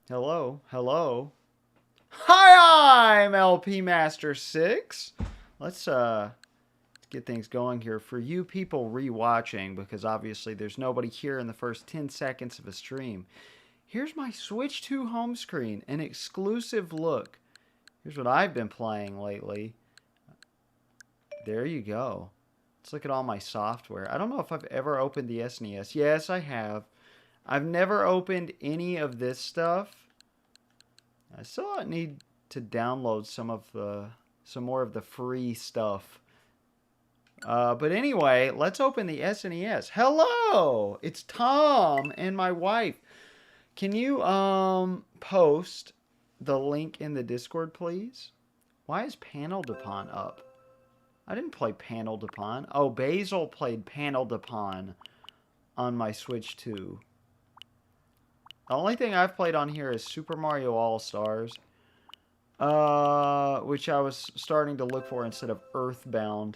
Hello, hello. Hi, I'm LP Master 6. Let's get things going here for you people rewatching, because obviously there's nobody here in the first 10 seconds of a stream. Here's my Switch 2 home screen, an exclusive look. Here's what I've been playing lately. There you go. Let's look at all my software. I don't know if I've ever opened the SNES. Yes, I have. I've never opened any of this stuff. I still need to download some more of the free stuff. But anyway, let's open the SNES. Hello! It's Tom and my wife. Can you post the link in the Discord, please? Why is Panel Upon up? I didn't play Panel Upon. Oh, Basil played Panel Upon on my Switch 2. The only thing I've played on here is Super Mario All-Stars, which I was starting to look for instead of EarthBound.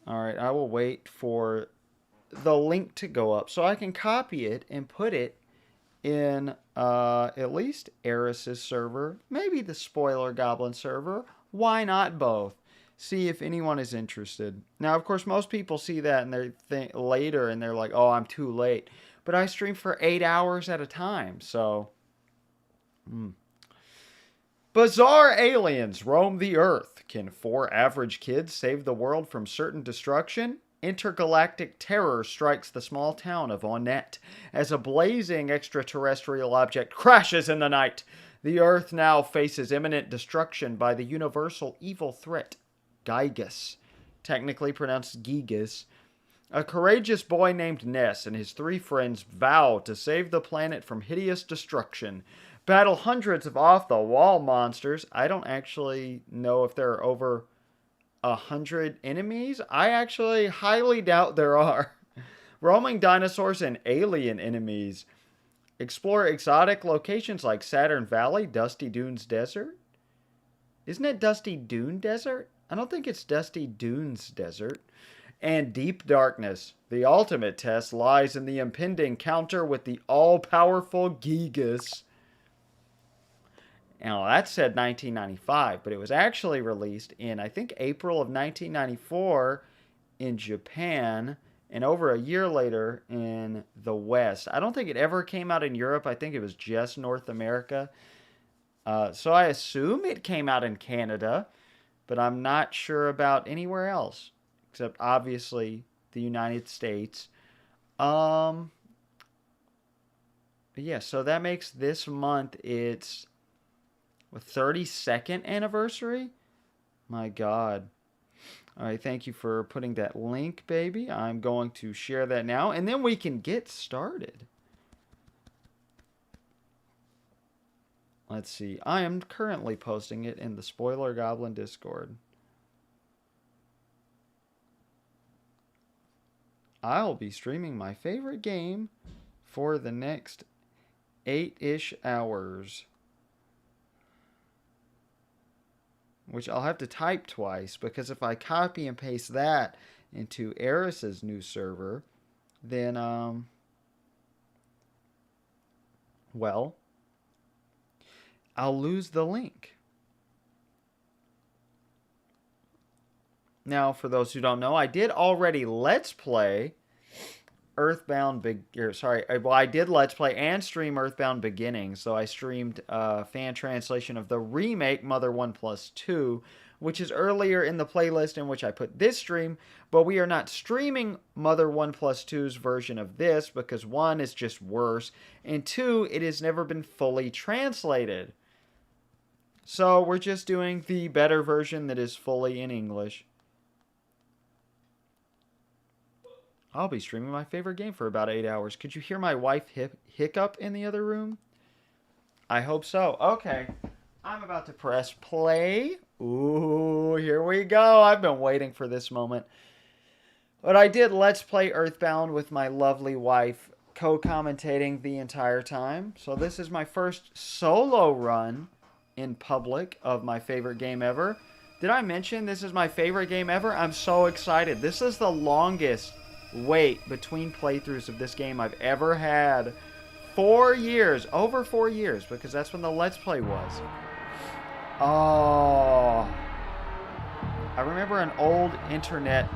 Alright, I will wait for the link to go up so I can copy it and put it in at least Eris's server, maybe the Spoiler Goblin server. Why not both? See if anyone is interested. Now, of course, most people see that and they think later and they're like, oh, I'm too late. But I stream for 8 hours at a time, so... Bizarre aliens roam the Earth. Can 4 average kids save the world from certain destruction? Intergalactic terror strikes the small town of Onnet as a blazing extraterrestrial object crashes in the night. The Earth now faces imminent destruction by the universal evil threat, Gygus, technically pronounced Gigas. A courageous boy named Ness and his 3 friends vow to save the planet from hideous destruction. Battle hundreds of off-the-wall monsters. I don't actually know if there are over 100 enemies. I actually highly doubt there are. Roaming dinosaurs and alien enemies. Explore exotic locations like Saturn Valley, Dusty Dunes Desert. Isn't it Dusty Dune Desert? I don't think it's Dusty Dunes Desert. And Deep Darkness. The ultimate test lies in the impending encounter with the all-powerful Gigas. Now, that said 1995, but it was actually released in, I think, April of 1994 in Japan, and over a year later in the West. I don't think it ever came out in Europe. I think it was just North America. So I assume it came out in Canada, but I'm not sure about anywhere else, except obviously the United States. But yeah, so that makes this month its 32nd anniversary? My God. All right, thank you for putting that link, baby. I'm going to share that now, and then we can get started. Let's see. I am currently posting it in the Spoiler Goblin Discord. I'll be streaming my favorite game for the next 8-ish hours. Which I'll have to type twice, because if I copy and paste that into Eris's new server, then, well, I'll lose the link. Now, for those who don't know, I did already Let's Play EarthBound I did Let's Play and stream EarthBound Beginning. So I streamed a fan translation of the remake Mother 1+2, which is earlier in the playlist in which I put this stream. But we are not streaming Mother 1+2's version of this because 1 is just worse, and 2, it has never been fully translated. So we're just doing the better version that is fully in English. I'll be streaming my favorite game for about 8 hours. Could you hear my wife hiccup in the other room? I hope so. Okay. I'm about to press play. Ooh, here we go. I've been waiting for this moment. But I did Let's Play EarthBound with my lovely wife co-commentating the entire time. So this is my first solo run in public of my favorite game ever. Did I mention this is my favorite game ever? I'm so excited. This is the longest wait between playthroughs of this game I've ever had. 4 years. Over 4 years, because that's when the Let's Play was. Oh. I remember an old internet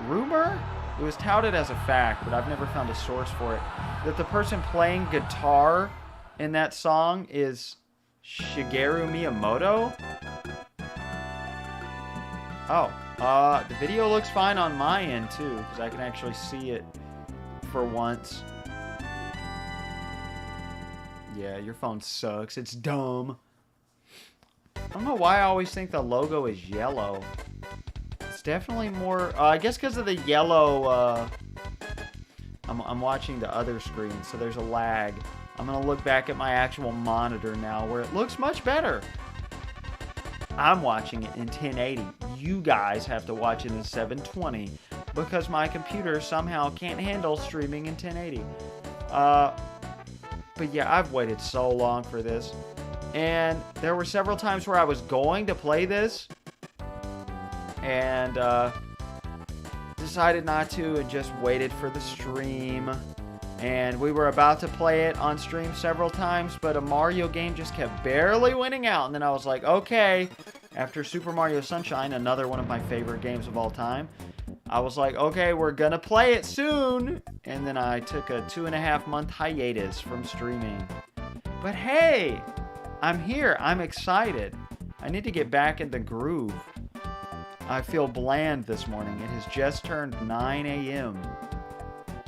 rumor. It was touted as a fact, but I've never found a source for it. That the person playing guitar in that song is Shigeru Miyamoto. Oh, the video looks fine on my end too, because I can actually see it for once. Yeah, your phone sucks. It's dumb. I don't know why I always think the logo is yellow. It's definitely more... I guess because of the yellow... I'm watching the other screen, so there's a lag. I'm going to look back at my actual monitor now, where it looks much better. I'm watching it in 1080. You guys have to watch it in 720, because my computer somehow can't handle streaming in 1080. But yeah, I've waited so long for this. And there were several times where I was going to play this and decided not to and just waited for the stream. And we were about to play it on stream several times, but a Mario game just kept barely winning out. And then I was like, okay, after Super Mario Sunshine, another one of my favorite games of all time, I was like, okay, we're gonna play it soon. And then I took a 2.5-month hiatus from streaming. But hey, I'm here. I'm excited. I need to get back in the groove. I feel bland this morning. It has just turned 9 a.m.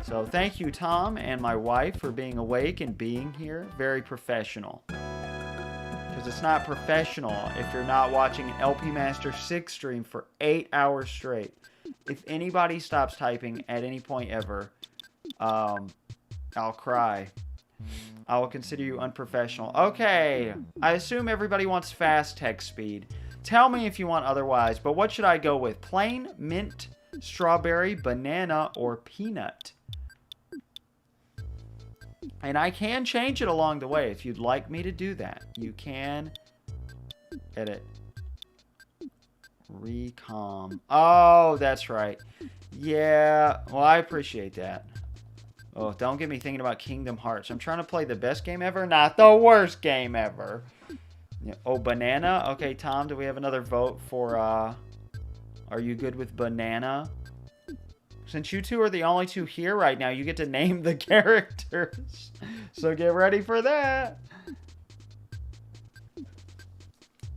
So thank you, Tom, and my wife for being awake and being here. Very professional. Because it's not professional if you're not watching an LP Master 6 stream for 8 hours straight. If anybody stops typing at any point ever, I'll cry. I will consider you unprofessional. Okay, I assume everybody wants fast text speed. Tell me if you want otherwise, but what should I go with? Plain, mint, strawberry, banana, or peanut? And I can change it along the way if you'd like me to do that. You can edit. Recom. Oh, that's right. Yeah, well, I appreciate that. Oh, don't get me thinking about Kingdom Hearts. I'm trying to play the best game ever, not the worst game ever. Yeah. Oh, banana? Okay, Tom, do we have another vote for, are you good with banana? Since you two are the only two here right now, you get to name the characters. So get ready for that.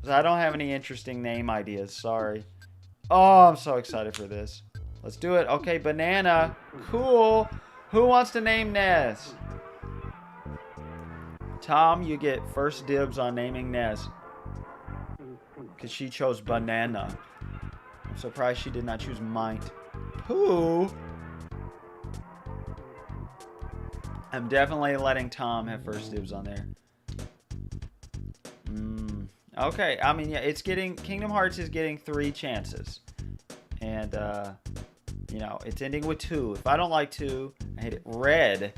I don't have any interesting name ideas, sorry. Oh, I'm so excited for this. Let's do it. Okay, banana. Cool. Who wants to name Ness? Tom, you get first dibs on naming Ness. Because she chose banana. I'm surprised she did not choose Might. Pooh. I'm definitely letting Tom have first dibs on there. Okay, I mean, yeah, it's getting... Kingdom Hearts is getting 3 chances. And, you know, it's ending with 2. If I don't like 2, I hit it. Red.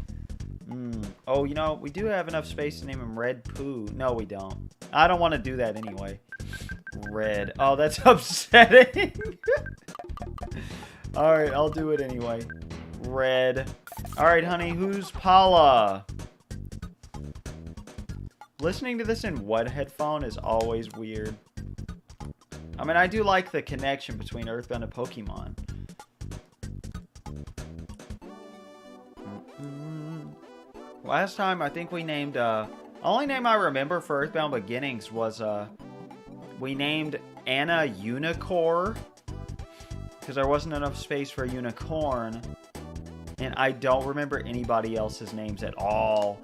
Oh, you know, we do have enough space to name him Red Pooh. No, we don't. I don't want to do that anyway. Red. Oh, that's upsetting. Alright, I'll do it anyway. Red. Alright, honey, who's Paula? Listening to this in one headphone is always weird. I mean, I do like the connection between Earthbound and Pokemon. Last time, I think we named, only name I remember for Earthbound Beginnings was, we named Anna Unicorn. Because there wasn't enough space for a unicorn. And I don't remember anybody else's names at all.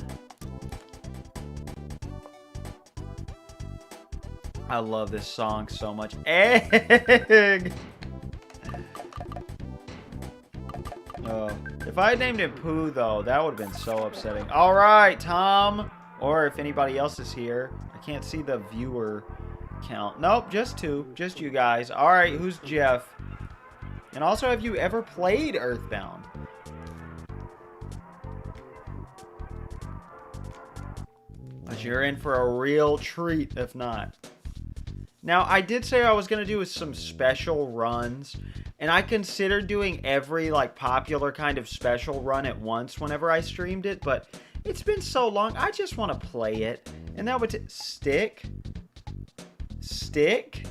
I love this song so much. Egg! If I had named him Pooh, though, that would have been so upsetting. Alright, Tom. Or if anybody else is here. I can't see the viewer count. Nope, just 2. Just you guys. Alright, who's Jeff? And also, have you ever played Earthbound? Because you're in for a real treat if not. Now, I did say I was going to do some special runs, and I considered doing every, like, popular kind of special run at once whenever I streamed it, but it's been so long, I just want to play it. And that would... Stick? Stick?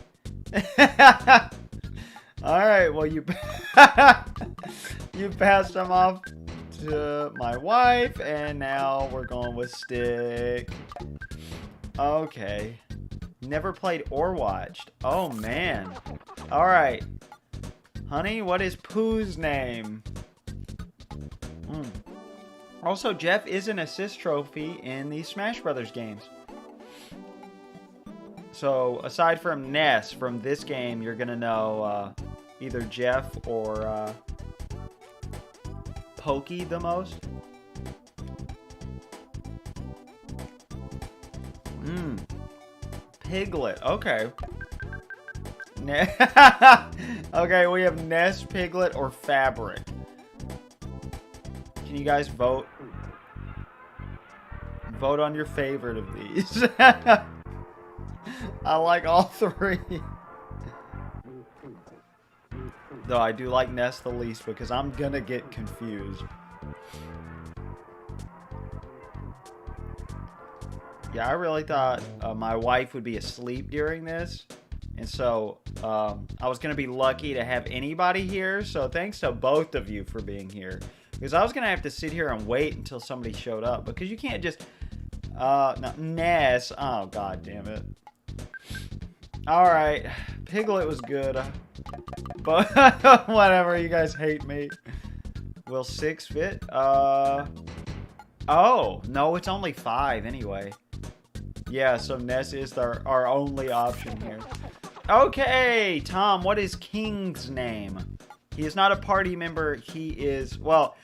Alright, well, you... you passed them off to my wife, and now we're going with Stick. Okay. Never played or watched. Oh, man. Alright. Honey, what is Pooh's name? Also, Jeff is an assist trophy in the Smash Brothers games. So, aside from Ness from this game, you're going to know either Jeff or Pokey the most. Piglet. Okay. Okay, we have Ness, Piglet, or Fabric. Can you guys vote? Vote on your favorite of these. I like all three. Though I do like Ness the least because I'm gonna get confused. Yeah, I really thought my wife would be asleep during this. And so I was going to be lucky to have anybody here. So thanks to both of you for being here. Because I was going to have to sit here and wait until somebody showed up. Because you can't just... no, Ness. Oh, god damn it. Alright. Piglet was good. But whatever, you guys hate me. Will 6 fit? Oh, no, it's only 5 anyway. Yeah, so Ness is our only option here. Okay, Tom, what is King's name? He is not a party member. He is, well,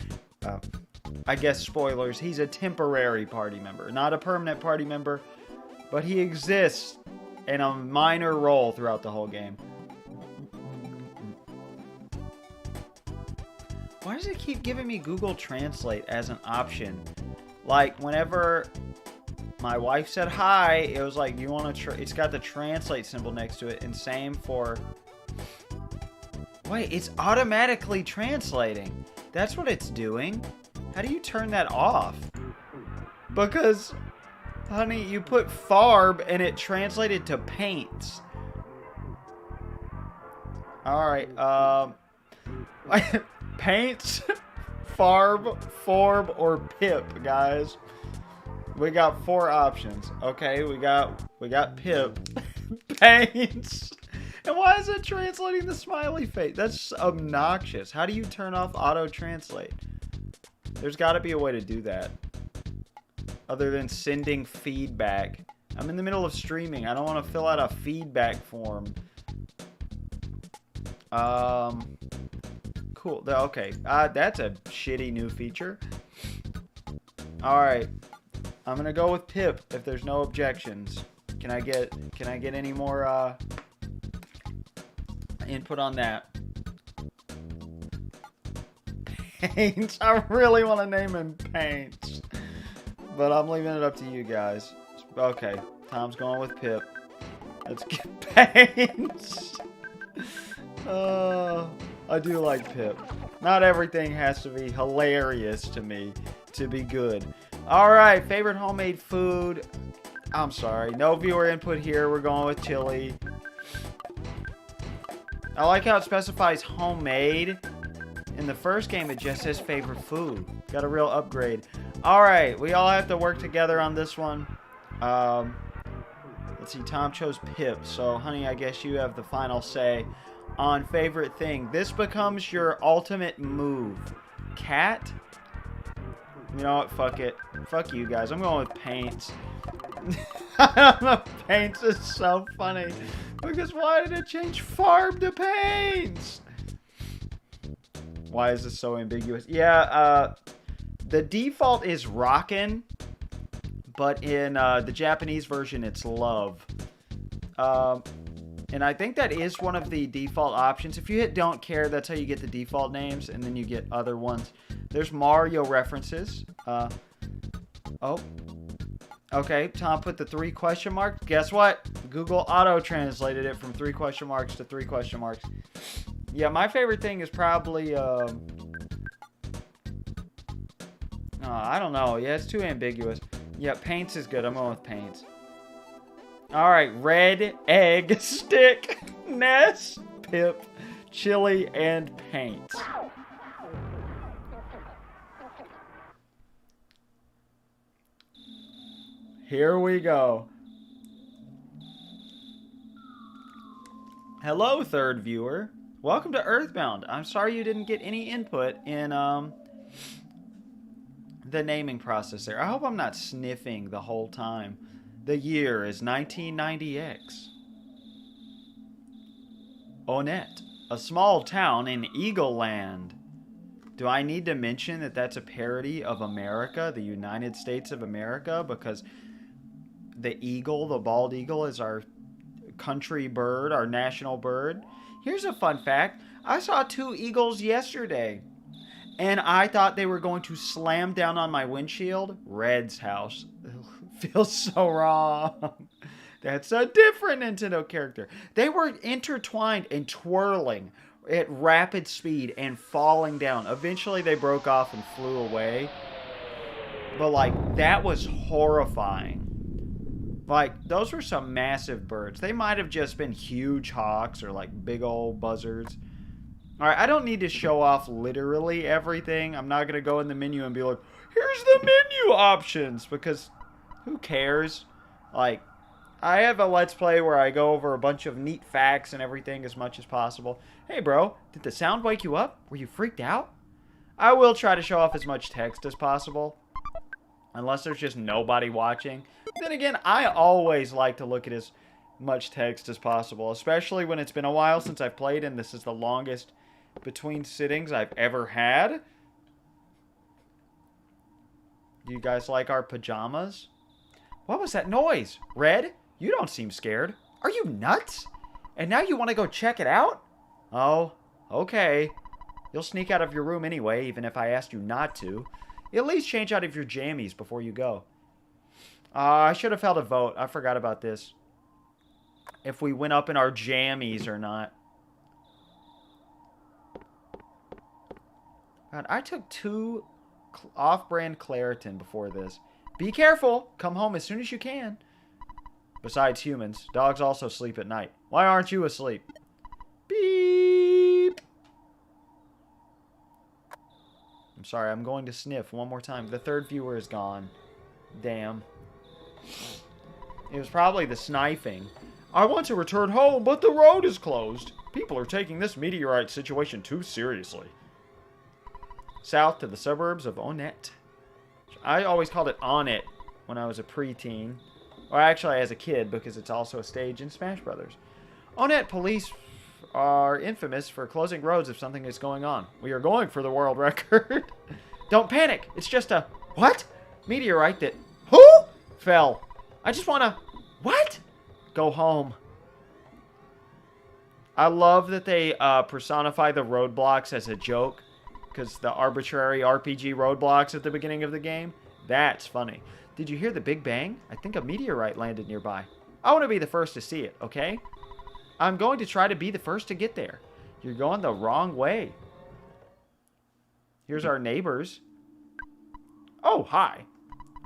I guess spoilers. He's a temporary party member. Not a permanent party member, but he exists in a minor role throughout the whole game. Why does it keep giving me Google Translate as an option? Like, whenever... my wife said hi, it was like, you want to it's got the translate symbol next to it, and same for... Wait, it's automatically translating. That's what it's doing? How do you turn that off? Because, honey, you put farb and it translated to paints. Alright, paints, farb, forb, or pip, guys. We got 4 options. Okay, we got Pip, Paints, and why is it translating the smiley face? That's obnoxious. How do you turn off auto translate? There's got to be a way to do that, other than sending feedback. I'm in the middle of streaming. I don't want to fill out a feedback form. Cool. Okay. That's a shitty new feature. All right. I'm gonna go with Pip if there's no objections. Can I get any more input on that? Paints. I really want to name him Paints, but I'm leaving it up to you guys. Okay, Tom's going with Pip. Let's get Paints. I do like Pip. Not everything has to be hilarious to me to be good. Alright, favorite homemade food. I'm sorry, no viewer input here. We're going with chili. I like how it specifies homemade. In the first game, it just says favorite food. Got a real upgrade. Alright, we all have to work together on this one. Let's see, Tom chose Pip. So, honey, I guess you have the final say on favorite thing. This becomes your ultimate move. Cat? You know what? Fuck it. Fuck you guys. I'm going with Paints. Paints is so funny. Because why did it change farb to Paints? Why is this so ambiguous? Yeah, the default is Rockin', but in the Japanese version, it's Love. And I think that is one of the default options. If you hit Don't Care, that's how you get the default names, and then you get other ones. There's Mario references. Oh. Okay, Tom put the 3 question marks. Guess what? Google auto-translated it from 3 question marks to 3 question marks. Yeah, my favorite thing is probably, I don't know. Yeah, it's too ambiguous. Yeah, paints is good. I'm going with paints. Alright, red, egg, stick, nest, pip, chili, and paint. Here we go. Hello, third viewer. Welcome to EarthBound. I'm sorry you didn't get any input in the naming process there. I hope I'm not sniffing the whole time. The year is 1990X. Onett, a small town in Eagle Land. Do I need to mention that that's a parody of America, the United States of America? Because the eagle, the bald eagle, is our country bird, our national bird. Here's a fun fact. I saw 2 eagles yesterday, and I thought they were going to slam down on my windshield. Red's house. Feels so wrong. That's a different Nintendo character. They were intertwined and twirling at rapid speed and falling down. Eventually they broke off and flew away. But like, that was horrifying. Like, those were some massive birds. They might have just been huge hawks or like big old buzzards. Alright, I don't need to show off literally everything. I'm not going to go in the menu and be like, here's the menu options, because who cares? Like, I have a Let's Play where I go over a bunch of neat facts and everything as much as possible. Hey, bro, did the sound wake you up? Were you freaked out? I will try to show off as much text as possible, unless there's just nobody watching. Then again, I always like to look at as much text as possible, especially when it's been a while since I've played, and this is the longest between sittings I've ever had. Do you guys like our pajamas? What was that noise? Red, you don't seem scared. Are you nuts? And now you want to go check it out? Oh, okay. You'll sneak out of your room anyway, even if I asked you not to. At least change out of your jammies before you go. I should have held a vote. I forgot about this. If we went up in our jammies or not. God, I took 2 off-brand Claritin before this. Be careful. Come home as soon as you can. Besides humans, dogs also sleep at night. Why aren't you asleep? Beep. I'm sorry, I'm going to sniff one more time. The third viewer is gone. Damn. It was probably the sniping. I want to return home, but the road is closed. People are taking this meteorite situation too seriously. South to the suburbs of Onett. I always called it Onett when I was a preteen. Or actually as a kid, because it's also a stage in Smash Brothers. Onett police are infamous for closing roads if something is going on. We are going for the world record. Don't panic. It's just a... What? Meteorite that... Who? Fell. I just want to... What? Go home. I love that they personify the roadblocks as a joke. Because the arbitrary RPG roadblocks at the beginning of the game. That's funny. Did you hear the Big Bang? I think a meteorite landed nearby. I want to be the first to see it, okay? I'm going to try to be the first to get there. You're going the wrong way. Here's our neighbors. Oh, hi.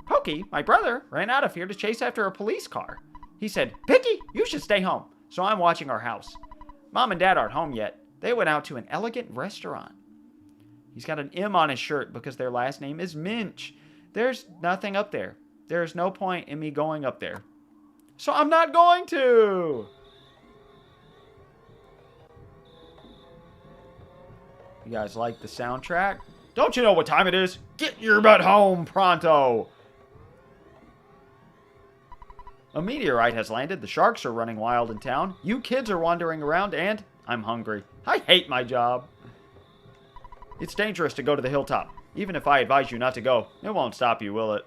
Pokey, my brother, ran out of here to chase after a police car. He said, Picky, you should stay home. So I'm watching our house. Mom and Dad aren't home yet. They went out to an elegant restaurant. He's got an M on his shirt because their last name is Minch. There's nothing up there. There's no point in me going up there. So I'm not going to. You guys like the soundtrack? Don't you know what time it is? Get your butt home pronto. A meteorite has landed. The sharks are running wild in town. You kids are wandering around and I'm hungry. I hate my job. It's dangerous to go to the hilltop. Even if I advise you not to go, it won't stop you, will it?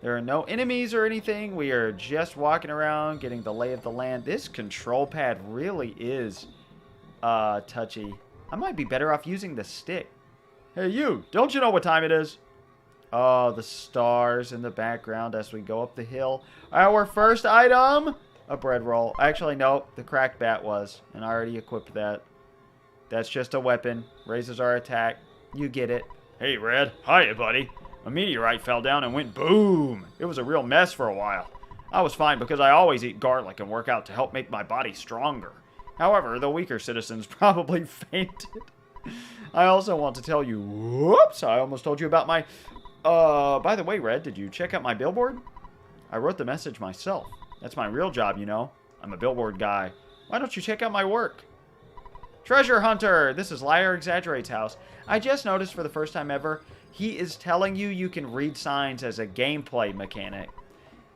There are no enemies or anything. We are just walking around, getting the lay of the land. This control pad really is touchy. I might be better off using the stick. Hey, you! Don't you know what time it is? Oh, the stars in the background as we go up the hill. Our first item, a bread roll. Actually, no, the cracked bat was, and I already equipped that. That's just a weapon. Raises our attack. You get it. Hey, Red. Hiya, buddy. A meteorite fell down and went boom. It was a real mess for a while. I was fine because I always eat garlic and work out to help make my body stronger. However, the weaker citizens probably fainted. I also want to tell you, whoops, I almost told you about my... by the way, Red, did you check out my billboard? I wrote the message myself. That's my real job, you know. I'm a billboard guy. Why don't you check out my work? Treasure Hunter! This is Liar Exaggerate's house. I just noticed for the first time ever, he is telling you can read signs as a gameplay mechanic.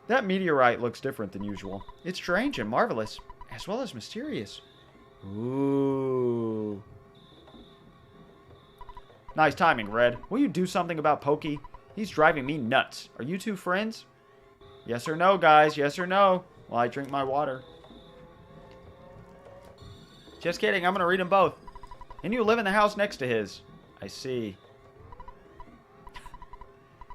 That meteorite looks different than usual. It's strange and marvelous, as well as mysterious. Ooh. Nice timing, Red. Will you do something about Pokey? He's driving me nuts. Are you two friends? Yes or no, guys. Yes or no. While I drink my water. Just kidding. I'm going to read them both. And you live in the house next to his. I see.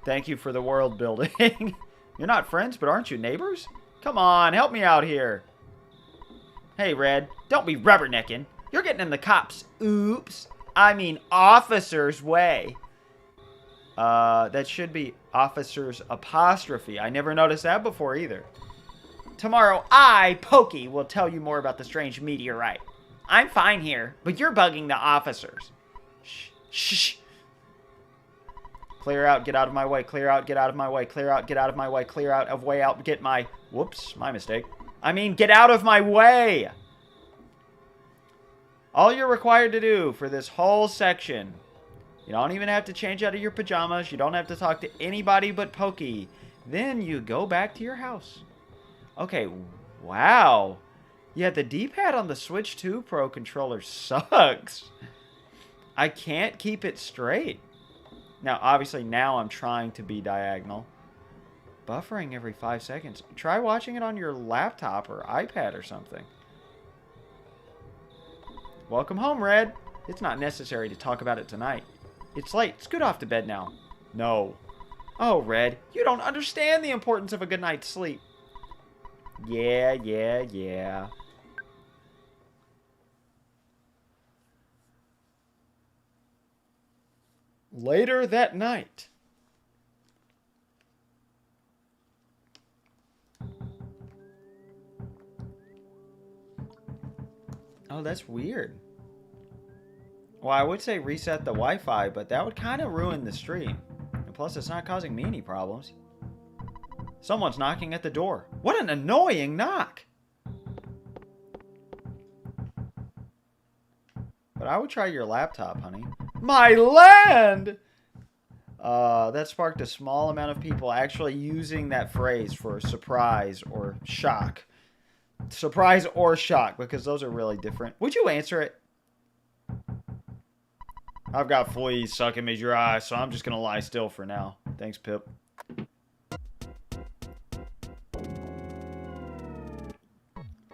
Thank you for the world building. You're not friends, but aren't you neighbors? Come on, help me out here. Hey, Red. Don't be rubbernecking. You're getting in the cops. Oops. I mean, officer's way. That should be officer's apostrophe. I never noticed that before either. Tomorrow, I, Pokey, will tell you more about the strange meteorite. I'm fine here, but you're bugging the officers. Shh. Shh. Clear out, get out of my way. Clear out, get out of my way. Clear out, get out of my way. Clear out of way out, get my... Whoops, my mistake. I mean, get out of my way! All you're required to do for this whole section, you don't even have to change out of your pajamas. You don't have to talk to anybody but Pokey. Then you go back to your house. Okay, wow. Yeah, the D-pad on the Switch 2 Pro controller sucks. I can't keep it straight. Now, obviously, now I'm trying to be diagonal. Buffering every 5 seconds. Try watching it on your laptop or iPad or something. Welcome home, Red. It's not necessary to talk about it tonight. It's late. Scoot off to bed now. No. Oh, Red, you don't understand the importance of a good night's sleep. Yeah. Later that night. Oh, that's weird. Well, I would say reset the Wi-Fi, but that would kind of ruin the stream. And plus, it's not causing me any problems. Someone's knocking at the door. What an annoying knock! But I would try your laptop, honey. My land! That sparked a small amount of people actually using that phrase for surprise or shock. Surprise or shock, because those are really different. Would you answer it? I've got fleas sucking me dry, so I'm just going to lie still for now. Thanks, Pip.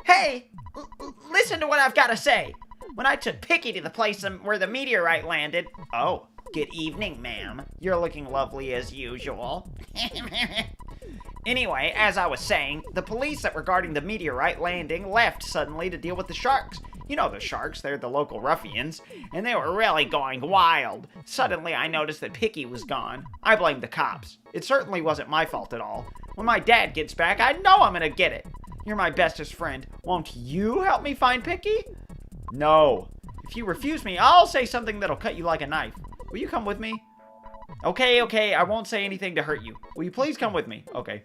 Hey, listen to what I've got to say. When I took Picky to the place where the meteorite landed... Oh, good evening, ma'am. You're looking lovely as usual. Anyway, as I was saying, the police that were guarding the meteorite landing left suddenly to deal with the sharks. You know the sharks, they're the local ruffians, and they were really going wild. Suddenly I noticed that Picky was gone. I blamed the cops. It certainly wasn't my fault at all. When my dad gets back, I know I'm gonna get it. You're my bestest friend. Won't you help me find Picky? No. If you refuse me, I'll say something that'll cut you like a knife. Will you come with me? Okay, I won't say anything to hurt you. Will you please come with me? Okay.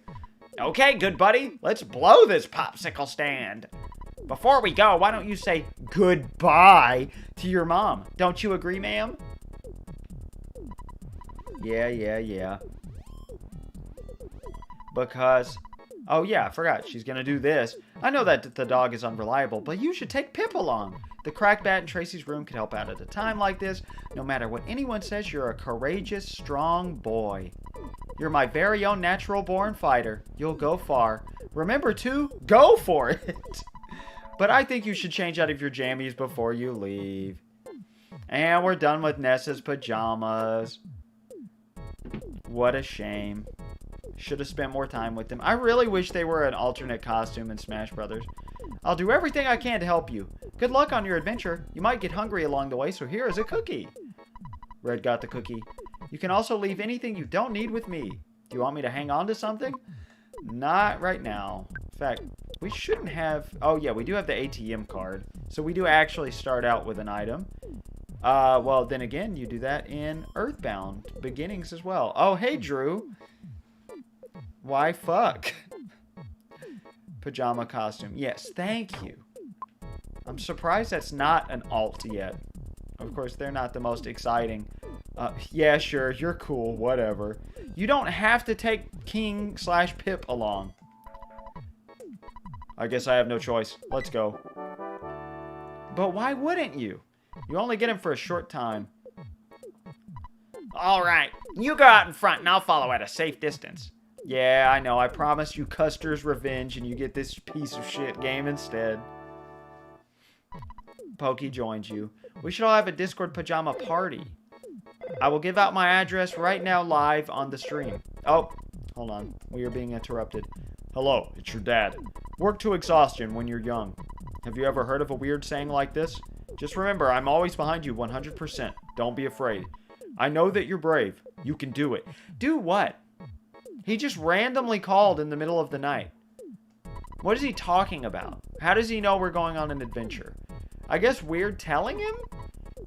Okay, good buddy. Let's blow this popsicle stand. Before we go, why don't you say goodbye to your mom? Don't you agree, ma'am? Yeah. Because... Oh yeah, I forgot. She's gonna do this. I know that the dog is unreliable, but you should take Pip along. The crack bat in Tracy's room could help out at a time like this. No matter what anyone says, you're a courageous, strong boy. You're my very own natural-born fighter. You'll go far. Remember to go for it. But I think you should change out of your jammies before you leave. And we're done with Nessa's pajamas. What a shame. Should have spent more time with them. I really wish they were an alternate costume in Smash Brothers. I'll do everything I can to help you. Good luck on your adventure. You might get hungry along the way, so here is a cookie. Red got the cookie. You can also leave anything you don't need with me. Do you want me to hang on to something? Not right now. In fact, we shouldn't have... Oh, yeah, we do have the ATM card. So we do actually start out with an item. Well, then again, you do that in EarthBound Beginnings as well. Oh, hey, Drew. Why fuck? Pajama costume. Yes, thank you. I'm surprised that's not an alt yet. Of course, they're not the most exciting. Yeah, sure, you're cool, whatever. You don't have to take King/Pip along. I guess I have no choice. Let's go. But why wouldn't you? You only get him for a short time. All right, you go out in front and I'll follow at a safe distance. Yeah, I know. I promised you Custer's Revenge and you get this piece of shit game instead. Pokey joins you. We should all have a Discord pajama party. I will give out my address right now live on the stream. Oh, hold on. We are being interrupted. Hello, it's your dad. Work to exhaustion when you're young. Have you ever heard of a weird saying like this? Just remember, I'm always behind you 100%. Don't be afraid. I know that you're brave. You can do it. Do what? He just randomly called in the middle of the night. What is he talking about? How does he know we're going on an adventure? I guess we're telling him?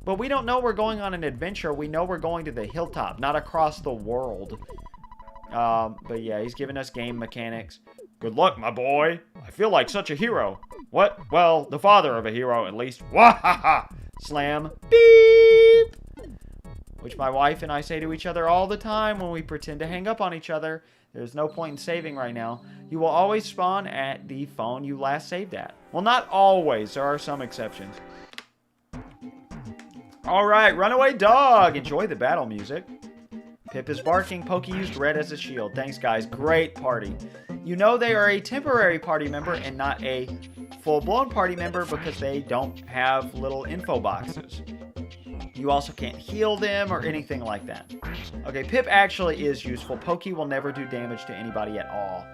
But we don't know we're going on an adventure. We know we're going to the hilltop, not across the world. But yeah, he's giving us game mechanics. Good luck, my boy. I feel like such a hero. What? Well, the father of a hero, at least. Wahaha! Slam. Beep! Which my wife and I say to each other all the time when we pretend to hang up on each other. There's no point in saving right now. You will always spawn at the phone you last saved at. Well, not always. There are some exceptions. Alright, runaway dog! Enjoy the battle music. Pip is barking. Pokey used red as a shield. Thanks, guys. Great party. You know they are a temporary party member and not a full-blown party member because they don't have little info boxes. You also can't heal them or anything like that. Okay, Pip actually is useful. Pokey will never do damage to anybody at all.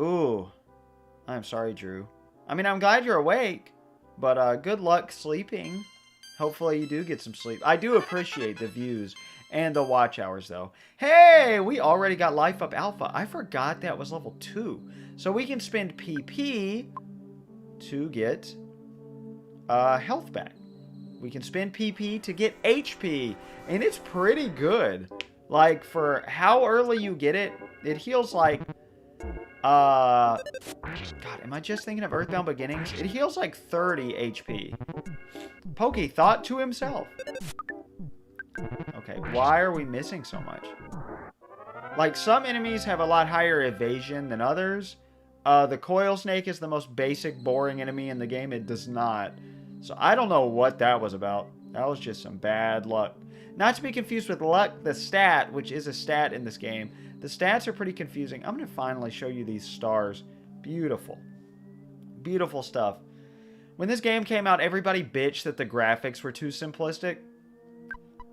Ooh. I'm sorry, Drew. I mean, I'm glad you're awake, but good luck sleeping. Hopefully you do get some sleep. I do appreciate the views and the watch hours, though. Hey, we already got Life Up Alpha. I forgot that was level 2. So we can spend PP to get health back. We can spend PP to get HP, and it's pretty good. Like, for how early you get it, it heals like, God, am I just thinking of EarthBound Beginnings? It heals like 30 HP. Pokey thought to himself. Okay, why are we missing so much? Like, some enemies have a lot higher evasion than others. The coil snake is the most basic, boring enemy in the game. It does not. So I don't know what that was about. That was just some bad luck. Not to be confused with luck, the stat, which is a stat in this game. The stats are pretty confusing. I'm going to finally show you these stars. Beautiful. Beautiful stuff. When this game came out, everybody bitched that the graphics were too simplistic.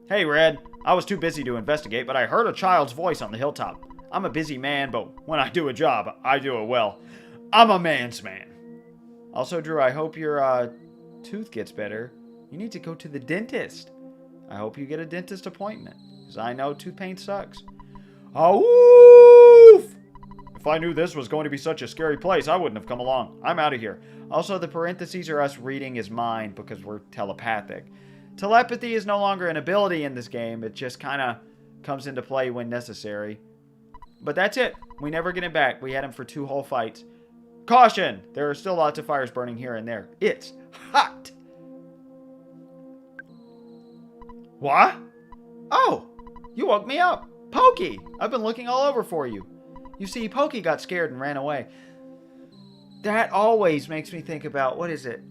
Hey, Red. I was too busy to investigate, but I heard a child's voice on the hilltop. I'm a busy man, but when I do a job, I do it well. I'm a man's man. Also, Drew, I hope your tooth gets better. You need to go to the dentist. I hope you get a dentist appointment, because I know tooth pain sucks. Oh, woof! If I knew this was going to be such a scary place, I wouldn't have come along. I'm out of here. Also, the parentheses are us reading his mind because we're telepathic. Telepathy is no longer an ability in this game. It just kind of comes into play when necessary. But that's it. We never get him back. We had him for 2 whole fights. Caution! There are still lots of fires burning here and there. It's hot! What? Oh! You woke me up! Pokey! I've been looking all over for you. You see, Pokey got scared and ran away. That always makes me think about, what is it?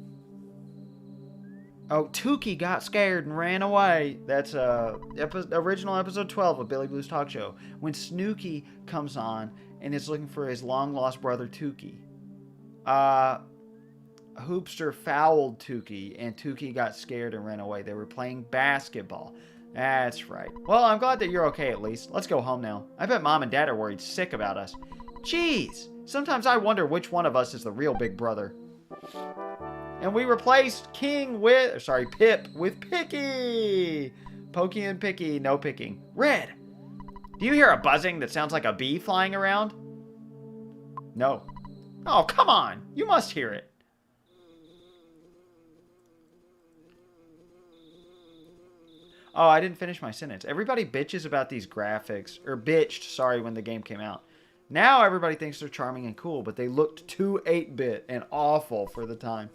Oh, Tukey got scared and ran away. That's original episode 12 of Billy Blue's Talk Show. When Snooky comes on and is looking for his long-lost brother Tukey. Hoopster fouled Tukey, and Tukey got scared and ran away. They were playing basketball. That's right. Well, I'm glad that you're okay at least. Let's go home now. I bet Mom and Dad are worried sick about us. Jeez, sometimes I wonder which one of us is the real big brother. And we replaced Pip with Picky. Pokey and Picky, no picking. Red, do you hear a buzzing that sounds like a bee flying around? No. Oh, come on. You must hear it. Oh, I didn't finish my sentence. Everybody bitches about these graphics. Or bitched, sorry, when the game came out. Now everybody thinks they're charming and cool, but they looked too 8-bit and awful for the time.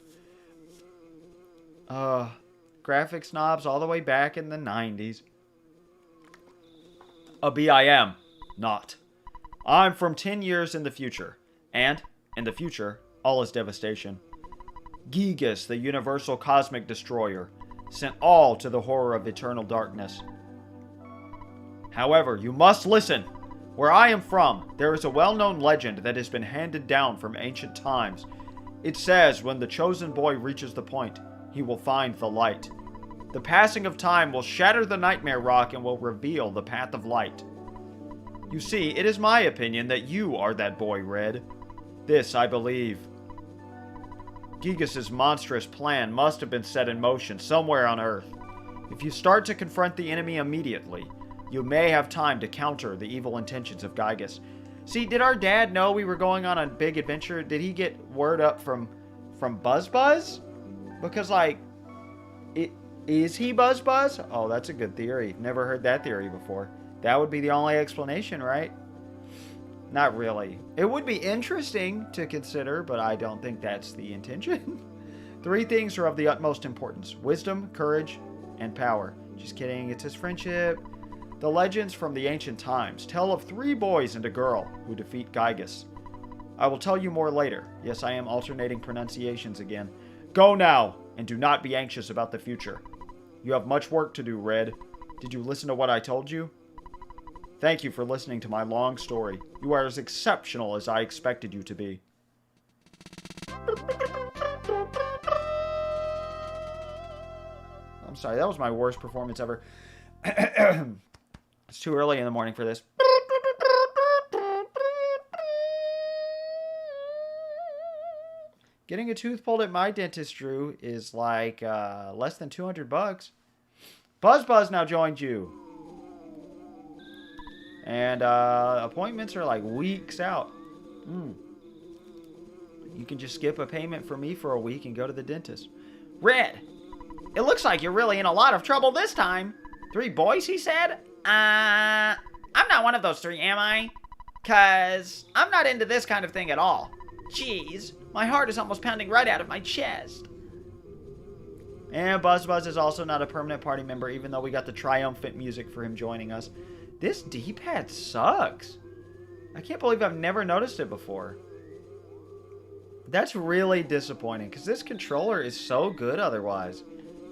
Graphic snobs all the way back in the 90s. A BIM. Not. I'm from 10 years in the future. And, in the future, all is devastation. Gigas, the universal cosmic destroyer, sent all to the horror of eternal darkness. However, you must listen. Where I am from, there is a well-known legend that has been handed down from ancient times. It says when the chosen boy reaches the point, he will find the light. The passing of time will shatter the nightmare rock and will reveal the path of light. You see, it is my opinion that you are that boy, Red. This I believe. Gigas' monstrous plan must have been set in motion somewhere on Earth. If you start to confront the enemy immediately, you may have time to counter the evil intentions of Gigas. See, did our dad know we were going on a big adventure? Did he get word up from Buzz? Because, like, is he Buzz? Oh, that's a good theory. Never heard that theory before. That would be the only explanation, right? Not really. It would be interesting to consider, but I don't think that's the intention. 3 things are of the utmost importance. Wisdom, courage, and power. Just kidding, it's his friendship. The legends from the ancient times tell of 3 boys and a girl who defeat Gigas. I will tell you more later. Yes, I am alternating pronunciations again. Go now, and do not be anxious about the future. You have much work to do, Red. Did you listen to what I told you? Thank you for listening to my long story. You are as exceptional as I expected you to be. I'm sorry, that was my worst performance ever. It's too early in the morning for this. Getting a tooth pulled at my dentist, Drew, is like less than $200. Buzz now joined you. And appointments are like weeks out. You can just skip a payment for me for a week and go to the dentist. Red, it looks like you're really in a lot of trouble this time. 3 boys, he said? I'm not one of those 3, am I? 'Cause I'm not into this kind of thing at all. Jeez, my heart is almost pounding right out of my chest. And Buzz is also not a permanent party member, even though we got the triumphant music for him joining us. This D-pad sucks. I can't believe I've never noticed it before. That's really disappointing, because this controller is so good otherwise.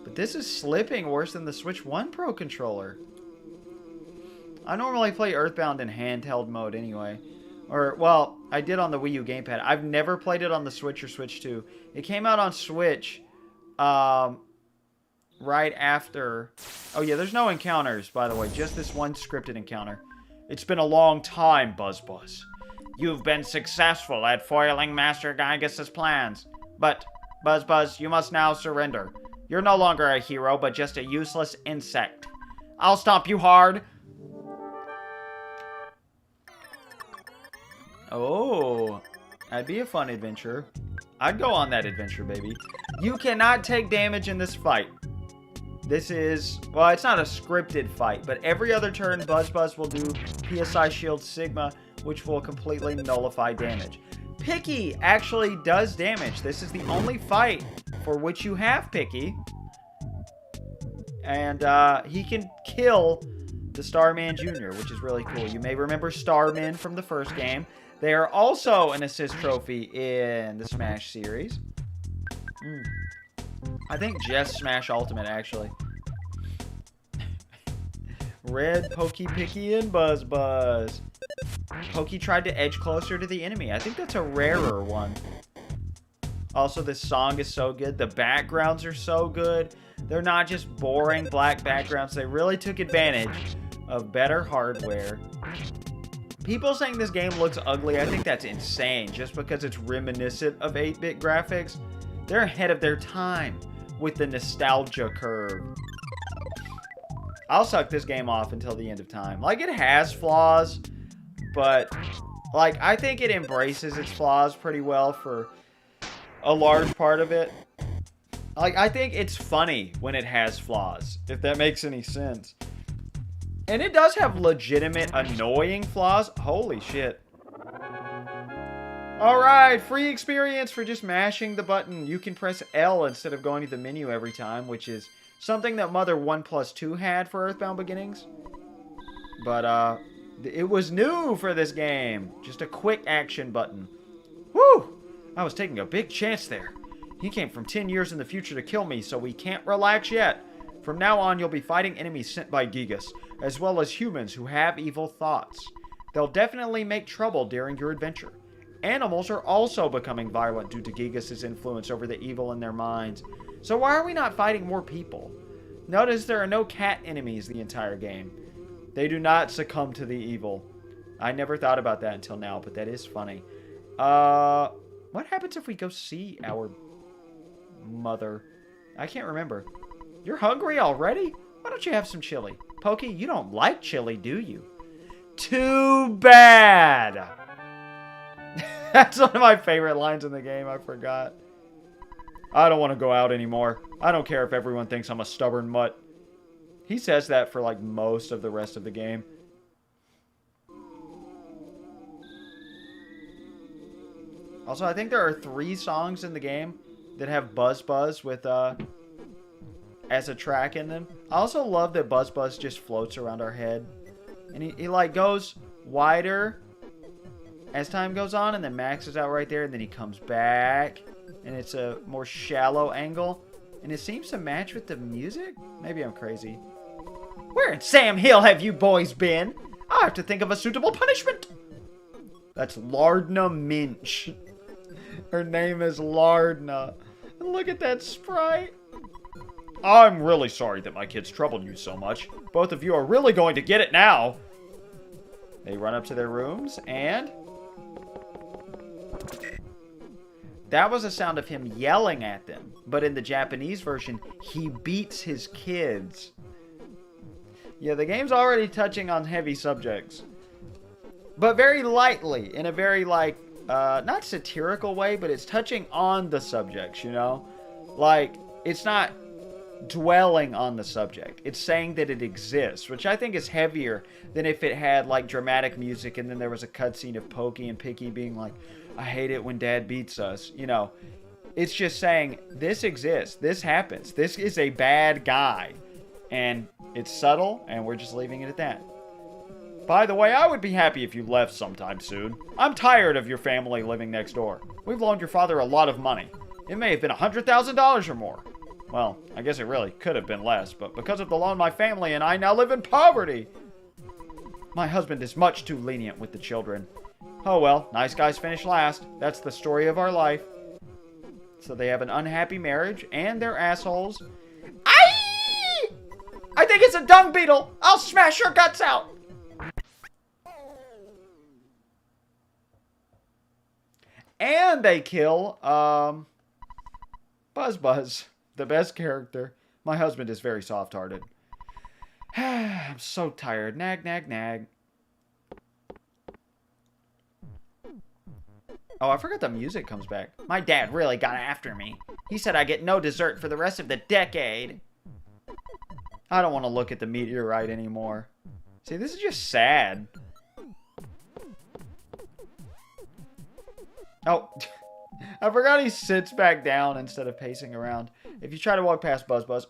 But this is slipping worse than the Switch 1 Pro controller. I normally play EarthBound in handheld mode anyway. Or, well, I did on the Wii U gamepad. I've never played it on the Switch or Switch 2. It came out on Switch right after... Oh yeah, there's no encounters, by the way. Just this one scripted encounter. It's been a long time, Buzz. You've been successful at foiling Master Gigas' plans. But, Buzz, you must now surrender. You're no longer a hero, but just a useless insect. I'll stomp you hard. Oh, that'd be a fun adventure. I'd go on that adventure, baby. You cannot take damage in this fight. This is, well, it's not a scripted fight, but every other turn, Buzz will do PSI Shield Sigma, which will completely nullify damage. Picky actually does damage. This is the only fight for which you have Picky. And he can kill the Starman Jr., which is really cool. You may remember Starman from the first game. They are also an assist trophy in the Smash series. I think just Smash Ultimate, actually. Red, Pokey, Picky, and Buzz. Pokey tried to edge closer to the enemy. I think that's a rarer one. Also, this song is so good. The backgrounds are so good. They're not just boring black backgrounds. They really took advantage of better hardware. People saying this game looks ugly, I think that's insane. Just because it's reminiscent of 8-bit graphics. They're ahead of their time with the nostalgia curve. I'll suck this game off until the end of time. Like, it has flaws, but, like, I think it embraces its flaws pretty well for a large part of it. Like, I think it's funny when it has flaws, if that makes any sense. And it does have legitimate annoying flaws. Holy shit. Alright, free experience for just mashing the button. You can press L instead of going to the menu every time, which is something that Mother 1+2 had for EarthBound Beginnings. But, it was new for this game. Just a quick action button. Woo! I was taking a big chance there. He came from 10 years in the future to kill me, so we can't relax yet. From now on, you'll be fighting enemies sent by Gigas, as well as humans who have evil thoughts. They'll definitely make trouble during your adventure. Animals are also becoming violent due to Gigas' influence over the evil in their minds. So why are we not fighting more people? Notice there are no cat enemies the entire game. They do not succumb to the evil. I never thought about that until now, but that is funny. What happens if we go see our mother? I can't remember. You're hungry already? Why don't you have some chili? Pokey, you don't like chili, do you? Too bad! That's one of my favorite lines in the game, I forgot. I don't want to go out anymore. I don't care if everyone thinks I'm a stubborn mutt. He says that for like most of the rest of the game. Also, I think there are 3 songs in the game that have Buzz Buzz with, as a track in them. I also love that Buzz Buzz just floats around our head. And he like goes wider as time goes on and then maxes out right there and then he comes back and it's a more shallow angle and it seems to match with the music. Maybe I'm crazy. Where in Sam Hill have you boys been? I have to think of a suitable punishment. That's Lardna Minch. Her name is Lardna. And look at that sprite. I'm really sorry that my kids troubled you so much. Both of you are really going to get it now. They run up to their rooms and that was a sound of him yelling at them. But in the Japanese version, he beats his kids. Yeah, the game's already touching on heavy subjects. But very lightly, in a very, like, not satirical way, but it's touching on the subjects, you know? Like, it's not dwelling on the subject. It's saying that it exists, which I think is heavier than if it had, like, dramatic music and then there was a cutscene of Pokey and Picky being like, I hate it when Dad beats us. You know, it's just saying, this exists. This happens. This is a bad guy. And it's subtle, and we're just leaving it at that. By the way, I would be happy if you left sometime soon. I'm tired of your family living next door. We've loaned your father a lot of money. It may have been $100,000 or more. Well, I guess it really could have been less, but because of the loan, my family and I now live in poverty. My husband is much too lenient with the children. Oh well, nice guys finish last. That's the story of our life. So they have an unhappy marriage, and they're assholes. Aye! I think it's a dung beetle! I'll smash your guts out! And they kill, Buzz Buzz, the best character. My husband is very soft-hearted. I'm so tired. Nag, nag, nag. Oh, I forgot the music comes back. My dad really got after me. He said I get no dessert for the rest of the decade. I don't want to look at the meteorite anymore. See, this is just sad. Oh, I forgot he sits back down instead of pacing around. If you try to walk past Buzz Buzz...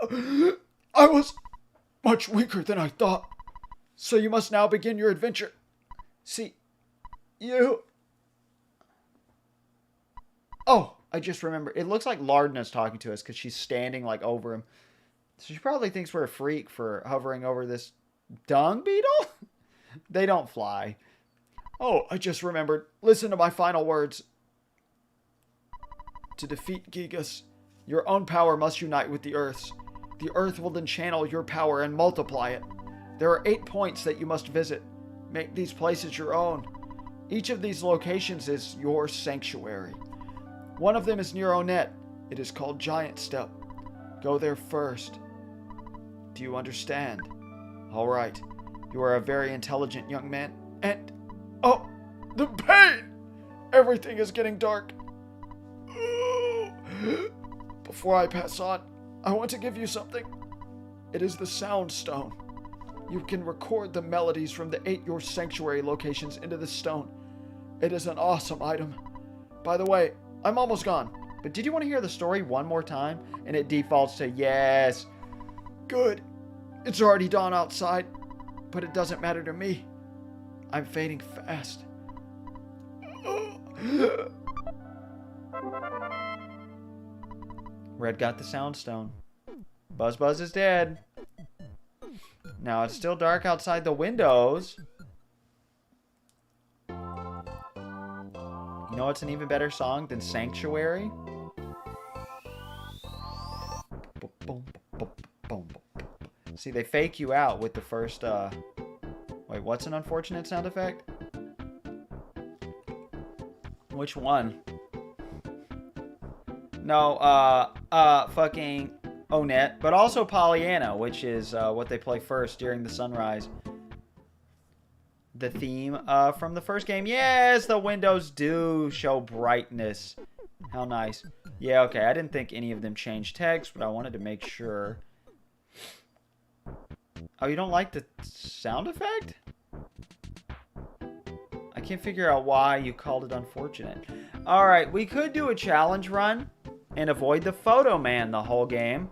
I was much weaker than I thought. So you must now begin your adventure. See, you... Oh, I just remembered. It looks like Lardna's talking to us because she's standing like over him. So she probably thinks we're a freak for hovering over this dung beetle? They don't fly. Oh, I just remembered. Listen to my final words. To defeat Gigas, Your own power must unite with the Earth's. The Earth will then channel your power and multiply it. There are 8 points that you must visit. Make these places your own. Each of these locations is your sanctuary. One of them is near Onet. It is called Giant Step. Go there first. Do you understand? All right. You are a very intelligent young man. And... oh! The pain! Everything is getting dark. Before I pass on, I want to give you something. It is the Sound Stone. You can record the melodies from the 8 your sanctuary locations into the stone. It is an awesome item. By the way, I'm almost gone. But did you want to hear the story one more time? And it defaults to yes. Good. It's already dawn outside, but it doesn't matter to me. I'm fading fast. Red got the Sound Stone. Buzz Buzz is dead. Now it's still dark outside the windows. You know what's an even better song than Sanctuary? See, they fake you out with the first, wait, what's an unfortunate sound effect? Which one? No, fucking Onet, but also Pollyanna, which is what they play first during the sunrise. The theme from the first game. Yes, the windows do show brightness. How nice. Yeah, okay, I didn't think any of them changed text, but I wanted to make sure. Oh, you don't like the sound effect? I can't figure out why you called it unfortunate. Alright, we could do a challenge run and avoid the photo man the whole game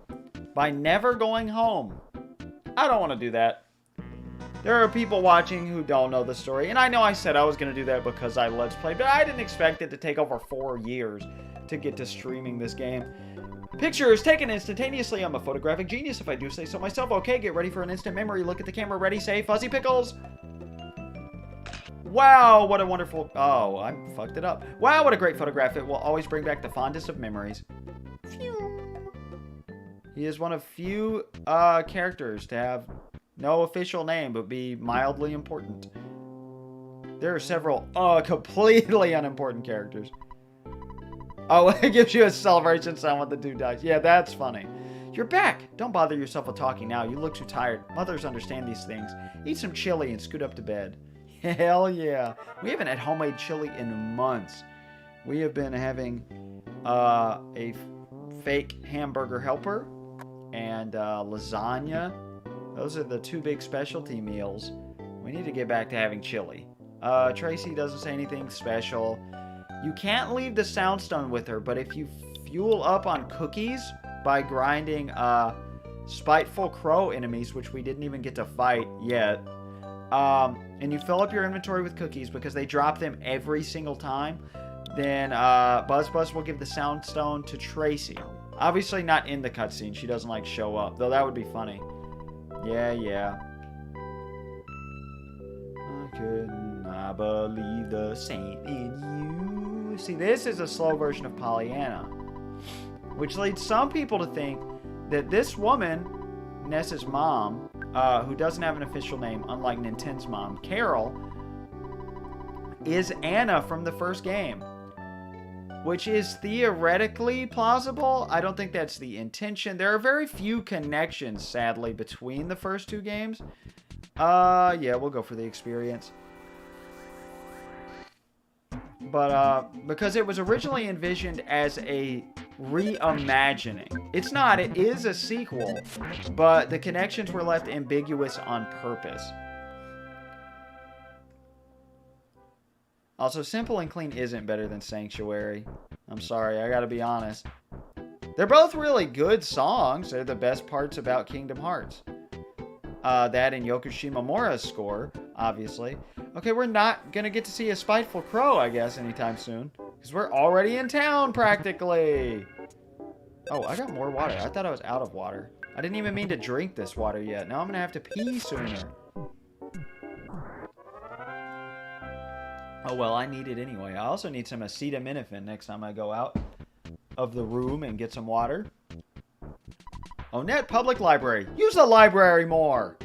by never going home. I don't want to do that. There are people watching who don't know the story, and I know I said I was going to do that because I Let's Play, but I didn't expect it to take over 4 years to get to streaming this game. Pictures taken instantaneously. I'm a photographic genius if I do say so myself. Okay, get ready for an instant memory. Look at the camera. Ready, say, Fuzzy Pickles. Wow, what a wonderful... oh, I fucked it up. Wow, what a great photograph. It will always bring back the fondest of memories. He is one of few characters to have no official name, but be mildly important. There are several completely unimportant characters. Oh, it gives you a celebration sound when the dude dies. Yeah, that's funny. You're back. Don't bother yourself with talking now. You look too tired. Mothers understand these things. Eat some chili and scoot up to bed. Hell yeah. We haven't had homemade chili in months. We have been having a fake hamburger helper and lasagna. Those are the 2 big specialty meals. We need to get back to having chili. Tracy doesn't say anything special. You can't leave the Soundstone with her, but if you fuel up on cookies by grinding spiteful crow enemies, which we didn't even get to fight yet, and you fill up your inventory with cookies because they drop them every single time, then Buzz Buzz will give the Soundstone to Tracy. Obviously not in the cutscene. She doesn't like show up, though that would be funny. Yeah. I could not believe the saint in you. See, this is a slow version of Pollyanna, which leads some people to think that this woman, Ness's mom, who doesn't have an official name, unlike Nintendo's mom, Carol, is Anna from the first game, which is theoretically plausible. I don't think that's the intention. There are very few connections, sadly, between the first 2 games. Yeah, we'll go for the experience. But, because it was originally envisioned as a reimagining. It's not, it is a sequel, but the connections were left ambiguous on purpose. Also, Simple and Clean isn't better than Sanctuary. I'm sorry, I gotta be honest. They're both really good songs. They're the best parts about Kingdom Hearts. That and Yoko Shimomura's score, obviously. Okay, we're not gonna get to see a Spiteful Crow, I guess, anytime soon. Because we're already in town, practically. Oh, I got more water. I thought I was out of water. I didn't even mean to drink this water yet. Now I'm gonna have to pee sooner. Oh, well, I need it anyway. I also need some acetaminophen next time I go out. of the room and get some water. Onett Public Library. Use the library more.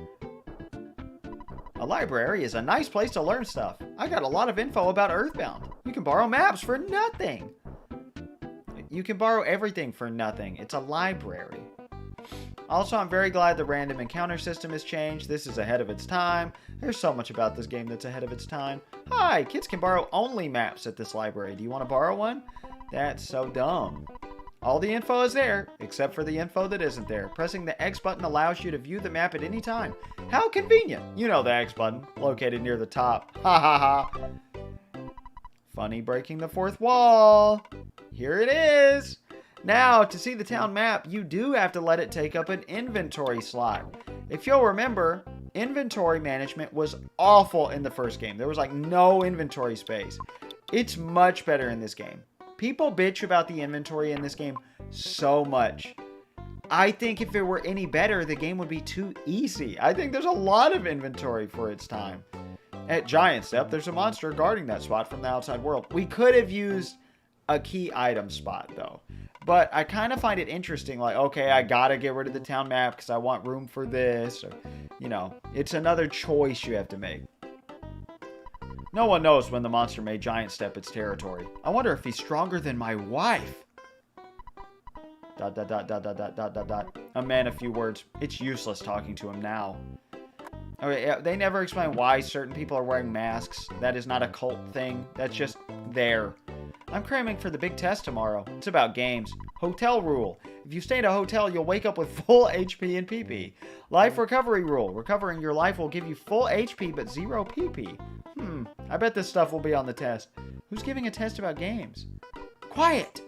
A library is a nice place to learn stuff. I got a lot of info about EarthBound. You can borrow maps for nothing. You can borrow everything for nothing. It's a library. Also, I'm very glad the random encounter system has changed. This is ahead of its time. There's so much about this game that's ahead of its time. Hi, kids can borrow only maps at this library. Do you want to borrow one? That's so dumb. All the info is there, except for the info that isn't there. Pressing the X button allows you to view the map at any time. How convenient. You know the X button, located near the top. Ha ha ha. Funny breaking the fourth wall. Here it is. Now, to see the town map, you do have to let it take up an inventory slot. If you'll remember, inventory management was awful in the first game. There was like no inventory space. It's much better in this game. People bitch about the inventory in this game so much. I think if it were any better, the game would be too easy. I think there's a lot of inventory for its time. At Giant Step, there's a monster guarding that spot from the outside world. We could have used a key item spot, though. But I kind of find it interesting, like, okay, I gotta get rid of the town map because I want room for this. Or, you know, it's another choice you have to make. No one knows when the monster made Giant Step its territory. I wonder if he's stronger than my wife. ... A man, a few words. It's useless talking to him now. Okay, they never explain why certain people are wearing masks. That is not a cult thing. That's just there. I'm cramming for the big test tomorrow. It's about games. Hotel rule. If you stay in a hotel, you'll wake up with full HP and PP. Life recovery rule. Recovering your life will give you full HP but 0 PP. I bet this stuff will be on the test. Who's giving a test about games? Quiet!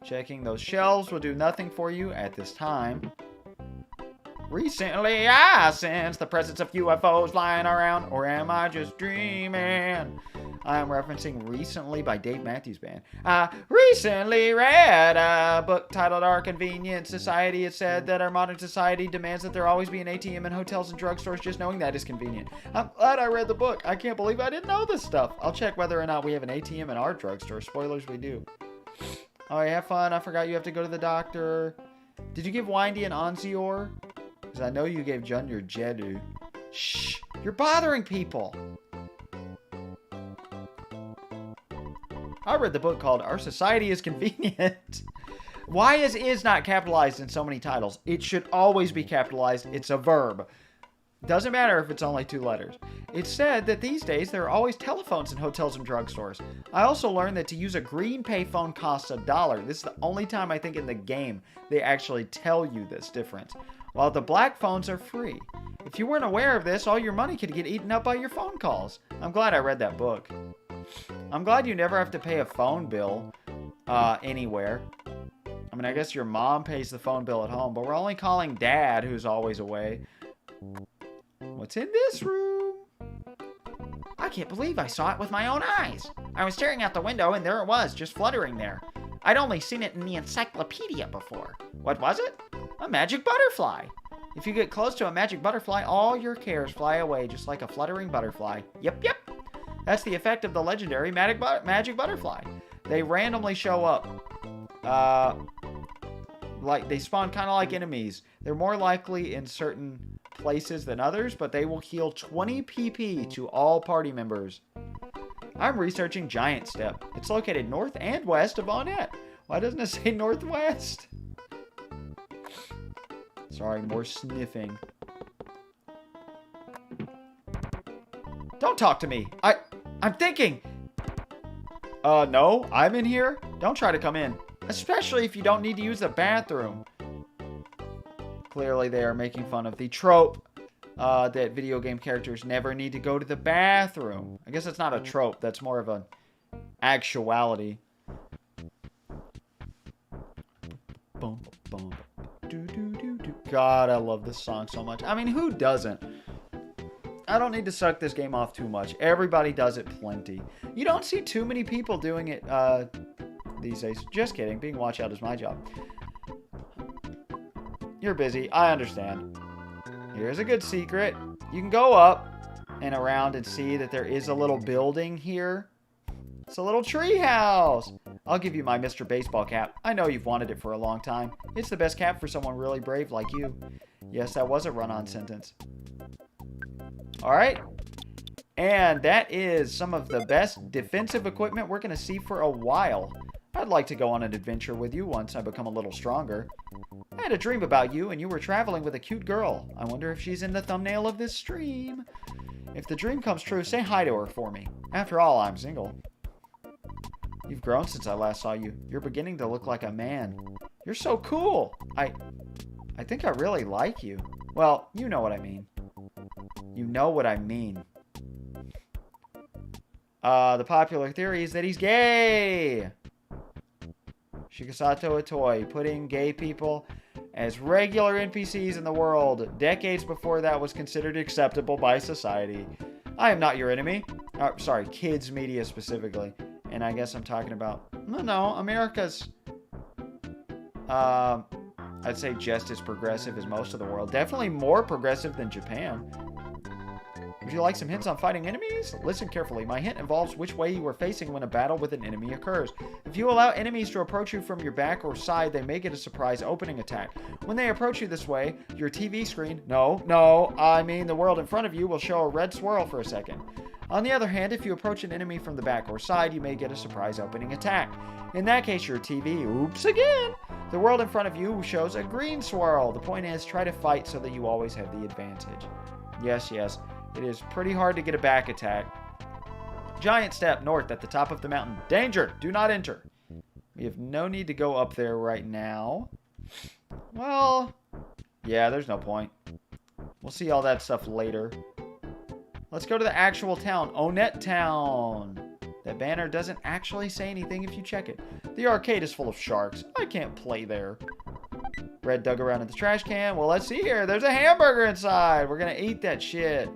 Checking those shelves will do nothing for you at this time. Recently, I sensed the presence of UFOs lying around, or am I just dreaming? I am referencing Recently by Dave Matthews Band. I recently read a book titled Our Convenient Society. It said that our modern society demands that there always be an ATM in hotels and drugstores. Just knowing that is convenient. I'm glad I read the book. I can't believe I didn't know this stuff. I'll check whether or not we have an ATM in our drugstore. Spoilers, we do. Oh, have fun. I forgot you have to go to the doctor. Did you give Windy an Onzior? Because I know you gave Jun your Jedu. Shh! You're bothering people! I read the book called Our Society is Convenient. Why is not capitalized in so many titles? It should always be capitalized. It's a verb. Doesn't matter if it's only 2 letters. It's said that these days there are always telephones in hotels and drugstores. I also learned that to use a green payphone costs $1. This is the only time I think in the game they actually tell you this difference. While the black phones are free. If you weren't aware of this, all your money could get eaten up by your phone calls. I'm glad I read that book. I'm glad you never have to pay a phone bill anywhere. I mean, I guess your mom pays the phone bill at home, but we're only calling Dad, who's always away. What's in this room? I can't believe I saw it with my own eyes. I was staring out the window and there it was, just fluttering there. I'd only seen it in the encyclopedia before. What was it? A magic butterfly. If you get close to a magic butterfly, all your cares fly away just like a fluttering butterfly. Yep. That's the effect of the legendary magic butterfly. They randomly show up. Like they spawn kind of like enemies. They're more likely in certain places than others, but they will heal 20 PP to all party members. I'm researching Giant Step. It's located north and west of Onett. Why doesn't it say northwest? Sorry, more sniffing. Don't talk to me. I'm thinking. No, I'm in here. Don't try to come in. Especially if you don't need to use the bathroom. Clearly they are making fun of the trope that video game characters never need to go to the bathroom. I guess it's not a trope. That's more of an actuality. Boom, boom. God, I love this song so much. I mean, who doesn't? I don't need to suck this game off too much. Everybody does it plenty. You don't see too many people doing it these days. Just kidding. Being watch out is my job. You're busy. I understand. Here's a good secret. You can go up and around and see that there is a little building here. It's a little tree house. I'll give you my Mr. Baseball cap. I know you've wanted it for a long time. It's the best cap for someone really brave like you. Yes, that was a run-on sentence. All right. And that is some of the best defensive equipment we're going to see for a while. I'd like to go on an adventure with you once I become a little stronger. I had a dream about you, and you were traveling with a cute girl. I wonder if she's in the thumbnail of this stream. If the dream comes true, say hi to her for me. After all, I'm single. You've grown since I last saw you. You're beginning to look like a man. You're so cool. I think I really like you. Well, you know what I mean. You know what I mean. The popular theory is that he's gay. Shikasato Itoi, putting gay people as regular NPCs in the world, decades before that was considered acceptable by society. I am not your enemy. Sorry, kids media specifically. And I guess I'm talking about, no, America's, I'd say just as progressive as most of the world. Definitely more progressive than Japan. Would you like some hints on fighting enemies? Listen carefully. My hint involves which way you are facing when a battle with an enemy occurs. If you allow enemies to approach you from your back or side, they may get a surprise opening attack. When they approach you this way, your TV screen, the world in front of you will show a red swirl for a second. On the other hand, if you approach an enemy from the back or side, you may get a surprise opening attack. In that case, your TV, oops again, the world in front of you shows a green swirl. The point is, try to fight so that you always have the advantage. Yes. It is pretty hard to get a back attack. Giant step north at the top of the mountain. Danger! Do not enter. We have no need to go up there right now. Well, yeah, there's no point. We'll see all that stuff later. Let's go to the actual town. Onet Town. That banner doesn't actually say anything if you check it. The arcade is full of sharks. I can't play there. Red dug around in the trash can. Well, let's see here. There's a hamburger inside. We're going to eat that shit.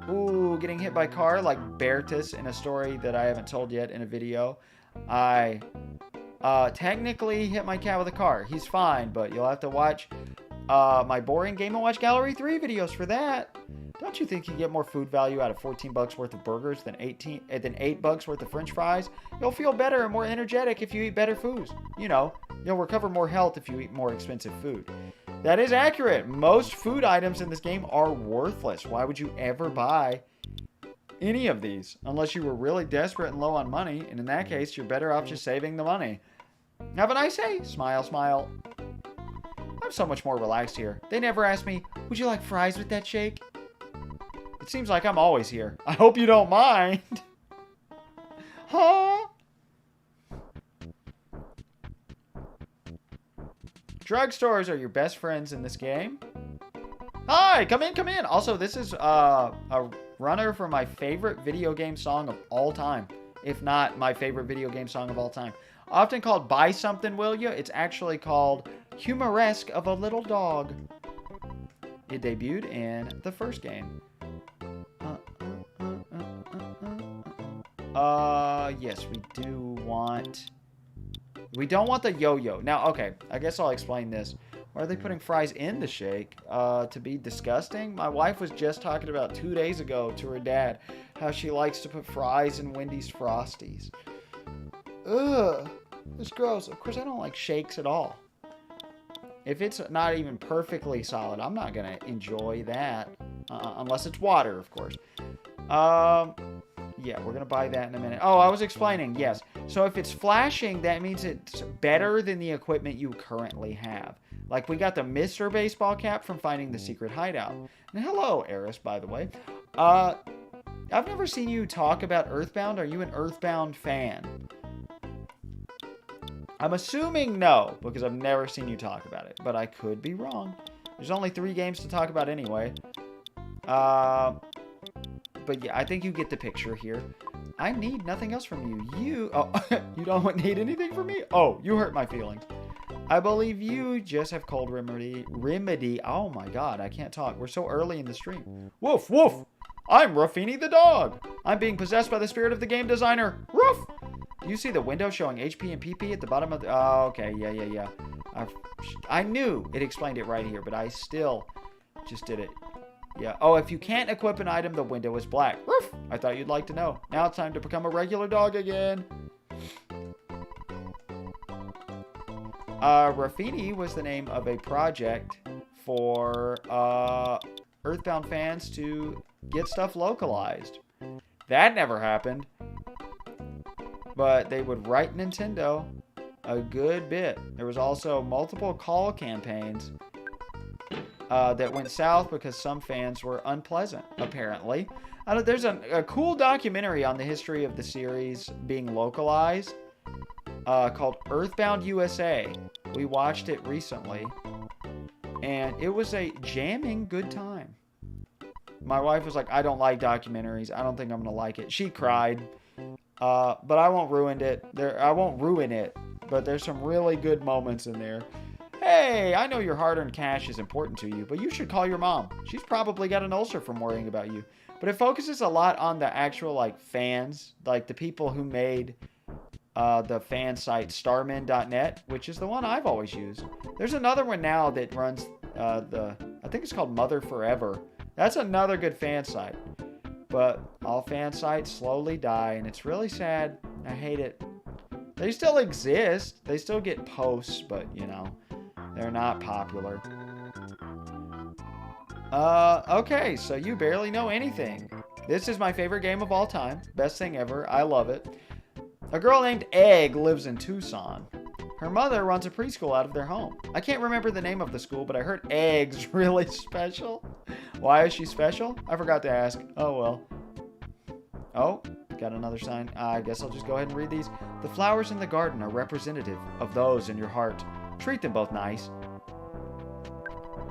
Ooh, getting hit by car like Bertus in a story that I haven't told yet in a video. I technically hit my cat with a car. He's fine, but you'll have to watch my boring Game & Watch Gallery 3 videos for that. Don't you think you get more food value out of 14 bucks worth of burgers than 8 bucks worth of french fries? You'll feel better and more energetic if you eat better foods. You know, you'll recover more health if you eat more expensive food. That is accurate. Most food items in this game are worthless. Why would you ever buy any of these? Unless you were really desperate and low on money, and in that case, you're better off just saving the money. Have a nice day. Smile, smile. I'm so much more relaxed here. They never ask me, would you like fries with that shake? It seems like I'm always here. I hope you don't mind. Huh? Drugstores are your best friends in this game. Hi, come in, come in. Also, this is a runner for my favorite video game song of all time. If not my favorite video game song of all time. Often called Buy Something, Will Ya? It's actually called Humoresque of a Little Dog. It debuted in the first game. Yes, we do want... We don't want the yo-yo. Now, okay, I guess I'll explain this. Why are they putting fries in the shake? To be disgusting? My wife was just talking about 2 days ago to her dad how she likes to put fries in Wendy's Frosties. Ugh, it's gross. Of course, I don't like shakes at all. If it's not even perfectly solid, I'm not going to enjoy that. Unless it's water, of course. Yeah, we're going to buy that in a minute. Oh, I was explaining, yes. So if it's flashing, that means it's better than the equipment you currently have. Like, we got the Mr. Baseball cap from finding the secret hideout. And hello, Eris, by the way. I've never seen you talk about EarthBound. Are you an EarthBound fan? I'm assuming no, because I've never seen you talk about it. But I could be wrong. There's only 3 games to talk about anyway. But yeah, I think you get the picture here. I need nothing else from you. You don't need anything from me? Oh, you hurt my feelings. I believe you just have cold remedy. Oh my god, I can't talk. We're so early in the stream. Woof, woof. I'm Ruffini the dog. I'm being possessed by the spirit of the game designer. Roof. Do you see the window showing HP and PP at the bottom of the... Oh, okay, yeah. I knew it explained it right here, but I still just did it. Yeah. Oh, if you can't equip an item, the window is black. Roof! I thought you'd like to know. Now it's time to become a regular dog again. Rafini was the name of a project for EarthBound fans to get stuff localized. That never happened. But they would write Nintendo a good bit. There was also multiple call campaigns that went south because some fans were unpleasant, apparently. There's a cool documentary on the history of the series being localized called EarthBound USA. We watched it recently, and it was a jamming good time. My wife was like, I don't like documentaries. I don't think I'm going to like it. She cried, but I won't ruin it. But there's some really good moments in there. Hey, I know your hard-earned cash is important to you, but you should call your mom. She's probably got an ulcer from worrying about you. But it focuses a lot on the actual, like, fans, like the people who made the fan site starmen.net, which is the one I've always used. There's another one now that runs I think it's called Mother Forever. That's another good fan site. But all fan sites slowly die, and it's really sad. I hate it. They still exist. They still get posts, but, you know, they're not popular. Okay, so you barely know anything. This is my favorite game of all time. Best thing ever. I love it. A girl named Egg lives in Tucson. Her mother runs a preschool out of their home. I can't remember the name of the school, but I heard Egg's really special. Why is she special? I forgot to ask. Oh, well. Oh, got another sign. I guess I'll just go ahead and read these. The flowers in the garden are representative of those in your heart. Treat them both nice.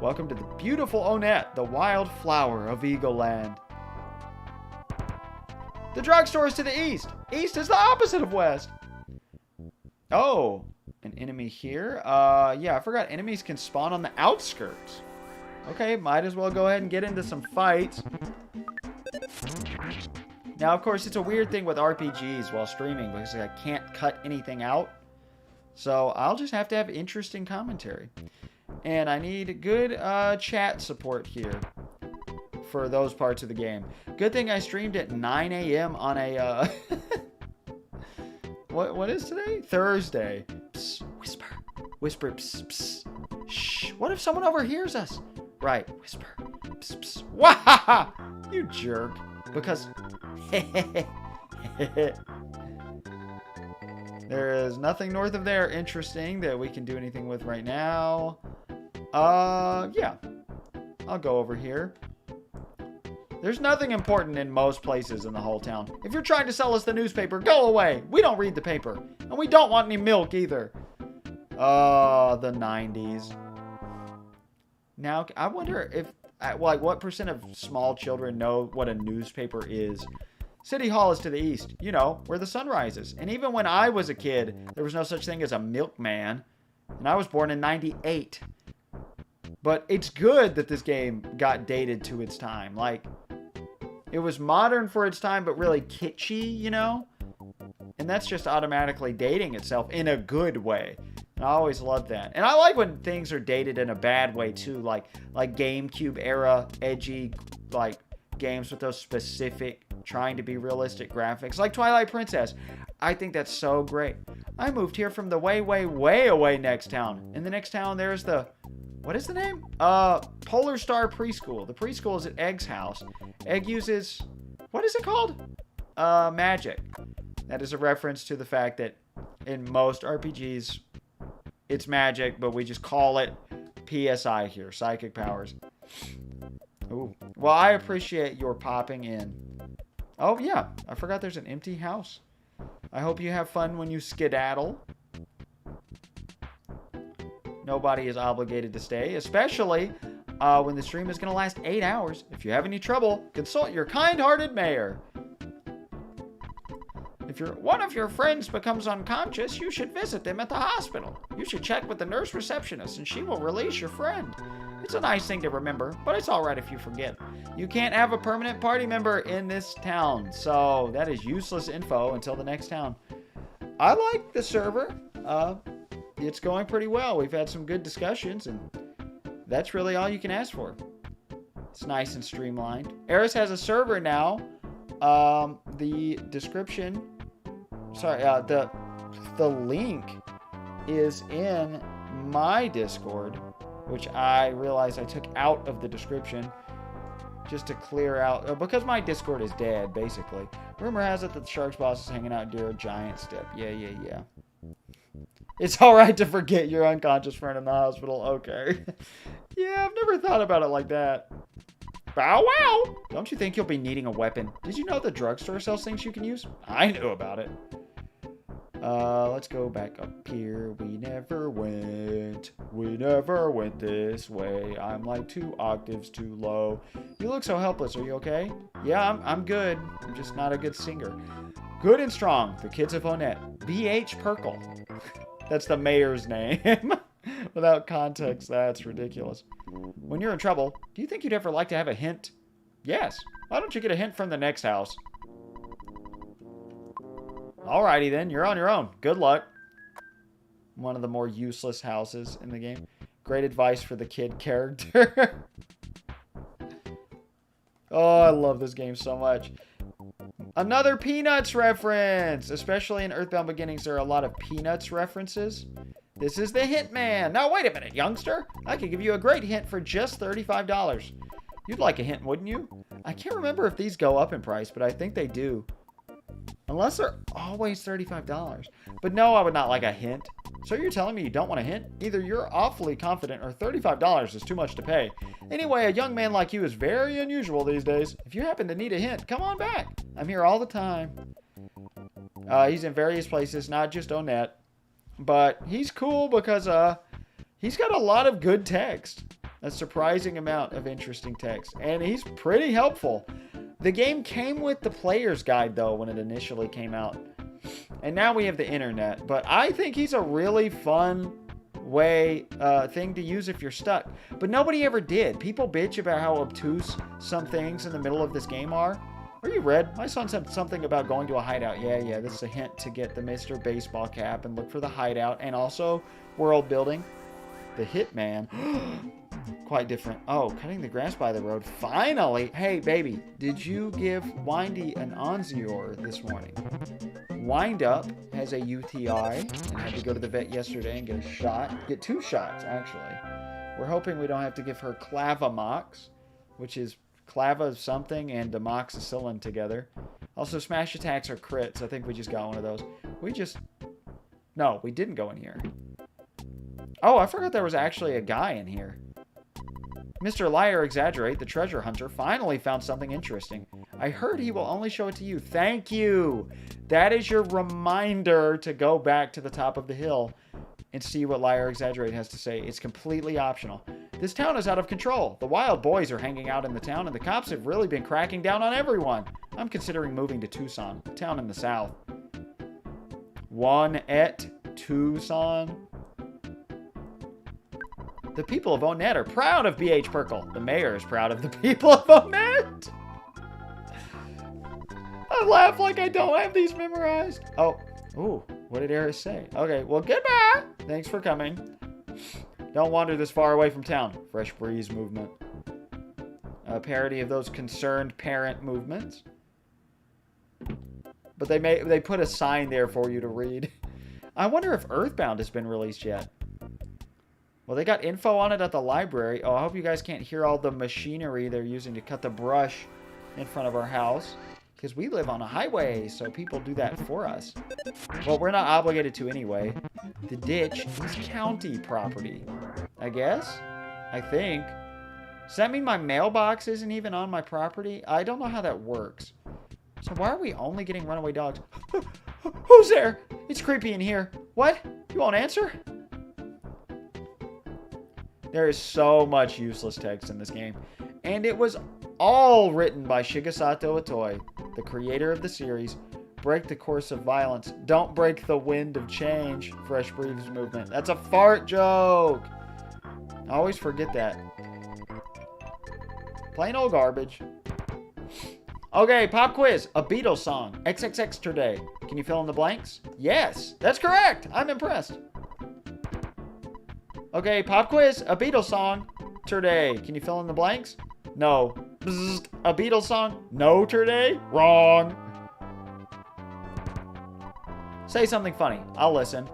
Welcome to the beautiful Onette, the wild flower of Eagle Land. The drugstore is to the east. East is the opposite of west. Oh, an enemy here. Yeah, I forgot enemies can spawn on the outskirts. Okay, might as well go ahead and get into some fights. Now, of course, it's a weird thing with RPGs while streaming because I can't cut anything out. So I'll just have to have interesting commentary. And I need good chat support here for those parts of the game. Good thing I streamed at 9 a.m. on a... What is today? Thursday. Psst, whisper. Whisper, psst, psst. Shh. What if someone overhears us? Right, whisper. Psst, psst. Wahaha! You jerk. Because... There is nothing north of there interesting that we can do anything with right now. Yeah. I'll go over here. There's nothing important in most places in the whole town. If you're trying to sell us the newspaper, go away. We don't read the paper. And we don't want any milk either. The 90s. Now, I wonder if, like, what percent of small children know what a newspaper is? City Hall is to the east, you know, where the sun rises. And even when I was a kid, there was no such thing as a milkman. And I was born in 98. But it's good that this game got dated to its time. Like, it was modern for its time, but really kitschy, you know? And that's just automatically dating itself in a good way. And I always love that. And I like when things are dated in a bad way, too. Like GameCube era, edgy, like, games with those specific, trying to be realistic graphics. Like Twilight Princess. I think that's so great. I moved here from the way, way, way away next town. In the next town, there's the... What is the name? Polar Star Preschool. The preschool is at Egg's house. Egg uses... What is it called? Magic. That is a reference to the fact that in most RPGs, it's magic, but we just call it PSI here. Psychic powers. Ooh. Well, I appreciate your popping in. Oh, yeah. I forgot there's an empty house. I hope you have fun when you skedaddle. Nobody is obligated to stay, especially when the stream is going to last 8 hours. If you have any trouble, consult your kind-hearted mayor. If one of your friends becomes unconscious, you should visit them at the hospital. You should check with the nurse receptionist, and she will release your friend. It's a nice thing to remember, but it's all right if you forget. You can't have a permanent party member in this town, so that is useless info until the next town. I like the server. It's going pretty well. We've had some good discussions, and that's really all you can ask for. It's nice and streamlined. Eris has a server now. The description, sorry, the link is in my Discord, which I realized I took out of the description just to clear out, because my Discord is dead, basically. Rumor has it that the Sharks boss is hanging out near a giant step. Yeah. It's alright to forget your unconscious friend in the hospital. Okay. Yeah, I've never thought about it like that. Bow wow! Don't you think you'll be needing a weapon? Did you know the drugstore sells things you can use? I knew about it. Let's go back up here. We never went this way. I'm like 2 octaves too low. You look so helpless. Are you okay? Yeah, I'm good. I'm just not a good singer. Good and strong. The kids of Onett. B.H. Perkle. That's the mayor's name. Without context, that's ridiculous. When you're in trouble, do you think you'd ever like to have a hint? Yes. Why don't you get a hint from the next house? Alrighty then, you're on your own. Good luck. One of the more useless houses in the game. Great advice for the kid character. Oh, I love this game so much. Another Peanuts reference! Especially in EarthBound Beginnings, there are a lot of Peanuts references. This is the Hitman. Now, wait a minute, youngster. I could give you a great hint for just $35. You'd like a hint, wouldn't you? I can't remember if these go up in price, but I think they do. Unless they're always $35. But no, I would not like a hint. So you're telling me you don't want a hint? Either you're awfully confident or $35 is too much to pay. Anyway, a young man like you is very unusual these days. If you happen to need a hint, come on back. I'm here all the time. He's in various places, not just Onett. But he's cool because he's got a lot of good text. A surprising amount of interesting text. And he's pretty helpful. The game came with the player's guide, though, when it initially came out. And now we have the internet. But I think he's a really fun thing to use if you're stuck. But nobody ever did. People bitch about how obtuse some things in the middle of this game are. Are you Red? My son said something about going to a hideout. Yeah, this is a hint to get the Mr. Baseball cap and look for the hideout. And also world building. The Hitman. Quite different. Oh, cutting the grass by the road. Finally! Hey, baby, did you give Windy an Onzior this morning? Wind Up has a UTI and had to go to the vet yesterday and get a shot. Get 2 shots, actually. We're hoping we don't have to give her Clavamox, which is Clava something and amoxicillin together. Also, smash attacks are crits. I think we just got one of those. No, we didn't go in here. Oh, I forgot there was actually a guy in here. Mr. Liar Exaggerate, the treasure hunter, finally found something interesting. I heard he will only show it to you. Thank you! That is your reminder to go back to the top of the hill and see what Liar Exaggerate has to say. It's completely optional. This town is out of control. The wild boys are hanging out in the town, and the cops have really been cracking down on everyone. I'm considering moving to Tucson, a town in the south. Tucson. The people of Onett are proud of B.H. Perkle. The mayor is proud of the people of Onett. I laugh like I don't have these memorized. Oh, ooh, what did Eris say? Okay, well, goodbye. Thanks for coming. Don't wander this far away from town. Fresh Breeze movement. A parody of those concerned parent movements. But they put a sign there for you to read. I wonder if EarthBound has been released yet. Well, they got info on it at the library. Oh, I hope you guys can't hear all the machinery they're using to cut the brush in front of our house. Because we live on a highway, so people do that for us. Well, we're not obligated to anyway. The ditch is county property, I guess? I think. Does that mean my mailbox isn't even on my property? I don't know how that works. So why are we only getting runaway dogs? Who's there? It's creepy in here. What? You won't answer? There is so much useless text in this game. And it was all written by Shigesato Itoi, the creator of the series. Break the course of violence. Don't break the wind of change. Fresh Breeze movement. That's a fart joke. I always forget that. Plain old garbage. Okay, pop quiz. A Beatles song. XXX today. Can you fill in the blanks? Yes, that's correct. I'm impressed. Okay, pop quiz. A Beatles song today. Can you fill in the blanks? No. Bzzzt, a Beatles song? Notre Dame? Wrong. Say something funny. I'll listen.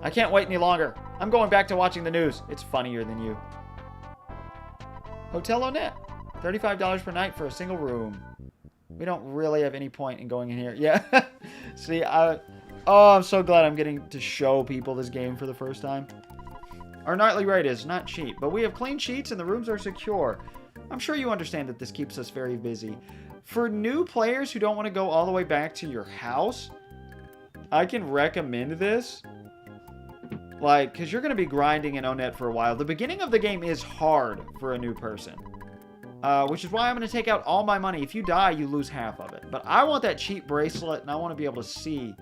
I can't wait any longer. I'm going back to watching the news. It's funnier than you. Hotel Onet. $35 per night for a single room. We don't really have any point in going in here. Yeah. See, I'm so glad I'm getting to show people this game for the first time. Our nightly rate is not cheap, but we have clean sheets and the rooms are secure. I'm sure you understand that this keeps us very busy. For new players who don't want to go all the way back to your house, I can recommend this. Like, because you're going to be grinding in Onet for a while. The beginning of the game is hard for a new person. Which is why I'm going to take out all my money. If you die, you lose half of it. But I want that cheap bracelet, and I want to be able to see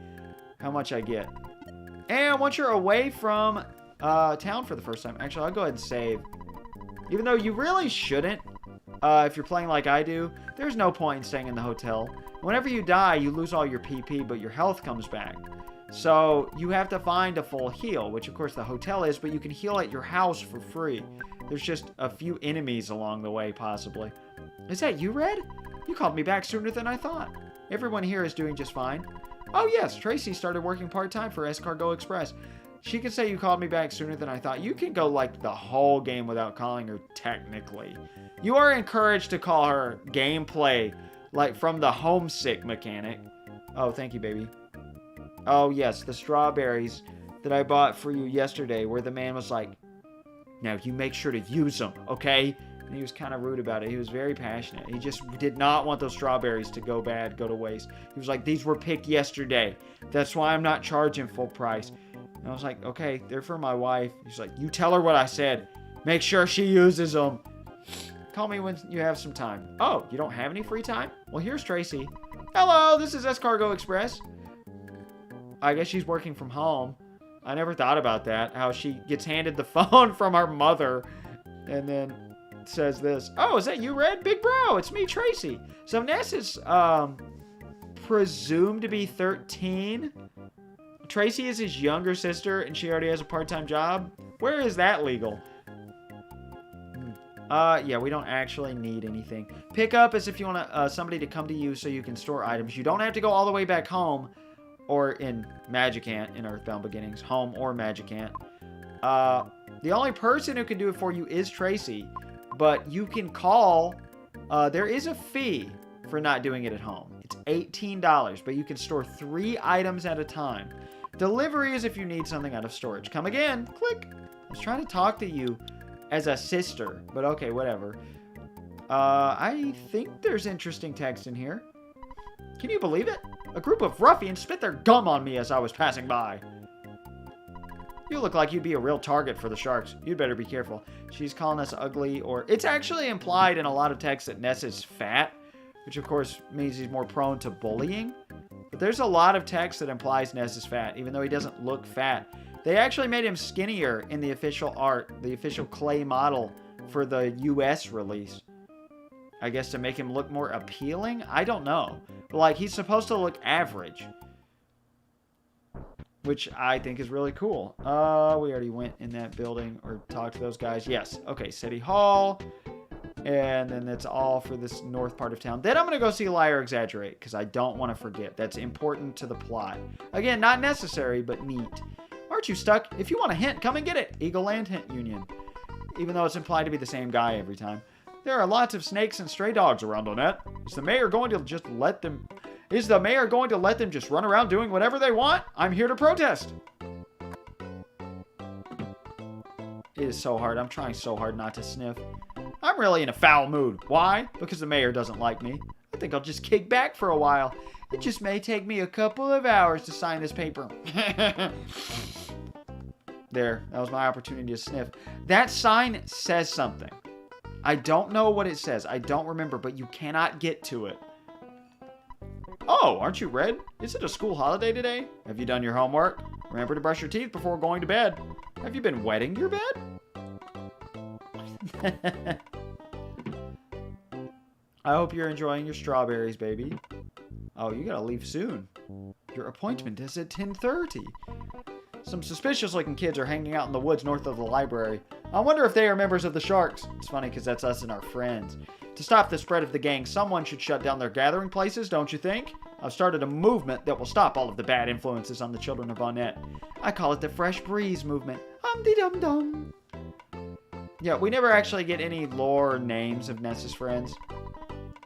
how much I get. And once you're away from town for the first time, actually, I'll go ahead and save. Even though you really shouldn't, if you're playing like I do, there's no point in staying in the hotel. Whenever you die, you lose all your PP, but your health comes back. So you have to find a full heal, which of course the hotel is, but you can heal at your house for free. There's just a few enemies along the way, possibly. Is that you, Red? You called me back sooner than I thought. Everyone here is doing just fine. Oh yes, Tracy started working part-time for Escargot Express. She can say you called me back sooner than I thought. You can go like the whole game without calling her technically. You are encouraged to call her gameplay, like from the homesick mechanic. Oh, thank you, baby. Oh yes, the strawberries that I bought for you yesterday, where the man was like, now you make sure to use them, okay? And he was kind of rude about it. He was very passionate. He just did not want those strawberries to go bad, go to waste. He was like, these were picked yesterday. That's why I'm not charging full price. And I was like, okay, they're for my wife. He's like, you tell her what I said. Make sure she uses them. Call me when you have some time. Oh, you don't have any free time? Well, here's Tracy. Hello, this is Escargot Express. I guess she's working from home. I never thought about that, how she gets handed the phone from her mother and then says this. Oh, is that you, Red? Big bro, it's me, Tracy. So Ness is presumed to be 13. Tracy is his younger sister and she already has a part-time job. Where is that legal? Yeah, we don't actually need anything. Pick up is if you want somebody to come to you so you can store items. You don't have to go all the way back home. Or in Magicant, in EarthBound Beginnings. Home or Magicant. The only person who can do it for you is Tracy. But you can call. There is a fee for not doing it at home. It's $18. But you can store 3 items at a time. Delivery is if you need something out of storage. Come again. Click. I was trying to talk to you as a sister. But okay, whatever. I think there's interesting text in here. Can you believe it? A group of ruffians spit their gum on me as I was passing by. You look like you'd be a real target for the sharks. You'd better be careful. She's calling us ugly, or... It's actually implied in a lot of text that Ness is fat, which of course means he's more prone to bullying. But there's a lot of text that implies Ness is fat, even though he doesn't look fat. They actually made him skinnier in the official art, the official clay model for the US release. I guess to make him look more appealing? I don't know. But like, he's supposed to look average. Which I think is really cool. We already went in that building or talked to those guys. Yes. Okay, City Hall. And then that's all for this north part of town. Then I'm going to go see Lie or Exaggerate, because I don't want to forget. That's important to the plot. Again, not necessary, but neat. Aren't you stuck? If you want a hint, come and get it. Eagle Land Hint Union. Even though it's implied to be the same guy every time. There are lots of snakes and stray dogs around Onet. Is the mayor going to just let them... Is the mayor going to let them just run around doing whatever they want? I'm here to protest. It is so hard. I'm trying so hard not to sniff. I'm really in a foul mood. Why? Because the mayor doesn't like me. I think I'll just kick back for a while. It just may take me a couple of hours to sign this paper. There. That was my opportunity to sniff. That sign says something. I don't know what it says. I don't remember, but you cannot get to it. Oh, aren't you Red? Is it a school holiday today? Have you done your homework? Remember to brush your teeth before going to bed. Have you been wetting your bed? I hope you're enjoying your strawberries, baby. Oh, you gotta leave soon. Your appointment is at 10:30. Some suspicious-looking kids are hanging out in the woods north of the library. I wonder if they are members of the Sharks. It's funny because that's us and our friends. To stop the spread of the gang, someone should shut down their gathering places, don't you think? I've started a movement that will stop all of the bad influences on the children of Bonnet. I call it the Fresh Breeze Movement. Hum-de-dum-dum. Yeah, we never actually get any lore or names of Ness's friends.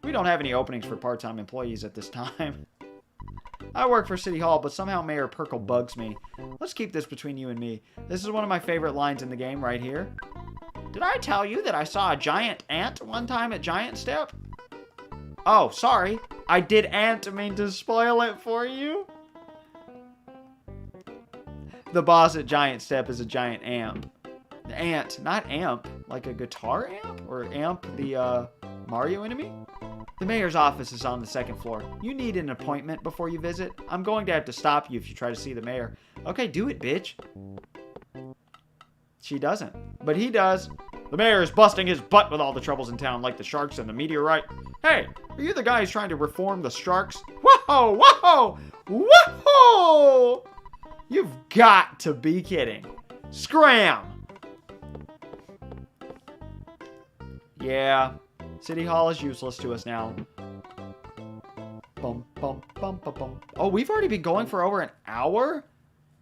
We don't have any openings for part-time employees at this time. I work for City Hall, but somehow Mayor Perkle bugs me. Let's keep this between you and me. This is one of my favorite lines in the game right here. Did I tell you that I saw a giant ant one time at Giant Step? Oh, sorry. I didn't mean to spoil it for you. The boss at Giant Step is a giant amp. Ant, not amp, like a guitar amp? Or amp, the Mario enemy? The mayor's office is on the second floor. You need an appointment before you visit. I'm going to have to stop you if you try to see the mayor. Okay, do it, bitch. She doesn't, but he does. The mayor is busting his butt with all the troubles in town, like the Sharks and the meteorite. Hey, are you the guy who's trying to reform the Sharks? Whoa, whoa, whoa! You've got to be kidding. Scram! Yeah, City Hall is useless to us now. Bum, bum, bum, bum, bum. Oh, we've already been going for over an hour?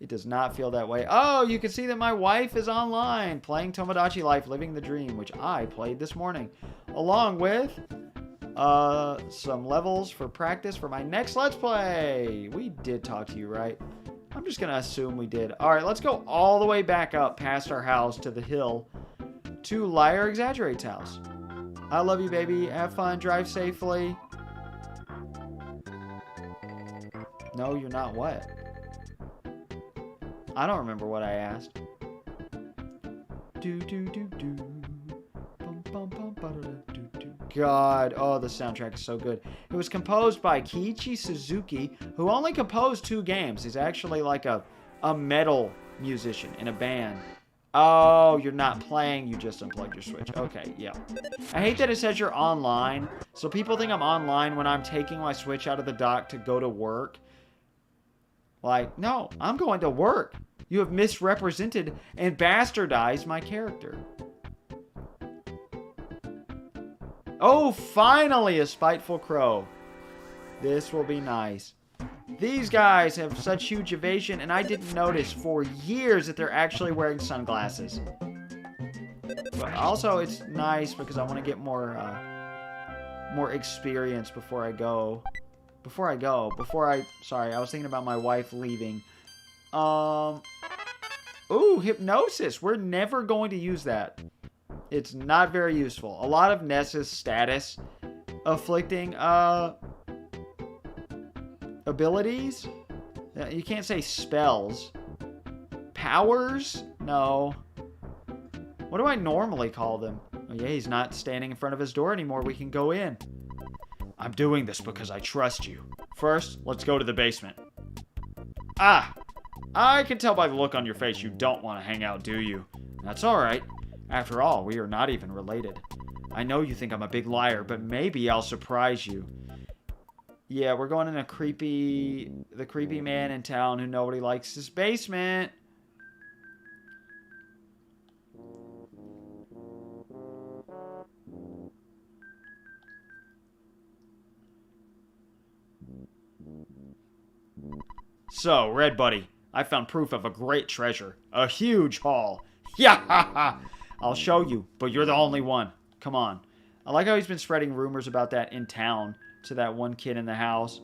It does not feel that way. Oh, you can see that my wife is online, playing Tomodachi Life, Living the Dream, which I played this morning. Along with some levels for practice for my next Let's Play. We did talk to you, right? I'm just going to assume we did. All right, let's go all the way back up past our house to the hill to Liar Exaggerate's house. I love you, baby. Have fun. Drive safely. No, you're not what? I don't remember what I asked. God, oh, the soundtrack is so good. It was composed by Kiichi Suzuki, who only composed 2 games. He's actually like a metal musician in a band. Oh, you're not playing. You just unplugged your Switch. Okay, yeah. I hate that it says you're online. So people think I'm online when I'm taking my Switch out of the dock to go to work. Like, no, I'm going to work. You have misrepresented and bastardized my character. Oh, finally a spiteful crow. This will be nice. These guys have such huge evasion, and I didn't notice for years that they're actually wearing sunglasses. But also, it's nice because I want to get more experience before I go. Sorry, I was thinking about my wife leaving. Ooh, hypnosis. We're never going to use that. It's not very useful. A lot of Ness's status afflicting abilities. You can't say spells. Powers? No. What do I normally call them? Oh yeah, he's not standing in front of his door anymore. We can go in. I'm doing this because I trust you. First, let's go to the basement. Ah! I can tell by the look on your face you don't want to hang out, do you? That's alright. After all, we are not even related. I know you think I'm a big liar, but maybe I'll surprise you. Yeah, we're going in the creepy man in town who nobody likes his basement. So, Red Buddy, I found proof of a great treasure. A huge haul. Yeah, ha, ha. I'll show you, but you're the only one. Come on. I like how he's been spreading rumors about that in town to that one kid in the house.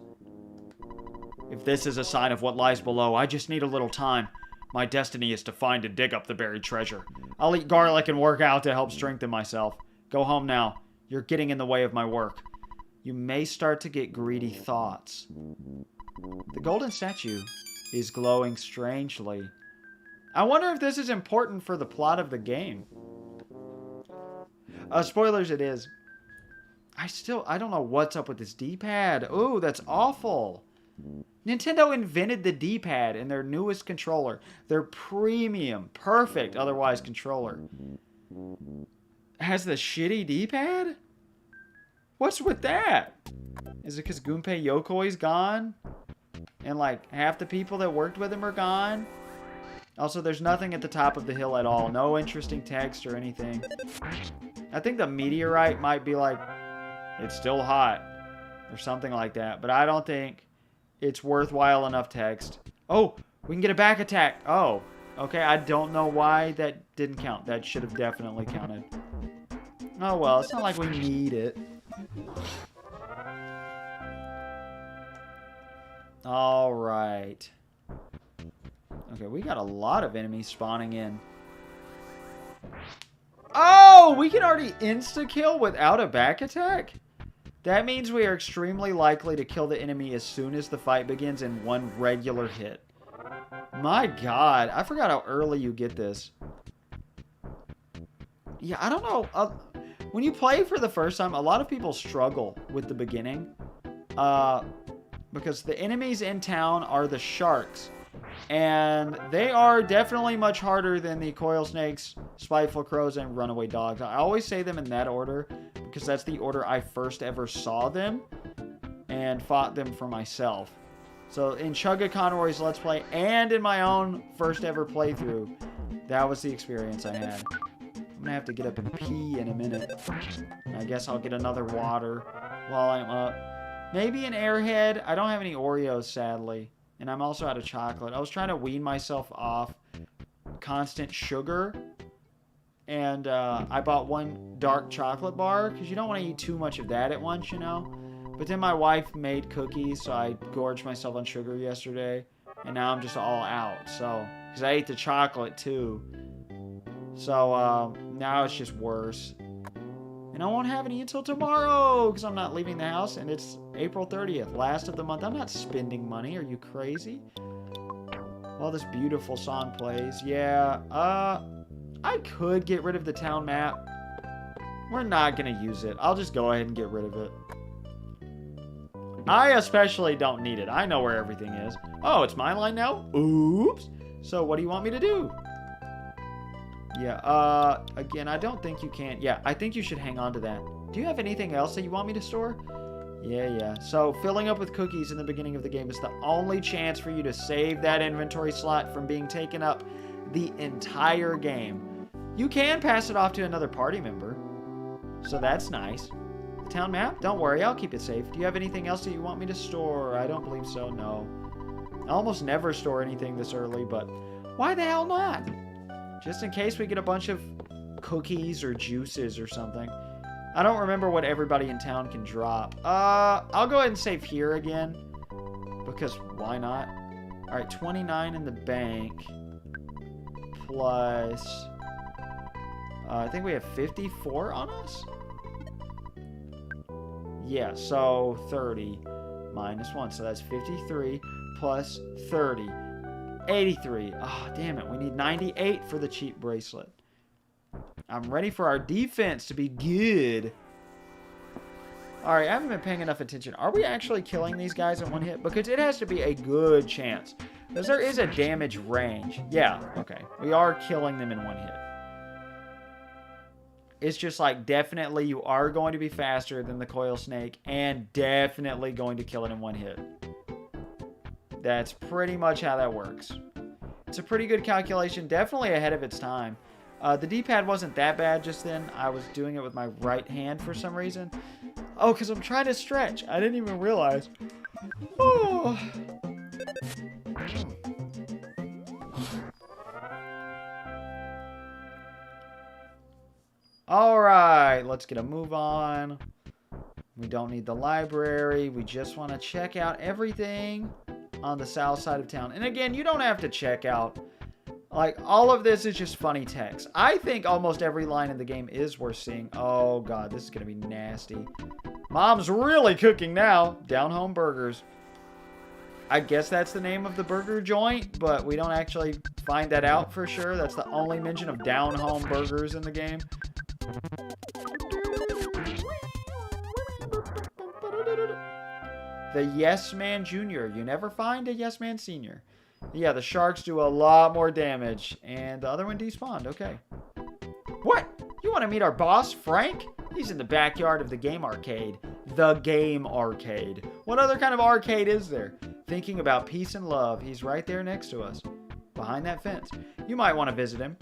If this is a sign of what lies below, I just need a little time. My destiny is to find and dig up the buried treasure. I'll eat garlic and work out to help strengthen myself. Go home now. You're getting in the way of my work. You may start to get greedy thoughts. The golden statue is glowing strangely. I wonder if this is important for the plot of the game. Spoilers it is. I don't know what's up with this D-pad. Ooh, that's awful. Nintendo invented the D-pad in their newest controller. Their premium, perfect, otherwise controller. Has the shitty D-pad? What's with that? Is it because Gunpei Yokoi's gone? And like half the people that worked with him are gone? Also, there's nothing at the top of the hill at all. No interesting text or anything. I think the meteorite might be like, it's still hot or something like that. But I don't think it's worthwhile enough text. Oh, we can get a back attack. Oh, okay. I don't know why that didn't count. That should have definitely counted. Oh, well, it's not like we need it. All right. Okay, we got a lot of enemies spawning in. Oh, we can already insta-kill without a back attack? That means we are extremely likely to kill the enemy as soon as the fight begins in one regular hit. My God, I forgot how early you get this. Yeah, I don't know. When you play for the first time, a lot of people struggle with the beginning. Because the enemies in town are the sharks. And they are definitely much harder than the coil snakes, spiteful crows, and runaway dogs. I always say them in that order because that's the order I first ever saw them and fought them for myself. So in Chugga Conroy's Let's Play and in my own first ever playthrough, that was the experience I had. I'm gonna have to get up and pee in a minute. I guess I'll get another water while I'm up. Maybe an Airhead. I don't have any Oreos, sadly. And I'm also out of chocolate. I was trying to wean myself off constant sugar. And I bought one dark chocolate bar. Because you don't want to eat too much of that at once, you know. But then my wife made cookies. So I gorged myself on sugar yesterday. And now I'm just all out. So, because I ate the chocolate too. So now it's just worse. And I won't have any until tomorrow because I'm not leaving the house and it's April 30th, last of the month. I'm not spending money. Are you crazy? While this beautiful song plays. Yeah, I could get rid of the town map. We're not going to use it. I'll just go ahead and get rid of it. I especially don't need it. I know where everything is. Oh, it's my line now? Oops. So what do you want me to do? Yeah, again, I don't think you can. Yeah, I think you should hang on to that. Do you have anything else that you want me to store? Yeah. So, filling up with cookies in the beginning of the game is the only chance for you to save that inventory slot from being taken up the entire game. You can pass it off to another party member. So, that's nice. The town map? Don't worry, I'll keep it safe. Do you have anything else that you want me to store? I don't believe so, no. I almost never store anything this early, but why the hell not? Just in case we get a bunch of cookies or juices or something. I don't remember what everybody in town can drop. I'll go ahead and save here again. Because why not? Alright, 29 in the bank. Plus... I think we have 54 on us? Yeah, so 30 minus 1. So that's 53 plus 30. 83. Oh, damn it. We need 98 for the cheap bracelet. I'm ready for our defense to be good. Alright, I haven't been paying enough attention. Are we actually killing these guys in one hit? Because it has to be a good chance. Because there is a damage range. Yeah, okay. We are killing them in one hit. It's just like, definitely you are going to be faster than the coil snake. And definitely going to kill it in one hit. That's pretty much how that works. It's a pretty good calculation. Definitely ahead of its time. The D-pad wasn't that bad just then. I was doing it with my right hand for some reason. Oh, because I'm trying to stretch. I didn't even realize. Oh. All right, let's get a move on. We don't need the library. We just want to check out everything on the south side of town. And again, you don't have to check out. Like, all of this is just funny text. I think almost every line in the game is worth seeing. Oh, God, this is going to be nasty. Mom's really cooking now. Down Home Burgers. I guess that's the name of the burger joint, but we don't actually find that out for sure. That's the only mention of Down Home Burgers in the game. The Yes Man Jr. You never find a Yes Man Senior. Yeah, the sharks do a lot more damage. And the other one despawned. Okay. What? You want to meet our boss, Frank? He's in the backyard of the game arcade. The game arcade. What other kind of arcade is there? Thinking about peace and love. He's right there next to us. behind that fence. You might want to visit him.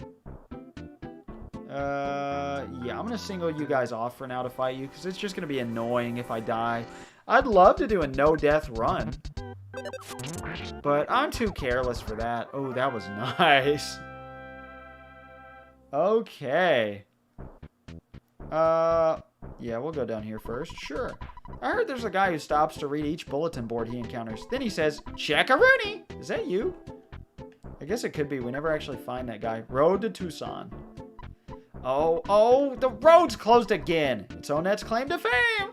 Yeah, I'm going to single you guys off for now to fight you, because it's just going to be annoying if I die. I'd love to do a no-death run, but I'm too careless for that. Oh, that was nice. Okay. Yeah, we'll go down here first. Sure. I heard there's a guy who stops to read each bulletin board he encounters. Then he says, "Check-a-rooney." Is that you? I guess it could be. We never actually find that guy. Road to Tucson. Oh, the road's closed again. It's Onette's claim to fame.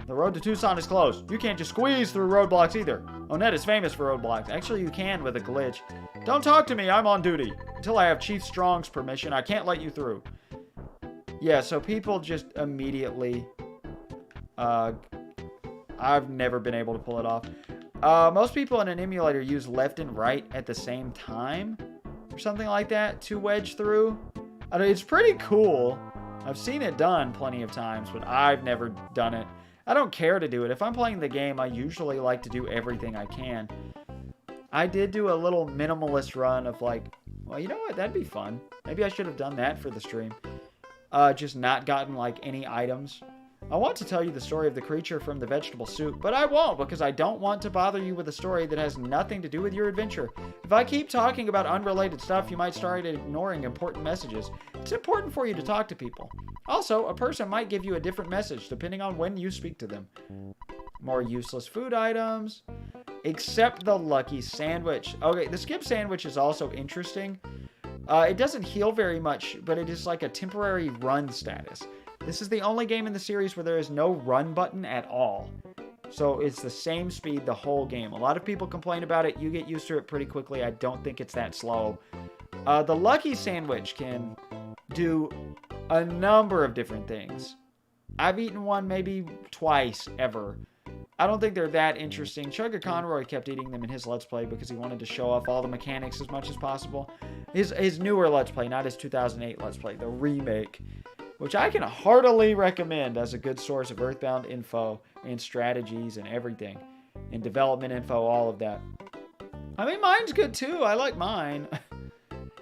The road to Tucson is closed. You can't just squeeze through roadblocks either. Onette is famous for roadblocks. Actually, you can with a glitch. Don't talk to me. I'm on duty. Until I have Chief Strong's permission, I can't let you through. Yeah, so people just immediately... I've never been able to pull it off. Most people in an emulator use left and right at the same time, or something like that, to wedge through. I mean, it's pretty cool. I've seen it done plenty of times, but I've never done it. I don't care to do it. If I'm playing the game, I usually like to do everything I can. I did do a little minimalist run of like, well, you know what? That'd be fun. Maybe I should have done that for the stream. Just not gotten like any items. I want to tell you the story of the creature from the vegetable soup, but I won't because I don't want to bother you with a story that has nothing to do with your adventure. If I keep talking about unrelated stuff, you might start ignoring important messages. It's important for you to talk to people. Also, a person might give you a different message depending on when you speak to them. More useless food items. Except the lucky sandwich. Okay, the skip sandwich is also interesting. It doesn't heal very much, but it is like a temporary run status. This is the only game in the series where there is no run button at all. So it's the same speed the whole game. A lot of people complain about it. You get used to it pretty quickly. I don't think it's that slow. The lucky sandwich can do a number of different things. I've eaten one maybe twice ever. I don't think they're that interesting. Chugga Conroy kept eating them in his Let's Play because he wanted to show off all the mechanics as much as possible. His newer Let's Play, not his 2008 Let's Play, the remake, which I can heartily recommend as a good source of EarthBound info and strategies and everything. And development info, all of that. I mean, mine's good too. I like mine.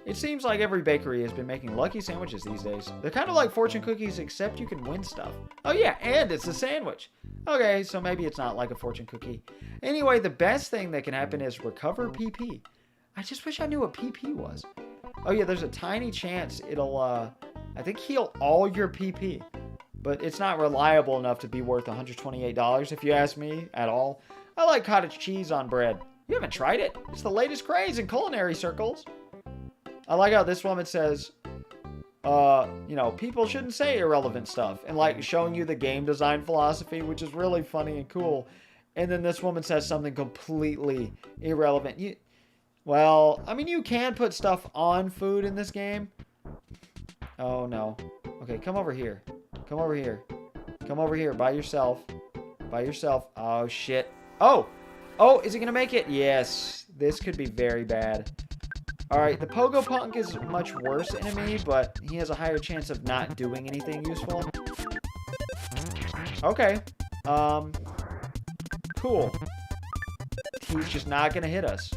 It seems like every bakery has been making lucky sandwiches these days. They're kind of like fortune cookies, except you can win stuff. Oh yeah, and it's a sandwich. Okay, so maybe it's not like a fortune cookie. Anyway, the best thing that can happen is recover PP. I just wish I knew what PP was. Oh yeah, there's a tiny chance it'll, I think heal all your PP. But it's not reliable enough to be worth $128 if you ask me at all. I like cottage cheese on bread. You haven't tried it? It's the latest craze in culinary circles. I like how this woman says, you know, people shouldn't say irrelevant stuff. And like showing you the game design philosophy, which is really funny and cool. And then this woman says something completely irrelevant. Well, I mean, you can put stuff on food in this game. Oh, no. Okay, come over here. Come over here. Come over here by yourself. By yourself. Oh, shit. Oh! Oh, is he going to make it? Yes. This could be very bad. Alright, the Pogo Punk is a much worse enemy, but he has a higher chance of not doing anything useful. Okay. Cool. He's just not going to hit us.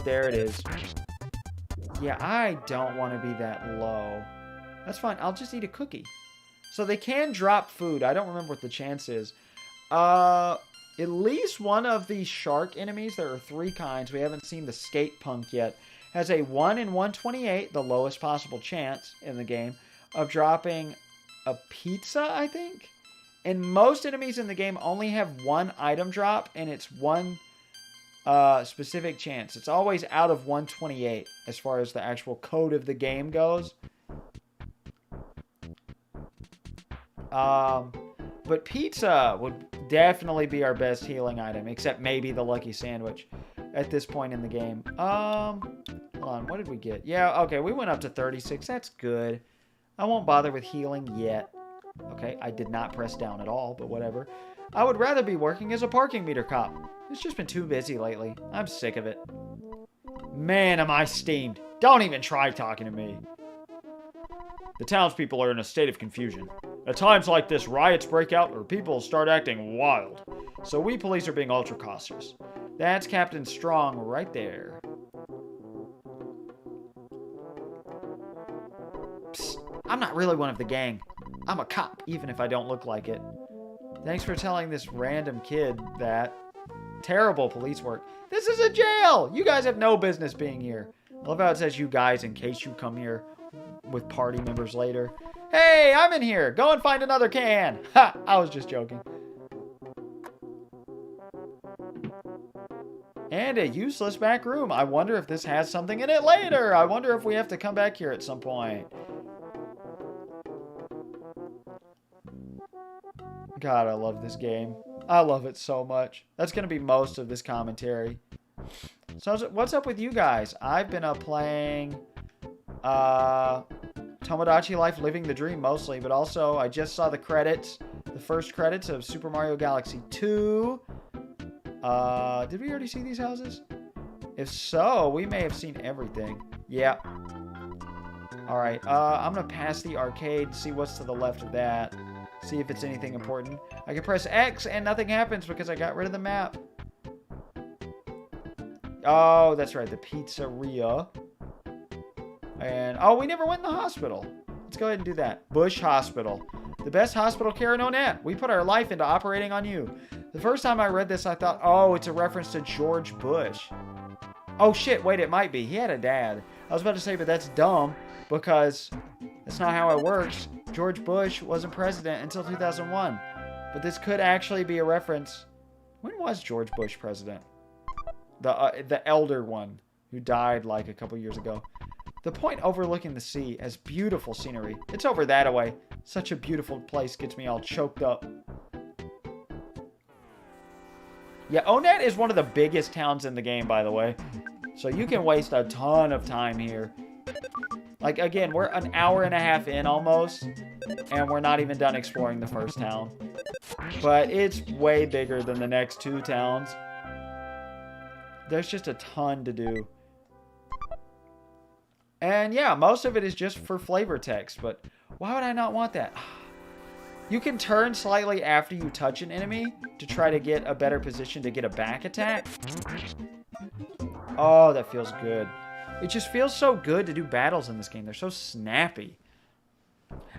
There it is. Yeah, I don't want to be that low. That's fine. I'll just eat a cookie. So they can drop food. I don't remember what the chance is. At least one of the shark enemies, there are 3 kinds, we haven't seen the skate punk yet, has a 1 in 128, the lowest possible chance in the game, of dropping a pizza, I think? And most enemies in the game only have 1 item drop, and it's 1 specific chance. It's always out of 128 as far as the actual code of the game goes. But pizza would definitely be our best healing item, except maybe the lucky sandwich at this point in the game. Hold on, what did we get? Yeah, okay, we went up to 36. That's good. I won't bother with healing yet. Okay, I did not press down at all, but whatever. I would rather be working as a parking meter cop. It's just been too busy lately. I'm sick of it. Man, am I steamed. Don't even try talking to me. The townspeople are in a state of confusion. At times like this, riots break out or people start acting wild. So we police are being ultra cautious. That's Captain Strong right there. Psst, I'm not really one of the gang. I'm a cop, even if I don't look like it. Thanks for telling this random kid that. Terrible police work. This is a jail! You guys have no business being here. I love how it says you guys in case you come here with party members later. Hey, I'm in here. Go and find another can. Ha! I was just joking. And a useless back room. I wonder if this has something in it later. I wonder if we have to come back here at some point. God, I love this game. I love it so much. That's going to be most of this commentary. So what's up with you guys? I've been playing Tomodachi Life Living the Dream mostly, but also I just saw the credits, the first credits of Super Mario Galaxy 2. Did we already see these houses? If so, we may have seen everything. Yeah. Alright, I'm going to pass the arcade, see what's to the left of that. See if it's anything important. I can press X and nothing happens because I got rid of the map. Oh, that's right, the pizzeria. And, oh, we never went in the hospital. Let's go ahead and do that. Bush Hospital. The best hospital care known at. We put our life into operating on you. The first time I read this, I thought, oh, it's a reference to George Bush. Oh, shit, wait, it might be. He had a dad. I was about to say, but that's dumb because that's not how it works. George Bush wasn't president until 2001. But this could actually be a reference. When was George Bush president? The elder one who died like a couple years ago. The point overlooking the sea has beautiful scenery. It's over that away. Such a beautiful place gets me all choked up. Yeah, Onet is one of the biggest towns in the game, by the way. So you can waste a ton of time here. Like, again, we're an hour and a half in almost, and we're not even done exploring the first town. But it's way bigger than the next two towns. There's just a ton to do. And yeah, most of it is just for flavor text, but why would I not want that? You can turn slightly after you touch an enemy to try to get a better position to get a back attack. Oh, that feels good. It just feels so good to do battles in this game. They're so snappy.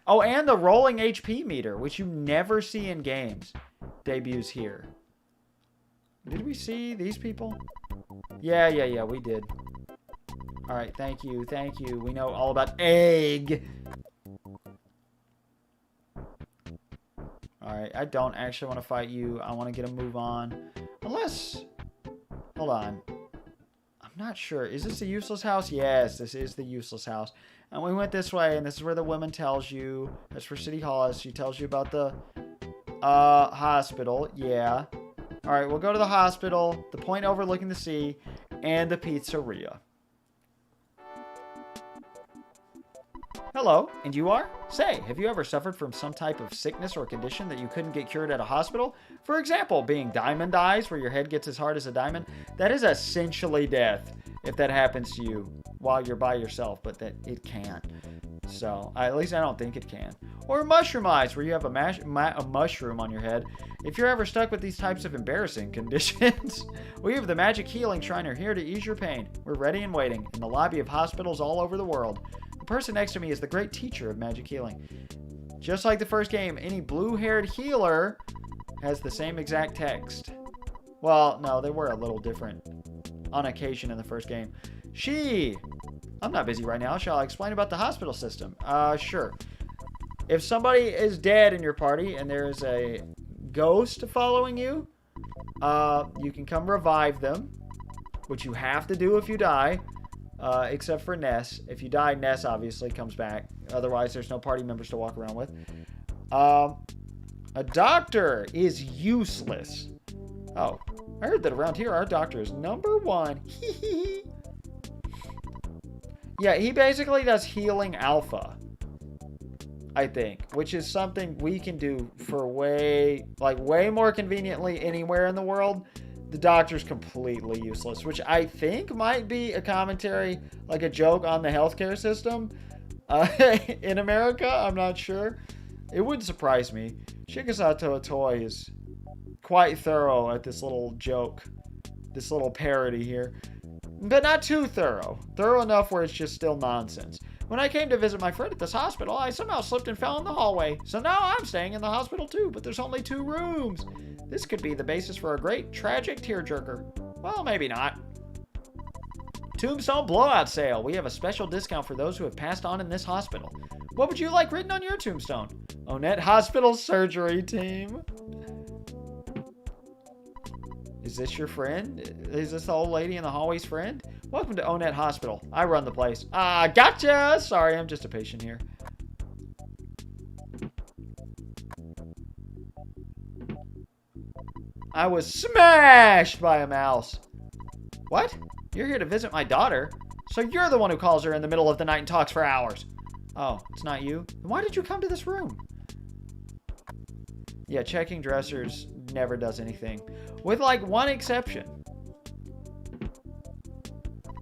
Oh, and the rolling HP meter, which you never see in games, debuts here. Did we see these people? Yeah, we did. All right, thank you. We know all about egg. All right, I don't actually want to fight you. I want to get a move on. Unless, hold on. Not sure. Is this the useless house? Yes, this is the useless house. And we went this way, and this is where the woman tells you. That's where City Hall is. She tells you about the hospital. Yeah. All right, we'll go to the hospital, the point overlooking the sea, and the pizzeria. Hello, and you are? Say, have you ever suffered from some type of sickness or condition that you couldn't get cured at a hospital? For example, being diamond eyes, where your head gets as hard as a diamond. That is essentially death if that happens to you while you're by yourself, but that it can. So, at least I don't think it can. Or mushroom eyes, where you have a mushroom on your head. If you're ever stuck with these types of embarrassing conditions, we have the Magic Healing Shriner here to ease your pain. We're ready and waiting in the lobby of hospitals all over the world. The person next to me is the great teacher of magic healing. Just like the first game, any blue-haired healer has the same exact text. Well, no, they were a little different on occasion in the first game. I'm not busy right now. Shall I explain about the hospital system? Sure. If somebody is dead in your party and there is a ghost following you, you can come revive them, which you have to do if you die. Except for Ness. If you die, Ness obviously comes back. Otherwise, there's no party members to walk around with. A doctor is useless. Oh, I heard that around here, our doctor is number one. Yeah, he basically does healing alpha, I think, which is something we can do for way more conveniently anywhere in the world. The doctor's completely useless, which I think might be a commentary, like a joke on the healthcare system in America. I'm not sure. It wouldn't surprise me. Shikasato Toy is quite thorough at this little joke. This little parody here. But not too thorough. Thorough enough where it's just still nonsense. When I came to visit my friend at this hospital, I somehow slipped and fell in the hallway. So now I'm staying in the hospital too, but there's only 2 rooms. This could be the basis for a great, tragic tearjerker. Well, maybe not. Tombstone blowout sale. We have a special discount for those who have passed on in this hospital. What would you like written on your tombstone? Onett Hospital Surgery Team. Is this your friend? Is this the old lady in the hallway's friend? Welcome to Onett Hospital. I run the place. Ah, gotcha! Sorry, I'm just a patient here. I was smashed by a mouse. What? You're here to visit my daughter? So you're the one who calls her in the middle of the night and talks for hours. Oh, it's not you? Then why did you come to this room? Yeah, checking dressers never does anything. With like one exception.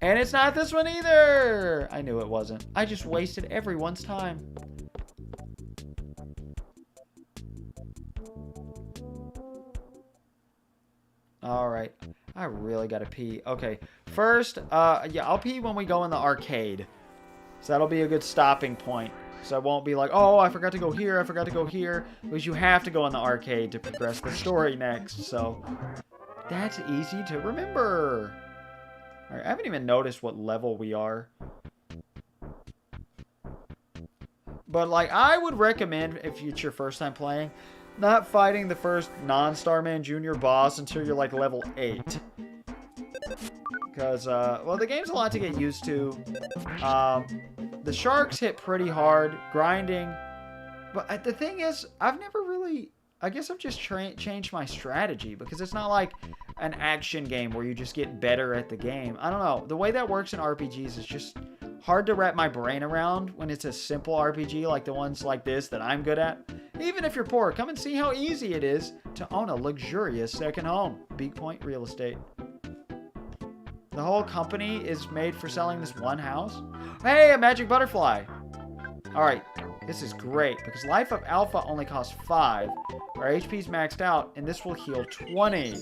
And it's not this one either! I knew it wasn't. I just wasted everyone's time. Alright. I really gotta pee. Okay. First, yeah, I'll pee when we go in the arcade. So that'll be a good stopping point. So I won't be like, oh, I forgot to go here, I forgot to go here. Because you have to go in the arcade to progress the story next. So that's easy to remember. Alright, I haven't even noticed what level we are. But, like, I would recommend, if it's your first time playing, not fighting the first non-Starman Jr. boss until you're, like, level 8. Because, well, the game's a lot to get used to. The sharks hit pretty hard, grinding. But the thing is, I've never really... I guess I've just changed my strategy, because it's not like an action game where you just get better at the game. I don't know. The way that works in RPGs is just hard to wrap my brain around when it's a simple RPG like the ones like this that I'm good at. Even if you're poor, come and see how easy it is to own a luxurious second home. Big Point Real Estate. The whole company is made for selling this one house. Hey, a magic butterfly. Alright, this is great because Life of Alpha only costs 5. Our HP's maxed out, and this will heal 20.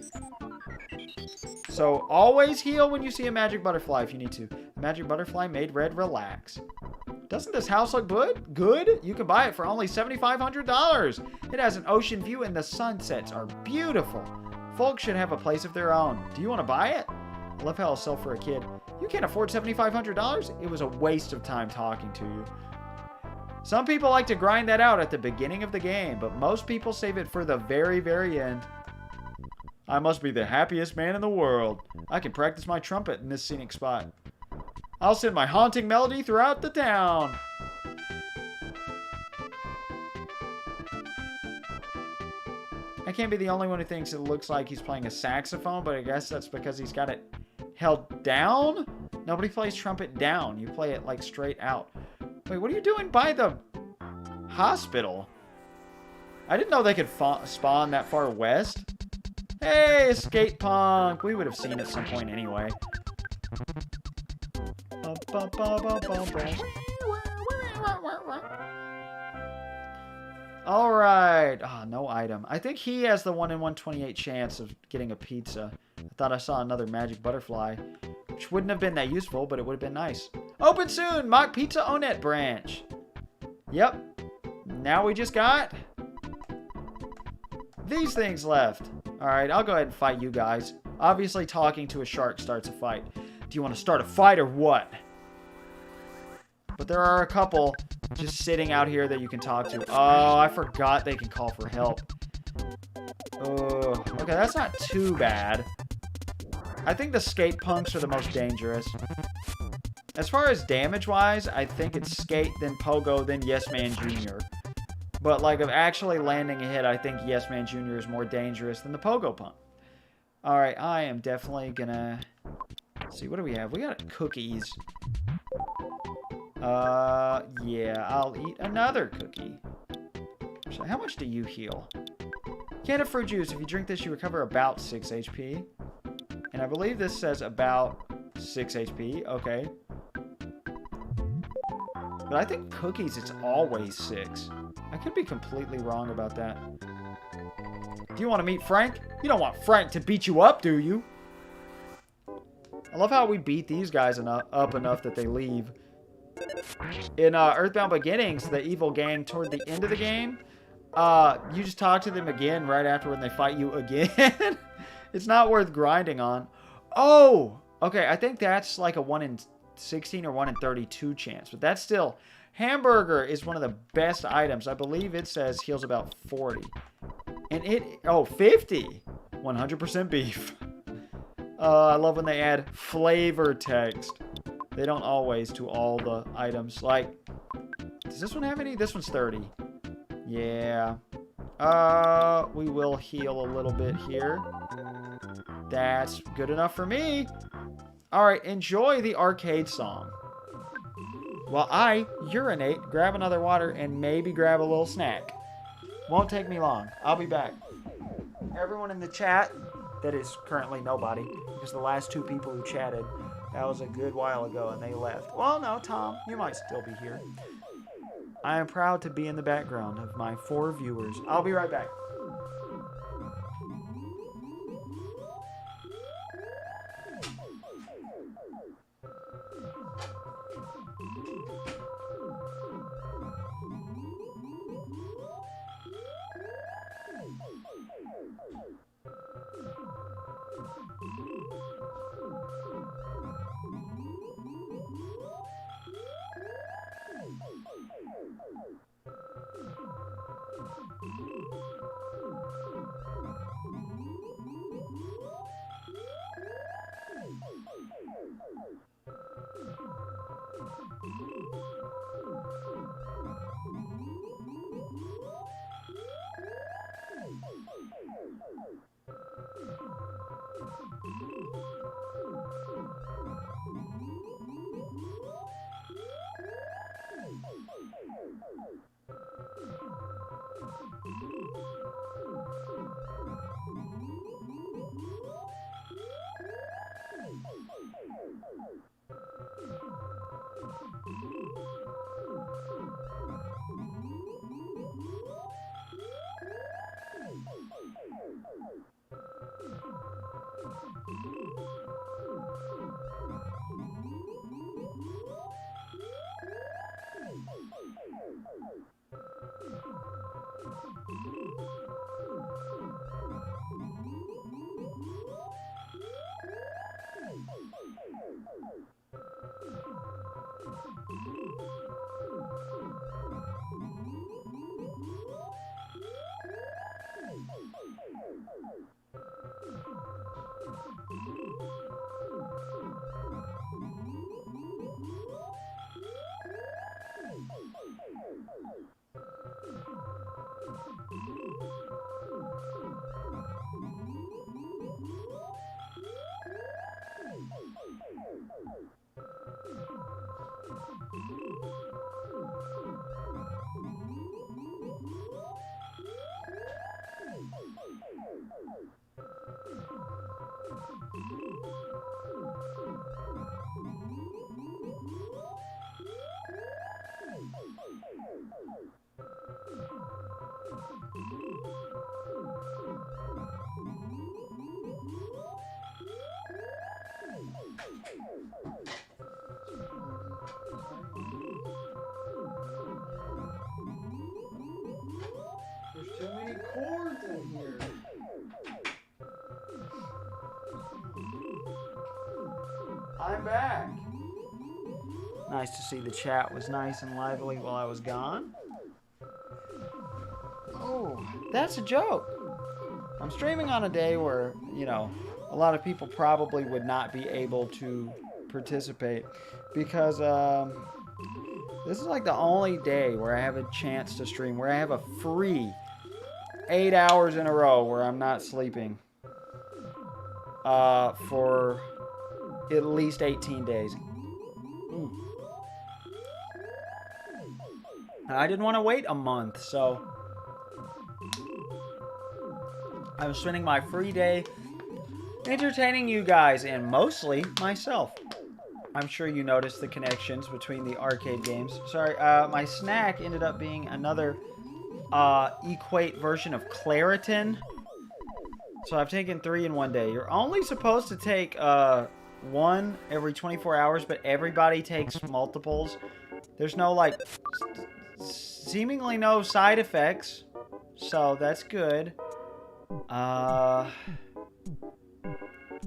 So always heal when you see a magic butterfly if you need to. The magic butterfly made red relax. Doesn't this house look good? Good? You can buy it for only $7,500. It has an ocean view and the sunsets are beautiful. Folks should have a place of their own. Do you want to buy it? I love how I'll sell for a kid. You can't afford $7,500? It was a waste of time talking to you. Some people like to grind that out at the beginning of the game, but most people save it for the very, very end. I must be the happiest man in the world. I can practice my trumpet in this scenic spot. I'll send my haunting melody throughout the town. I can't be the only one who thinks it looks like he's playing a saxophone, but I guess that's because he's got it held down? Nobody plays trumpet down. You play it like straight out. Wait, what are you doing by the hospital? I didn't know they could spawn that far west. Hey, skate punk. We would have seen it at some point anyway. Alright. Ah, no item. I think he has the 1 in 128 chance of getting a pizza. I thought I saw another magic butterfly, which wouldn't have been that useful, but it would have been nice. Open soon! Mock Pizza Onett branch. Yep. Now we just got these things left. Alright, I'll go ahead and fight you guys. Obviously, talking to a shark starts a fight. Do you want to start a fight or what? But there are a couple just sitting out here that you can talk to. Oh, I forgot they can call for help. Oh, okay, that's not too bad. I think the skate punks are the most dangerous. As far as damage-wise, I think it's Skate, then Pogo, then Yes Man Jr. But, like, of actually landing a hit, I think Yes Man Jr. is more dangerous than the Pogo Punk. Alright, I am definitely gonna... Let's see, what do we have? We got cookies. Yeah, I'll eat another cookie. So how much do you heal? Can of fruit juice. If you drink this, you recover about 6 HP. And I believe this says about 6 HP. Okay. But I think cookies, it's always 6. I could be completely wrong about that. Do you want to meet Frank? You don't want Frank to beat you up, do you? I love how we beat these guys up enough that they leave. In EarthBound Beginnings, the evil gang toward the end of the game, you just talk to them again right after when they fight you again. It's not worth grinding on. Oh! Okay, I think that's like a 1 in 16 or 1 in 32 chance. But that's still... Hamburger is one of the best items. I believe it says heals about 40. And it... Oh, 50! 100% beef. I love when they add flavor text. They don't always to all the items. Like, does this one have any? This one's 30. Yeah. We will heal a little bit here. That's good enough for me. All right, enjoy the arcade song. While I urinate, grab another water, and maybe grab a little snack. Won't take me long. I'll be back. Everyone in the chat, that is currently nobody, because the last 2 people who chatted, that was a good while ago, and they left. Well, no, Tom, you might still be here. I am proud to be in the background of my 4 viewers. I'll be right back. There's too many chords in here. I'm back. Nice to see the chat was nice and lively while I was gone. Oh, that's a joke. I'm streaming on a day where, you know, a lot of people probably would not be able to participate because this is like the only day where I have a chance to stream, where I have a free 8 hours in a row where I'm not sleeping for at least 18 days. I didn't want to wait a month, so I'm spending my free day entertaining you guys and mostly myself. I'm sure you noticed the connections between the arcade games. Sorry, my snack ended up being another equate version of Claritin. So I've taken 3 in one day. You're only supposed to take 1 every 24 hours, but everybody takes multiples. There's no, like, seemingly no side effects. So that's good.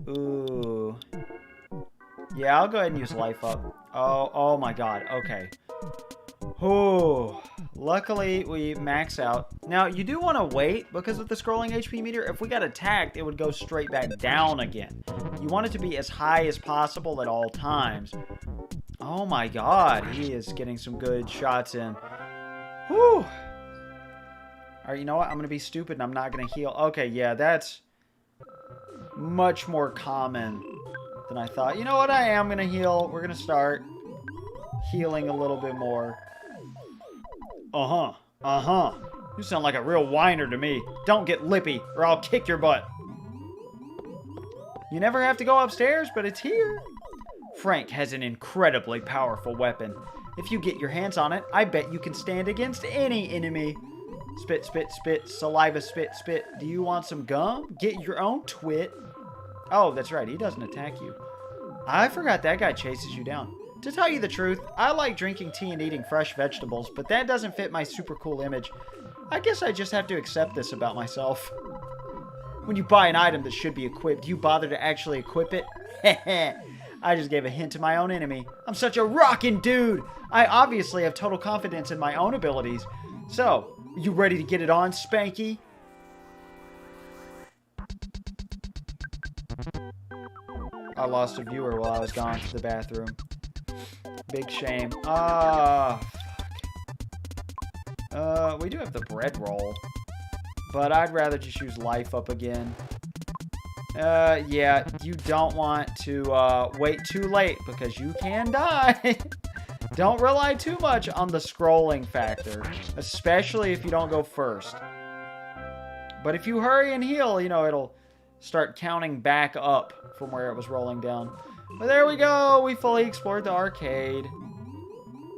Ooh. Yeah, I'll go ahead and use Life Up. Oh my god. Okay. Ooh. Luckily, we max out. Now, you do want to wait because of the scrolling HP meter. If we got attacked, it would go straight back down again. You want it to be as high as possible at all times. Oh my god. He is getting some good shots in. Whew. Alright, you know what? I'm going to be stupid and I'm not going to heal. Okay, yeah, that's much more common than I thought. You know what? I am going to heal. We're going to start healing a little bit more. You sound like a real whiner to me. Don't get lippy or I'll kick your butt. You never have to go upstairs, but it's here. Frank has an incredibly powerful weapon. If you get your hands on it, I bet you can stand against any enemy. Spit, spit, spit. Saliva, spit, spit. Do you want some gum? Get your own twit. Oh, that's right. He doesn't attack you. I forgot that guy chases you down. To tell you the truth, I like drinking tea and eating fresh vegetables, but that doesn't fit my super cool image. I guess I just have to accept this about myself. When you buy an item that should be equipped, do you bother to actually equip it? Heh. I just gave a hint to my own enemy. I'm such a rockin' dude! I obviously have total confidence in my own abilities. So, you ready to get it on, Spanky? I lost a viewer while I was gone to the bathroom. Big shame. We do have the bread roll. But I'd rather just use Life Up again. Yeah, you don't want to wait too late because you can die. Don't rely too much on the scrolling factor, especially if you don't go first. But if you hurry and heal, you know, it'll start counting back up from where it was rolling down. But there we go. We fully explored the arcade.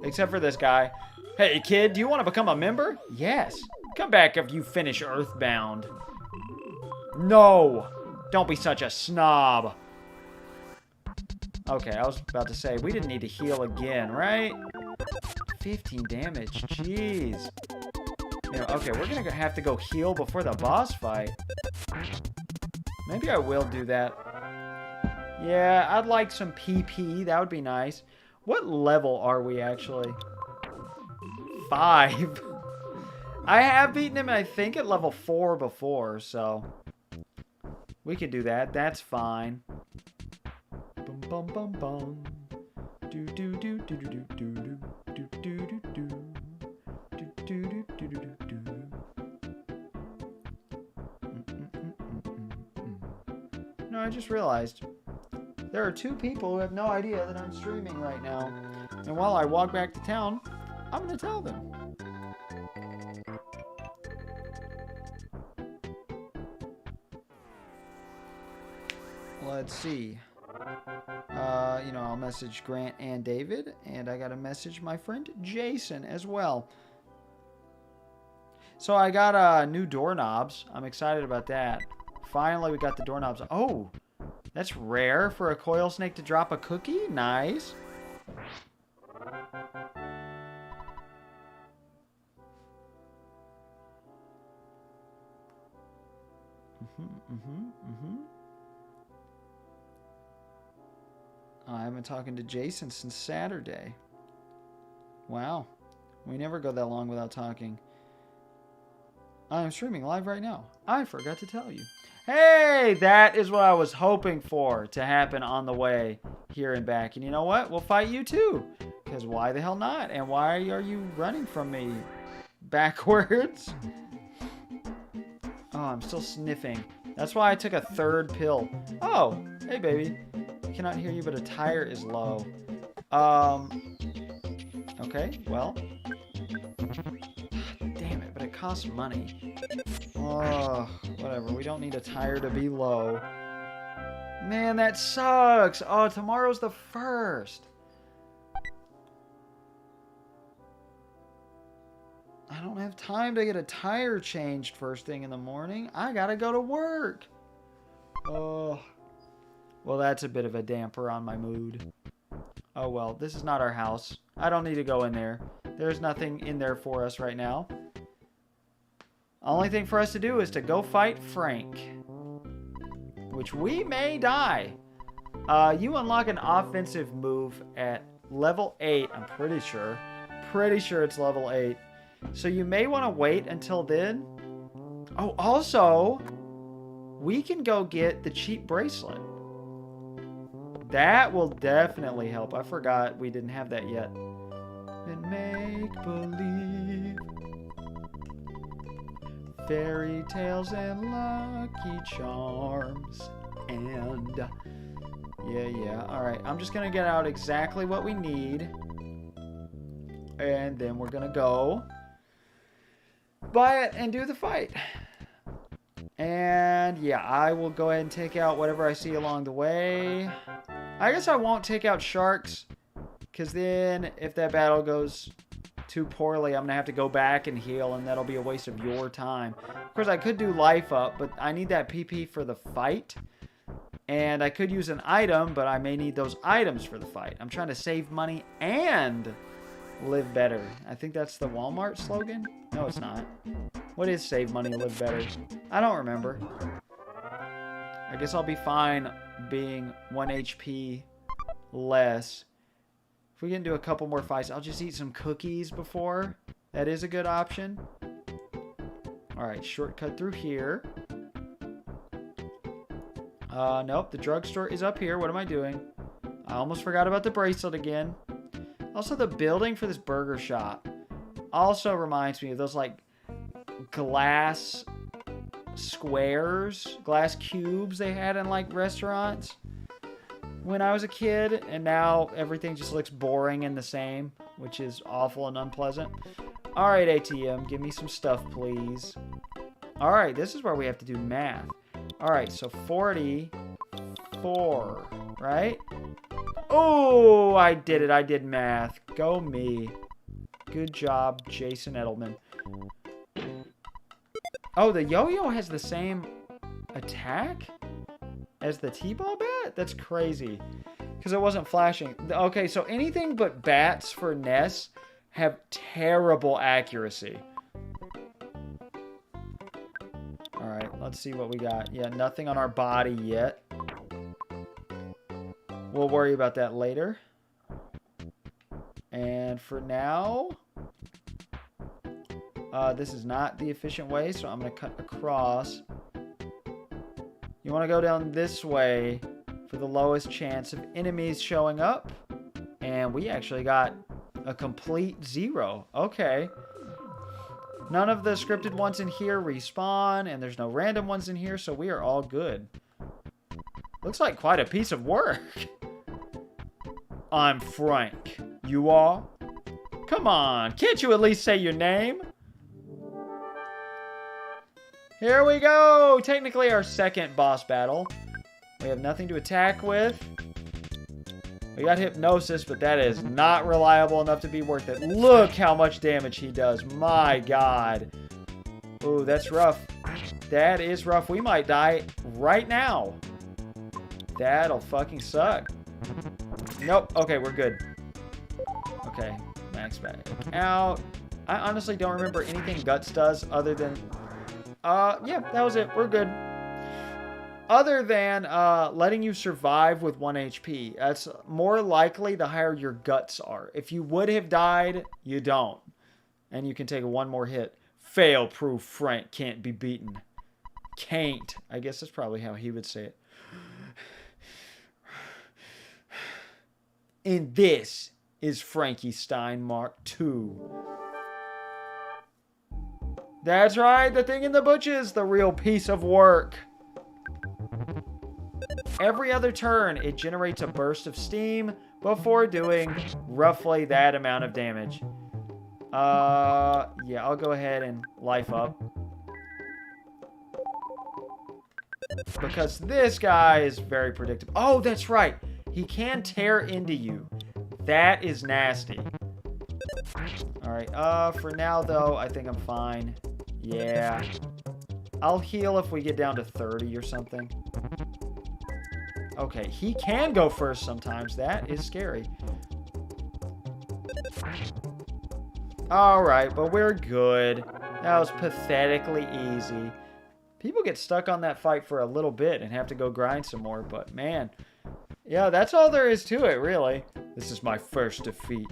Except for this guy. Hey, kid, do you want to become a member? Yes. Come back if you finish EarthBound. No. Don't be such a snob. Okay, I was about to say, we didn't need to heal again, right? 15 damage. Jeez. You know, okay, we're going to have to go heal before the boss fight. Maybe I will do that. Yeah, I'd like some PP. That would be nice. What level are we, actually? 5. I have beaten him, I think, at level 4 before, so... we could do that. That's fine. Bum bum bum bum. Do do do do do do do do do do do do do do do do. No, I just realized there are 2 people who have no idea that I'm streaming right now. And while I walk back to town, I'm going to tell them. Let's see. You know, I'll message Grant and David, and I got to message my friend Jason as well. So I got new doorknobs. I'm excited about that. Finally, we got the doorknobs. Oh, that's rare for a coil snake to drop a cookie. Nice. I haven't talked to Jason since Saturday. Wow. We never go that long without talking. I'm streaming live right now. I forgot to tell you. Hey, that is what I was hoping for to happen on the way here and back. And you know what? We'll fight you too. Because why the hell not? And why are you running from me backwards? Oh, I'm still sniffing. That's why I took a 3rd pill. Oh, hey, baby. I cannot hear you, but a tire is low. Okay, well. Damn it, but it costs money. Oh, whatever. We don't need a tire to be low. Man, that sucks. Oh, tomorrow's the 1st. I don't have time to get a tire changed first thing in the morning. I gotta go to work. Oh. Well, that's a bit of a damper on my mood. Oh well, this is not our house. I don't need to go in there. There's nothing in there for us right now. Only thing for us to do is to go fight Frank. Which we may die. You unlock an offensive move at level 8, I'm pretty sure. Pretty sure it's level 8. So you may want to wait until then. Oh, also, we can go get the cheap bracelet. That will definitely help. I forgot we didn't have that yet. And make believe. Fairy tales and lucky charms. And yeah. All right, I'm just going to get out exactly what we need. And then we're going to go buy it and do the fight. And yeah, I will go ahead and take out whatever I see along the way. I guess I won't take out sharks, because then if that battle goes too poorly, I'm going to have to go back and heal, and that'll be a waste of your time. Of course, I could do life up, but I need that PP for the fight. And I could use an item, but I may need those items for the fight. I'm trying to save money and live better. I think that's the Walmart slogan. No, it's not. What is save money, live better? I don't remember. I guess I'll be fine being 1 HP less. If we get into a couple more fights, I'll just eat some cookies before. That is a good option. Alright, shortcut through here. Nope, the drugstore is up here. What am I doing? I almost forgot about the bracelet again. Also, the building for this burger shop also reminds me of those, like, glass squares, glass cubes they had in, like, restaurants when I was a kid. And now everything just looks boring and the same, which is awful and unpleasant. All right, ATM, give me some stuff, please. All right, this is where we have to do math. All right, so 44, right? Oh, I did it. I did math. Go me. Good job, Jason Edelman. Oh, the yo-yo has the same attack as the T-ball bat? That's crazy. Because it wasn't flashing. Okay, so anything but bats for Ness have terrible accuracy. Alright, let's see what we got. Yeah, nothing on our body yet. We'll worry about that later. And for now, this is not the efficient way, so I'm going to cut across. You want to go down this way for the lowest chance of enemies showing up. And we actually got a complete 0. Okay. None of the scripted ones in here respawn, and there's no random ones in here, so we are all good. Looks like quite a piece of work. I'm Frank. You are? Come on, can't you at least say your name? Here we go! Technically our second boss battle. We have nothing to attack with. We got hypnosis, but that is not reliable enough to be worth it. Look how much damage he does. My God. Ooh, that's rough. That is rough. We might die right now. That'll fucking suck. Nope. Okay, we're good. Okay, max back out. I honestly don't remember anything Guts does other than... yeah, that was it. We're good. Other than letting you survive with 1 HP. That's more likely the higher your guts are. If you would have died, you don't. And you can take one more hit. Fail-proof Frank can't be beaten. Can't. I guess that's probably how he would say it. And this is Frankie Stein Mark II. That's right, the thing in the bushes, the real piece of work. Every other turn, it generates a burst of steam before doing roughly that amount of damage. Yeah, I'll go ahead and life up. Because this guy is very predictable. Oh, that's right. He can tear into you. That is nasty. Alright, for now, though, I think I'm fine. Yeah. I'll heal if we get down to 30 or something. Okay, he can go first sometimes. That is scary. Alright, but we're good. That was pathetically easy. People get stuck on that fight for a little bit and have to go grind some more, but man. Yeah, that's all there is to it, really. This is my first defeat.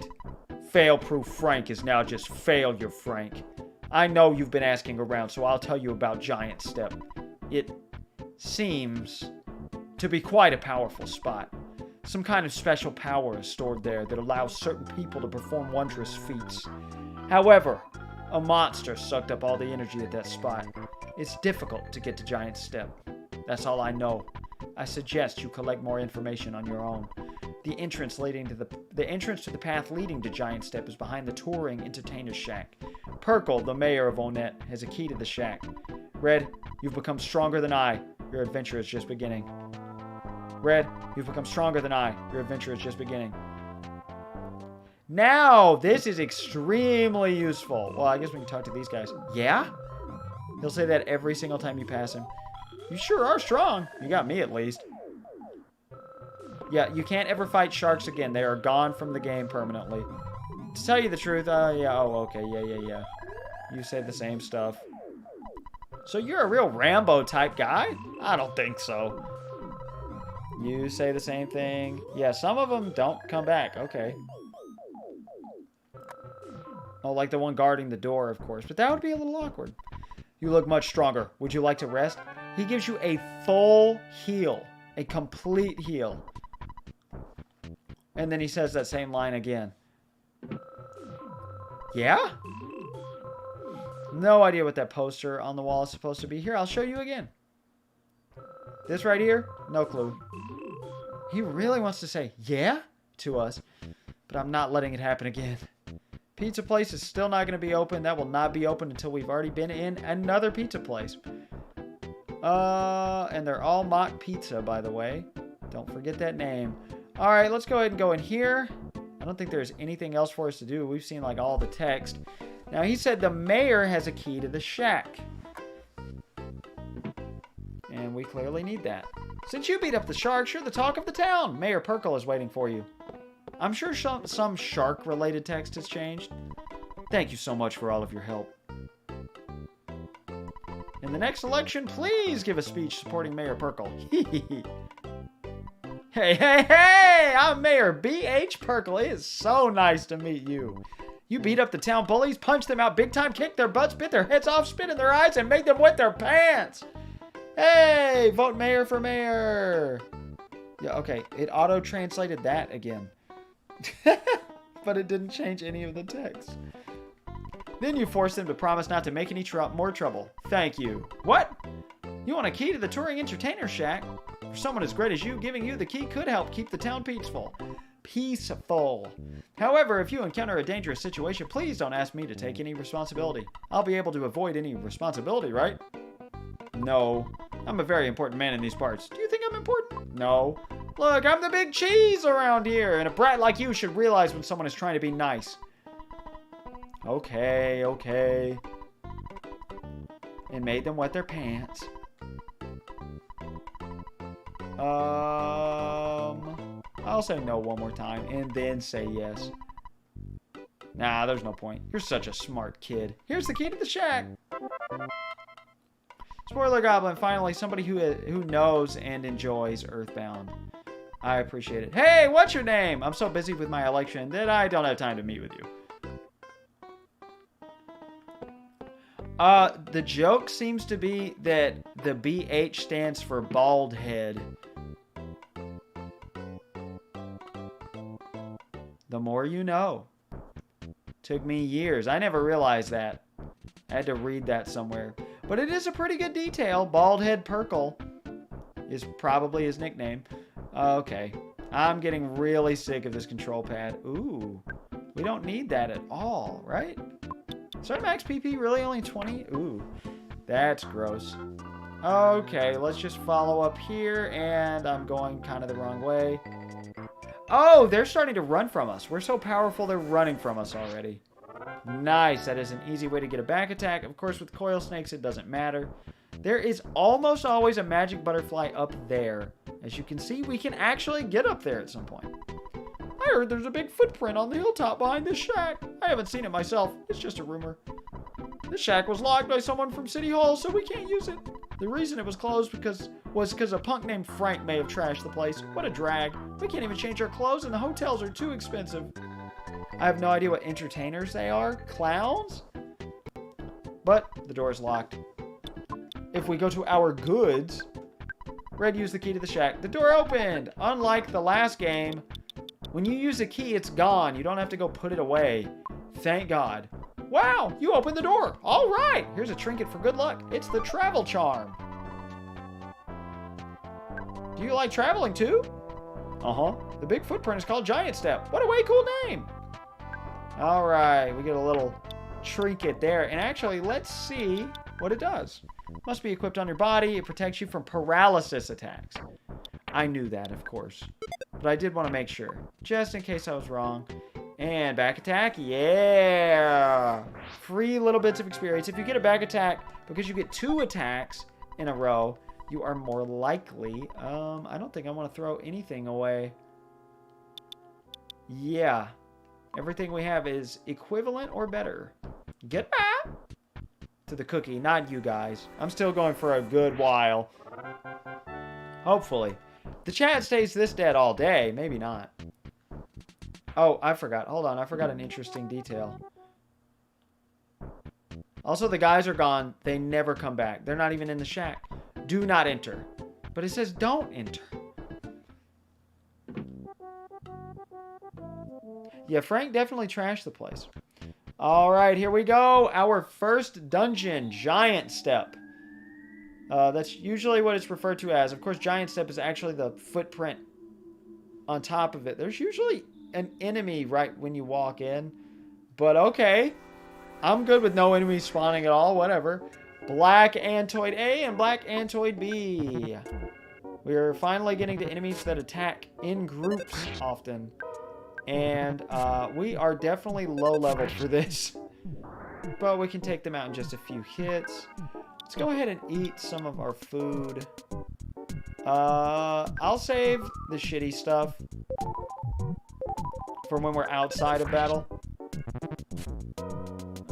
Fail-proof Frank is now just Failure Frank. I know you've been asking around, so I'll tell you about Giant Step. It seems to be quite a powerful spot. Some kind of special power is stored there that allows certain people to perform wondrous feats. However, a monster sucked up all the energy at that spot. It's difficult to get to Giant Step. That's all I know. I suggest you collect more information on your own. The entrance to the path leading to Giant Step is behind the touring entertainer's shack. Perkle, the mayor of Onett, has a key to the shack. Red, you've become stronger than I. Your adventure is just beginning. Red, you've become stronger than I. Your adventure is just beginning. Now, this is extremely useful. Well, I guess we can talk to these guys. Yeah? He'll say that every single time you pass him. You sure are strong. You got me, at least. Yeah, you can't ever fight sharks again. They are gone from the game permanently. To tell you the truth, yeah, oh, okay, yeah. You say the same stuff. So you're a real Rambo-type guy? I don't think so. You say the same thing. Yeah, some of them don't come back. Okay. Oh, like the one guarding the door, of course. But that would be a little awkward. You look much stronger. Would you like to rest? He gives you a full heal. A complete heal. And then he says that same line again. Yeah? No idea what that poster on the wall is supposed to be. Here, I'll show you again. This right here? No clue. He really wants to say, yeah, to us. But I'm not letting it happen again. Pizza place is still not going to be open. That will not be open until we've already been in another pizza place. And they're all mock pizza, by the way. Don't forget that name. All right, let's go ahead and go in here. I don't think there's anything else for us to do. We've seen like all the text. Now, he said the mayor has a key to the shack. And we clearly need that. Since you beat up the sharks, you're the talk of the town. Mayor Perkle is waiting for you. I'm sure some shark-related text has changed. Thank you so much for all of your help. In the next election, please give a speech supporting Mayor Perkle. Hey! I'm Mayor B.H. Perkle. It is so nice to meet you. You beat up the town bullies, punched them out big time, kicked their butts, bit their heads off, spit in their eyes, and made them wet their pants. Hey! Vote mayor for mayor. Yeah, okay. It auto-translated that again. But it didn't change any of the text. Then you forced them to promise not to make any more trouble. Thank you. What? You want a key to the touring entertainer shack? For someone as great as you, giving you the key could help keep the town peaceful. Peaceful. However, if you encounter a dangerous situation, please don't ask me to take any responsibility. I'll be able to avoid any responsibility, right? No. I'm a very important man in these parts. Do you think I'm important? No. Look, I'm the big cheese around here, and a brat like you should realize when someone is trying to be nice. Okay. It made them wet their pants. I'll say no one more time, and then say yes. Nah, there's no point. You're such a smart kid. Here's the key to the shack. Spoiler Goblin, finally, somebody who knows and enjoys EarthBound. I appreciate it. Hey, what's your name? I'm so busy with my election that I don't have time to meet with you. The joke seems to be that the BH stands for bald head. The more you know. Took me years. I never realized that. I had to read that somewhere. But it is a pretty good detail. Baldhead Perkle is probably his nickname. Okay. I'm getting really sick of this control pad. Ooh. We don't need that at all, right? Is our max PP really only 20? Ooh. That's gross. Okay, let's just follow up here, and I'm going kind of the wrong way. Oh, they're starting to run from us. We're so powerful, they're running from us already. Nice. That is an easy way to get a back attack. Of course, with coil snakes, it doesn't matter. There is almost always a magic butterfly up there. As you can see, we can actually get up there at some point. I heard there's a big footprint on the hilltop behind this shack. I haven't seen it myself. It's just a rumor. This shack was locked by someone from City Hall, so we can't use it. The reason it was closed was because a punk named Frank may have trashed the place. What a drag. We can't even change our clothes, and the hotels are too expensive. I have no idea what entertainers they are. Clowns? But the door is locked. If we go to our goods, Red used the key to the shack. The door opened! Unlike the last game, when you use a key, it's gone. You don't have to go put it away. Thank God. Wow, you opened the door. All right, here's a trinket for good luck. It's the travel charm. Do you like traveling too? Uh-huh. The big footprint is called Giant Step. What a way cool name. All right, we get a little trinket there. And actually, let's see what it does. Must be equipped on your body. It protects you from paralysis attacks. I knew that, of course. But I did want to make sure, just in case I was wrong. And back attack, yeah! Free little bits of experience. If you get a back attack, because you get 2 attacks in a row, you are more likely... I don't think I want to throw anything away. Yeah. Everything we have is equivalent or better. Get back to the cookie, not you guys. I'm still going for a good while. Hopefully. The chat stays this dead all day. Maybe not. Oh, I forgot. Hold on. I forgot an interesting detail. Also, the guys are gone. They never come back. They're not even in the shack. Do not enter. But it says don't enter. Yeah, Frank definitely trashed the place. All right, here we go. Our first dungeon, Giant Step. That's usually what it's referred to as. Of course, Giant Step is actually the footprint on top of it. There's usually an enemy right when you walk in. But okay. I'm good with no enemies spawning at all. Whatever. Black Antoid A and Black Antoid B. We're finally getting to enemies that attack in groups often. And we are definitely low level for this. But we can take them out in just a few hits. Let's go ahead and eat some of our food. I'll save the shitty stuff for when we're outside of battle.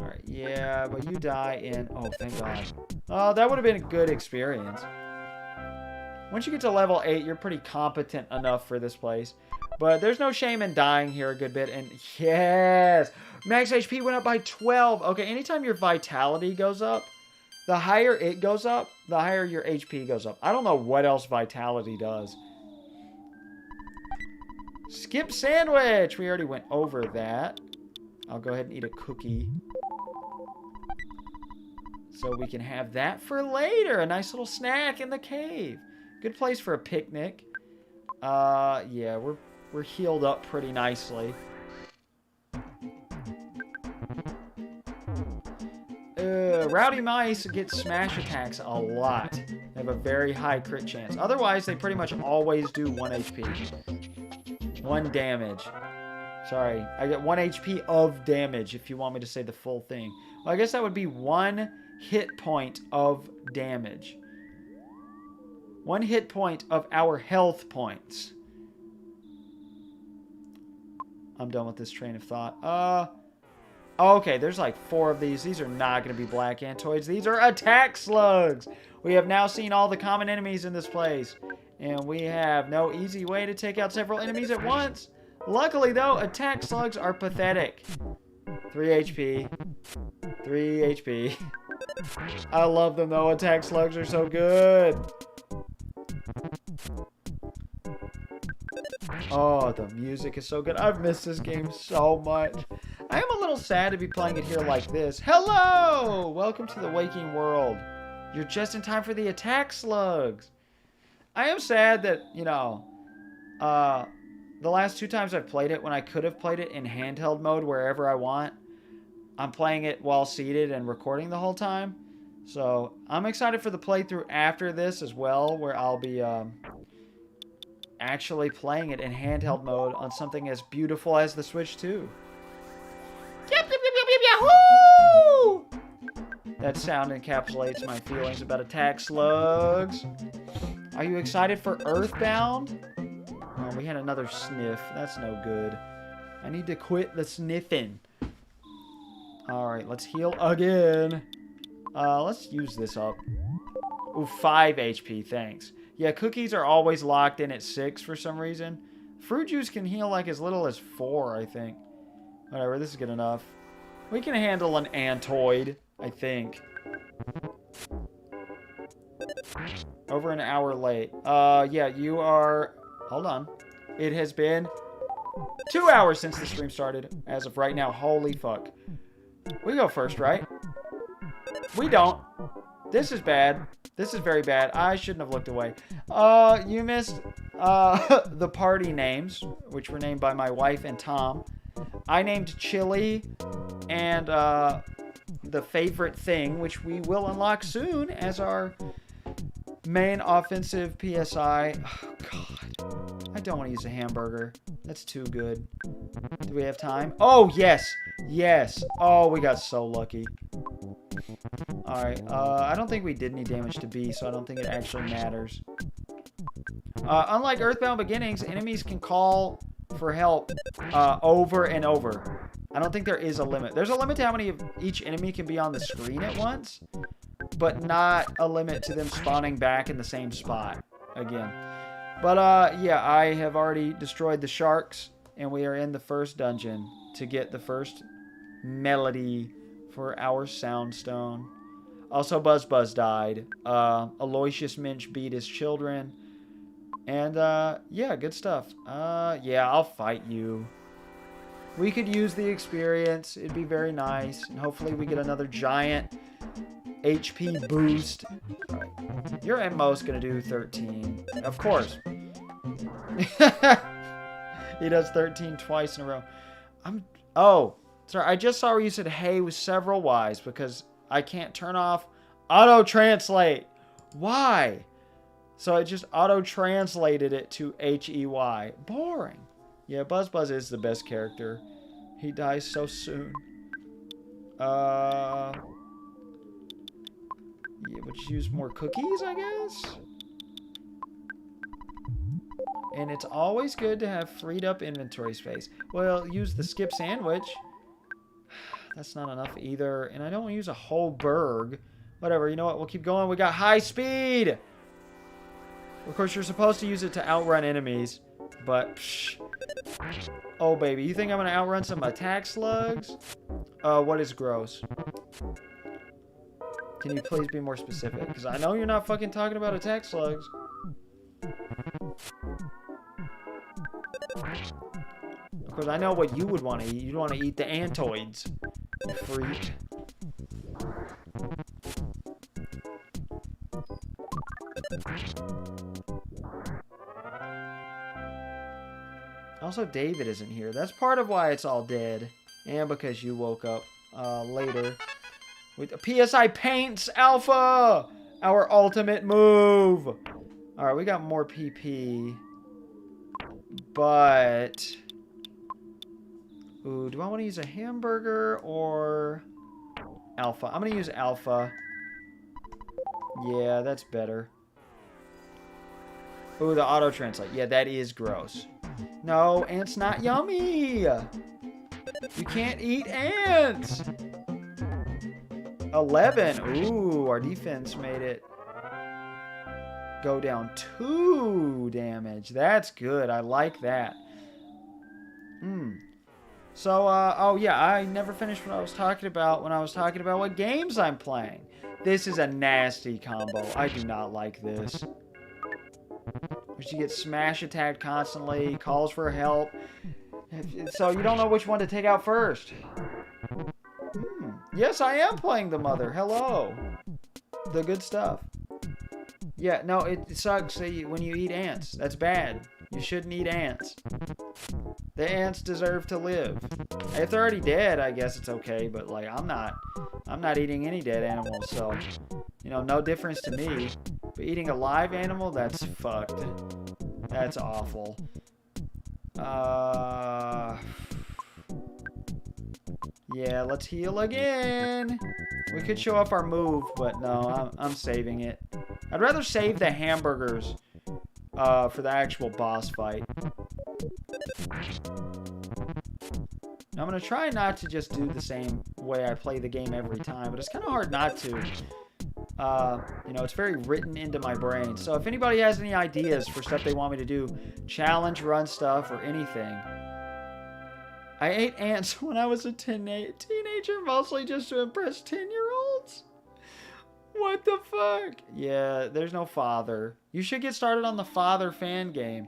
Alright, yeah, but you die in... Oh, thank God. Oh, that would have been a good experience. Once you get to level 8, you're pretty competent enough for this place. But there's no shame in dying here a good bit. And yes! Max HP went up by 12. Okay, anytime your vitality goes up, the higher it goes up, the higher your HP goes up. I don't know what else vitality does. Skip sandwich! We already went over that. I'll go ahead and eat a cookie. So we can have that for later. A nice little snack in the cave. Good place for a picnic. Yeah, we're healed up pretty nicely. Rowdy mice get smash attacks a lot. They have a very high crit chance. Otherwise, they pretty much always do 1 HP. 1 damage. Sorry, I get 1 HP of damage if you want me to say the full thing. Well, I guess that would be 1 hit point of damage. 1 hit point of our health points. I'm done with this train of thought. Okay, there's like 4 of these. These are not going to be black antoids. These are attack slugs. We have now seen all the common enemies in this place. And we have no easy way to take out several enemies at once. Luckily, though, attack slugs are pathetic. 3 HP. 3 HP. I love them, though. Attack slugs are so good. Oh, the music is so good. I've missed this game so much. I am a little sad to be playing it here like this. Hello! Welcome to the waking world. You're just in time for the attack slugs. I am sad that, you know, the last 2 times I've played it, when I could have played it in handheld mode wherever I want, I'm playing it while seated and recording the whole time. So, I'm excited for the playthrough after this as well, where I'll be actually playing it in handheld mode on something as beautiful as the Switch 2. Yep, yep, yep, yep, yep, yahoo! That sound encapsulates my feelings about attack slugs. Are you excited for EarthBound? Oh, we had another sniff. That's no good. I need to quit the sniffing. Alright, let's heal again. Let's use this up. Ooh, 5 HP, thanks. Yeah, cookies are always locked in at 6 for some reason. Fruit juice can heal like as little as 4, I think. Whatever, this is good enough. We can handle an Antoid, I think. Over an hour late. Yeah, you are... Hold on. It has been 2 hours since the stream started. As of right now, holy fuck. We go first, right? We don't. This is bad. This is very bad. I shouldn't have looked away. You missed the party names, which were named by my wife and Tom. I named Chili and the favorite thing, which we will unlock soon as our main offensive PSI. Oh, God. I don't want to use a hamburger. That's too good. Do we have time? Oh, yes. Yes. Oh, we got so lucky. Alright. I don't think we did any damage to B, so I don't think it actually matters. Unlike EarthBound Beginnings, enemies can call for help over and over. I don't think there is a limit. There's a limit to how many of each enemy can be on the screen at once, but not a limit to them spawning back in the same spot again. But yeah, I have already destroyed the sharks, and we are in the first dungeon to get the first melody for our soundstone. Also, Buzz Buzz died. Aloysius Minch beat his children. And, yeah, good stuff. Yeah, I'll fight you. We could use the experience. It'd be very nice. And hopefully we get another giant HP boost. All right. You're at most going to do 13. Of course. He does 13 twice in a row. Oh, sorry. I just saw where you said hey with several Y's because I can't turn off auto-translate. Why? So it just auto-translated it to H-E-Y. Boring. Yeah, Buzz Buzz is the best character. He dies so soon. Yeah, would you use more cookies, I guess? And it's always good to have freed up inventory space. Well, use the skip sandwich. That's not enough either. And I don't want to use a whole berg. Whatever, you know what? We'll keep going. We got high speed! Of course, you're supposed to use it to outrun enemies. But, psh. Oh, baby. You think I'm going to outrun some attack slugs? What is gross? Can you please be more specific? Because I know you're not fucking talking about attack slugs. Of course, I know what you would want to eat. You'd want to eat the Antoids. You freak. Also, David isn't here. That's part of why it's all dead. And because you woke up later. With PSI Paints Alpha! Our ultimate move! Alright, we got more PP. But... Ooh, do I want to use a hamburger or... Alpha? I'm going to use Alpha. Yeah, that's better. Ooh, the auto-translate. Yeah, that is gross. No, ants not yummy! You can't eat ants! 11. Ooh, our defense made it go down 2 damage. That's good. I like that. So, oh yeah, I never finished what I was talking about when I was talking about what games I'm playing. This is a nasty combo. I do not like this. You get smash attacked constantly, calls for help. So you don't know which one to take out first. Yes, I am playing the mother. Hello. The good stuff. Yeah, no, it sucks when you eat ants. That's bad. You shouldn't eat ants. The ants deserve to live. If they're already dead, I guess it's okay, but like I'm not eating any dead animals, so you know, no difference to me. But eating a live animal, that's fucked. That's awful. Yeah, let's heal again. We could show off our move, but no, I'm saving it. I'd rather save the hamburgers for the actual boss fight. I'm going to try not to just do the same way I play the game every time, but it's kind of hard not to. You know, it's very written into my brain. So if anybody has any ideas for stuff they want me to do, challenge run stuff or anything. I ate ants when I was a teenager, mostly just to impress 10-year-olds. What the fuck? Yeah, there's no father. You should get started on the father fan game.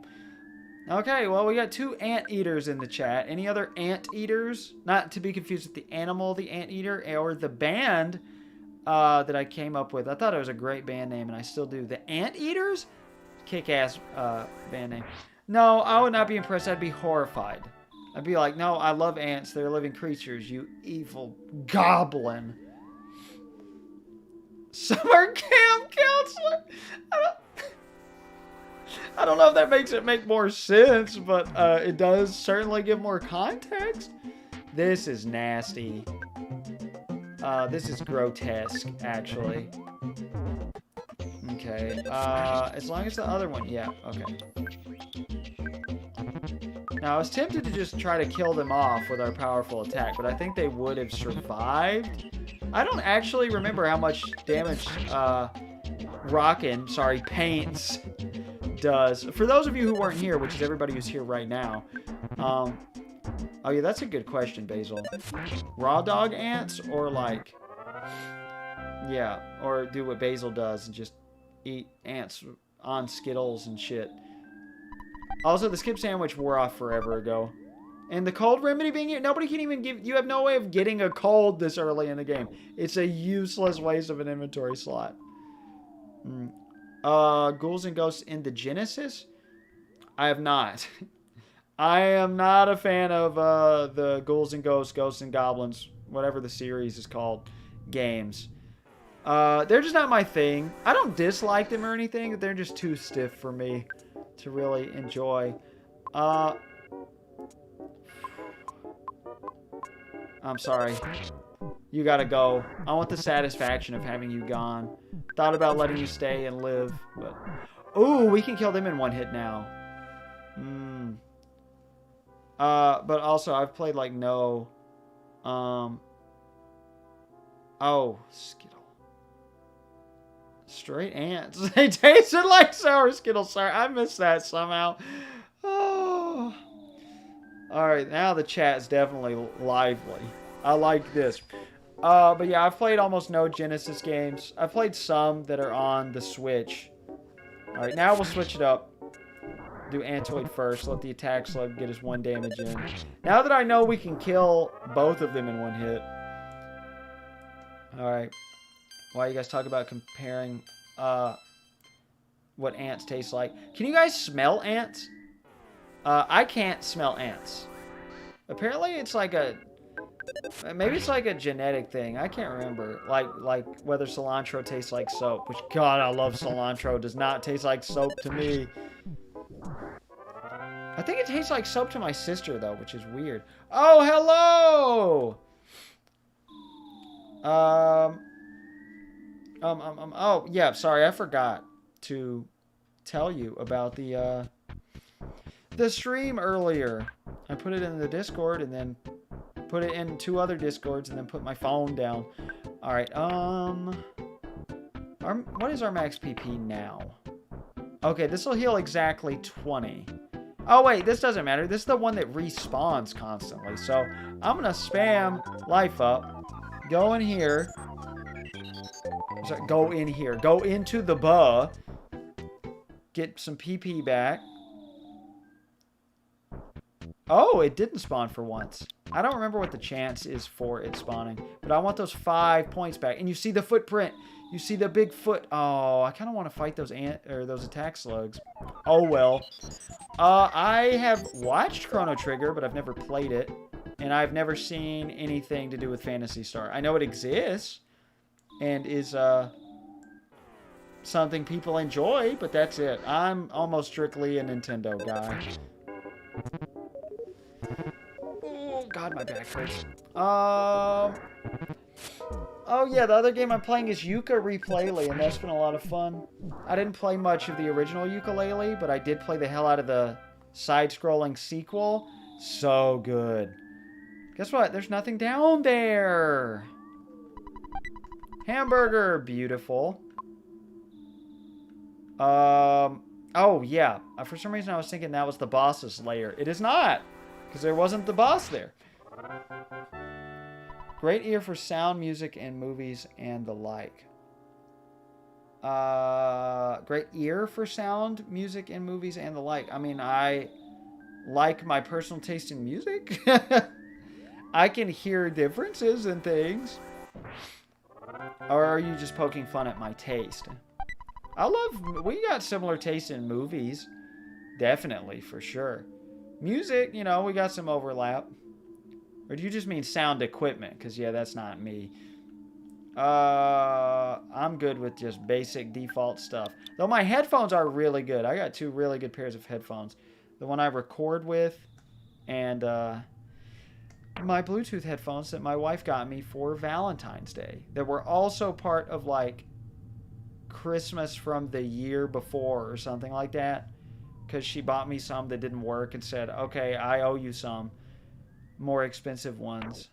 Okay, well, we got 2 anteaters in the chat. Any other anteaters? Not to be confused with the animal, the anteater, or the band that I came up with. I thought it was a great band name, and I still do. The Anteaters? Kick-ass band name. No, I would not be impressed. I'd be horrified. I'd be like, no, I love ants. They're living creatures, you evil goblin. Summer camp counselor? I don't know if that makes it make more sense, but it does certainly give more context. This is nasty. This is grotesque, actually. Okay. As long as the other one... Yeah, okay. Now, I was tempted to just try to kill them off with our powerful attack, but I think they would have survived. I don't actually remember how much damage paints does. For those of you who weren't here, which is everybody who's here right now, oh yeah, that's a good question, Basil. Raw dog ants, or like, yeah, or do what Basil does and just eat ants on Skittles and shit. Also, the skip sandwich wore off forever ago. And the cold remedy being here, nobody can even give, you have no way of getting a cold this early in the game. It's a useless waste of an inventory slot. Ghouls and Ghosts in the Genesis? I have not. I am not a fan of the Ghouls and Ghosts, Ghosts and Goblins, whatever the series is called, games. They're just not my thing. I don't dislike them or anything, but they're just too stiff for me to really enjoy. I'm sorry. You gotta go. I want the satisfaction of having you gone. Thought about letting you stay and live, but... Ooh, we can kill them in one hit now. But also, I've played, like, no... Oh, Skittle. Straight ants. They tasted like sour Skittles. Sorry, I missed that somehow. Oh. Alright, now the chat's definitely lively. I like this. But yeah, I've played almost no Genesis games. I've played some that are on the Switch. Alright, now we'll switch it up. Do Antoid first. Let the attack slug get his 1 damage in. Now that I know we can kill both of them in 1 hit. Alright. Why you guys talk about comparing what ants taste like. Can you guys smell ants? I can't smell ants. Apparently it's like a... Maybe it's like a genetic thing. I can't remember. Like whether cilantro tastes like soap. Which, God, I love cilantro. Does not taste like soap to me. I think it tastes like soap to my sister, though, which is weird. Oh, hello! Oh, yeah, sorry, I forgot to tell you about the stream earlier. I put it in the Discord and then put it in 2 other Discords and then put my phone down. Alright, what is our max PP now? Okay, this will heal exactly 20. Oh, wait, this doesn't matter. This is the one that respawns constantly. So, I'm gonna spam life up. Go in here. Sorry, go in here. Go into the buh. Get some PP back. Oh, it didn't spawn for once. I don't remember what the chance is for it spawning. But I want those 5 points back. And you see the footprint. You see the big foot. Oh, I kind of want to fight those those attack slugs. Oh, well. I have watched Chrono Trigger, but I've never played it. And I've never seen anything to do with Phantasy Star. I know it exists. And is something people enjoy, but that's it. I'm almost strictly a Nintendo guy. Oh, God, my back hurts. Oh yeah, the other game I'm playing is Yooka-Replay-Ly, and that's been a lot of fun. I didn't play much of the original Yooka-Laylee, but I did play the hell out of the side-scrolling sequel. So good. Guess what? There's nothing down there. Hamburger. Beautiful. Oh, yeah. For some reason, I was thinking that was the boss's lair. It is not, because there wasn't the boss there. Great ear for sound, music, and movies, and the like. Great ear for sound, music, and movies, and the like. I mean, I like my personal taste in music. I can hear differences in things. Or are you just poking fun at my taste? We got similar taste in movies. Definitely, for sure. Music, you know, we got some overlap. Or do you just mean sound equipment? Because, yeah, that's not me. I'm good with just basic default stuff. Though my headphones are really good. I got 2 really good pairs of headphones. The one I record with and my Bluetooth headphones that my wife got me for Valentine's Day. That were also part of, like, Christmas from the year before or something like that. Because she bought me some that didn't work and said, okay, I owe you some more expensive ones.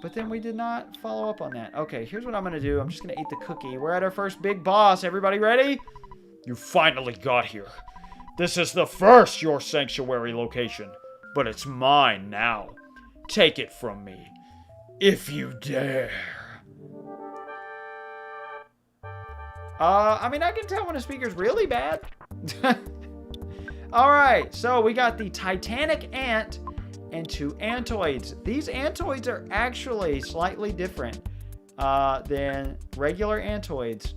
But then we did not follow up on that. Okay, here's what I'm going to do. I'm just going to eat the cookie. We're at our first big boss. Everybody ready? You finally got here. This is the first Your Sanctuary location, but it's mine now. Take it from me, if you dare. I mean, I can tell when a speaker's really bad. Alright, so we got the Titanic Ant and 2 Antoids. These Antoids are actually slightly different than regular Antoids.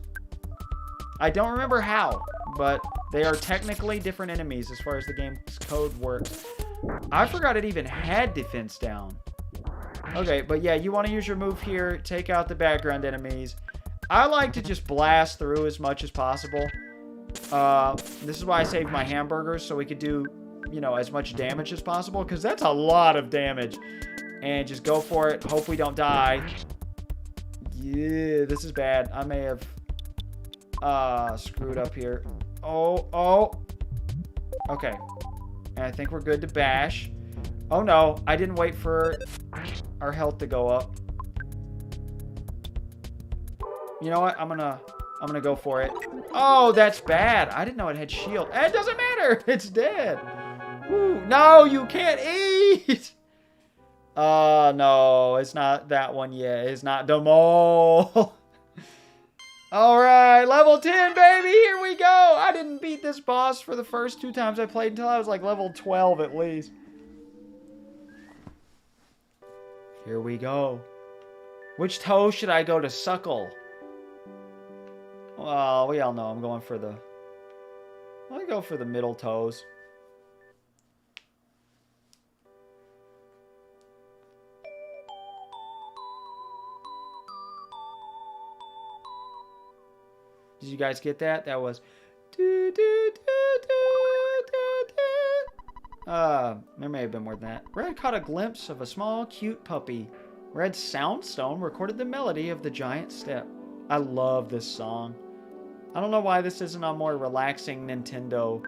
I don't remember how, but they are technically different enemies as far as the game's code works. I forgot it even had defense down. Okay, but yeah, you want to use your move here, take out the background enemies. I like to just blast through as much as possible. This is why I saved my hamburgers, so we could do, you know, as much damage as possible, because that's a lot of damage. And just go for it, hope we don't die. Yeah, this is bad. I may have screwed up here. Oh. Okay. And I think we're good to bash. Oh no, I didn't wait for our health to go up. You know what? I'm gonna go for it. Oh, that's bad. I didn't know it had shield. It doesn't matter. It's dead. Woo. No, you can't eat. No, it's not that one yet. It's not the mole. All right, level 10, baby. Here we go. I didn't beat this boss for the first 2 times I played until I was like level 12 at least. Here we go. Which toe should I go to suckle? Well, we all know I'm going for the... I'll go for the middle toes. Did you guys get that? That was... there may have been more than that. Red caught a glimpse of a small, cute puppy. Red Soundstone recorded the melody of the giant step. I love this song. I don't know why this isn't on more relaxing Nintendo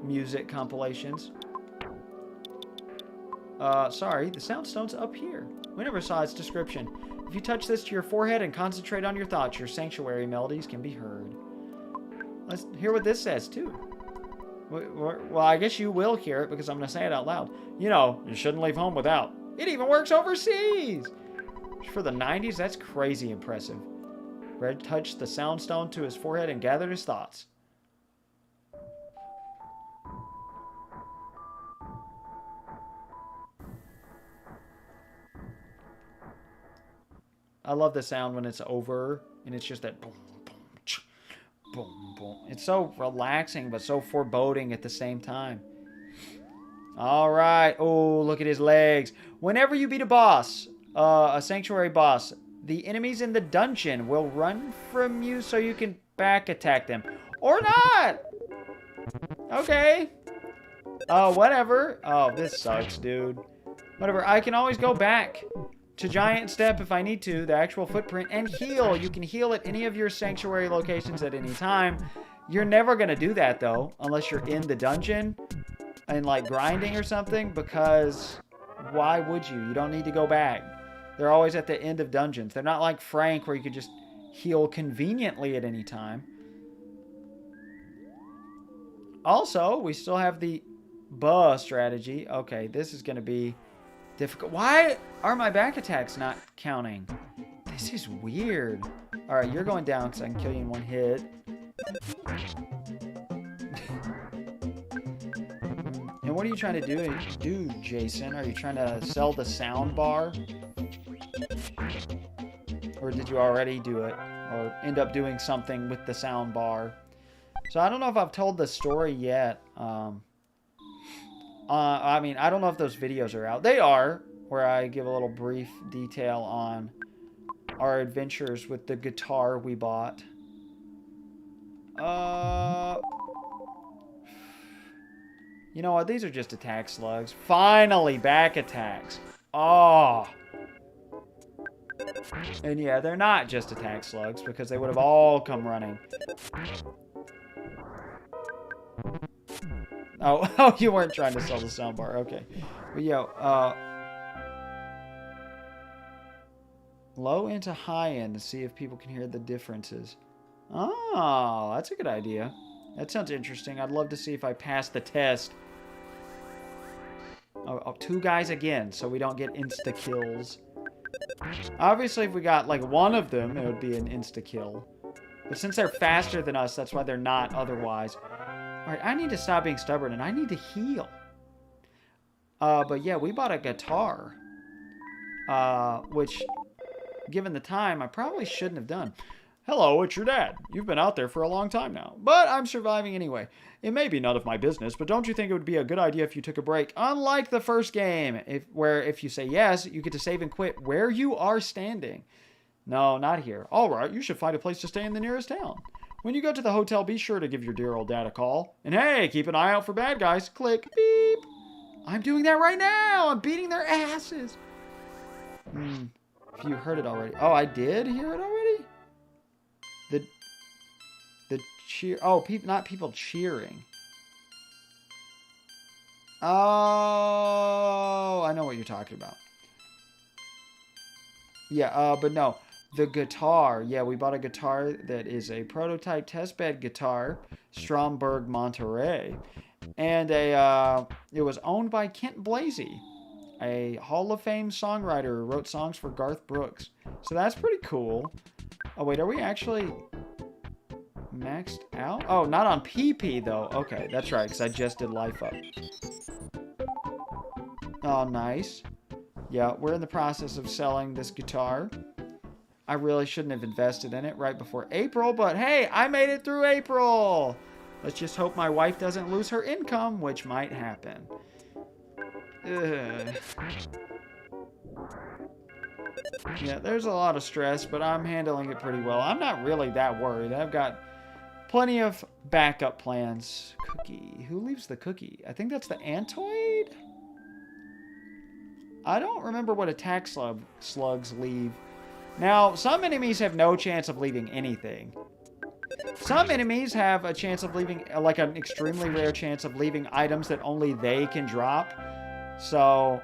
music compilations. Sorry, the Soundstone's up here. We never saw its description. If you touch this to your forehead and concentrate on your thoughts, your sanctuary melodies can be heard. Let's hear what this says, too. Well, I guess you will hear it because I'm going to say it out loud. You know, you shouldn't leave home without. It even works overseas! For the 90s, that's crazy impressive. Red touched the Soundstone to his forehead and gathered his thoughts. I love the sound when it's over and it's just that boom, boom, boom, boom. It's so relaxing but so foreboding at the same time. All right. Oh, look at his legs. Whenever you beat a boss, a sanctuary boss, the enemies in the dungeon will run from you so you can back attack them. Or not! Okay. Oh, whatever. Oh, this sucks, dude. Whatever. I can always go back to Giant Step if I need to, the actual footprint, and heal. You can heal at any of your sanctuary locations at any time. You're never going to do that, though, unless you're in the dungeon and, like, grinding or something, because why would you? You don't need to go back. They're always at the end of dungeons. They're not like Frank, where you could just heal conveniently at any time. Also, we still have the strategy. Okay, this is going to be difficult. Why are my back attacks not counting? This is weird. All right, you're going down because I can kill you in one hit. And what are you trying to do, Jason? Are you trying to sell the sound bar? Or did you already do it? Or end up doing something with the sound bar? So I don't know if I've told the story yet. I mean, I don't know if those videos are out. They are, where I give a little brief detail on our adventures with the guitar we bought. You know what? These are just attack slugs. Finally, back attacks. Oh. And yeah, they're not just attack slugs, because they would have all come running. Oh, oh, you weren't trying to sell the soundbar. Okay. But yo, low into high end to see if people can hear the differences. Oh, that's a good idea. That sounds interesting. I'd love to see if I pass the test. Oh, two guys again, so we don't get insta-kills. Obviously, if we got, like, one of them, it would be an insta-kill. But since they're faster than us, that's why they're not otherwise. Alright, I need to stop being stubborn, and I need to heal. But yeah, we bought a guitar. Which, given the time, I probably shouldn't have done. Hello, it's your dad. You've been out there for a long time now, but I'm surviving anyway. It may be none of my business, but don't you think it would be a good idea if you took a break? Unlike the first game, where if you say yes, you get to save and quit where you are standing. No, not here. All right, you should find a place to stay in the nearest town. When you go to the hotel, be sure to give your dear old dad a call. And hey, keep an eye out for bad guys. Click, beep. I'm doing that right now. I'm beating their asses. If you heard it already. Oh, I did hear it already? The cheer. Oh, not people cheering. Oh, I know what you're talking about. Yeah, but no. The guitar. Yeah, we bought a guitar that is a prototype testbed guitar. Stromberg, Monterey. And it was owned by Kent Blasey, a Hall of Fame songwriter who wrote songs for Garth Brooks. So that's pretty cool. Oh, wait, are we actually maxed out? Oh, not on PP, though. Okay, that's right, because I just did Life Up. Oh, nice. Yeah, we're in the process of selling this guitar. I really shouldn't have invested in it right before April, but hey, I made it through April! Let's just hope my wife doesn't lose her income, which might happen. Ugh. Yeah, there's a lot of stress, but I'm handling it pretty well. I'm not really that worried. I've got plenty of backup plans. Cookie. Who leaves the cookie? I think that's the Antoid? I don't remember what attack slugs leave. Now, some enemies have no chance of leaving anything. Some enemies have a chance of leaving, like an extremely rare chance of leaving items that only they can drop. So,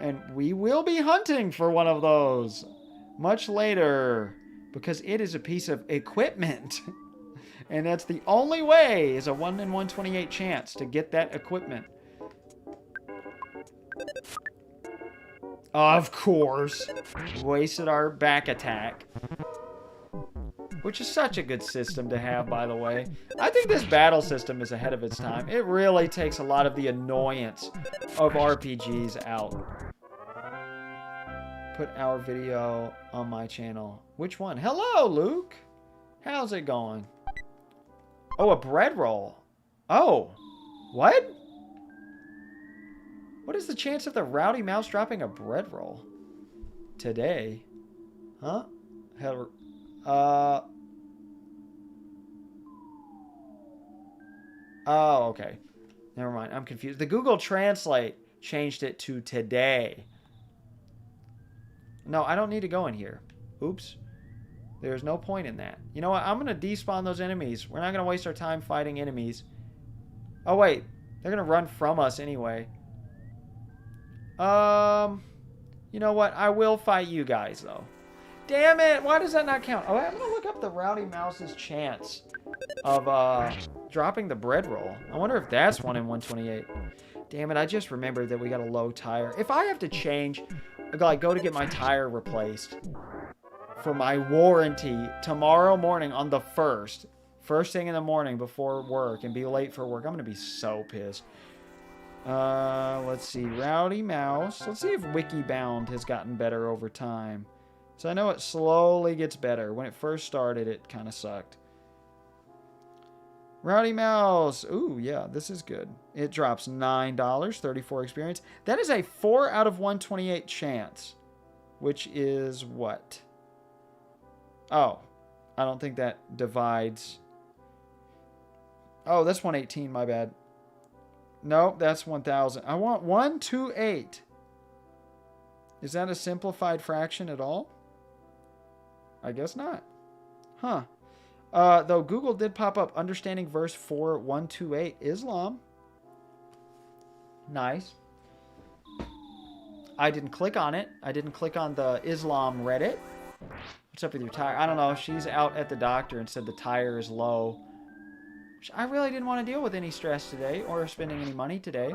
and we will be hunting for one of those much later, because it is a piece of equipment. And that's the only way, is a 1 in 128 chance to get that equipment. Of course. Wasted our back attack. Which is such a good system to have, by the way. I think this battle system is ahead of its time. It really takes a lot of the annoyance of RPGs out. Put our video on my channel. Which one? Hello, Luke. How's it going? Oh, a bread roll. Oh. What? What is the chance of the rowdy mouse dropping a bread roll? Today? Huh? Oh, okay. Never mind. I'm confused. The Google Translate changed it to today. No, I don't need to go in here. Oops. There's no point in that. You know what? I'm going to despawn those enemies. We're not going to waste our time fighting enemies. Oh, wait. They're going to run from us anyway. You know what? I will fight you guys, though. Damn it! Why does that not count? Oh, I'm going to look up the Rowdy Mouse's chance of dropping the bread roll. I wonder if that's 1 in 128. Damn it, I just remembered that we got a low tire. If I have to change, like go to get my tire replaced for my warranty tomorrow morning on the 1st, first thing in the morning before work, and be late for work, I'm going to be so pissed. Let's see. Rowdy Mouse. Let's see if EarthBound has gotten better over time. So I know it slowly gets better. When it first started, it kind of sucked. Rowdy Mouse. Ooh, yeah, this is good. It drops $9, 34 experience. That is a 4 out of 128 chance, which is what? Oh, I don't think that divides. Oh, that's 118, my bad. No, that's 1,000. I want 128. Is that a simplified fraction at all? I guess not. Huh. Though Google did pop up understanding verse 4128 Islam. Nice. I didn't click on it. I didn't click on the Islam Reddit. What's up with your tire? I don't know. She's out at the doctor and said the tire is low. I really didn't want to deal with any stress today or spending any money today.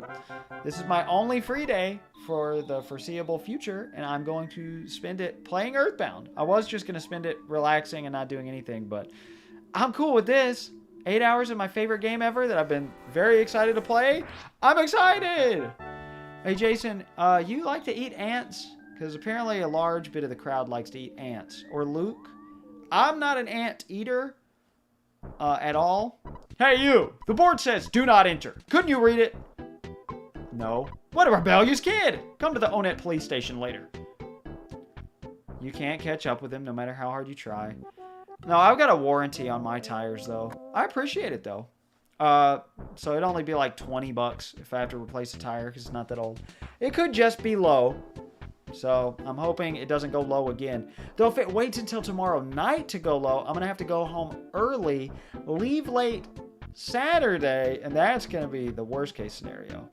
This is my only free day for the foreseeable future, and I'm going to spend it playing EarthBound. I was just going to spend it relaxing and not doing anything, but I'm cool with this. 8 hours of my favorite game ever that I've been very excited to play. I'm excited! Hey, Jason, you like to eat ants? Because apparently a large bit of the crowd likes to eat ants. Or Luke. I'm not an ant eater at all. Hey, you! The board says do not enter. Couldn't you read it? No. What a rebellious kid! Come to the Onet police station later. You can't catch up with him no matter how hard you try. No, I've got a warranty on my tires, though. I appreciate it, though. So it'd only be like $20 if I have to replace a tire, because it's not that old. It could just be low. So I'm hoping it doesn't go low again. Though if it waits until tomorrow night to go low, I'm going to have to go home early, leave late Saturday, and that's going to be the worst case scenario.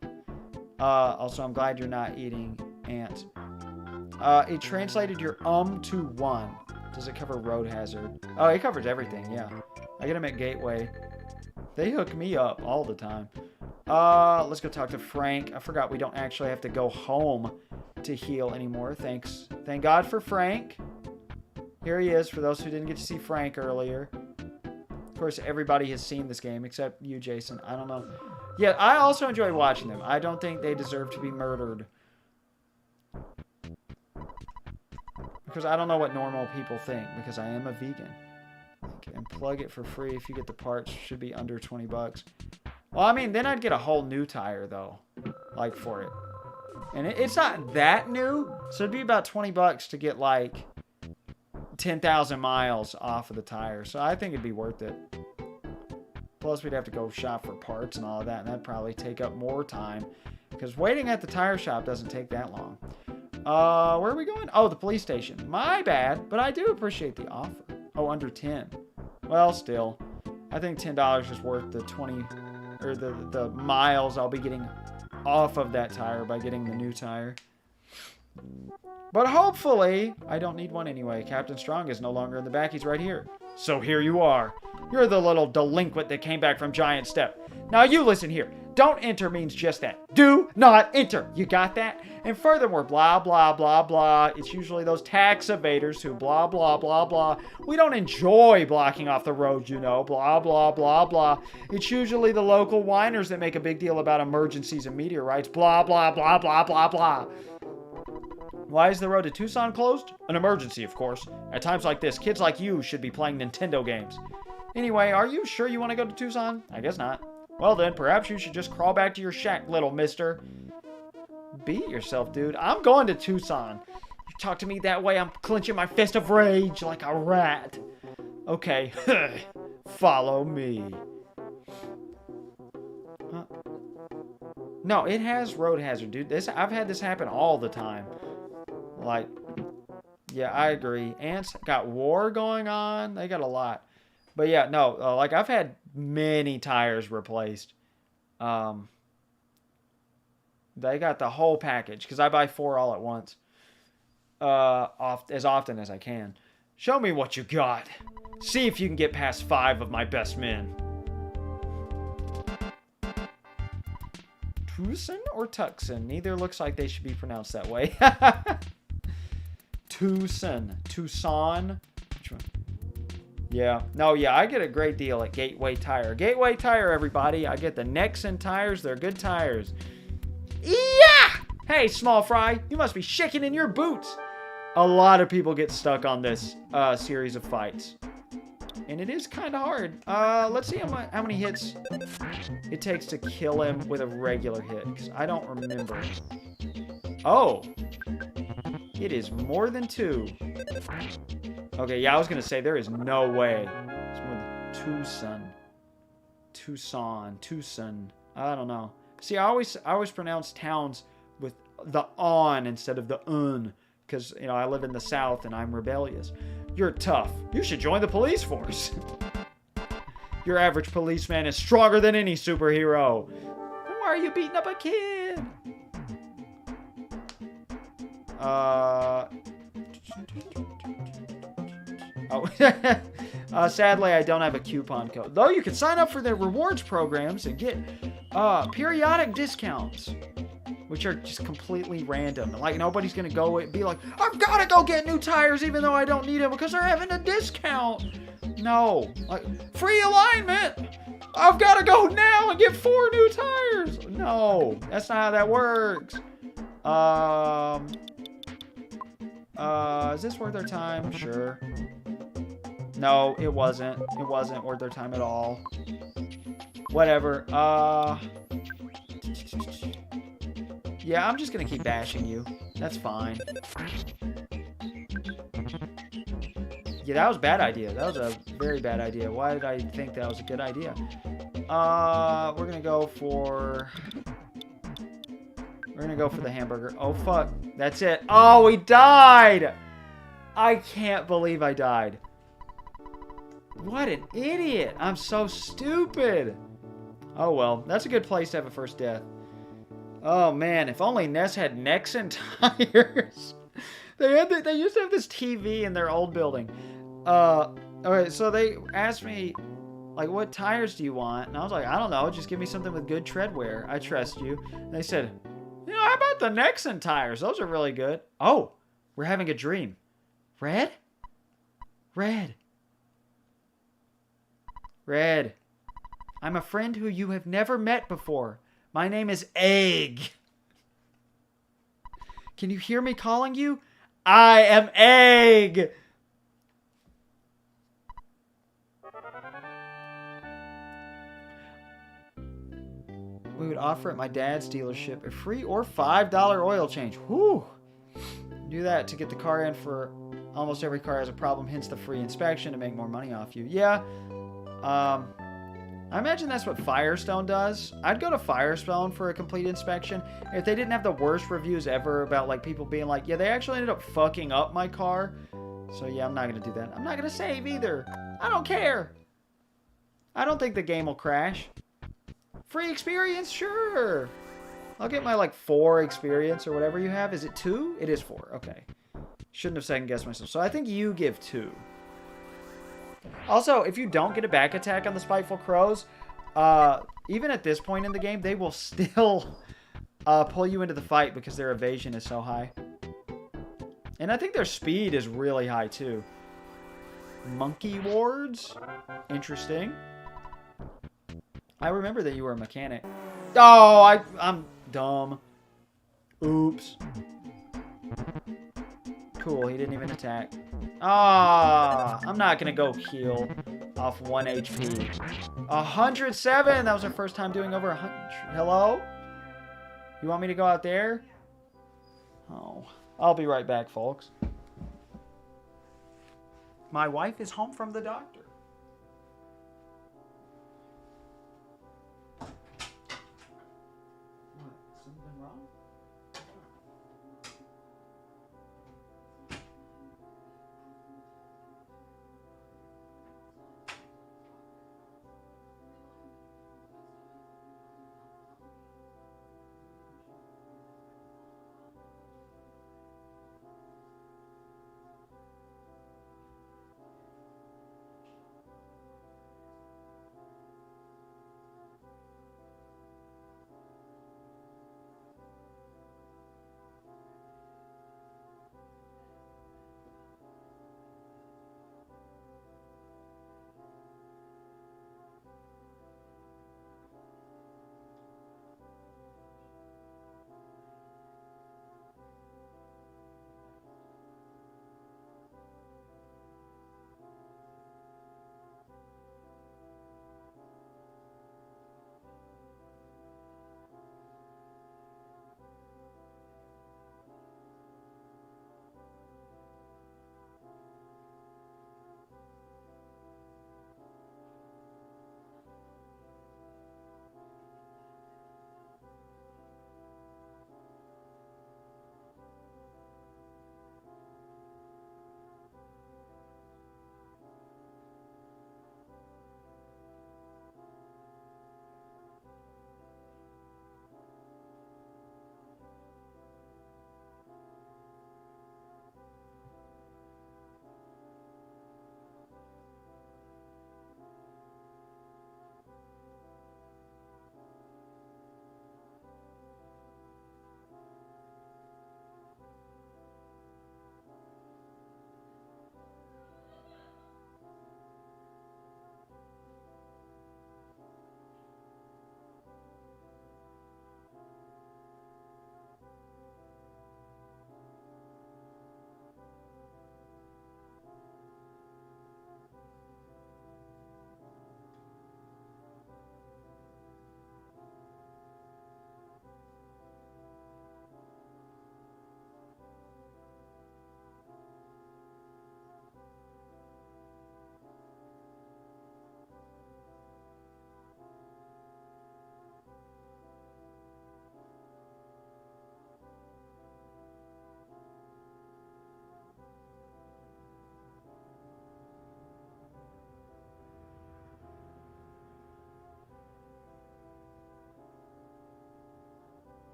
Also, I'm glad you're not eating ants. It translated your to 1. Does it cover road hazard? Oh, it covers everything, yeah. I get them at Gateway. They hook me up all the time. Let's go talk to Frank. I forgot we don't actually have to go home to heal anymore. Thanks. Thank God for Frank. Here he is, for those who didn't get to see Frank earlier. Of course, everybody has seen this game, except you, Jason. I don't know. Yeah, I also enjoy watching them. I don't think they deserve to be murdered. Because I don't know what normal people think, because I am a vegan. And plug it for free if you get the parts. Should be under $20. Well, I mean, then I'd get a whole new tire, though. Like, for it. And it's not that new, so it'd be about $20 to get, like, 10,000 miles off of the tire. So I think it'd be worth it. Plus, we'd have to go shop for parts and all of that, and that'd probably take up more time. Because waiting at the tire shop doesn't take that long. Where are we going? Oh, the police station. My bad, but I do appreciate the offer. Oh, under 10. Well, still. I think $10 is worth the 20, or the miles I'll be getting off of that tire by getting the new tire. But hopefully, I don't need one anyway. Captain Strong is no longer in the back. He's right here. So here you are. You're the little delinquent that came back from Giant Step. Now you listen here. Don't enter means just that. Do not enter. You got that? And furthermore, blah, blah, blah, blah. It's usually those tax evaders who blah, blah, blah, blah. We don't enjoy blocking off the road, you know. Blah, blah, blah, blah. It's usually the local whiners that make a big deal about emergencies and meteorites. Blah, blah, blah, blah, blah, blah. Why is the road to Tucson closed? An emergency, of course. At times like this, kids like you should be playing Nintendo games. Anyway, are you sure you want to go to Tucson? I guess not. Well then, perhaps you should just crawl back to your shack, little mister. Beat yourself, dude. I'm going to Tucson. You talk to me that way, I'm clenching my fist of rage like a rat. Okay, follow me. No, it has road hazard, dude. I've had this happen all the time. Like, yeah, I agree. Ants got war going on. They got a lot. But yeah, no, like I've had many tires replaced. They got the whole package because I buy 4 all at once. As often as I can. Show me what you got. See if you can get past 5 of my best men. Tucson or Tucson? Neither looks like they should be pronounced that way. Tucson. Tucson. Which one? Yeah. No, yeah, I get a great deal at Gateway Tire. Gateway Tire, everybody. I get the Nexen tires. They're good tires. Yeah! Hey, small fry. You must be shaking in your boots. A lot of people get stuck on this series of fights. And it is kind of hard. Let's see how many hits it takes to kill him with a regular hit. Because I don't remember. Oh. It is more than 2. Okay, yeah, I was going to say there is no way. It's more than Tucson. I don't know. See, I always pronounce towns with the on instead of the un. Because, you know, I live in the South and I'm rebellious. You're tough. You should join the police force. Your average policeman is stronger than any superhero. Why are you beating up a kid? Sadly, I don't have a coupon code. Though you can sign up for their rewards programs and get periodic discounts. Which are just completely random. Like, nobody's going to go and be like, I've got to go get new tires even though I don't need them because they're having a discount. No. Like, free alignment. I've got to go now and get 4 new tires. No. That's not how that works. Is this worth our time? Sure. No, it wasn't. It wasn't worth our time at all. Whatever. Yeah, I'm just gonna keep bashing you. That's fine. Yeah, that was a bad idea. That was a very bad idea. Why did I think that was a good idea? We're gonna go for the hamburger. Oh, fuck. That's it. Oh, we died! I can't believe I died. What an idiot. I'm so stupid. Oh, well. That's a good place to have a first death. Oh, man. If only Ness had Nexen tires. They used to have this TV in their old building. Okay, so they asked me, like, what tires do you want? And I was like, I don't know. Just give me something with good tread wear. I trust you. And they said, you know, how about the Nexen tires? Those are really good. Oh, we're having a dream. Red? Red. Red. I'm a friend who you have never met before. My name is Egg. Can you hear me calling you? I am Egg. We would offer at my dad's dealership a free or $5 oil change. Whew. Do that to get the car in for almost every car has a problem, hence the free inspection to make more money off you. Yeah. I imagine that's what Firestone does. I'd go to Firestone for a complete inspection. If they didn't have the worst reviews ever about like people being like, yeah, they actually ended up fucking up my car. So yeah, I'm not going to do that. I'm not going to save either. I don't care. I don't think the game will crash. Free experience? Sure. I'll get my like 4 experience or whatever you have. Is it 2? It is 4. Okay. Shouldn't have second guessed myself. So I think you give 2. Also, if you don't get a back attack on the Spiteful Crows, even at this point in the game, they will still pull you into the fight because their evasion is so high. And I think their speed is really high, too. Monkey wards? Interesting. I remember that you were a mechanic. Oh, I'm dumb. Oops. Cool, he didn't even attack. Ah, I'm not gonna go heal off 1 HP. 107! That was our first time doing over 100. Hello? You want me to go out there? Oh, I'll be right back, folks. My wife is home from the doctor. wrong?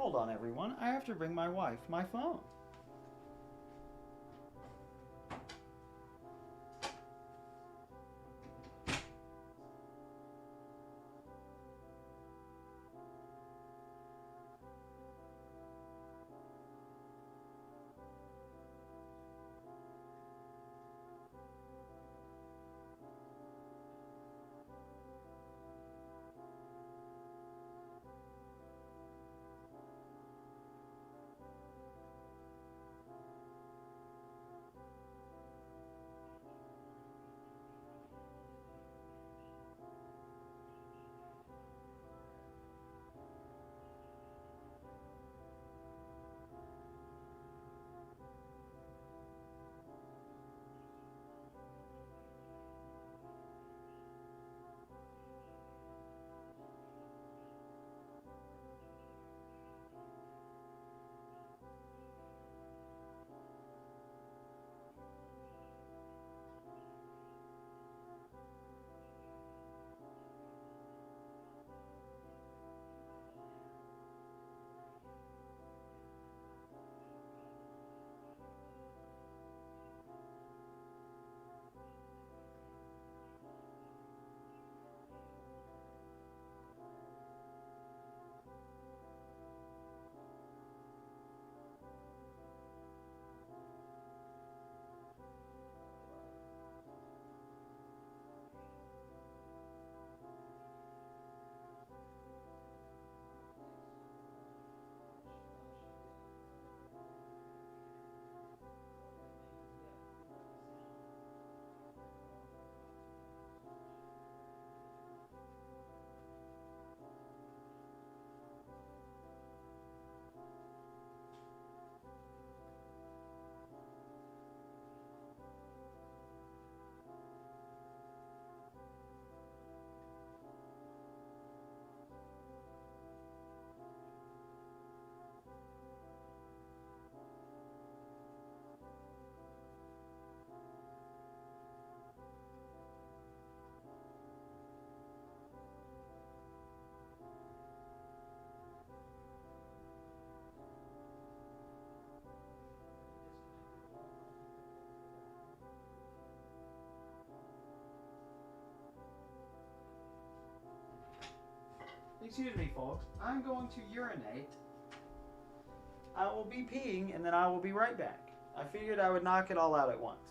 Hold on, everyone. I have to bring my wife my phone. Excuse me, folks. I'm going to urinate. I will be peeing, and then I will be right back. I figured I would knock it all out at once.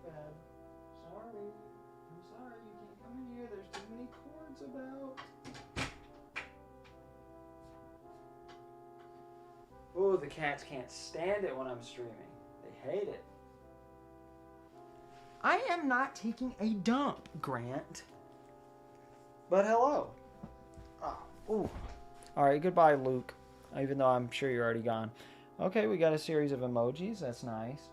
Sorry. I'm sorry, you can't come in here. There's too many cords about. Oh, the cats can't stand it when I'm streaming. They hate it. I am not taking a dump, Grant. But hello. Oh, ooh. Alright, goodbye, Luke. Even though I'm sure you're already gone. Okay, we got a series of emojis. That's nice.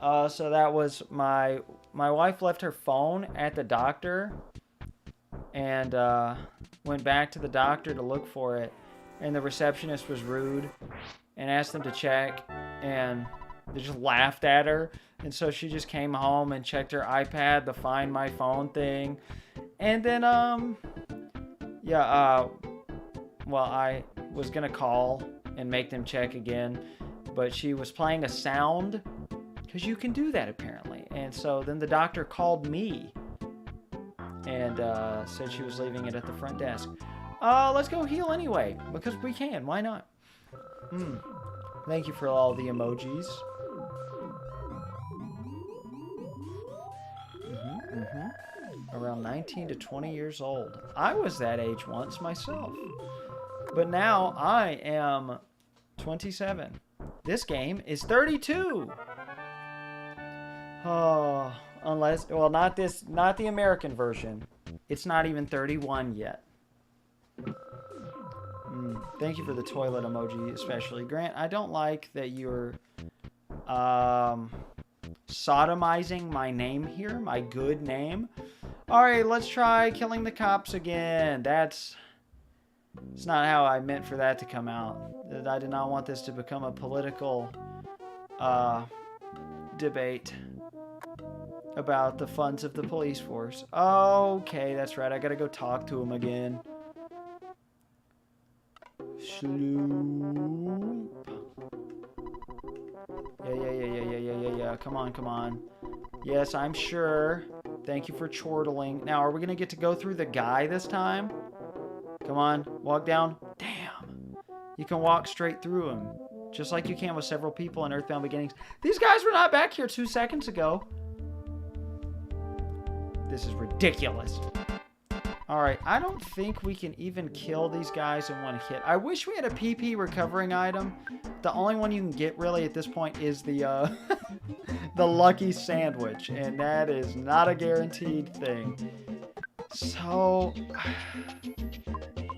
So that was my wife left her phone at the doctor and went back to the doctor to look for it, and the receptionist was rude and asked them to check, and they just laughed at her, and so she just came home and checked her iPad, the Find My Phone thing, and then well, I was gonna call and make them check again, but she was playing a sound. Because you can do that, apparently. And so then the doctor called me and said she was leaving it at the front desk. Let's go heal anyway, because we can. Why not? Thank you for all the emojis. Around 19 to 20 years old. I was that age once myself. But now I am 27. This game is 32. Oh, unless, well, not the American version. It's not even 31 yet. Thank you for the toilet emoji, especially. Grant, I don't like that you're sodomizing my name here, my good name. Alright, let's try killing the cops again. It's not how I meant for that to come out. I did not want this to become a political debate about the funds of the police force. Okay, that's right. I gotta go talk to him again. Sloop. Yeah. Come on. Yes, I'm sure. Thank you for chortling. Now, are we gonna get to go through the guy this time? Come on, walk down. Damn. You can walk straight through him. Just like you can with several people in EarthBound Beginnings. These guys were not back here 2 seconds ago. This is ridiculous. Alright, I don't think we can even kill these guys in one hit. I wish we had a PP recovering item. The only one you can get really at this point is the the lucky sandwich. And that is not a guaranteed thing. So,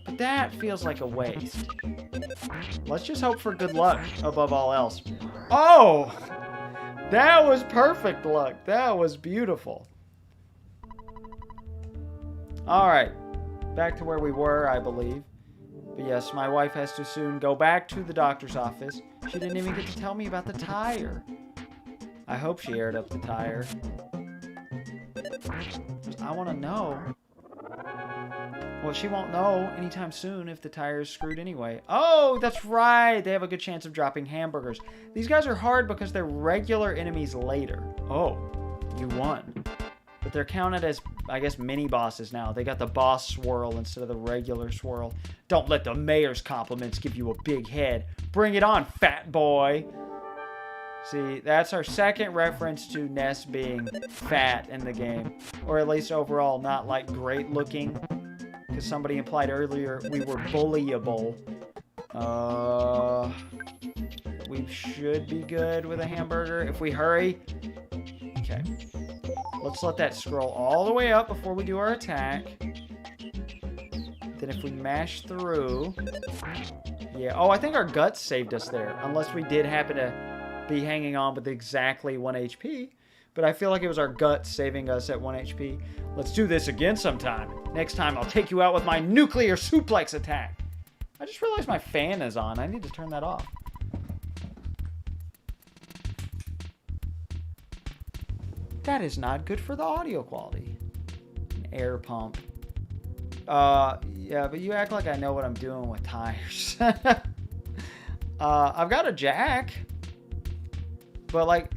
but that feels like a waste. Let's just hope for good luck above all else. Oh! That was perfect luck. That was beautiful. Alright, back to where we were, I believe. But yes, my wife has to soon go back to the doctor's office. She didn't even get to tell me about the tire. I hope she aired up the tire. I want to know. Well, she won't know anytime soon if the tire is screwed anyway. Oh, that's right. They have a good chance of dropping hamburgers. These guys are hard because they're regular enemies later. Oh, you won. But they're counted as, I guess, mini bosses now. They got the boss swirl instead of the regular swirl. Don't let the mayor's compliments give you a big head. Bring it on, fat boy. See, that's our second reference to Ness being fat in the game. Or at least overall not, like, great looking. Because somebody implied earlier we were bullyable. We should be good with a hamburger if we hurry. Okay. Let's let that scroll all the way up before we do our attack. Then if we mash through... Yeah. Oh, I think our guts saved us there. Unless we did happen to be hanging on with exactly 1 HP. But I feel like it was our guts saving us at 1 HP. Let's do this again sometime. Next time, I'll take you out with my nuclear suplex attack. I just realized my fan is on. I need to turn that off. That is not good for the audio quality. An air pump. Yeah, but you act like I know what I'm doing with tires. I've got a jack. But, like,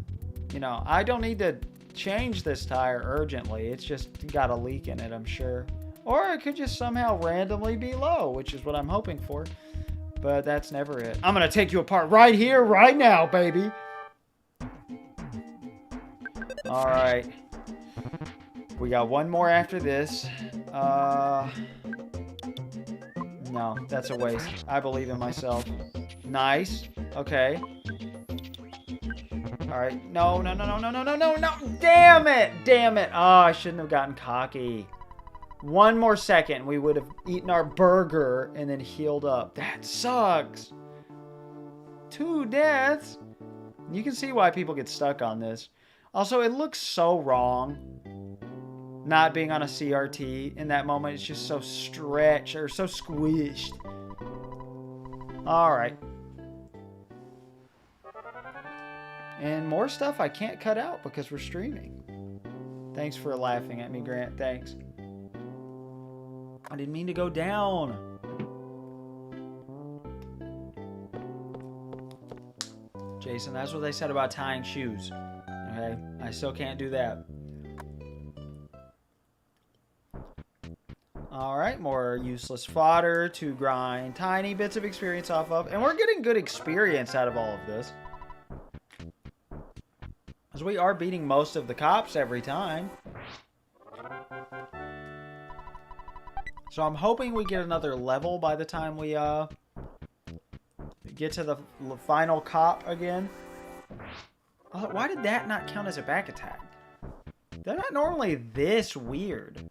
you know, I don't need to change this tire urgently. It's just got a leak in it, I'm sure. Or it could just somehow randomly be low, which is what I'm hoping for. But that's never it. I'm going to take you apart right here, right now, baby. All right. We got one more after this. No, that's a waste. I believe in myself. Nice. Okay. All right. No. Damn it. Oh, I shouldn't have gotten cocky. One more second, we would have eaten our burger and then healed up. That sucks. 2 deaths. You can see why people get stuck on this. Also, it looks so wrong not being on a CRT in that moment. It's just so stretched or so squished. All right. And more stuff I can't cut out because we're streaming. Thanks for laughing at me, Grant. Thanks. I didn't mean to go down. Jason, that's what they said about tying shoes. Okay? I still can't do that. Alright, more useless fodder to grind tiny bits of experience off of. And we're getting good experience out of all of this. Because we are beating most of the cops every time. So I'm hoping we get another level by the time we get to the final cop again. Why did that not count as a back attack? They're not normally this weird.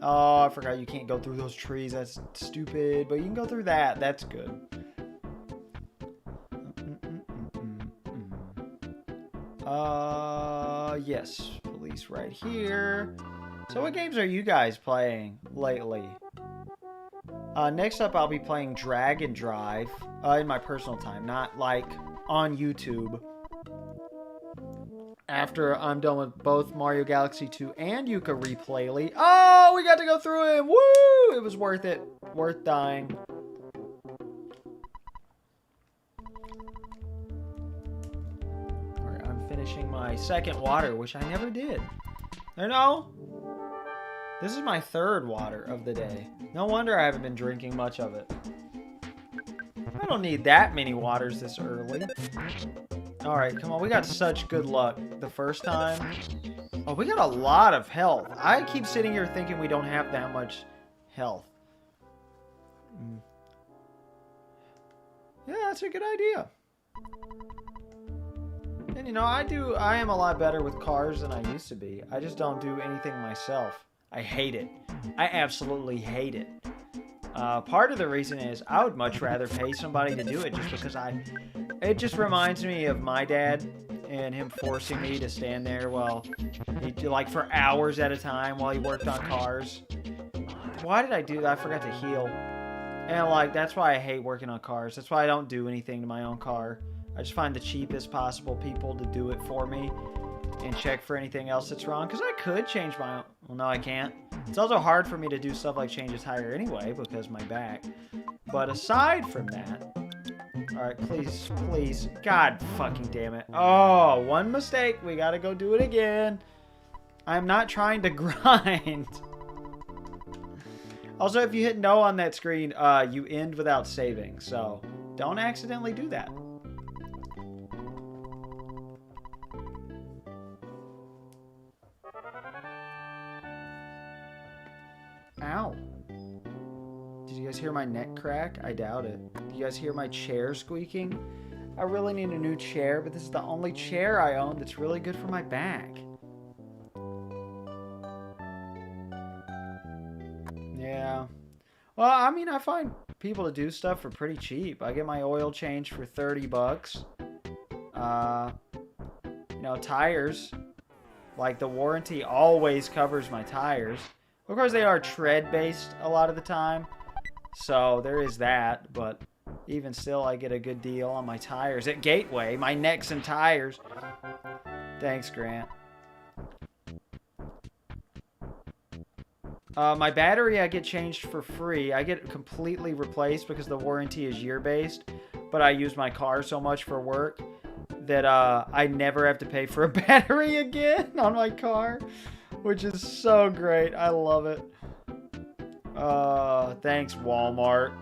Oh, I forgot you can't go through those trees. That's stupid. But you can go through that. That's good. Yes. Police right here. So what games are you guys playing lately? Next up, I'll be playing Drag and Drive in my personal time, not like on YouTube. After I'm done with both Mario Galaxy 2 and Yuka Replay. Oh, we got to go through him. Woo! It was worth it. Worth dying. Alright, I'm finishing my second water, which I never did. No. This is my third water of the day. No wonder I haven't been drinking much of it. I don't need that many waters this early. Alright, come on. We got such good luck the first time. Oh, we got a lot of health. I keep sitting here thinking we don't have that much health. Yeah, that's a good idea. And you know, I am a lot better with cars than I used to be. I just don't do anything myself. I hate it. I absolutely hate it. Part of the reason is I would much rather pay somebody to do it just because it just reminds me of my dad and him forcing me to stand there while like for hours at a time while he worked on cars. Why did I do that? I forgot to heal. And like, that's why I hate working on cars. That's why I don't do anything to my own car. I just find the cheapest possible people to do it for me and check for anything else that's wrong. Because I could change my own. Well, no, I can't. It's also hard for me to do stuff like change a tire anyway because my back. But aside from that, all right, please, please, God fucking damn it. Oh, one mistake. We got to go do it again. I'm not trying to grind. Also, if you hit no on that screen, you end without saving. So don't accidentally do that. Ow. Did you guys hear my neck crack? I doubt it. Did you guys hear my chair squeaking? I really need a new chair, but this is the only chair I own that's really good for my back. Yeah. Well, I mean, I find people to do stuff for pretty cheap. I get my oil changed for 30 bucks. You know, tires. Like, the warranty always covers my tires. Of course, they are tread-based a lot of the time. So, there is that. But even still, I get a good deal on my tires at Gateway. My necks and tires. Thanks, Grant. My battery I get changed for free. I get completely replaced because the warranty is year-based. But I use my car so much for work that I never have to pay for a battery again on my car. Which is so great. I love it. Thanks, Walmart.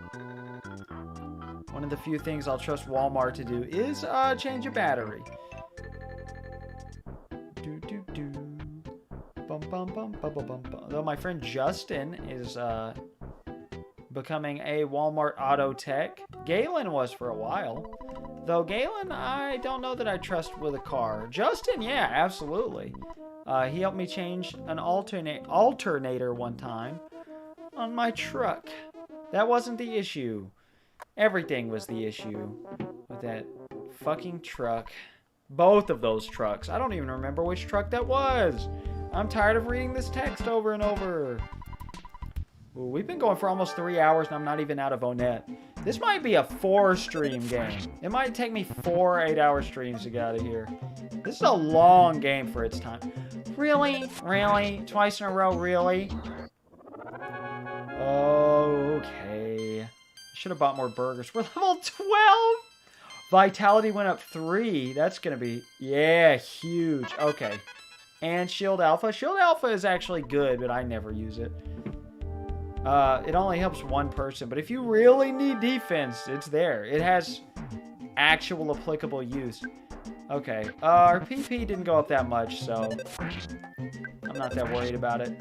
One of the few things I'll trust Walmart to do is change a battery. Though my friend Justin is becoming a Walmart auto tech. Galen was for a while. Though Galen, I don't know that I trust with a car. Justin, yeah, absolutely. He helped me change an alternator one time on my truck. That wasn't the issue. Everything was the issue with that fucking truck. Both of those trucks. I don't even remember which truck that was. I'm tired of reading this text over and over. Ooh, we've been going for almost 3 hours and I'm not even out of Onet. This might be a 4-stream game. It might take me 4 8-hour streams to get out of here. This is a long game for its time. Really? Really? Twice in a row? Really? Okay. I should have bought more burgers. We're level 12! Vitality went up 3. That's going to be... Yeah, huge. Okay. And Shield Alpha. Shield Alpha is actually good, but I never use it. It only helps one person. But if you really need defense, it's there. It has actual applicable use. Okay. Our PP didn't go up that much, so... I'm not that worried about it.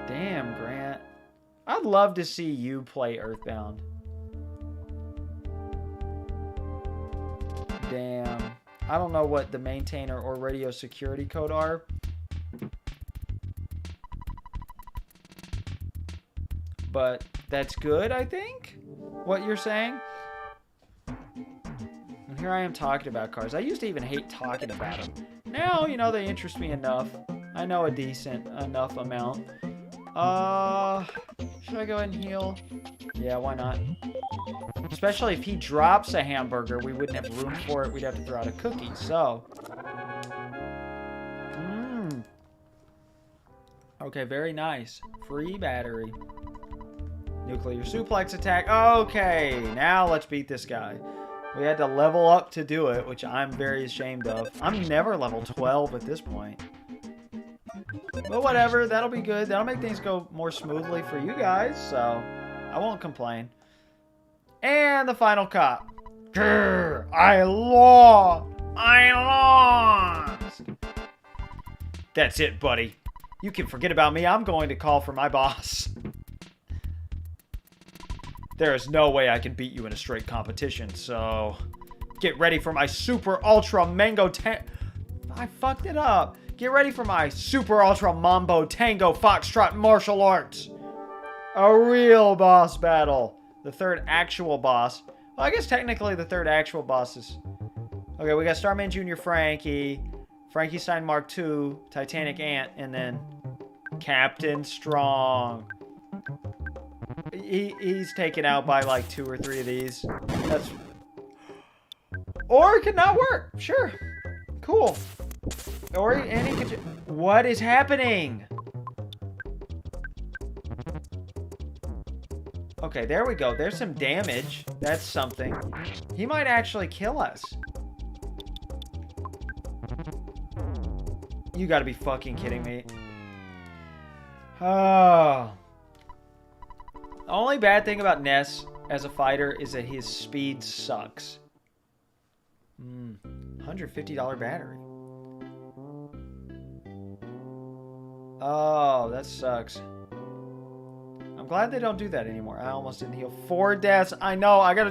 Damn, Grant. I'd love to see you play EarthBound. Damn. I don't know what the maintainer or radio security code are. But that's good, I think? What you're saying? And here I am talking about cars. I used to even hate talking about them. Now, you know, they interest me enough. I know a decent enough amount. Should I go ahead and heal? Yeah, why not? Especially if he drops a hamburger, we wouldn't have room for it. We'd have to throw out a cookie, so. Okay, very nice. Free battery. Nuclear suplex attack. Okay, now let's beat this guy. We had to level up to do it, which I'm very ashamed of. I'm never level 12 at this point. But whatever, that'll be good. That'll make things go more smoothly for you guys, so I won't complain. And the final cop. Grr, I lost. That's it, buddy. You can forget about me. I'm going to call for my boss. There is no way I can beat you in a straight competition, so get ready for my super ultra mango I fucked it up. Get ready for my super ultra mambo tango foxtrot martial arts. A real boss battle. The third actual boss. Well, I guess technically the third actual boss is... Okay, we got Starman Jr. Frankie, Frankenstein Mark II, Titanic Ant, and then Captain Strong. He's taken out by like 2 or 3 of these. Or it could not work. Sure. Cool. Or and he could. What is happening? Okay, there we go. There's some damage. That's something. He might actually kill us. You gotta be fucking kidding me. Oh. The only bad thing about Ness as a fighter is that his speed sucks. $150 battery. Oh, that sucks. I'm glad they don't do that anymore. I almost didn't heal 4 deaths. I know. I gotta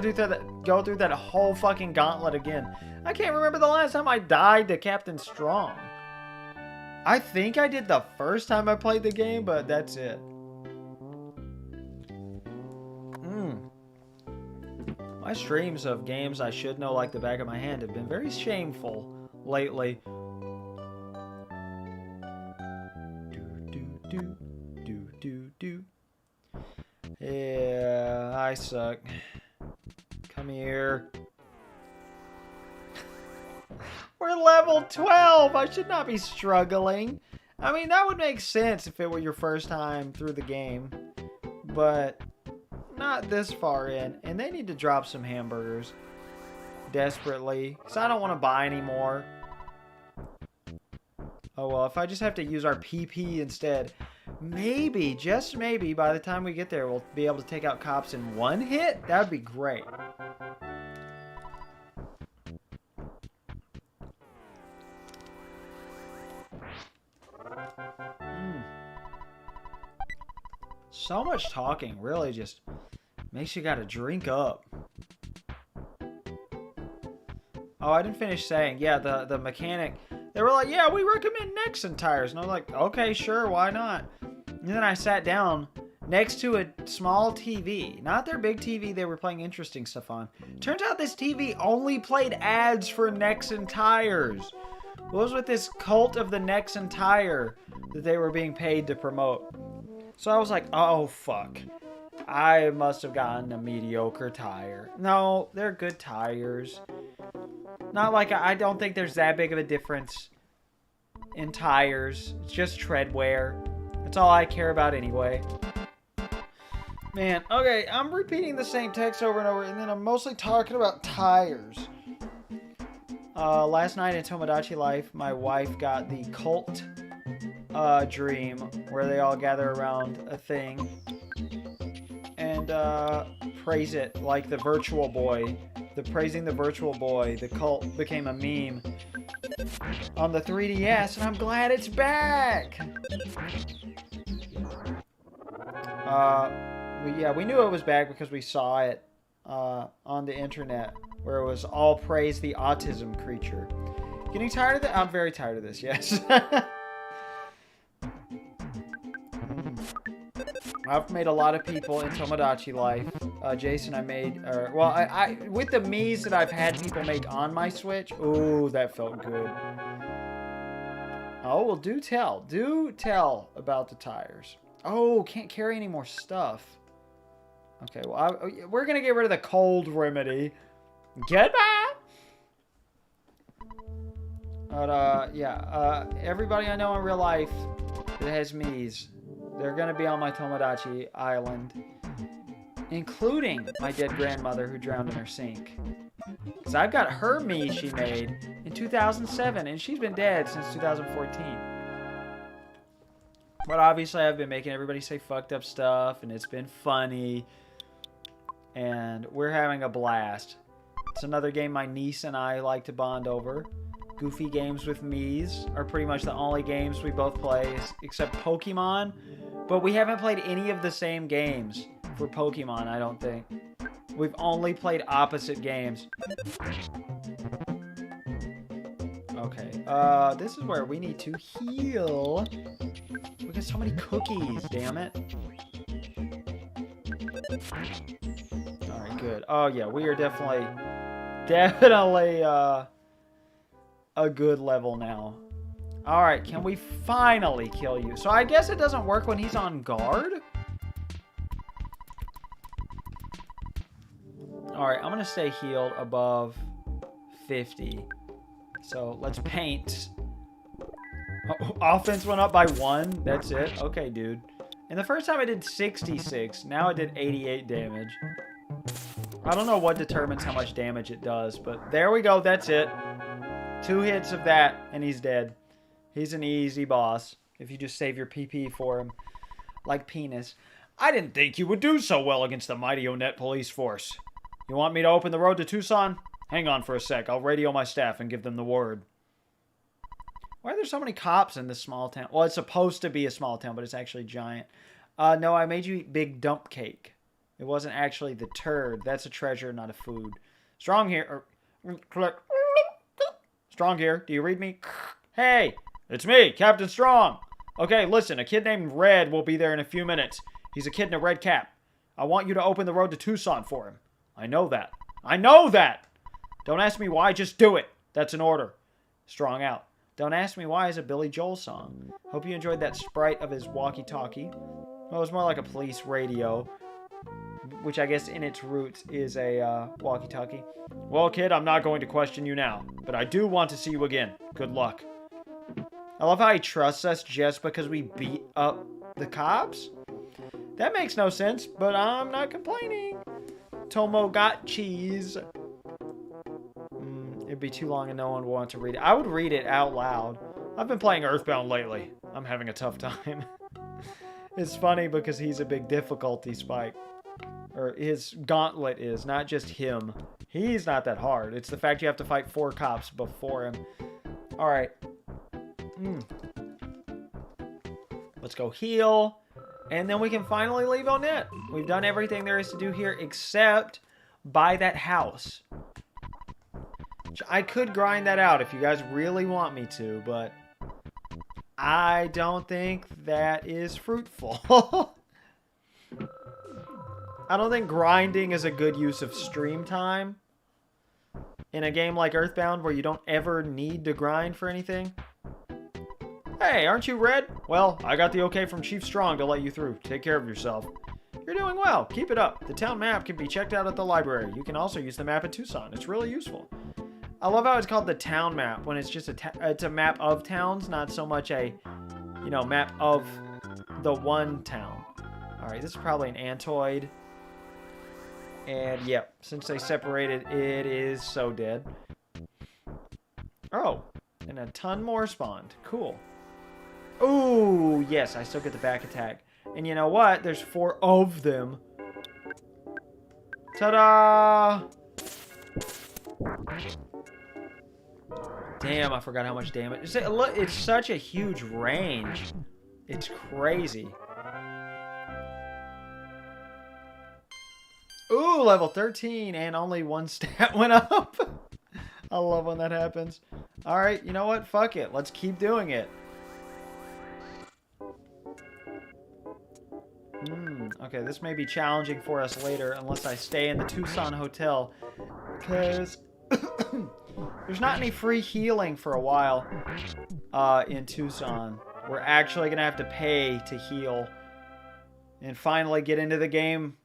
go through that whole fucking gauntlet again. I can't remember the last time I died to Captain Strong. I think I did the first time I played the game, but that's it. My streams of games I should know like the back of my hand have been very shameful lately. Do. Yeah, I suck. Come here. We're level 12. I should not be struggling. I mean, that would make sense if it were your first time through the game. But not this far in. And they need to drop some hamburgers. Desperately. Because I don't want to buy any more. Oh, well, if I just have to use our PP instead. Maybe, just maybe, by the time we get there, we'll be able to take out cops in one hit? That would be great. So much talking really just makes you gotta drink up. Oh, I didn't finish saying, yeah, the mechanic, they were like, yeah, we recommend Nexen tires. And I was like, okay, sure, why not? And then I sat down next to a small TV. Not their big TV they were playing interesting stuff on. Turns out this TV only played ads for Nexen tires. What was with this cult of the Nexen tire that they were being paid to promote? So I was like, oh, fuck. I must have gotten a mediocre tire. No, they're good tires. Not like, I don't think there's that big of a difference in tires. It's just tread wear. That's all I care about anyway. Man, okay, I'm repeating the same text over and over, and then I'm mostly talking about tires. Last night in Tomodachi Life, my wife got the cult dream where they all gather around a thing and praise it like the Virtual Boy. Praising the Virtual Boy, the cult became a meme on the 3DS, and I'm glad it's back. We knew it was back because we saw it on the internet where it was all praise the autism creature. Getting tired of that? I'm very tired of this, yes. I've made a lot of people in Tomodachi Life. Jason, I made, I with the Miis that I've had people make on my Switch. Ooh, that felt good. Oh, well, do tell about the tires. Oh, can't carry any more stuff. Okay, well, we're gonna get rid of the cold remedy. Goodbye. But everybody I know in real life that has Miis, they're gonna be on my Tomodachi Island, including my dead grandmother who drowned in her sink. Because I've got her Mii she made in 2007, and she's been dead since 2014. But obviously I've been making everybody say fucked up stuff, and it's been funny. And we're having a blast. It's another game my niece and I like to bond over. Goofy games with Miis are pretty much the only games we both play, except Pokemon. But we haven't played any of the same games for Pokemon, I don't think. We've only played opposite games. Okay, this is where we need to heal. We got so many cookies, damn it. Alright, good. Oh yeah, we are definitely a good level now. Alright, can we finally kill you? So I guess it doesn't work when he's on guard? Alright, I'm gonna stay healed above 50. So let's paint. Oh, offense went up by 1. That's it. Okay, dude. And the first time I did 66. Now I did 88 damage. I don't know what determines how much damage it does, but there we go. That's it. 2 hits of that, and he's dead. He's an easy boss if you just save your PP for him. Like penis. I didn't think you would do so well against the mighty Onet police force. You want me to open the road to Tucson? Hang on for a sec. I'll radio my staff and give them the word. Why are there so many cops in this small town? Well, it's supposed to be a small town, but it's actually giant. No, I made you eat big dump cake. It wasn't actually the turd. That's a treasure, not a food. Strong here. Strong here. Do you read me? Hey, it's me, Captain Strong. Okay, listen, a kid named Red will be there in a few minutes. He's a kid in a red cap. I want you to open the road to Tucson for him. I know that. I know that! Don't ask me why, just do it. That's an order. Strong out. Don't Ask Me Why is a Billy Joel song. Hope you enjoyed that sprite of his walkie-talkie. Well, it was more like a police radio, which I guess in its roots is a walkie-talkie. Well, kid, I'm not going to question you now, but I do want to see you again. Good luck. I love how he trusts us just because we beat up the cops. That makes no sense, but I'm not complaining. Tomo got cheese. It'd be too long and no one would want to read it. I would read it out loud. I've been playing EarthBound lately. I'm having a tough time. It's funny because he's a big difficulty spike. Or his gauntlet is, not just him. He's not that hard. It's the fact you have to fight 4 cops before him. Alright. Let's go heal. And then we can finally leave Onet. We've done everything there is to do here except buy that house. I could grind that out if you guys really want me to, but I don't think that is fruitful. I don't think grinding is a good use of stream time in a game like EarthBound where you don't ever need to grind for anything. Hey, aren't you Red? Well, I got the okay from Chief Strong to let you through. Take care of yourself. You're doing well. Keep it up. The town map can be checked out at the library. You can also use the map in Tucson. It's really useful. I love how it's called the town map when it's just it's a map of towns, not so much a, map of the one town. All right, this is probably an Antoid. And yep, since they separated, it is so dead. Oh, and a ton more spawned. Cool. Ooh, yes, I still get the back attack. And you know what? There's 4 of them. Ta-da! Damn, I forgot how much damage. It's such a huge range. It's crazy. Ooh, level 13, and only 1 stat went up. I love when that happens. Alright, you know what? Fuck it. Let's keep doing it. Okay, this may be challenging for us later unless I stay in the Tucson hotel. Because there's not any free healing for a while in Tucson. We're actually going to have to pay to heal. And finally get into the game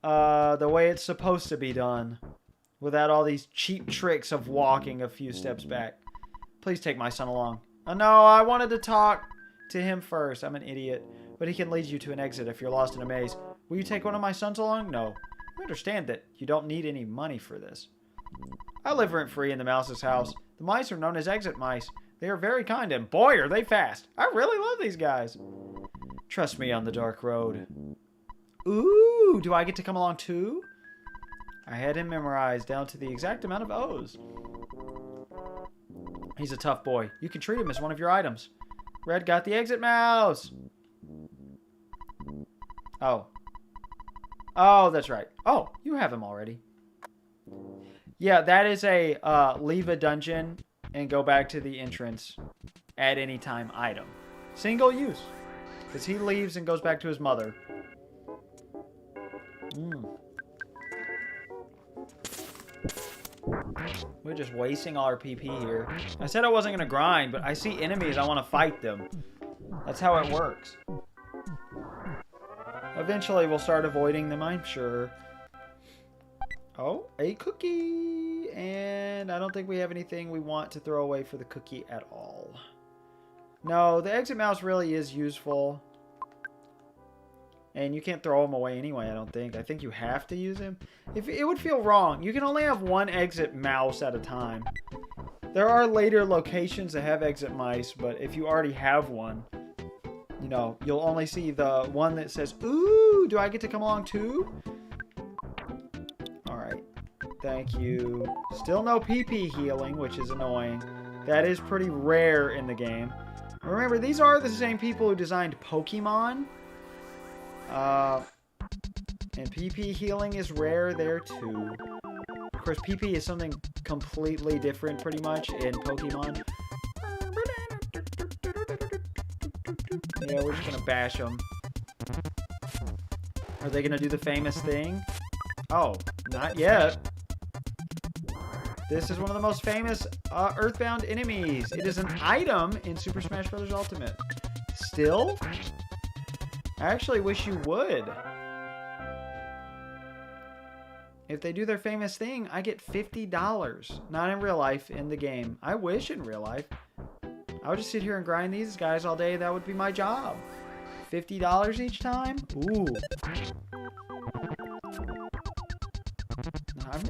the way it's supposed to be done. Without all these cheap tricks of walking a few steps back. Please take my son along. Oh no, I wanted to talk to him first. I'm an idiot. But he can lead you to an exit if you're lost in a maze. Will you take one of my sons along? No. You understand that you don't need any money for this. I live rent-free in the mouse's house. The mice are known as exit mice. They are very kind and boy are they fast. I really love these guys. Trust me on the dark road. Ooh, do I get to come along too? I had him memorized down to the exact amount of O's. He's a tough boy. You can treat him as one of your items. Red got the exit mouse. Oh. Oh, that's right. Oh, you have him already. Yeah, that is a leave a dungeon and go back to the entrance at any time item. Single use. Because he leaves and goes back to his mother. We're just wasting all our PP here. I said I wasn't going to grind, but I see enemies, I want to fight them. That's how it works. Eventually we'll start avoiding them, I'm sure. Oh, a cookie! And And I don't think we have anything we want to throw away for the cookie at all. No, the exit mouse really is useful. And you can't throw them away anyway, I don't think. I think you have to use him. If it would feel wrong. You can only have one exit mouse at a time. There are later locations that have exit mice, but if you already have one, you know, you'll only see the one that says, ooh, do I get to come along too? Alright. Thank you. Still no PP healing, which is annoying. That is pretty rare in the game. Remember, these are the same people who designed Pokemon. And PP healing is rare there too. Of course, PP is something completely different pretty much in Pokemon. Yeah, we're just gonna bash them. Are they gonna do the famous thing? Oh, not yet. This is one of the most famous EarthBound enemies. It is an item in Super Smash Bros. Ultimate. Still? I actually wish you would. If they do their famous thing, I get $50. Not in real life, in the game. I wish in real life. I would just sit here and grind these guys all day. That would be my job. $50 each time? Ooh.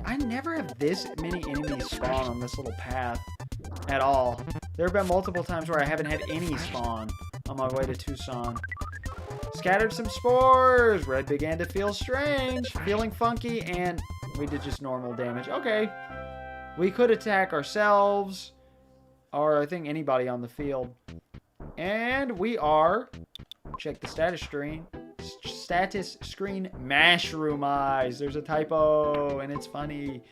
I never have this many enemies spawn on this little path at all. There have been multiple times where I haven't had any spawn on my way to Tucson. Scattered some spores. Red began to feel strange, feeling funky, and we did just normal damage. Okay. We could attack ourselves, or I think anybody on the field. And we are, check the status screen, mushroom eyes. There's a typo, and it's funny.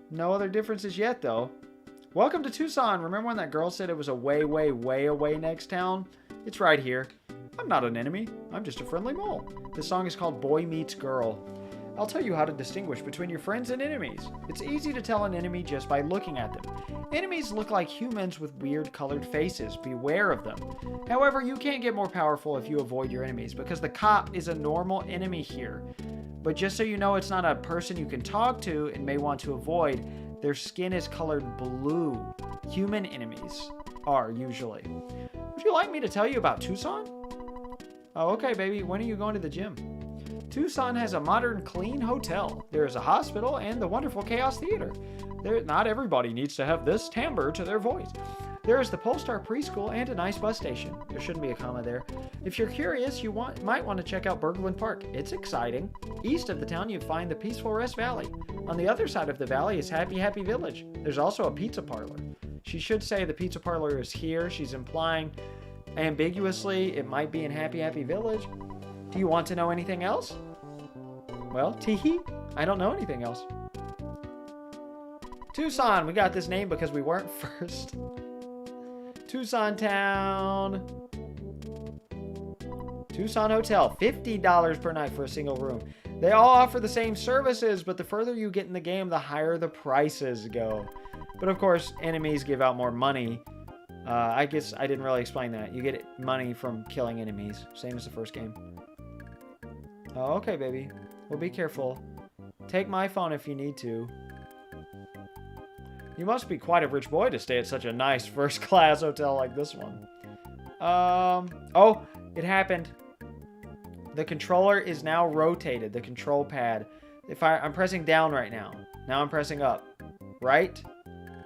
No other differences yet, though. Welcome to Tucson. Remember when that girl said it was a way, way, way away next town? It's right here. I'm not an enemy. I'm just a friendly mole. This song is called Boy Meets Girl. I'll tell you how to distinguish between your friends and enemies. It's easy to tell an enemy just by looking at them. Enemies look like humans with weird colored faces. Beware of them. However, you can't get more powerful if you avoid your enemies, because the cop is a normal enemy here. But just so you know, it's not a person you can talk to and may want to avoid. Their skin is colored blue. Human enemies are, usually. Would you like me to tell you about Tucson? Oh, okay, baby. When are you going to the gym? Tucson has a modern, clean hotel. There is a hospital and the wonderful Chaos Theater. Not everybody needs to have this timbre to their voice. There is the Polestar Preschool and a nice bus station. There shouldn't be a comma there. If you're curious, you might want to check out Berglund Park. It's exciting. East of the town, you find the peaceful Rest Valley. On the other side of the valley is Happy Happy Village. There's also a pizza parlor. She should say the pizza parlor is here. She's implying ambiguously it might be in Happy Happy Village. Do you want to know anything else? Well, teehee, I don't know anything else. Tucson, we got this name because we weren't first. Tucson Town. Tucson Hotel, $50 per night for a single room. They all offer the same services, but the further you get in the game, the higher the prices go. But of course, enemies give out more money. I guess I didn't really explain that. You get money from killing enemies, same as the first game. Oh, okay, baby. Well, be careful. Take my phone if you need to. You must be quite a rich boy to stay at such a nice first-class hotel like this one. Oh, it happened. The controller is now rotated, the control pad. I'm pressing down right now. Now I'm pressing up. Right,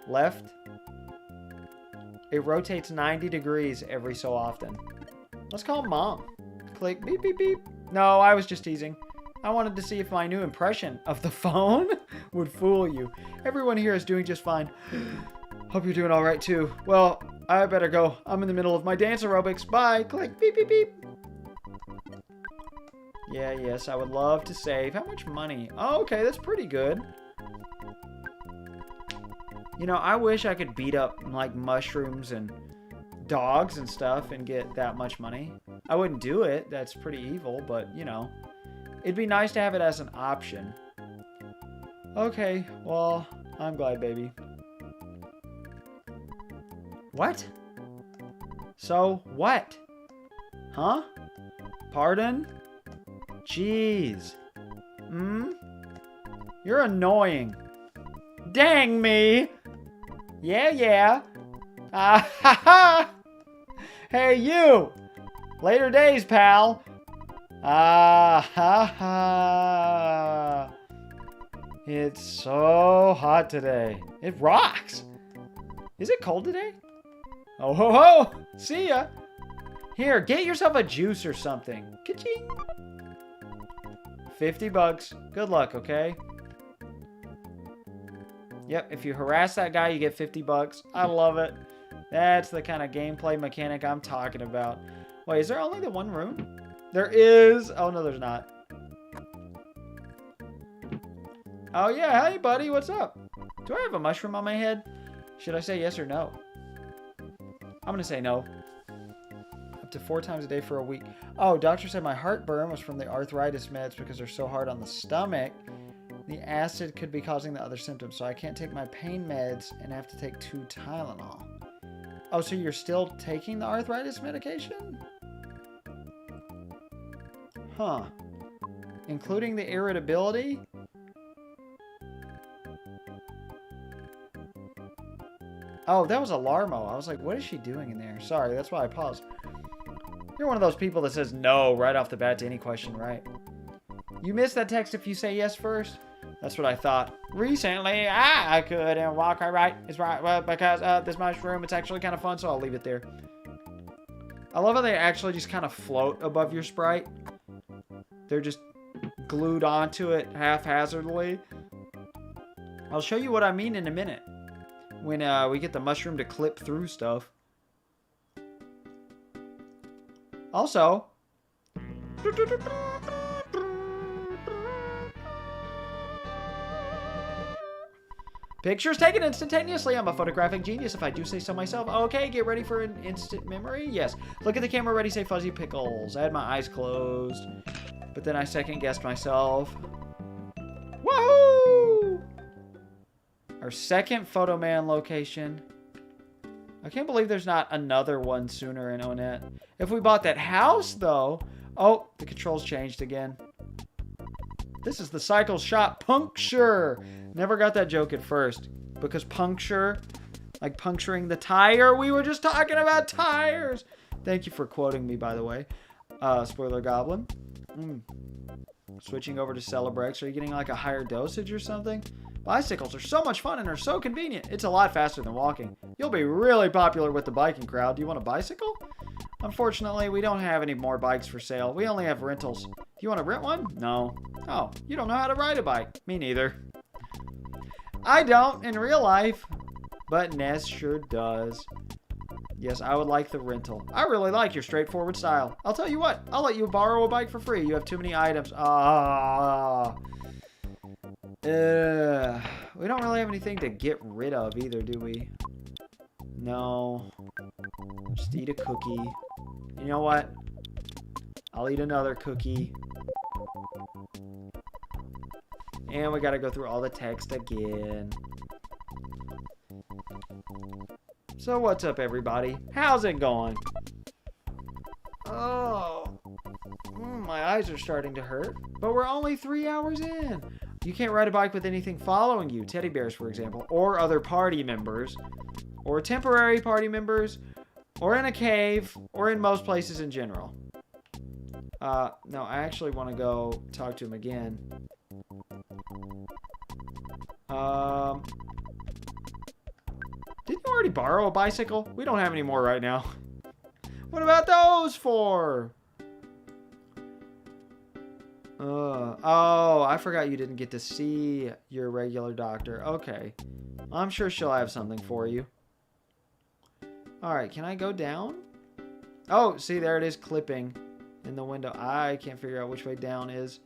left. It rotates 90 degrees every so often. Let's call Mom. Click, beep, beep, beep. No, I was just teasing. I wanted to see if my new impression of the phone would fool you. Everyone here is doing just fine. Hope you're doing all right, too. Well, I better go. I'm in the middle of my dance aerobics. Bye. Click. Beep, beep, beep. Yeah, yes, I would love to save. How much money? Oh, okay, that's pretty good. You know, I wish I could beat up, like, mushrooms and dogs and stuff and get that much money. I wouldn't do it. That's pretty evil, but, you know. It'd be nice to have it as an option. Okay, well, I'm glad, baby. What? So, what? Huh? Pardon? Jeez. You're annoying. Dang me. Yeah, yeah. Ah, ha, ha. Hey, you. Later days, pal. Ah, ha, ha. It's so hot today. It rocks. Is it cold today? Oh, ho, ho. See ya. Here, get yourself a juice or something. Ka-ching. $50. Good luck, okay? Yep, if you harass that guy, you get $50. I love it. That's the kind of gameplay mechanic I'm talking about. Wait, is there only the one room? There is. Oh, no, there's not. Oh, yeah. Hey, buddy. What's up? Do I have a mushroom on my head? Should I say yes or no? I'm going to say no. Up to 4 times a day for a week. Oh, doctor said my heartburn was from the arthritis meds because they're so hard on the stomach. The acid could be causing the other symptoms, so I can't take my pain meds and have to take 2 Tylenol. Oh, so you're still taking the arthritis medication? Huh. Including the irritability? Oh, that was a Larmo. I was like, what is she doing in there? Sorry, that's why I paused. You're one of those people that says no right off the bat to any question, right? You miss that text if you say yes first? That's what I thought. Recently, I couldn't walk right. It's right, well, because this mushroom, it's actually kind of fun, so I'll leave it there. I love how they actually just kind of float above your sprite. They're just glued onto it haphazardly. I'll show you what I mean in a minute. When we get the mushroom to clip through stuff. Also... Pictures taken instantaneously. I'm a photographic genius, if I do say so myself. Okay, get ready for an instant memory. Yes. Look at the camera, ready, say fuzzy pickles. I had my eyes closed, but then I second-guessed myself. Woohoo! Our second Photo Man location. I can't believe there's not another one sooner in Onett. If we bought that house, though... Oh, the controls changed again. This is the cycle shop puncture. Never got that joke at first. Because puncture, like puncturing the tire. We were just talking about tires. Thank you for quoting me, by the way. Spoiler Goblin. Switching over to Celebrex. Are you getting like a higher dosage or something? Bicycles are so much fun and are so convenient. It's a lot faster than walking. You'll be really popular with the biking crowd. Do you want a bicycle? Unfortunately, we don't have any more bikes for sale. We only have rentals. Do you want to rent one? No. Oh, you don't know how to ride a bike. Me neither. I don't in real life, but Ness sure does. Yes, I would like the rental. I really like your straightforward style. I'll tell you what, I'll let you borrow a bike for free. You have too many items. We don't really have anything to get rid of either, do we? No. Just eat a cookie. You know what? I'll eat another cookie. And we gotta go through all the text again. So what's up, everybody? How's it going? Oh. My eyes are starting to hurt. But we're only 3 hours in. You can't ride a bike with anything following you. Teddy bears, for example. Or other party members. Or temporary party members. Or in a cave. Or in most places in general. No, I actually want to go talk to him again. Didn't you already borrow a bicycle? We don't have any more right now. What about those for? Oh, I forgot you didn't get to see your regular doctor. Okay. I'm sure she'll have something for you. Alright, can I go down? Oh, see, there it is clipping in the window. I can't figure out which way down is.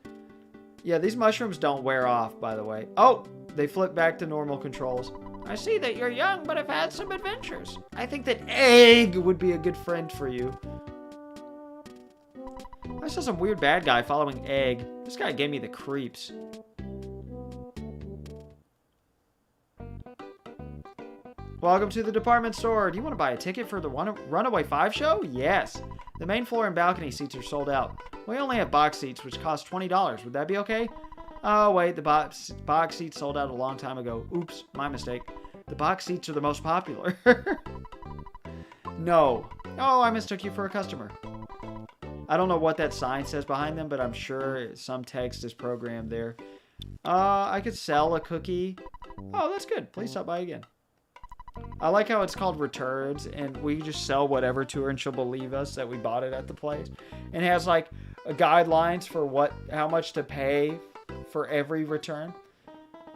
Yeah, these mushrooms don't wear off, by the way. Oh, they flip back to normal controls. I see that you're young, but have had some adventures. I think that Egg would be a good friend for you. I saw some weird bad guy following Egg. This guy gave me the creeps. Welcome to the department store. Do you want to buy a ticket for the Runaway 5 show? Yes. The main floor and balcony seats are sold out. We only have box seats, which cost $20. Would that be okay? Oh, wait, the box seats sold out a long time ago. Oops, my mistake. The box seats are the most popular. No. Oh, I mistook you for a customer. I don't know what that sign says behind them, but I'm sure some text is programmed there. I could sell a cookie. Oh, that's good. Please stop by again. I like how it's called returns, and we just sell whatever to her, and she'll believe us that we bought it at the place. And it has like guidelines for how much to pay for every return.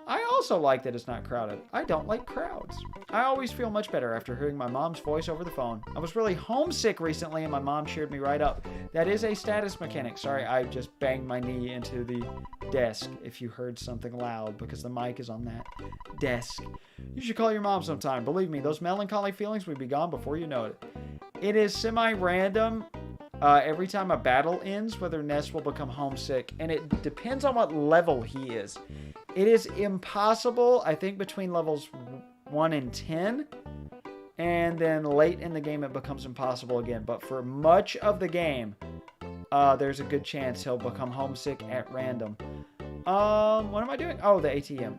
I also like that it's not crowded. I don't like crowds. I always feel much better after hearing my mom's voice over the phone. I was really homesick recently, and my mom cheered me right up. That is a status mechanic. Sorry, I just banged my knee into the desk if you heard something loud, because the mic is on that desk. You should call your mom sometime. Believe me, those melancholy feelings will be gone before you know it. It is semi-random. Every time a battle ends, whether Ness will become homesick, and it depends on what level he is. It is impossible, I think, between levels 1 and 10, and then late in the game it becomes impossible again. But for much of the game, there's a good chance he'll become homesick at random. What am I doing? Oh, the ATM.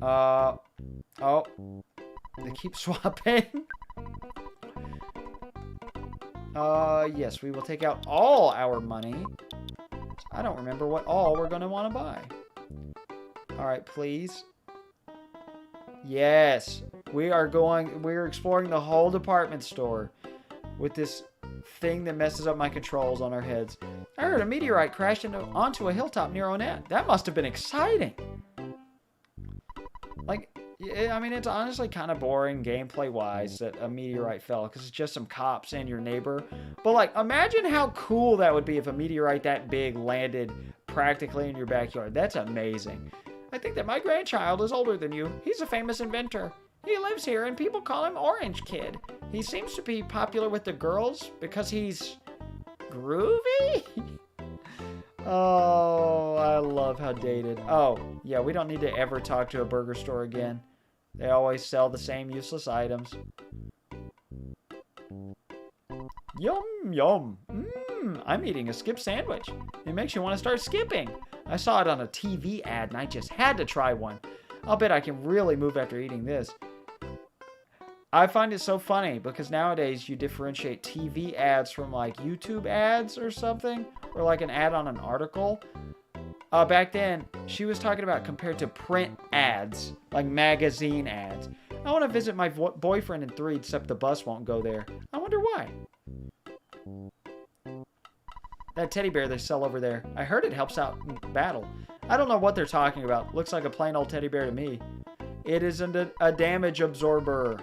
Oh, they keep swapping. Yes, we will take out all our money. I don't remember what all we're going to want to buy. Alright, please. Yes. We're exploring the whole department store with this thing that messes up my controls on our heads. I heard a meteorite crashed onto a hilltop near Onett. That must have been exciting. Like, I mean, it's honestly kind of boring gameplay-wise that a meteorite fell, because it's just some cops and your neighbor. But, like, imagine how cool that would be if a meteorite that big landed practically in your backyard. That's amazing. I think that my grandchild is older than you. He's a famous inventor. He lives here, and people call him Orange Kid. He seems to be popular with the girls because he's groovy? Oh, I love how dated. Oh, yeah, we don't need to ever talk to a burger store again. They always sell the same useless items. Yum, yum. I'm eating a skip sandwich. It makes you want to start skipping. I saw it on a TV ad and I just had to try one. I'll bet I can really move after eating this. I find it so funny because nowadays you differentiate TV ads from like YouTube ads or something, or like an ad on an article. Back then, she was talking about compared to print ads, like magazine ads. I want to visit my boyfriend in 3, except the bus won't go there. I wonder why. That teddy bear they sell over there. I heard it helps out in battle. I don't know what they're talking about. Looks like a plain old teddy bear to me. It is a damage absorber.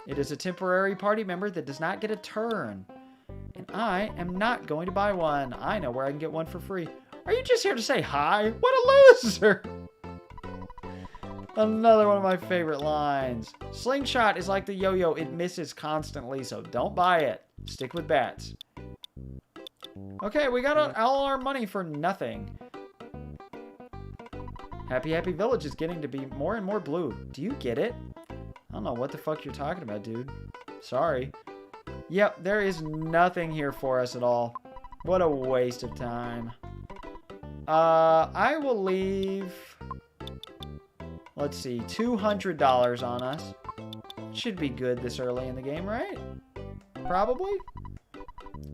It is a temporary party member that does not get a turn. And I am not going to buy one. I know where I can get one for free. Are you just here to say hi? What a loser! Another one of my favorite lines. Slingshot is like the yo-yo. It misses constantly, so don't buy it. Stick with bats. Okay, we got all our money for nothing. Happy Happy Village is getting to be more and more blue. Do you get it? I don't know what the fuck you're talking about, dude. Sorry. Yep, there is nothing here for us at all. What a waste of time. I will leave, let's see, $200 on us. Should be good this early in the game, right? Probably.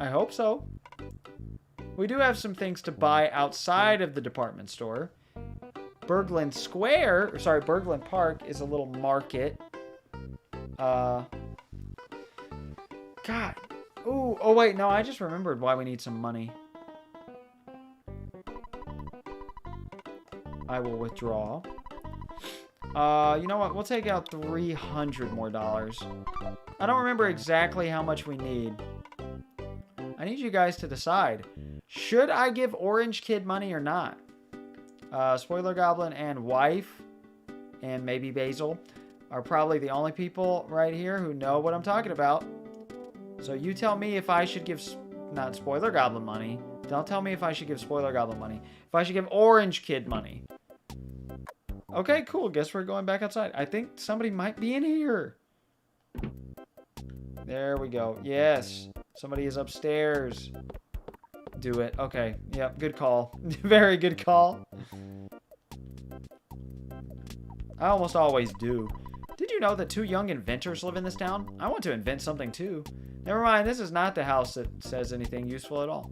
I hope so. We do have some things to buy outside of the department store. Berglund Park is a little market. God. Ooh, oh wait, no, I just remembered why we need some money. I will withdraw. You know what? We'll take out $300 more. I don't remember exactly how much we need. I need you guys to decide. Should I give Orange Kid money or not? Spoiler Goblin and Wife, and maybe Basil, are probably the only people right here who know what I'm talking about. So you tell me if I should give, not Spoiler Goblin money. Don't tell me if I should give Spoiler Goblin money. If I should give Orange Kid money. Okay, cool. Guess we're going back outside. I think somebody might be in here. There we go. Yes. Somebody is upstairs. do it. Okay. Yep. Good call. Very good call. I almost always do. Did you know that 2 young inventors live in this town? I want to invent something too. Never mind, this is not the house that says anything useful at all.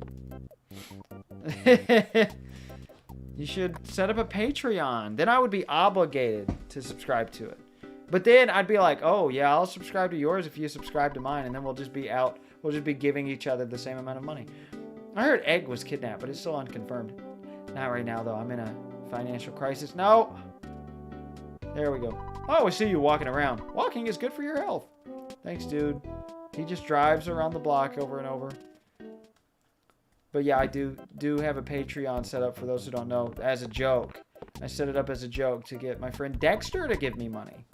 You should set up a Patreon. Then I would be obligated to subscribe to it. But then I'd be like, oh yeah, I'll subscribe to yours if you subscribe to mine. And then we'll just be out. We'll just be giving each other the same amount of money. I heard Egg was kidnapped, but it's still unconfirmed. Not right now though, I'm in a financial crisis. No! There we go. I always see you walking around. Walking is good for your health. Thanks, dude. He just drives around the block over and over. But yeah, I do have a Patreon set up for those who don't know, as a joke. I set it up as a joke to get my friend Dexter to give me money,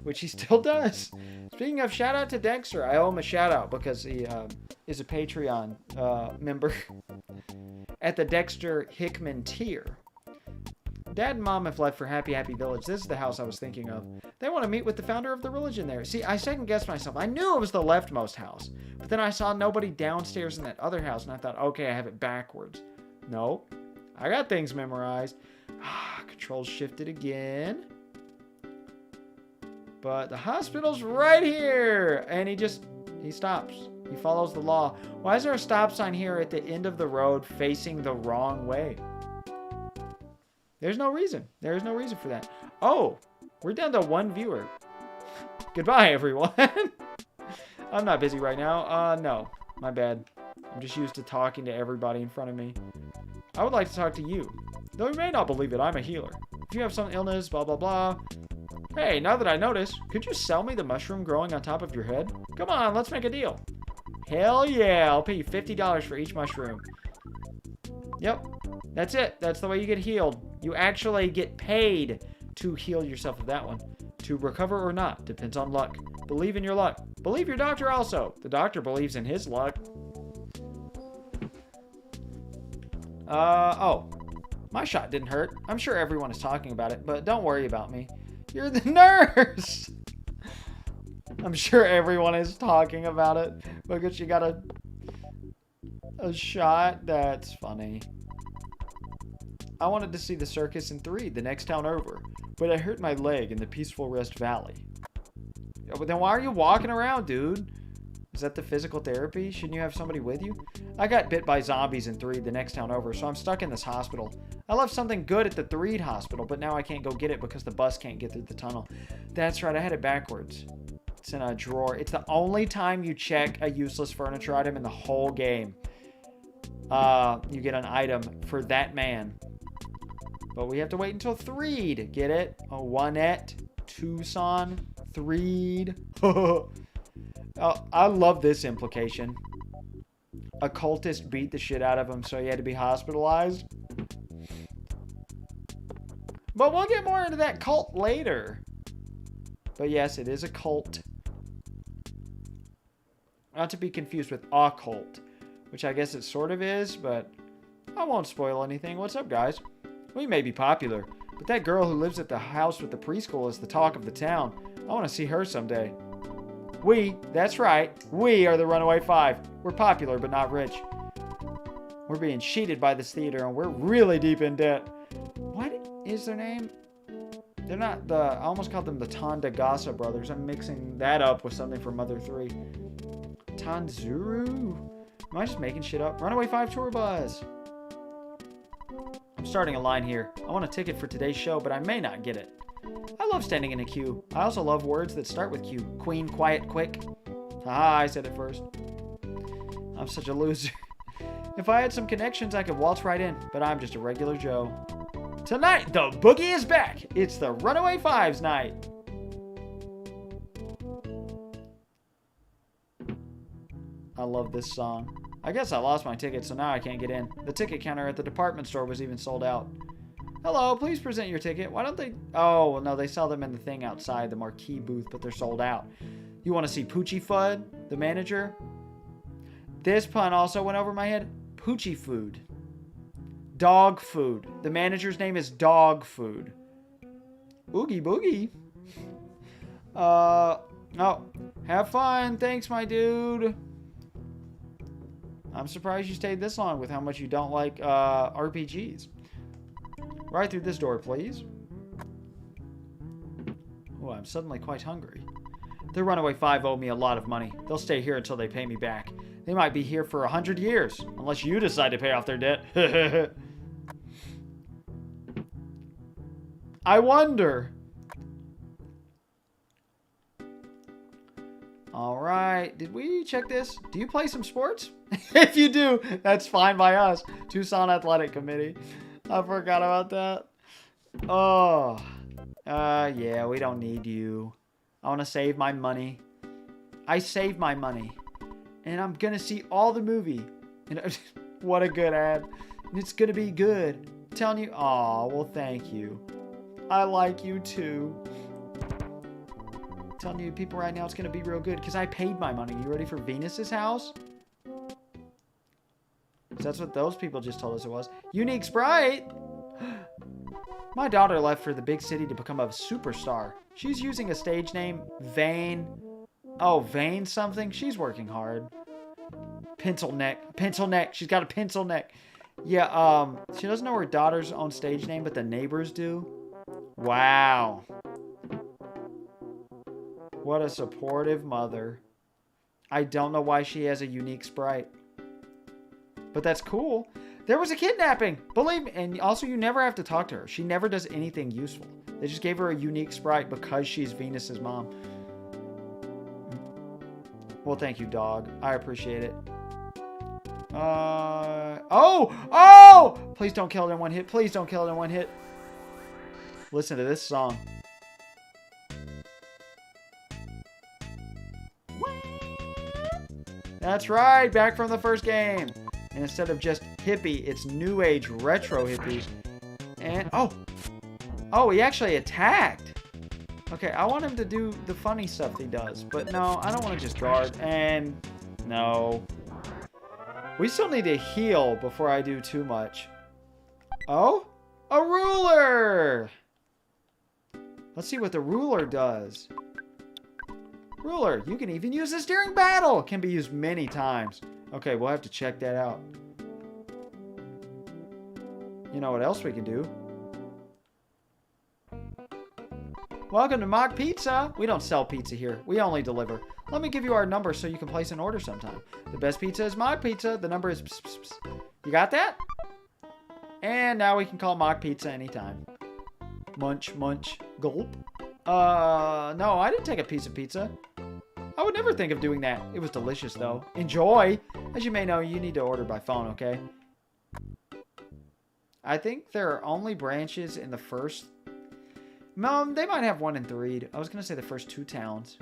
which he still does. Speaking of, shout out to Dexter. I owe him a shout out because he is a Patreon member at the Dexter Hickman tier. Dad and Mom have left for Happy Happy Village. This is the house I was thinking of. They want to meet with the founder of the religion there. See, I second-guessed myself. I knew it was the leftmost house. But then I saw nobody downstairs in that other house, and I thought, okay, I have it backwards. No. I got things memorized. Controls shifted again. But the hospital's right here. And he stops. He follows the law. Why is there a stop sign here at the end of the road facing the wrong way? There's no reason. There is no reason for that. Oh, we're down to 1 viewer. Goodbye, everyone. I'm not busy right now. No, my bad. I'm just used to talking to everybody in front of me. I would like to talk to you. Though you may not believe it, I'm a healer. If you have some illness, blah, blah, blah. Hey, now that I notice, could you sell me the mushroom growing on top of your head? Come on, let's make a deal. Hell yeah, I'll pay you $50 for each mushroom. Yep, that's it. That's the way you get healed. You actually get paid to heal yourself of that one. To recover or not, depends on luck. Believe in your luck. Believe your doctor also. The doctor believes in his luck. Oh. My shot didn't hurt. I'm sure everyone is talking about it, but don't worry about me. You're the nurse! I'm sure everyone is talking about it because you got a shot. That's funny. I wanted to see the circus in 3, the next town over, but I hurt my leg in the Peaceful Rest Valley. Yeah, but then why are you walking around, dude? Is that the physical therapy? Shouldn't you have somebody with you? I got bit by zombies in 3, the next town over, so I'm stuck in this hospital. I left something good at the Threed hospital, but now I can't go get it because the bus can't get through the tunnel. That's right, I had it backwards. It's in a drawer. It's the only time you check a useless furniture item in the whole game. You get an item for that man. But we have to wait until Threed. Get it? Oh, Onette, Tucson, Threed. Oh, I love this implication. A cultist beat the shit out of him, so he had to be hospitalized. But we'll get more into that cult later. But yes, it is a cult. Not to be confused with a cult, which I guess it sort of is, but I won't spoil anything. What's up, guys? We may be popular, but that girl who lives at the house with the preschool is the talk of the town. I want to see her someday. That's right, we are the Runaway 5. We're popular, but not rich. We're being cheated by this theater, and we're really deep in debt. What is their name? They're not I almost called them the Tandagasa brothers. I'm mixing that up with something from Mother 3. Tanzuru? Am I just making shit up? Runaway 5 tour bus. I'm starting a line here. I want a ticket for today's show, but I may not get it. I love standing in a queue. I also love words that start with Q. Queen, quiet, quick. Haha, I said it first. I'm such a loser. If I had some connections, I could waltz right in, but I'm just a regular Joe. Tonight, the boogie is back. It's the Runaway 5's night. I love this song. I guess I lost my ticket, so now I can't get in. The ticket counter at the department store was even sold out. Hello, please present your ticket. Why don't they... Oh, well, no, they sell them in the thing outside, the marquee booth, but they're sold out. You want to see Poochie Fudd, the manager? This pun also went over my head. Poochie Food. Dog Food. The manager's name is Dog Food. Oogie boogie. Oh, have fun. Thanks, my dude. I'm surprised you stayed this long with how much you don't like RPGs. Right through this door, please. Oh, I'm suddenly quite hungry. The Runaway Five owe me a lot of money. They'll stay here until they pay me back. They might be here for 100 years, unless you decide to pay off their debt. I wonder. Alright, did we check this? Do you play some sports? If you do, that's fine by us. Tucson Athletic Committee. I forgot about that. Oh. Yeah, we don't need you. I want to save my money. I save my money. And I'm going to see all the movie. And what a good ad. And it's going to be good. I'm telling you. Aw, well, thank you. I like you too. I'm telling you people right now, it's going to be real good because I paid my money. You ready for Venus's house? That's what those people just told us it was. Unique Sprite! My daughter left for the big city to become a superstar. She's using a stage name, Vane. Oh, Vane something? She's working hard. Pencil neck. Pencil neck. She's got a pencil neck. Yeah, she doesn't know her daughter's own stage name, but the neighbors do. Wow. What a supportive mother. I don't know why she has a unique sprite. But that's cool. There was a kidnapping. Believe me. And also, you never have to talk to her. She never does anything useful. They just gave her a unique sprite because she's Venus's mom. Well, thank you, dog. I appreciate it. Oh! Please don't kill it in one hit. Please don't kill it in one hit. Listen to this song. That's right. Back from the first game. And instead of just hippie, it's new age retro hippie. And, oh, he actually attacked. Okay, I want him to do the funny stuff he does. But no, I don't want to just guard. And no. We still need to heal before I do too much. Oh, a ruler. Let's see what the ruler does. Ruler, you can even use this during battle. Can be used many times. Okay, we'll have to check that out. You know what else we can do? Welcome to Mock Pizza. We don't sell pizza here. We only deliver. Let me give you our number so you can place an order sometime. The best pizza is Mock Pizza. The number is... Pss, pss, pss. You got that? And now we can call Mock Pizza anytime. Munch, munch, gulp. No, I didn't take a piece of pizza. I would never think of doing that. It was delicious, though. Enjoy! As you may know, you need to order by phone, okay? I think there are only branches in the first... they might have one in Threed. I was going to say the first 2 towns.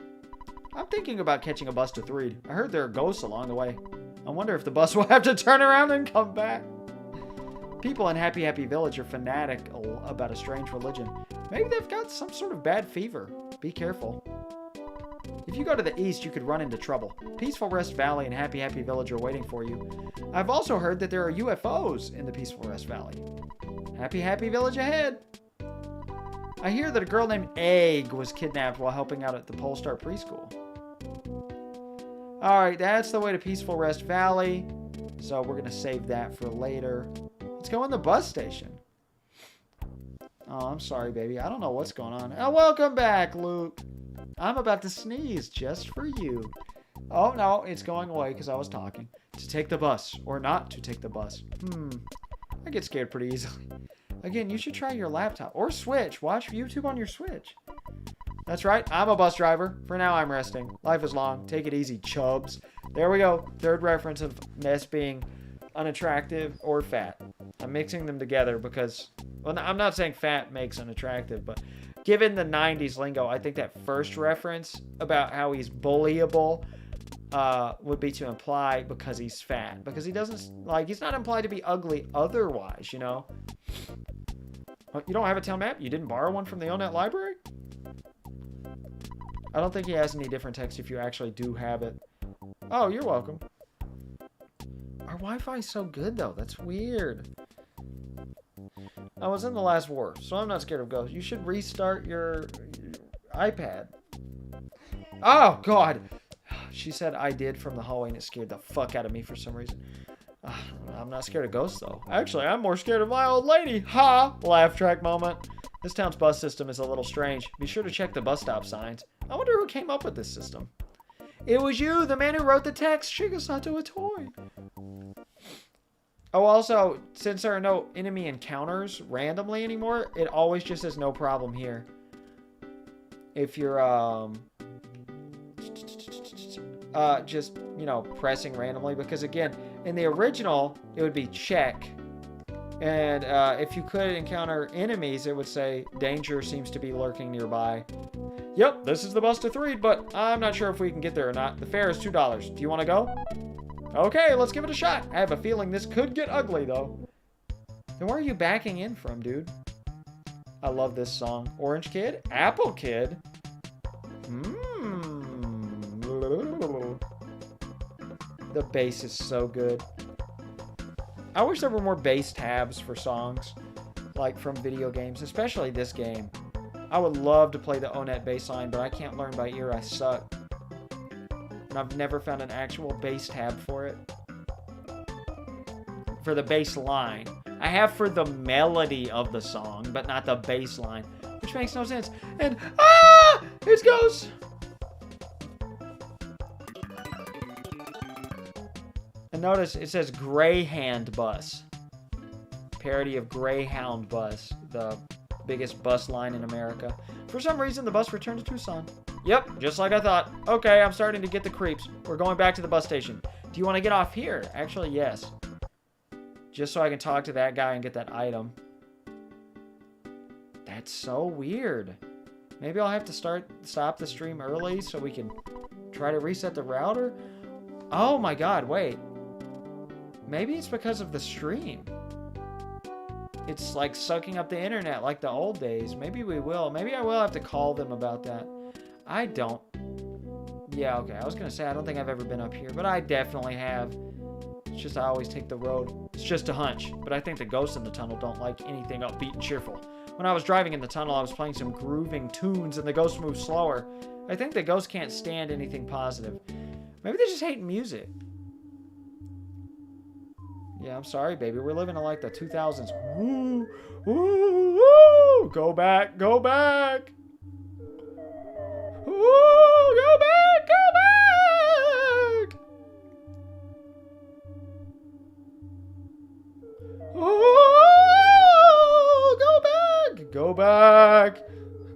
I'm thinking about catching a bus to Threed. I heard there are ghosts along the way. I wonder if the bus will have to turn around and come back. People in Happy Happy Village are fanatical about a strange religion. Maybe they've got some sort of bad fever. Be careful. If you go to the east, you could run into trouble. Peaceful Rest Valley and Happy Happy Village are waiting for you. I've also heard that there are UFOs in the Peaceful Rest Valley. Happy Happy Village ahead. I hear that a girl named Egg was kidnapped while helping out at the Polestar preschool. Alright, that's the way to Peaceful Rest Valley. So we're going to save that for later. Let's go in the bus station. Oh, I'm sorry, baby. I don't know what's going on. Oh, welcome back, Luke. I'm about to sneeze just for you. Oh, no, it's going away because I was talking. To take the bus or not to take the bus. I get scared pretty easily. Again, you should try your laptop or Switch. Watch YouTube on your Switch. That's right. I'm a bus driver. For now, I'm resting. Life is long. Take it easy, chubs. There we go. Third reference of Ness being unattractive or fat. I'm mixing them together because... Well, I'm not saying fat makes unattractive, but given the 90s lingo, I think that first reference about how he's bullyable would be to imply because he's fat. Because he doesn't... Like, he's not implied to be ugly otherwise, you know? You don't have a town map? You didn't borrow one from the ONET library? I don't think he has any different text if you actually do have it. Oh, you're welcome. Our Wi-Fi is so good, though. That's weird. I was in the last war, so I'm not scared of ghosts. You should restart your iPad. Oh, God. She said I did from the hallway, and it scared the fuck out of me for some reason. I'm not scared of ghosts, though. Actually, I'm more scared of my old lady. Ha! Laugh track moment. This town's bus system is a little strange. Be sure to check the bus stop signs. I wonder who came up with this system. It was you, the man who wrote the text. Shigesato a toy. Oh, also, since there are no enemy encounters randomly anymore, it always just says no problem here. If you're, just, you know, pressing randomly. Because, again, in the original, it would be check. And if you could encounter enemies, it would say danger seems to be lurking nearby. Yep, this is the bus to 3, but I'm not sure if we can get there or not. The fare is $2. Do you want to go? Okay, let's give it a shot. I have a feeling this could get ugly, though. Then where are you backing in from, dude? I love this song. Orange Kid? Apple Kid? The bass is so good. I wish there were more bass tabs for songs, like from video games, especially this game. I would love to play the Onet bass line, but I can't learn by ear. I suck. And I've never found an actual bass tab for it. For the bass line. I have for the melody of the song, but not the bass line, which makes no sense. And, it's ghosts! And notice it says Greyhound Bus. Parody of Greyhound Bus, the biggest bus line in America. For some reason, the bus returned to Tucson. Yep, just like I thought. Okay, I'm starting to get the creeps. We're going back to the bus station. Do you want to get off here? Actually, yes. Just so I can talk to that guy and get that item. That's so weird. Maybe I'll have to stop the stream early so we can try to reset the router? Oh my god, wait. Maybe it's because of the stream. It's like sucking up the internet like the old days. Maybe we will. Maybe I will have to call them about that. I don't. Yeah, okay. I was going to say I don't think I've ever been up here, but I definitely have. It's just I always take the road. It's just a hunch. But I think the ghosts in the tunnel don't like anything upbeat and cheerful. When I was driving in the tunnel, I was playing some grooving tunes and the ghosts moved slower. I think the ghosts can't stand anything positive. Maybe they just hate music. Yeah, I'm sorry, baby. We're living in like the 2000s. Woo, woo, woo. Go back, go back. Woo, go back, go back. Woo, go back, go back,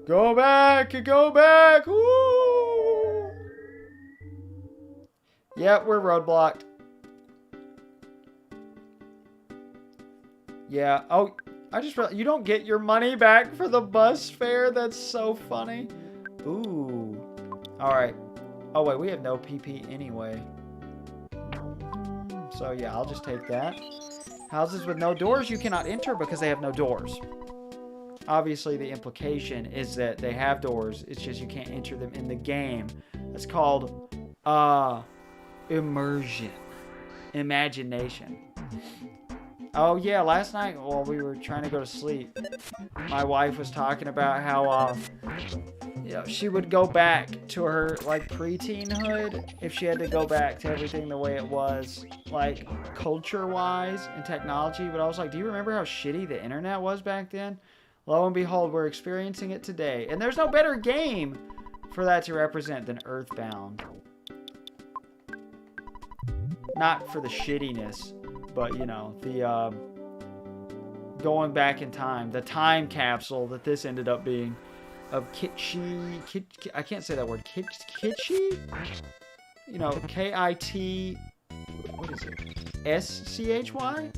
go back, go back. Woo. Yep, we're roadblocked. Yeah. Oh, I just realized you don't get your money back for the bus fare. That's so funny. Ooh. All right. Oh, wait. We have no PP anyway. So, yeah, I'll just take that. Houses with no doors you cannot enter because they have no doors. Obviously, the implication is that they have doors. It's just you can't enter them in the game. That's called immersion. Imagination. Oh, yeah, last night while we were trying to go to sleep, my wife was talking about how, you know, she would go back to her, like, pre-teenhood if she had to go back to everything the way it was, like, culture-wise and technology. But I was like, do you remember how shitty the internet was back then? Lo and behold, we're experiencing it today. And there's no better game for that to represent than EarthBound. Not for the shittiness. But, you know, the going back in time, the time capsule that this ended up being of I can't say that word, kitschy? You know, K-I-T, what is it, S-C-H-Y?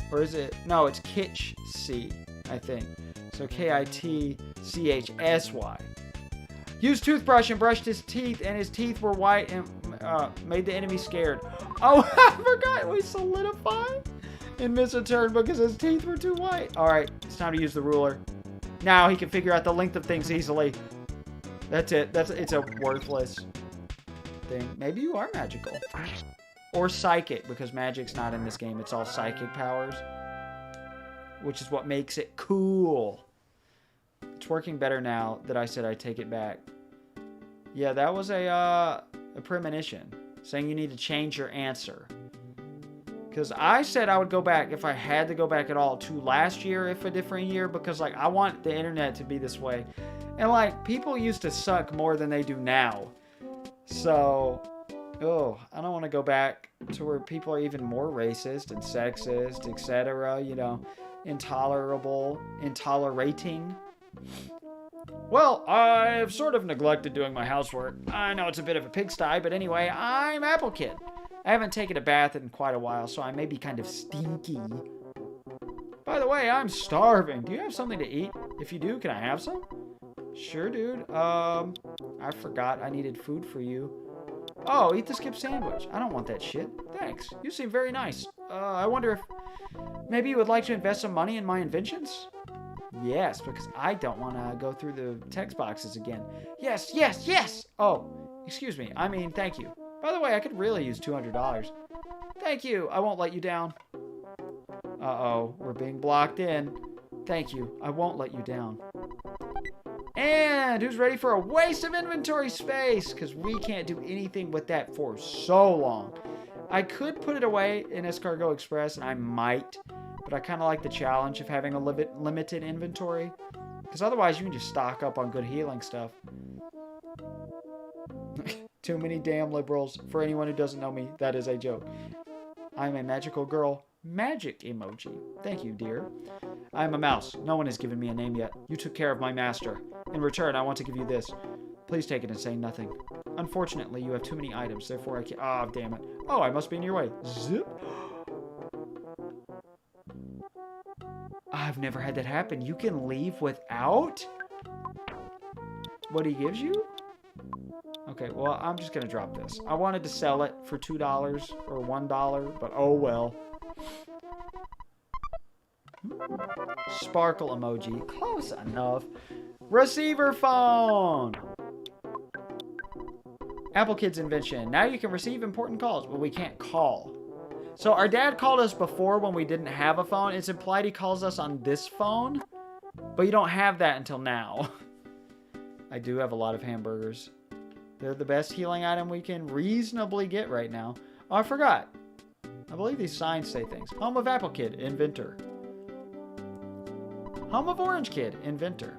Or is it, no, it's kitsch-C, I think. So K-I-T-C-H-S-Y. Used toothbrush and brushed his teeth, and his teeth were white and made the enemy scared. Oh, I forgot we solidified and miss a turn because his teeth were too white. All right, it's time to use the ruler. Now he can figure out the length of things easily. That's it. It's a worthless thing. Maybe you are magical. Or psychic, because magic's not in this game. It's all psychic powers, which is what makes it cool. It's working better now that I said I take it back. Yeah, that was a premonition saying you need to change your answer. Because I said I would go back, if I had to go back at all, to last year, if a different year, because, like, I want the internet to be this way. And, like, people used to suck more than they do now. So, I don't want to go back to where people are even more racist and sexist, etc., you know, intolerating. Well, I've sort of neglected doing my housework. I know it's a bit of a pigsty, but anyway, I'm Apple Kid. I haven't taken a bath in quite a while, so I may be kind of stinky. By the way, I'm starving. Do you have something to eat? If you do, can I have some? Sure, dude. I forgot I needed food for you. Oh, eat the skip sandwich. I don't want that shit. Thanks. You seem very nice. I wonder if maybe you would like to invest some money in my inventions? Yes, because I don't want to go through the text boxes again. Yes, yes, yes! Oh, excuse me. I mean, thank you. By the way, I could really use $200. Thank you. I won't let you down. Uh-oh, we're being blocked in. Thank you. I won't let you down. And who's ready for a waste of inventory space? Because we can't do anything with that for so long. I could put it away in Escargot Express, and I might. But I kind of like the challenge of having a limited inventory. Because otherwise, you can just stock up on good healing stuff. Too many damn liberals. For anyone who doesn't know me, that is a joke. I'm a magical girl. Magic emoji. Thank you, dear. I am a mouse. No one has given me a name yet. You took care of my master. In return, I want to give you this. Please take it and say nothing. Unfortunately, you have too many items, therefore I can't... Ah, damn it. Oh, I must be in your way. Zip. I've never had that happen. You can leave without what he gives you? Okay, well, I'm just going to drop this. I wanted to sell it for $2 or $1, but oh well. Sparkle emoji. Close enough. Receiver phone. Apple Kid's invention. Now you can receive important calls, but we can't call. So our dad called us before when we didn't have a phone. It's implied he calls us on this phone, but you don't have that until now. I do have a lot of hamburgers. They're the best healing item we can reasonably get right now. Oh, I forgot. I believe these signs say things. Home of Apple Kid, inventor. Home of Orange Kid, inventor.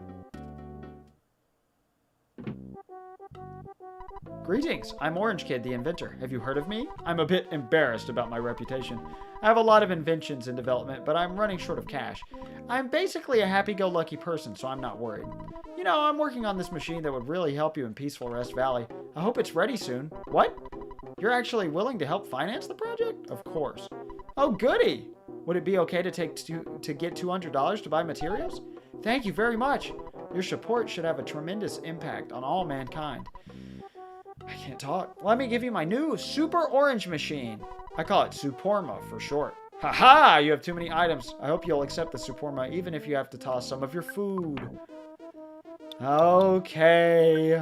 Greetings, I'm Orange Kid, the inventor. Have you heard of me? I'm a bit embarrassed about my reputation. I have a lot of inventions in development, but I'm running short of cash. I'm basically a happy-go-lucky person, so I'm not worried. You know, I'm working on this machine that would really help you in Peaceful Rest Valley. I hope it's ready soon. What? You're actually willing to help finance the project? Of course. Oh, goody! Would it be okay to get $200 to buy materials? Thank you very much. Your support should have a tremendous impact on all mankind. I can't talk. Let me give you my new Super Orange Machine. I call it Suporma for short. Haha! You have too many items. I hope you'll accept the Suporma even if you have to toss some of your food. Okay.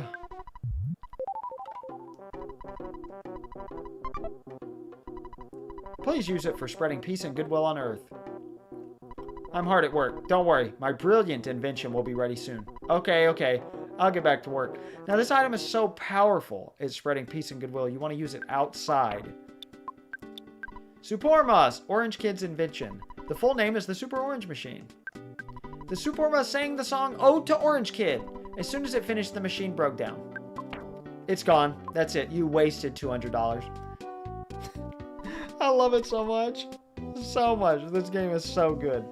Please use it for spreading peace and goodwill on Earth. I'm hard at work. Don't worry. My brilliant invention will be ready soon. Okay. I'll get back to work. Now, this item is so powerful. It's spreading peace and goodwill. You want to use it outside. Suporma, Orange Kid's invention. The full name is the Super Orange Machine. The Suporma sang the song Ode to Orange Kid. As soon as it finished, the machine broke down. It's gone. That's it. You wasted $200. I love it so much. So much. This game is so good.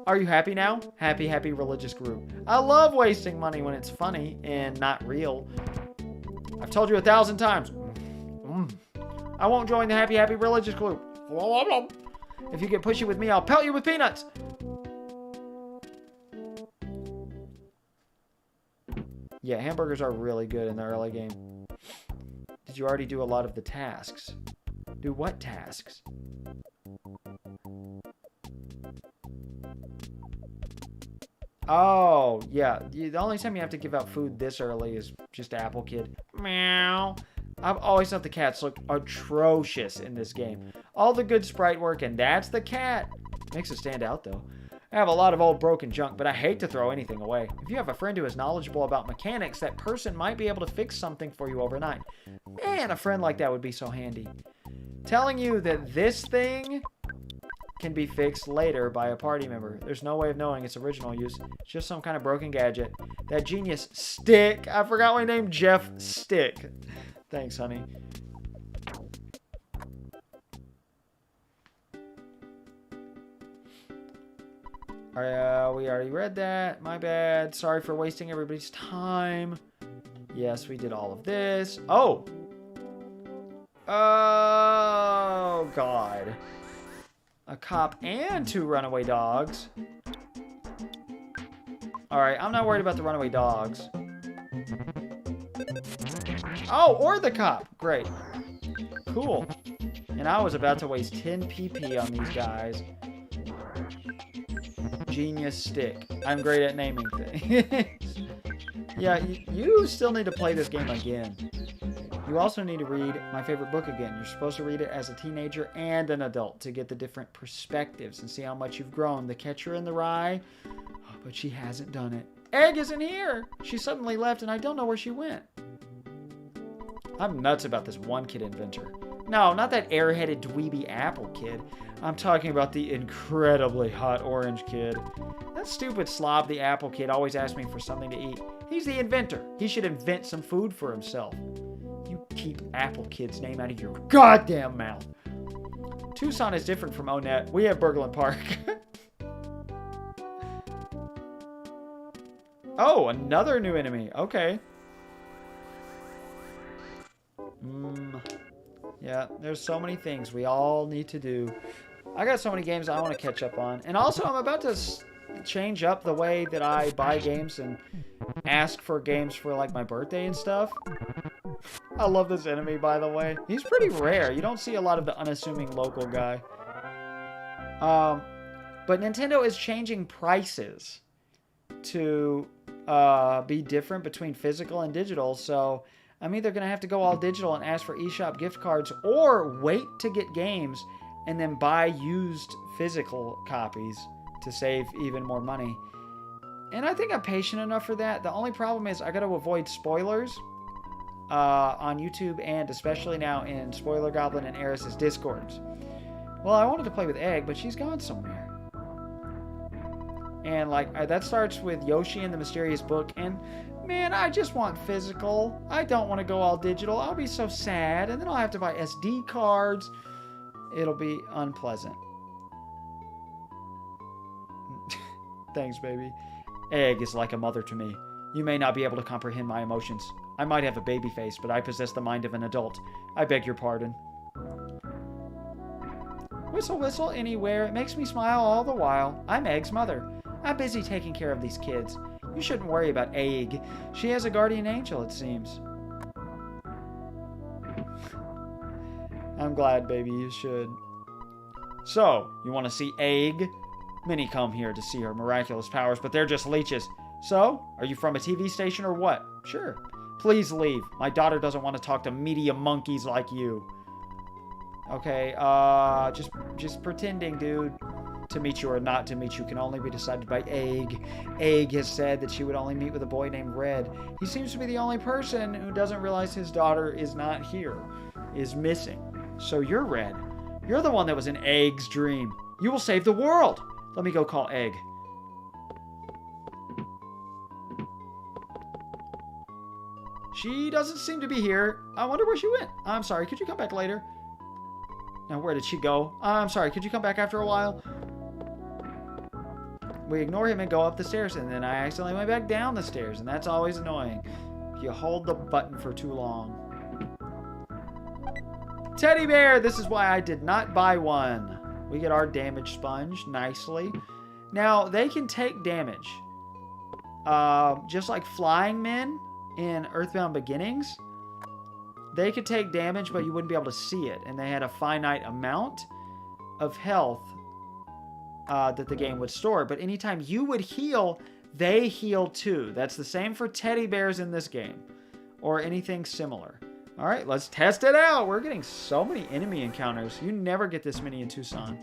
Are you happy now? Happy religious group. I love wasting money when it's funny and not real. I've told you 1,000 times. I won't join the happy religious group. If you get pushy with me, I'll pelt you with peanuts. Yeah, hamburgers are really good in the early game. Did you already do a lot of the tasks? Do what tasks? Oh, yeah. The only time you have to give out food this early is just Apple Kid. Meow. I've always thought the cats looked atrocious in this game. All the good sprite work, and that's the cat. Makes it stand out, though. I have a lot of old broken junk, but I hate to throw anything away. If you have a friend who is knowledgeable about mechanics, that person might be able to fix something for you overnight. Man, a friend like that would be so handy. telling you that this thing can be fixed later by a party member. There's no way of knowing its original use. It's just some kind of broken gadget. That genius Stick. I forgot my name. Jeff Stick. Thanks, honey. We already read that. My bad. Sorry for wasting everybody's time. Yes, we did all of this. Oh! Oh, God. A cop and 2 runaway dogs. Alright, I'm not worried about the runaway dogs. Oh, or the cop. Great. Cool. And I was about to waste 10 PP on these guys. Genius Stick. I'm great at naming things. Yeah, you still need to play this game again. You also need to read my favorite book again. You're supposed to read it as a teenager and an adult to get the different perspectives and see how much you've grown. The Catcher in the Rye. Oh, but she hasn't done it. Egg isn't here. She suddenly left and I don't know where she went. I'm nuts about this one kid inventor. No, not that airheaded dweeby apple kid. I'm talking about the incredibly hot orange kid. That stupid slob, the apple kid, always asks me for something to eat. He's the inventor. He should invent some food for himself. You keep Apple Kid's name out of your goddamn mouth. Tucson is different from Onet. We have Berglund Park. Oh, another new enemy. Okay. Yeah, there's so many things we all need to do. I got so many games I want to catch up on. And also, I'm about to change up the way that I buy games and ask for games for, like, my birthday and stuff. I love this enemy, by the way. He's pretty rare. You don't see a lot of the unassuming local guy. But Nintendo is changing prices to be different between physical and digital. So I'm either going to have to go all digital and ask for eShop gift cards or wait to get games and then buy used physical copies to save even more money. And I think I'm patient enough for that. The only problem is I got to avoid spoilers on YouTube and especially now in Spoiler Goblin and Eris's Discords. Well, I wanted to play with Egg, but she's gone somewhere. And like that starts with Yoshi and the Mysterious Book, and man, I just want physical. I don't want to go all digital. I'll be so sad, and then I'll have to buy SD cards. It'll be unpleasant. Thanks, baby. Egg is like a mother to me. You may not be able to comprehend my emotions. I might have a baby face, but I possess the mind of an adult. I beg your pardon. Whistle, whistle, anywhere. It makes me smile all the while. I'm Egg's mother. I'm busy taking care of these kids. You shouldn't worry about Egg. She has a guardian angel, it seems. I'm glad, baby, you should. So, you want to see Egg? Many come here to see her miraculous powers, but they're just leeches. So, are you from a TV station or what? Sure. Please leave. My daughter doesn't want to talk to media monkeys like you. Okay, just pretending, dude. To meet you or not to meet you can only be decided by Egg. Egg has said that she would only meet with a boy named Red. He seems to be the only person who doesn't realize his daughter is not here, is missing. So you're Red. You're the one that was in Egg's dream. You will save the world. Let me go call Egg. She doesn't seem to be here. I wonder where she went. I'm sorry, could you come back later? Now, where did she go? I'm sorry, could you come back after a while? We ignore him and go up the stairs, and then I accidentally went back down the stairs, and that's always annoying. If you hold the button for too long. Teddy bear! This is why I did not buy one. We get our damage sponge nicely. Now, they can take damage. Just like flying men in EarthBound Beginnings. They could take damage, but you wouldn't be able to see it. And they had a finite amount of health that the game would store. But anytime you would heal, they heal too. That's the same for teddy bears in this game. Or anything similar. Alright, let's test it out. We're getting so many enemy encounters. You never get this many in Tucson.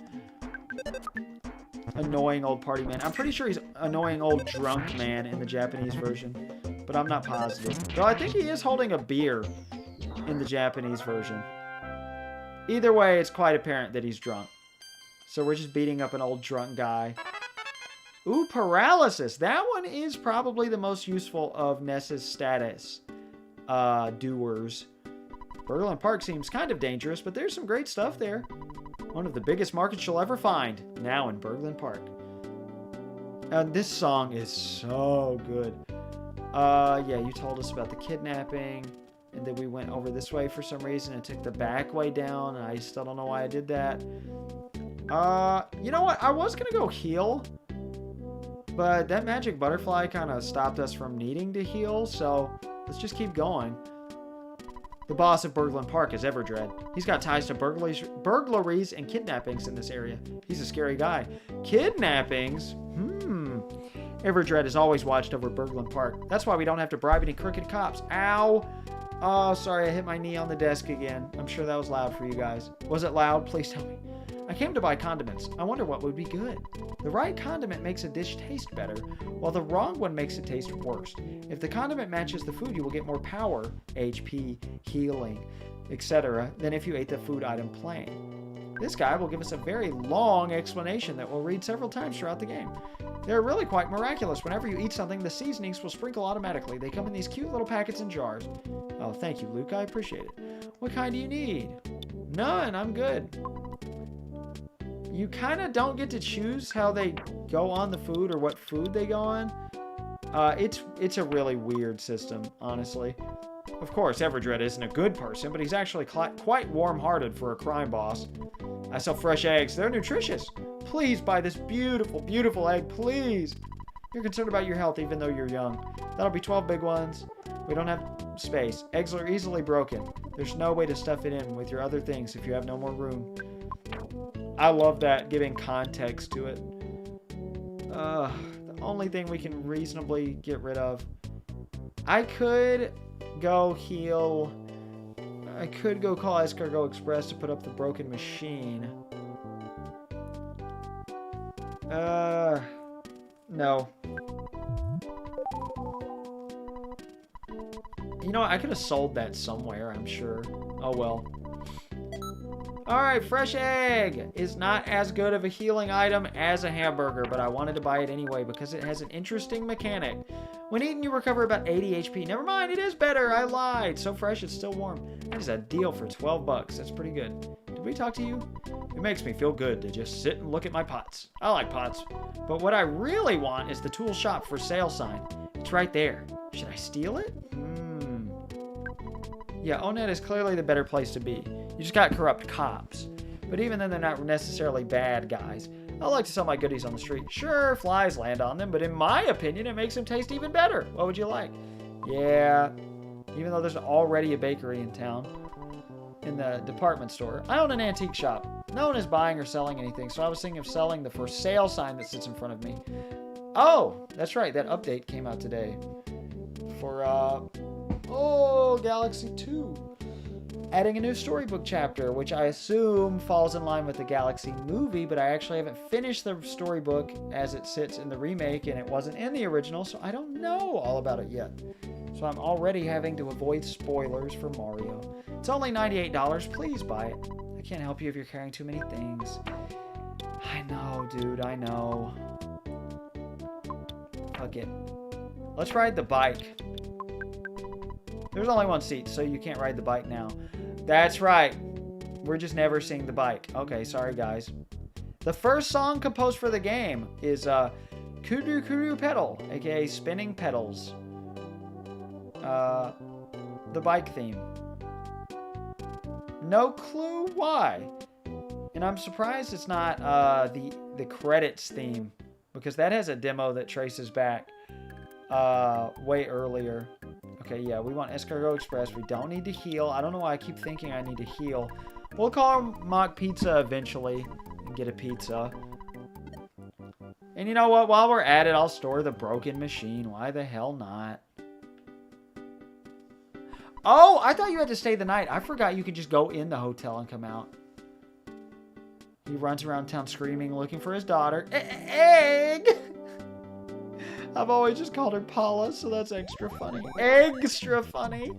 Annoying old party man. I'm pretty sure he's annoying old drunk man in the Japanese version. But I'm not positive. Though I think he is holding a beer in the Japanese version. Either way, it's quite apparent that he's drunk. So we're just beating up an old drunk guy. Ooh, paralysis. That one is probably the most useful of Ness's status doers. Berglund Park seems kind of dangerous, but there's some great stuff there. One of the biggest markets you'll ever find, now in Berglund Park. And this song is so good. Yeah, you told us about the kidnapping, and then we went over this way for some reason and took the back way down, and I still don't know why I did that. You know what? I was gonna go heal, but that magic butterfly kind of stopped us from needing to heal, so let's just keep going. The boss of Berglund Park is Everdred. He's got ties to burglaries and kidnappings in this area. He's a scary guy. Kidnappings? Everdred has always watched over Berglund Park. That's why we don't have to bribe any crooked cops. Ow! Oh, sorry, I hit my knee on the desk again. I'm sure that was loud for you guys. Was it loud? Please tell me. I came to buy condiments. I wonder what would be good. The right condiment makes a dish taste better, while the wrong one makes it taste worse. If the condiment matches the food, you will get more power, HP, healing, etc., than if you ate the food item plain. This guy will give us a very long explanation that we'll read several times throughout the game. They're really quite miraculous. Whenever you eat something, the seasonings will sprinkle automatically. They come in these cute little packets and jars. Oh, thank you, Luke. I appreciate it. What kind do you need? None. I'm good. You kind of don't get to choose how they go on the food or what food they go on. It's a really weird system, honestly. Of course, Everdred isn't a good person, but he's actually quite warm-hearted for a crime boss. I sell fresh eggs. They're nutritious. Please buy this beautiful, beautiful egg, please. You're concerned about your health even though you're young. That'll be 12 big ones. We don't have space. Eggs are easily broken. There's no way to stuff it in with your other things if you have no more room. I love that, giving context to it. The only thing we can reasonably get rid of. I could go heal. I could go call Escargot Express to put up the broken machine. No. You know, I could have sold that somewhere, I'm sure. Oh well. Alright, fresh egg is not as good of a healing item as a hamburger, but I wanted to buy it anyway because it has an interesting mechanic. When eaten, you recover about 80 HP. Never mind, it is better. I lied. So fresh, it's still warm. That is a deal for 12 bucks. That's pretty good. Did we talk to you? It makes me feel good to just sit and look at my pots. I like pots. But what I really want is the tool shop for sale sign. It's right there. Should I steal it? Yeah, Onet is clearly the better place to be. You just got corrupt cops. But even then, they're not necessarily bad guys. I like to sell my goodies on the street. Sure, flies land on them, but in my opinion, it makes them taste even better. What would you like? Yeah, even though there's already a bakery in town, in the department store. I own an antique shop. No one is buying or selling anything, so I was thinking of selling the for sale sign that sits in front of me. Oh, that's right, that update came out today. For, Galaxy 2. Adding a new storybook chapter, which I assume falls in line with the Galaxy movie, but I actually haven't finished the storybook as it sits in the remake, and it wasn't in the original, so I don't know all about it yet. So I'm already having to avoid spoilers for Mario. It's only $98. Please buy it. I can't help you if you're carrying too many things. I know, dude. I know. Fuck it. Let's ride the bike. There's only one seat, so you can't ride the bike now. That's right. We're just never seeing the bike. Okay, sorry, guys. The first song composed for the game is Kudu Kudu Pedal, aka Spinning Pedals. The bike theme. No clue why. And I'm surprised it's not the credits theme, because that has a demo that traces back way earlier. Okay, yeah, we want Escargot Express. We don't need to heal. I don't know why I keep thinking I need to heal. We'll call Mock Pizza eventually and get a pizza. And you know what? While we're at it, I'll store the broken machine. Why the hell not? Oh, I thought you had to stay the night. I forgot you could just go in the hotel and come out. He runs around town screaming, looking for his daughter. Egg! I've always just called her Paula, so that's extra funny. Extra funny.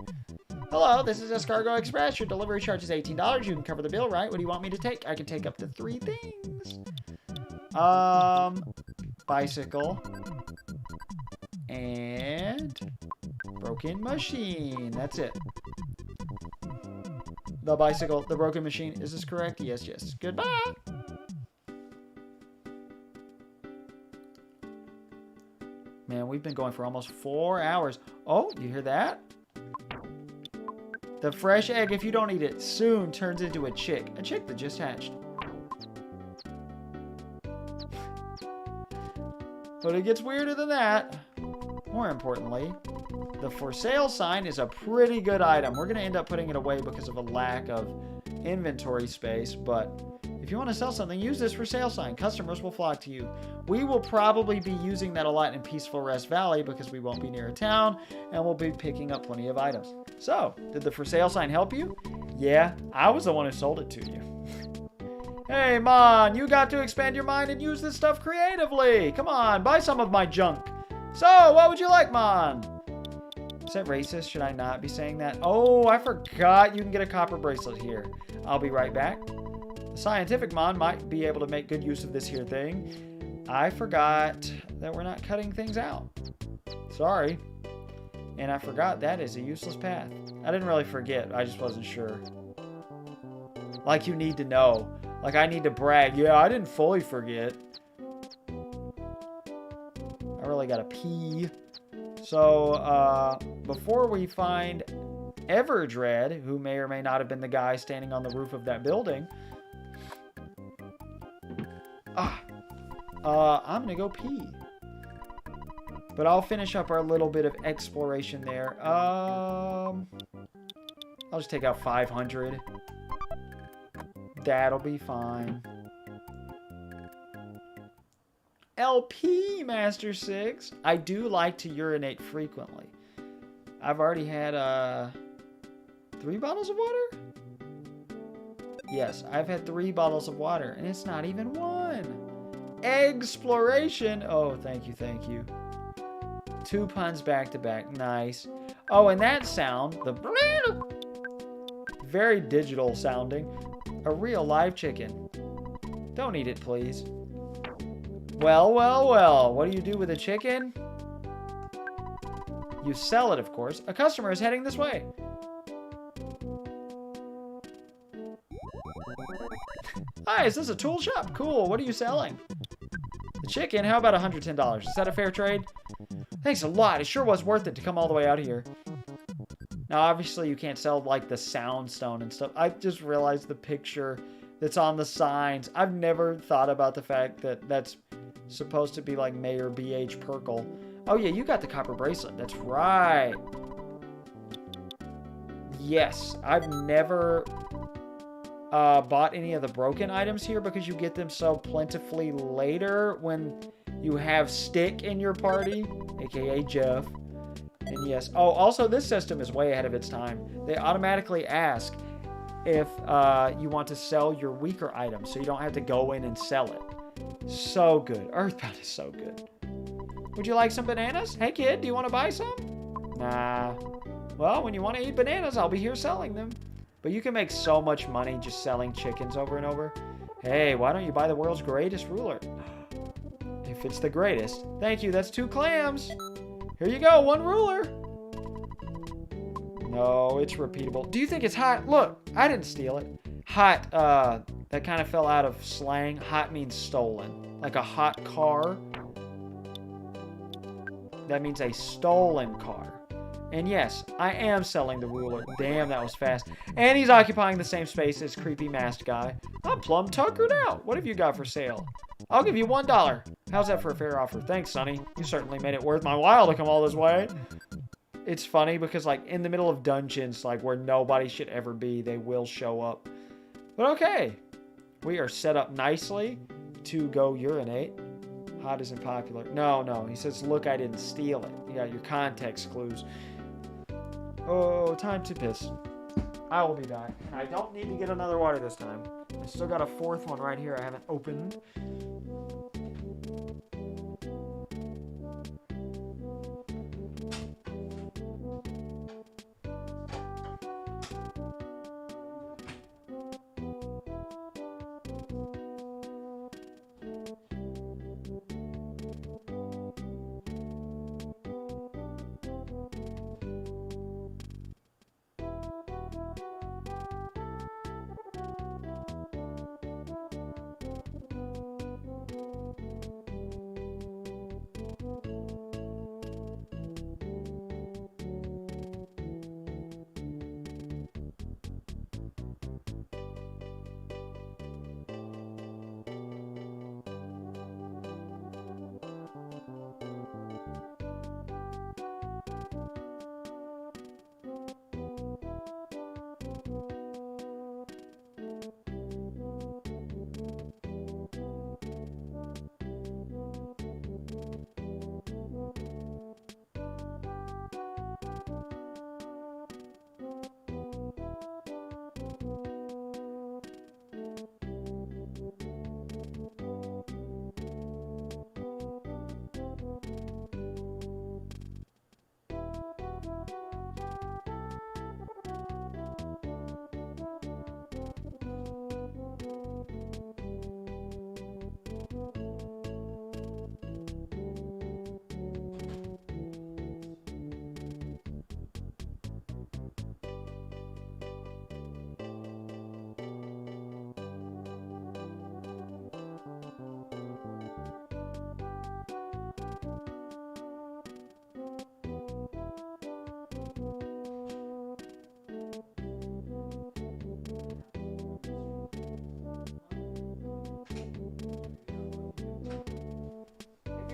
Hello, this is Escargot Express. Your delivery charge is $18. You can cover the bill, right? What do you want me to take? I can take up to 3 things. Bicycle. And broken machine. That's it. The bicycle, the broken machine. Is this correct? Yes, yes. Goodbye. Man, we've been going for almost 4 hours. Oh, you hear that? The fresh egg, if you don't eat it soon, turns into a chick. A chick that just hatched. But it gets weirder than that. More importantly, the for sale sign is a pretty good item. We're going to end up putting it away because of a lack of inventory space. But if you want to sell something, use this for sale sign. Customers will flock to you. We will probably be using that a lot in Peaceful Rest Valley because we won't be near a town and we'll be picking up plenty of items. So, did the for sale sign help you? Yeah, I was the one who sold it to you. Hey, Mon, you got to expand your mind and use this stuff creatively. Come on, buy some of my junk. So, what would you like, Mon? Is that racist? Should I not be saying that? Oh, I forgot you can get a copper bracelet here. I'll be right back. The scientific Mon might be able to make good use of this here thing. I forgot that we're not cutting things out. Sorry. And I forgot that is a useless path. I didn't really forget. I just wasn't sure. Like you need to know. Like I need to brag. Yeah, I didn't fully forget. I really gotta pee. So, before we find Everdread, who may or may not have been the guy standing on the roof of that building, I'm gonna go pee. But I'll finish up our little bit of exploration there. I'll just take out 500. That'll be fine. LP Master 6. I do like to urinate frequently. I've already had 3 bottles of water? Yes, I've had 3 bottles of water, and it's not even 1. Exploration. Oh, thank you, thank you. 2 puns back to back. Nice. Oh, and that sound, the very digital sounding, a real live chicken. Don't eat it, please. Well, well, well. What do you do with a chicken? You sell it, of course. A customer is heading this way. Hi, is this a tool shop? Cool. What are you selling? The chicken? How about $110? Is that a fair trade? Thanks a lot. It sure was worth it to come all the way out here. Now, obviously, you can't sell, like, the sound stone and stuff. I just realized the picture that's on the signs. I've never thought about the fact that that's supposed to be, like, Mayor B.H. Perkle. Oh, yeah, you got the copper bracelet. That's right. Yes, I've never bought any of the broken items here because you get them so plentifully later when you have Stick in your party, aka Jeff. And yes, oh, also this system is way ahead of its time. They automatically ask if you want to sell your weaker items so you don't have to go in and sell it. So good. EarthBound is so good. Would you like some bananas? Hey kid, do you want to buy some? Nah. Well, when you want to eat bananas, I'll be here selling them. But you can make so much money just selling chickens over and over. Hey, why don't you buy the world's greatest ruler? If it's the greatest. Thank you, that's 2 clams. Here you go, 1 ruler. No, it's repeatable. Do you think it's hot? Look, I didn't steal it. Hot, that kind of fell out of slang. Hot means stolen. Like a hot car. That means a stolen car. And yes, I am selling the ruler. Damn, that was fast. And he's occupying the same space as creepy masked guy. I'm plumb tuckered out. What have you got for sale? I'll give you $1. How's that for a fair offer? Thanks, Sonny. You certainly made it worth my while to come all this way. It's funny because, like, in the middle of dungeons, like, where nobody should ever be, they will show up. But okay. We are set up nicely to go urinate. Hot isn't popular. No. He says, look, I didn't steal it. You got your context clues. Oh, time to piss. I will be back. I don't need to get another water this time. I still got a 4th one right here I haven't opened.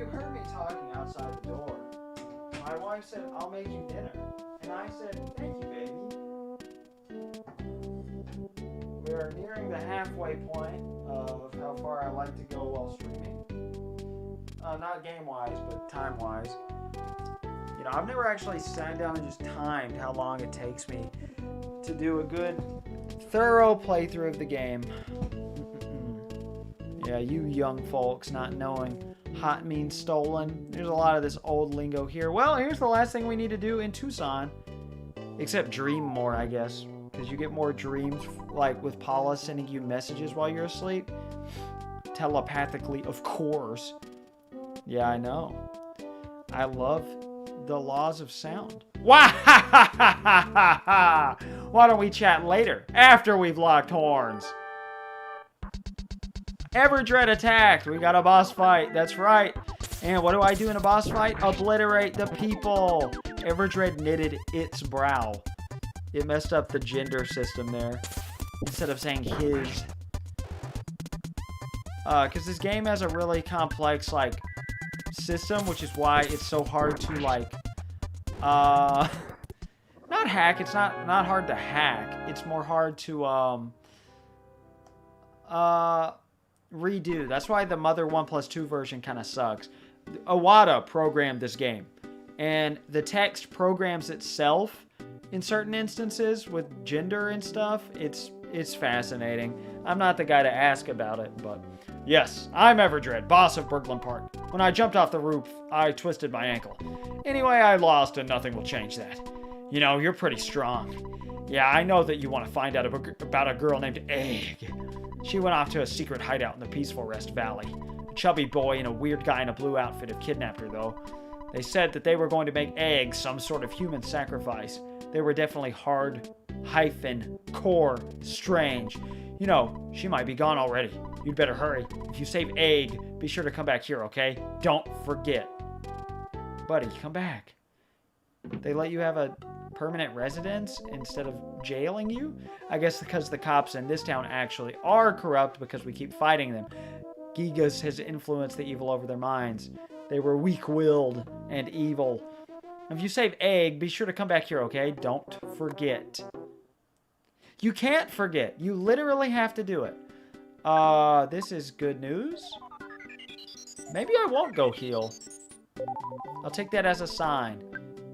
you heard me talking outside the door. My wife said, I'll make you dinner. And I said, thank you, baby. We are nearing the halfway point of how far I like to go while streaming. Not game-wise, but time-wise. You know, I've never actually sat down and just timed how long it takes me to do a good, thorough playthrough of the game. Yeah, you young folks not knowing hot means stolen. There's a lot of this old lingo here. Well, here's the last thing we need to do in Tucson. Except dream more, I guess. Because you get more dreams, like with Paula sending you messages while you're asleep. Telepathically, of course. Yeah, I know. I love the laws of sound. Why don't we chat later, after we've locked horns? Everdread attacked. We got a boss fight. That's right. And what do I do in a boss fight? Obliterate the people. Everdread knitted its brow. It messed up the gender system there. Instead of saying his. Because this game has a really complex, like, system, which is why it's so hard to, like, not hack. It's not hard to hack. It's more hard to, redo. That's why the Mother 1+2 version kind of sucks. Iwata programmed this game, and the text programs itself in certain instances with gender and stuff. It's fascinating. I'm not the guy to ask about it, but yes, I'm Everdread, boss of Brooklyn Park. When I jumped off the roof, I twisted my ankle. Anyway, I lost, and nothing will change that. You know, you're pretty strong. Yeah, I know that you want to find out about a girl named Egg. She went off to a secret hideout in the Peaceful Rest Valley. A chubby boy and a weird guy in a blue outfit have kidnapped her, though. They said that they were going to make Egg some sort of human sacrifice. They were definitely hard, core, strange. You know, she might be gone already. You'd better hurry. If you save Egg, be sure to come back here, okay? Don't forget. Buddy, come back. They let you have a permanent residence instead of jailing you? I guess because the cops in this town actually are corrupt because we keep fighting them. Gigas has influenced the evil over their minds. They were weak-willed and evil. If you save Egg, be sure to come back here, okay? Don't forget. You can't forget. You literally have to do it. This is good news. Maybe I won't go heal. I'll take that as a sign.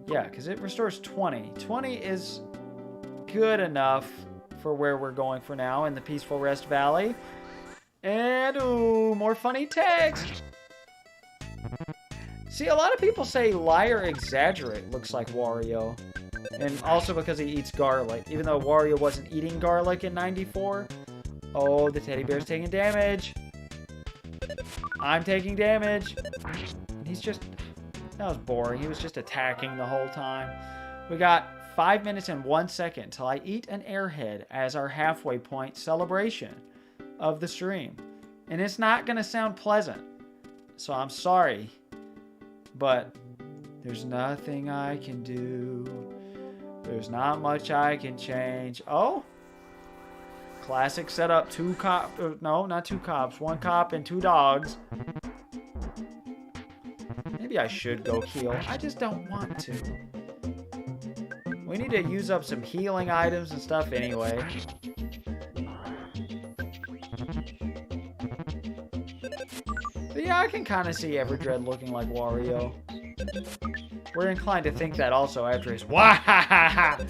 Yeah, because it restores 20. 20 is good enough for where we're going for now in the Peaceful Rest Valley. And, ooh, more funny text. See, a lot of people say Liar Exaggerate looks like Wario. And also because he eats garlic. Even though Wario wasn't eating garlic in 94. Oh, the teddy bear's taking damage. I'm taking damage. He's just... That was boring. He was just attacking the whole time. We got 5 minutes and 1 second till I eat an airhead as our halfway point celebration of the stream. And it's not going to sound pleasant. So I'm sorry. But there's nothing I can do. There's not much I can change. Oh? Classic setup. 2 cops. No, not 2 cops. 1 cop and 2 dogs. Maybe I should go heal. I just don't want to. We need to use up some healing items and stuff anyway. But yeah, I can kind of see Everdread looking like Wario. We're inclined to think that also after his wahahaha,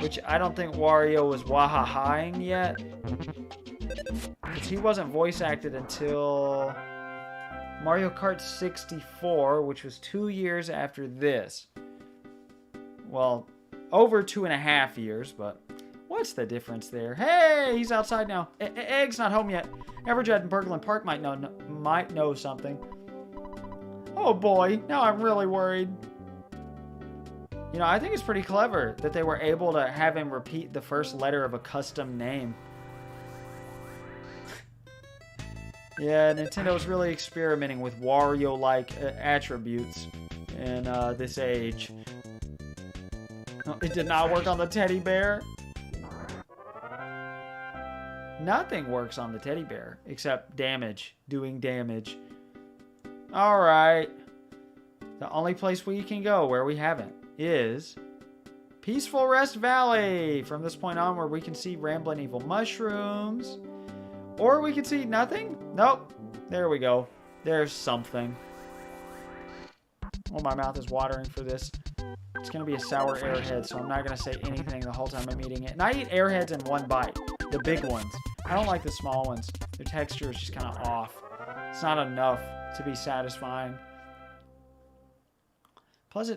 which I don't think Wario was wahahaing yet. Because he wasn't voice acted until Mario Kart 64, which was 2 years after this. Well, over 2.5 years, but what's the difference there? Hey, he's outside now. Egg's not home yet. Everdread and Brooklyn Park might know something. Oh boy, now I'm really worried. You know, I think it's pretty clever that they were able to have him repeat the first letter of a custom name. Yeah, Nintendo's really experimenting with Wario-like attributes in this age. Oh, it did not work on the teddy bear. Nothing works on the teddy bear except damage, doing damage. Alright. The only place we can go where we haven't is Peaceful Rest Valley. From this point onward, we can see rambling evil mushrooms. Or we can see nothing? Nope. There we go. There's something. Oh, my mouth is watering for this. It's going to be a sour airhead, so I'm not going to say anything the whole time I'm eating it. And I eat airheads in one bite. The big ones. I don't like the small ones. Their texture is just kind of off. It's not enough to be satisfying. Plus,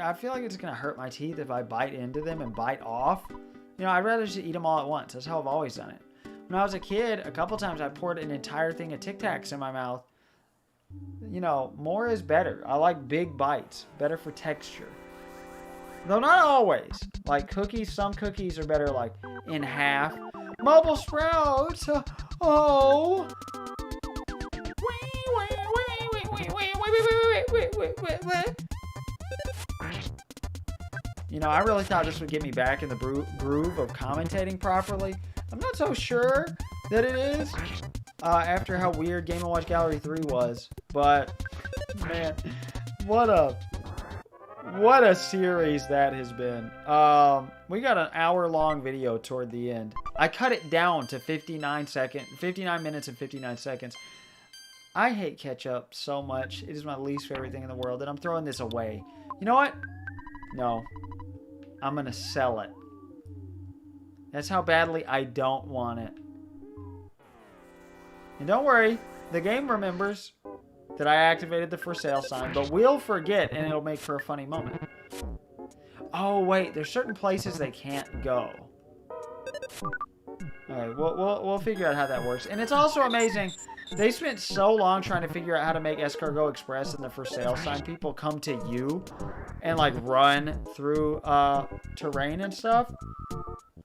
I feel like it's going to hurt my teeth if I bite into them and bite off. You know, I'd rather just eat them all at once. That's how I've always done it. When I was a kid, a couple times I poured an entire thing of Tic Tacs in my mouth. You know, more is better. I like big bites. Better for texture. Though not always. Like cookies, some cookies are better like in half. Mobile Sprouts! Oh! You know, I really thought this would get me back in the groove of commentating properly. I'm not so sure that it is after how weird Game & Watch Gallery 3 was. But, man, what a series that has been. We got an hour-long video toward the end. I cut it down to 59 minutes and 59 seconds. I hate ketchup so much. It is my least favorite thing in the world, and I'm throwing this away. You know what? No. I'm going to sell it. That's how badly I don't want it. And don't worry, the game remembers that I activated the for sale sign, but we'll forget, and it'll make for a funny moment. Oh, wait, there's certain places they can't go. Alright, we'll figure out how that works. And it's also amazing, they spent so long trying to figure out how to make Escargot Express and the for sale sign. People come to you and, like, run through terrain and stuff.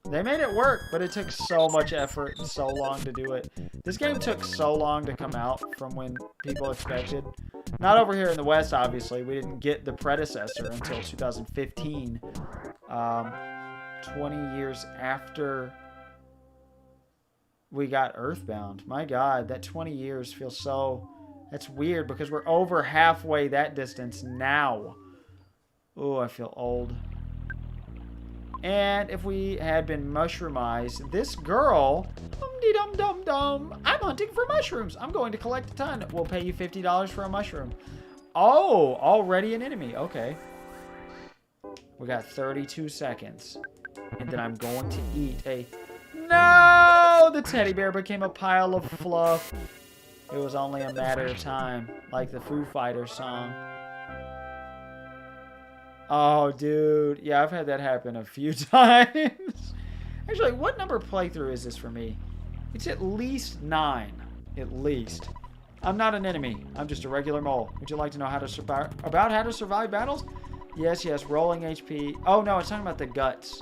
They made it work, but it took so much effort and so long to do it. This game took so long to come out from when people expected. Not over here in the West, obviously. We didn't get the predecessor until 2015. 20 years after we got EarthBound. My God, that 20 years feels so... That's weird because we're over halfway that distance now. Oh, I feel old. And if we had been mushroomized, this girl, dum-dee-dum-dum-dum, I'm hunting for mushrooms. I'm going to collect a ton. We'll pay you $50 for a mushroom. Oh, already an enemy. Okay. We got 32 seconds. And then I'm going to eat a... No! The teddy bear became a pile of fluff. It was only a matter of time. Like the Foo Fighters song. Oh, dude. Yeah, I've had that happen a few times. Actually, what number playthrough is this for me? It's at least 9. At least. I'm not an enemy. I'm just a regular mole. Would you like to know how to survive battles? Yes, yes. Rolling HP. Oh, no. It's talking about the guts.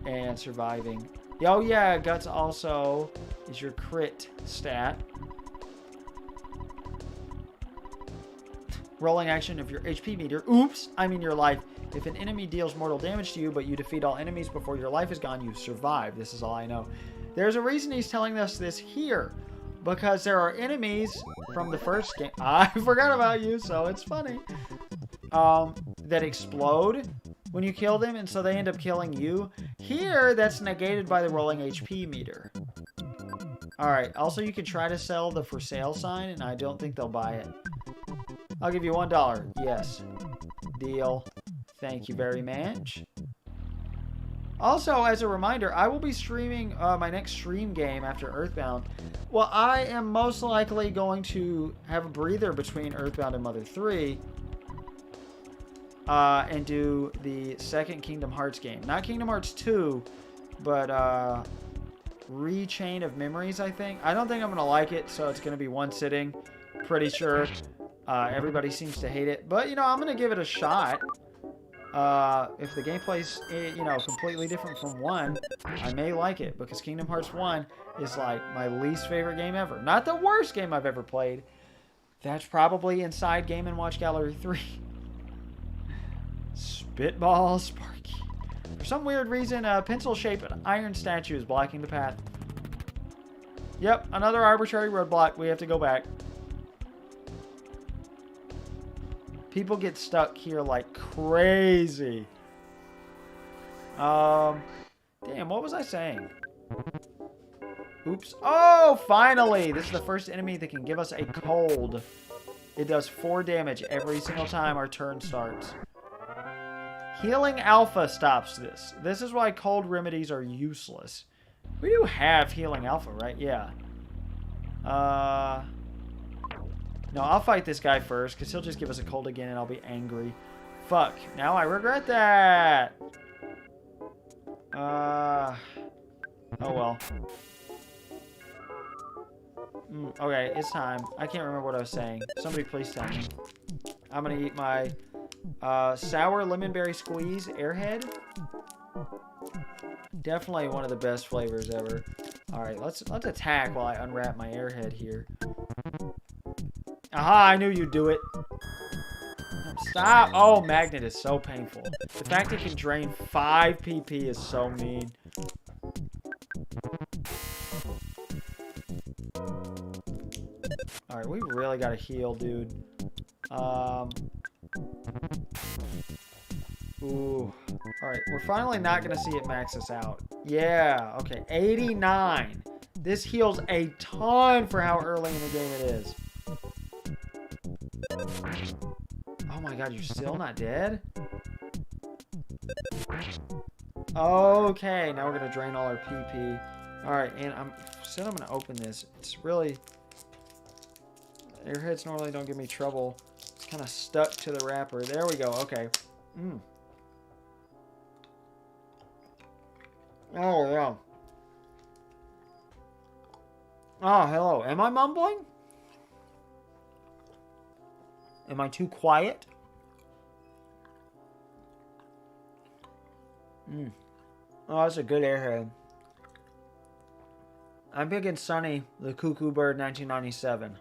And surviving. Oh, yeah. Guts also is your crit stat. Rolling action of your HP meter. Oops, I mean your life. If an enemy deals mortal damage to you, but you defeat all enemies before your life is gone, you survive. This is all I know. There's a reason he's telling us this here. Because there are enemies from the first game. I forgot about you, so it's funny. That explode when you kill them, and so they end up killing you. Here, that's negated by the rolling HP meter. Alright, also you can try to sell the for sale sign, and I don't think they'll buy it. I'll give you $1. Yes. Deal. Thank you very much. Also, as a reminder, I will be streaming my next stream game after EarthBound. Well, I am most likely going to have a breather between EarthBound and Mother 3. And do the second Kingdom Hearts game. Not Kingdom Hearts 2, but Rechain of Memories, I think. I don't think I'm going to like it, so it's going to be one sitting. Pretty sure. Everybody seems to hate it. But, you know, I'm going to give it a shot. If the gameplay's, you know, completely different from 1, I may like it. Because Kingdom Hearts 1 is, like, my least favorite game ever. Not the worst game I've ever played. That's probably inside Game & Watch Gallery 3. Spitball Sparky. For some weird reason, a pencil-shaped iron statue is blocking the path. Yep, another arbitrary roadblock. We have to go back. People get stuck here like crazy. Damn, what was I saying? Oops. Oh, finally! This is the first enemy that can give us a cold. It does 4 damage every single time our turn starts. Healing Alpha stops this. This is why cold remedies are useless. We do have Healing Alpha, right? Yeah. No, I'll fight this guy first, because he'll just give us a cold again, and I'll be angry. Fuck. Now I regret that! Oh well. Okay, it's time. I can't remember what I was saying. Somebody please tell me. I'm gonna eat my sour lemonberry squeeze airhead. Definitely one of the best flavors ever. Alright, let's attack while I unwrap my airhead here. Aha, I knew you'd do it. Stop! Oh, magnet is so painful. The fact it can drain 5 PP is so mean. Alright, we really gotta heal, dude. Ooh. Alright, we're finally not gonna see it max us out. Yeah, okay. 89. This heals a ton for how early in the game it is. Oh my god, you're still not dead? Okay, now we're gonna drain all our PP. Alright, and I'm gonna open this. It's really... Airheads normally don't give me trouble. It's kind of stuck to the wrapper. There we go, okay. Oh, yeah. Oh, hello. Am I mumbling? Am I too quiet? Oh, that's a good airhead. I'm Big and Sunny, the Cuckoo Bird 1997.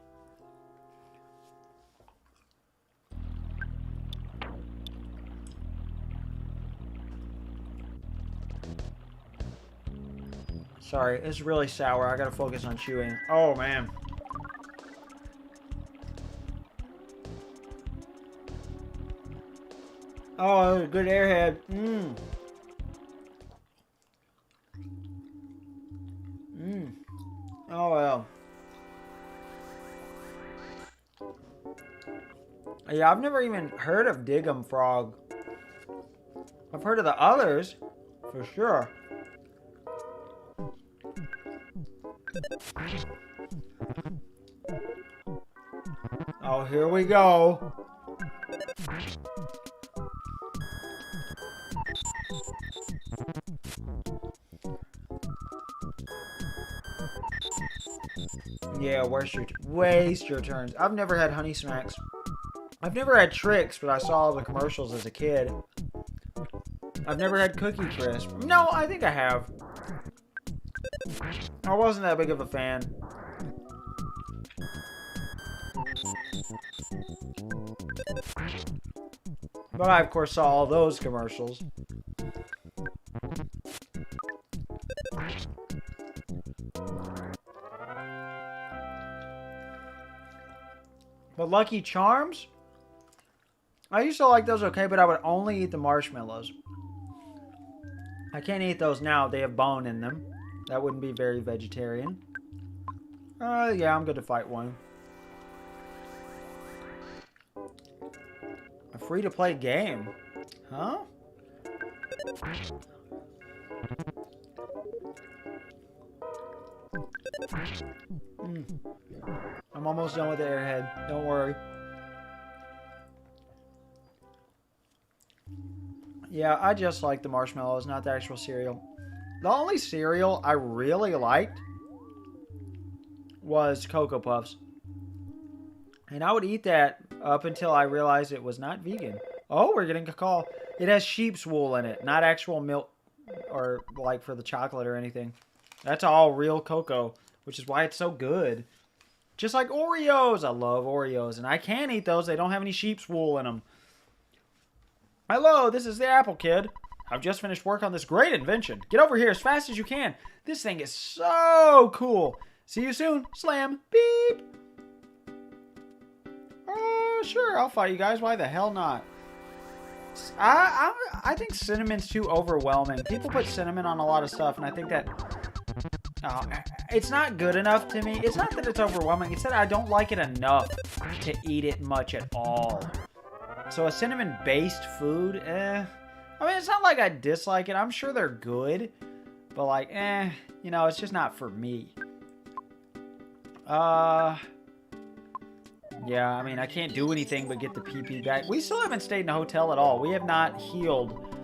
Sorry, it's really sour. I gotta focus on chewing. Oh, man. Oh, good airhead. Oh, well. Yeah, I've never even heard of Dig'em Frog. I've heard of the others, for sure. Oh, here we go. Yeah, waste your turns. I've never had Honey Smacks. I've never had Tricks, but I saw all the commercials as a kid. I've never had Cookie Crisp. No, I think I have. I wasn't that big of a fan. But I, of course, saw all those commercials. But Lucky Charms? I used to like those okay, but I would only eat the marshmallows. I can't eat those now. They have bone in them. That wouldn't be very vegetarian. Yeah, I'm good to fight one. A free-to-play game? Huh? I'm almost done with the airhead. Don't worry. Yeah, I just like the marshmallows, not the actual cereal. The only cereal I really liked was Cocoa Puffs. And I would eat that up until I realized it was not vegan. Oh, we're getting a call. It has sheep's wool in it, not actual milk or like for the chocolate or anything. That's all real cocoa, which is why it's so good. Just like Oreos. I love Oreos, and I can't eat those. They don't have any sheep's wool in them. Hello, this is the Apple Kid. I've just finished work on this great invention. Get over here as fast as you can. This thing is so cool. See you soon. Slam. Beep. Oh, sure, I'll fight you guys. Why the hell not? I think cinnamon's too overwhelming. People put cinnamon on a lot of stuff, and I think that it's not good enough to me. It's not that it's overwhelming. It's that I don't like it enough to eat it much at all. So a cinnamon-based food, I mean, it's not like I dislike it. I'm sure they're good, but like, you know, it's just not for me. Yeah, I mean, I can't do anything but get the PP back. We still haven't stayed in a hotel at all. We have not healed,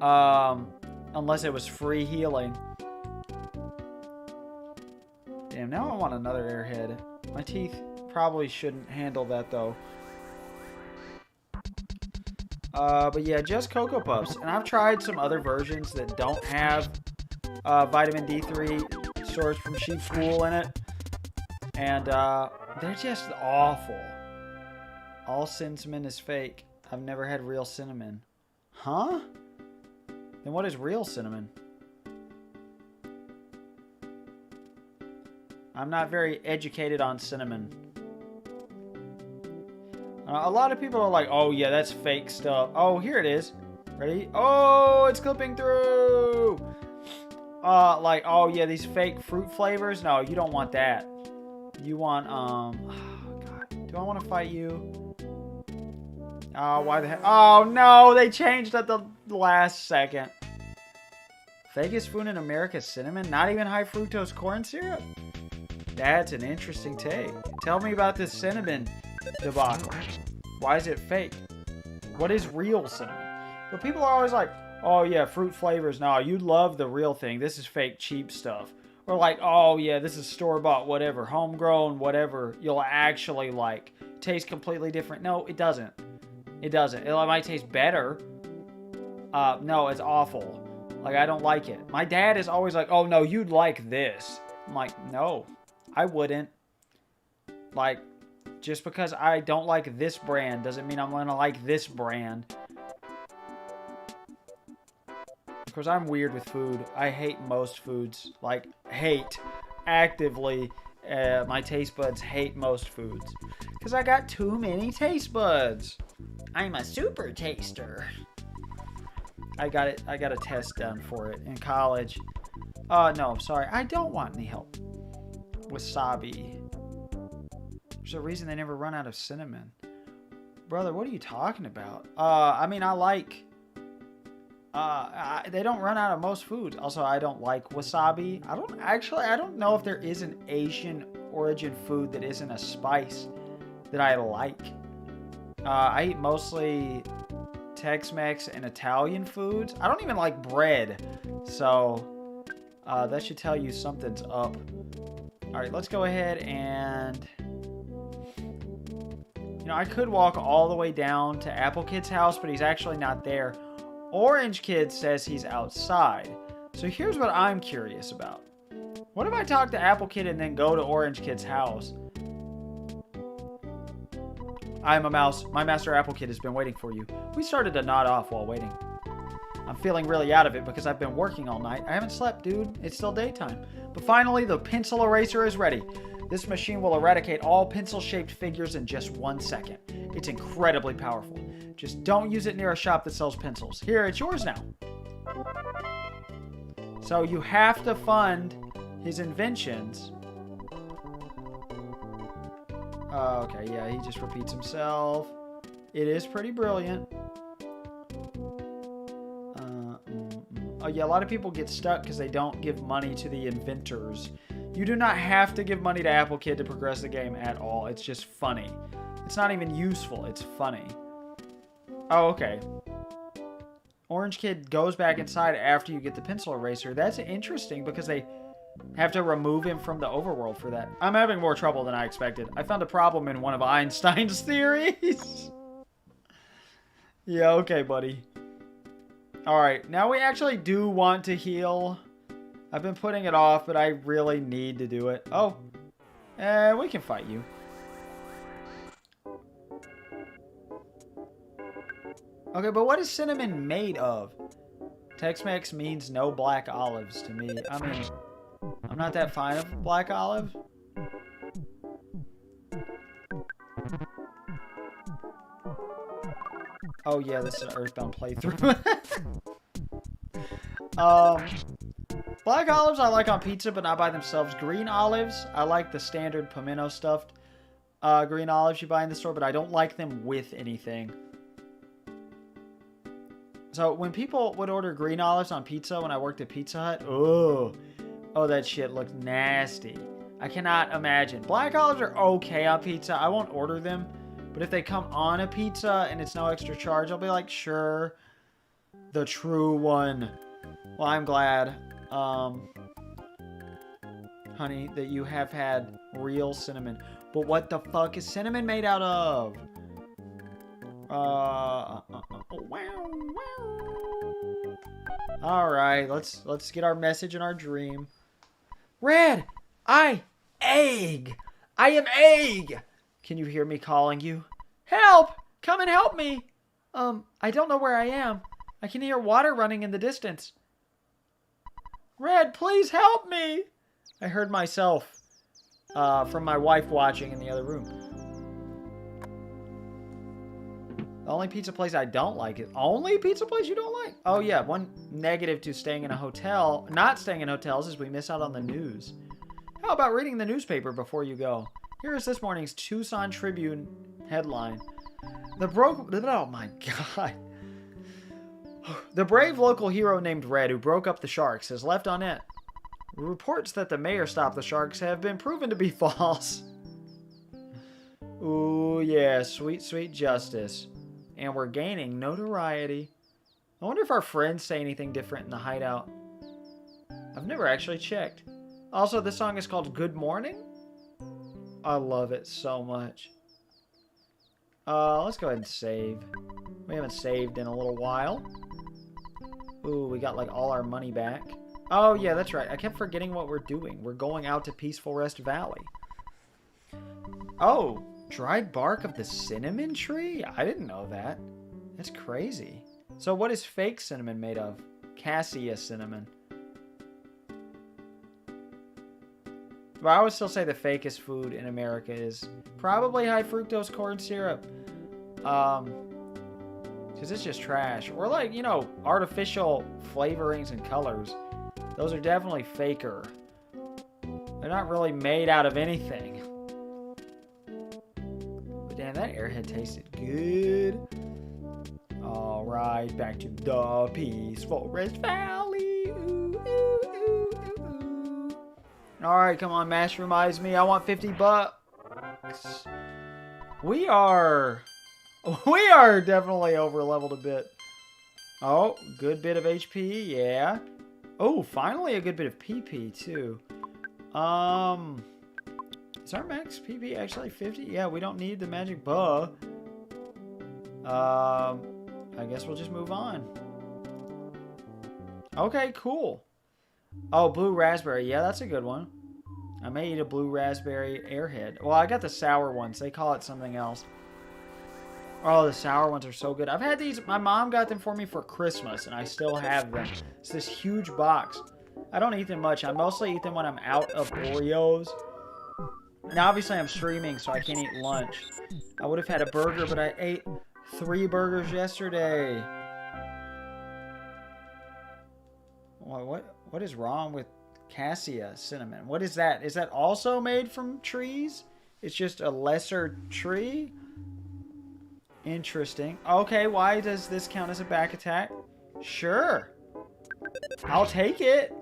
unless it was free healing. Damn, now I want another airhead. My teeth probably shouldn't handle that, though. But yeah, just Cocoa Puffs. And I've tried some other versions that don't have vitamin D3 storage from sheep's wool in it. And they're just awful. All cinnamon is fake. I've never had real cinnamon. Huh? Then what is real cinnamon? I'm not very educated on cinnamon. A lot of people are like, oh yeah, that's fake stuff. Oh, here it is. Ready? Oh, it's clipping through. Like, oh yeah, these fake fruit flavors. No, you don't want that. You want, oh God, do I want to fight you? Oh, why the heck? Oh no, they changed at the last second. Fakest food in America, cinnamon? Not even high fructose corn syrup? That's an interesting take. Tell me about this cinnamon debacle. Why is it fake? What is real cinnamon? But people are always like, oh yeah, fruit flavors. No, you love the real thing. This is fake, cheap stuff. Or like, oh yeah, this is store-bought, whatever, homegrown, whatever. You'll actually like. Taste completely different. No, it doesn't. It doesn't. It might taste better. No, it's awful. Like, I don't like it. My dad is always like, oh no, you'd like this. I'm like, no, I wouldn't. Like, just because I don't like this brand doesn't mean I'm gonna like this brand. Of course, I'm weird with food. I hate most foods. Like, hate. Actively, my taste buds hate most foods. Because I got too many taste buds. I'm a super taster. I got a test done for it in college. No, sorry. I don't want any help. Wasabi. There's a reason they never run out of cinnamon. Brother, what are you talking about? I mean, I like... they don't run out of most foods. Also, I don't like wasabi. I don't know if there is an Asian origin food that isn't a spice that I like. I eat mostly Tex-Mex and Italian foods. I don't even like bread. So, that should tell you something's up. Alright, let's go ahead and... You know, I could walk all the way down to Apple Kid's house, but he's actually not there. Orange Kid says he's outside. So here's what I'm curious about. What if I talk to Apple Kid and then go to Orange Kid's house? I'm a mouse. My master Apple Kid has been waiting for you. We started to nod off while waiting. I'm feeling really out of it because I've been working all night. I haven't slept, dude. It's still daytime. But finally, the pencil eraser is ready. This machine will eradicate all pencil-shaped figures in just 1 second. It's incredibly powerful. Just don't use it near a shop that sells pencils. Here, it's yours now. So you have to fund his inventions. Okay, yeah, he just repeats himself. It is pretty brilliant. Oh yeah, a lot of people get stuck because they don't give money to the inventors. You do not have to give money to Apple Kid to progress the game at all. It's just funny. It's not even useful. It's funny. Oh, okay. Orange Kid goes back inside after you get the pencil eraser. That's interesting because they have to remove him from the overworld for that. I'm having more trouble than I expected. I found a problem in one of Einstein's theories. Yeah, okay, buddy. Alright, now we actually do want to heal. I've been putting it off, but I really need to do it. Oh, we can fight you. Okay, but what is cinnamon made of? Tex-Mex means no black olives to me. I mean, I'm not that fine of black olive. Oh yeah, this is an EarthBound playthrough. Black olives I like on pizza, but not by themselves. Green olives, I like the standard pimento stuffed green olives you buy in the store, but I don't like them with anything. So when people would order green olives on pizza when I worked at Pizza Hut, oh, that shit looked nasty. I cannot imagine. Black olives are okay on pizza. I won't order them. But if they come on a pizza and it's no extra charge, I'll be like, sure. The true one. Well, I'm glad, honey, that you have had real cinnamon. But what the fuck is cinnamon made out of? All right, let's get our message in our dream. Red, egg. I am egg. Can you hear me calling you? Help! Come and help me. I don't know where I am. I can hear water running in the distance. Red, please help me. I heard myself from my wife watching in the other room. The only pizza place I don't like is... Only pizza place you don't like? Oh, yeah. One negative to staying in a hotel... Not staying in hotels is we miss out on the news. How about reading the newspaper before you go? Here is this morning's Tucson Tribune headline. Oh, my God. The brave local hero named Red, who broke up the Sharks, has left on it. Reports that the mayor stopped the Sharks have been proven to be false. Ooh, yeah. Sweet, sweet justice. And we're gaining notoriety. I wonder if our friends say anything different in the hideout. I've never actually checked. Also, this song is called Good Morning. I love it so much. Let's go ahead and save. We haven't saved in a little while. Ooh, we got like all our money back. Oh, yeah, that's right. I kept forgetting what we're doing. We're going out to Peaceful Rest Valley. Oh, dried bark of the cinnamon tree? I didn't know that. That's crazy. So what is fake cinnamon made of? Cassia cinnamon. Well, I would still say the fakest food in America is probably high fructose corn syrup. Because it's just trash. Or like, you know, artificial flavorings and colors. Those are definitely faker. They're not really made out of anything. But damn, that airhead tasted good. Alright, back to the Peaceful Rest Valley. Ooh, ooh, ooh, ooh, ooh. Alright, come on, Mastermize me. I want 50 bucks. We are definitely over leveled a bit. Oh, good bit of HP, yeah. Oh, finally a good bit of PP too. Is our max PP actually 50? Yeah, we don't need the magic bow. I guess we'll just move on. Okay, cool. Oh, blue raspberry. Yeah, that's a good one. I may eat a blue raspberry airhead. Well, I got the sour ones. They call it something else. Oh, the sour ones are so good. I've had these. My mom got them for me for Christmas, and I still have them. It's this huge box. I don't eat them much. I mostly eat them when I'm out of Oreos. Now, obviously, I'm streaming, so I can't eat lunch. I would have had a burger, but I ate 3 burgers yesterday. What is wrong with Cassia cinnamon? What is that? Is that also made from trees? It's just a lesser tree? Interesting. Okay, why does this count as a back attack? Sure. I'll take it.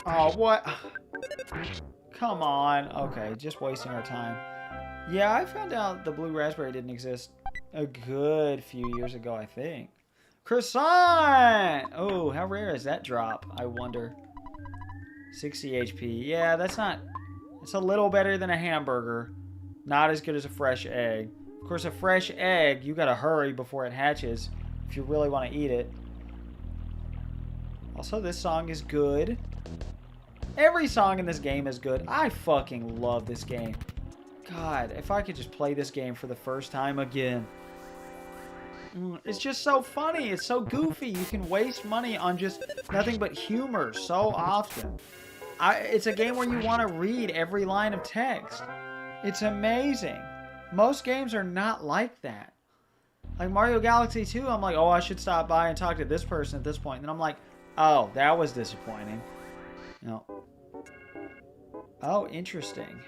Oh, what? Come on. Okay, just wasting our time. Yeah, I found out the blue raspberry didn't exist a good few years ago, I think. Croissant! Oh, how rare is that drop? I wonder. 60 HP. Yeah, that's not... It's a little better than a hamburger. Not as good as a fresh egg. Of course, a fresh egg, you gotta hurry before it hatches if you really want to eat it. Also, this song is good. Every song in this game is good. I fucking love this game. God, if I could just play this game for the first time again. It's just so funny. It's so goofy. You can waste money on just nothing but humor so often. It's a game where you want to read every line of text. It's amazing. Most games are not like that. Like Mario Galaxy 2, I'm like, oh, I should stop by and talk to this person at this point. And then I'm like, oh, that was disappointing. No. Oh, interesting.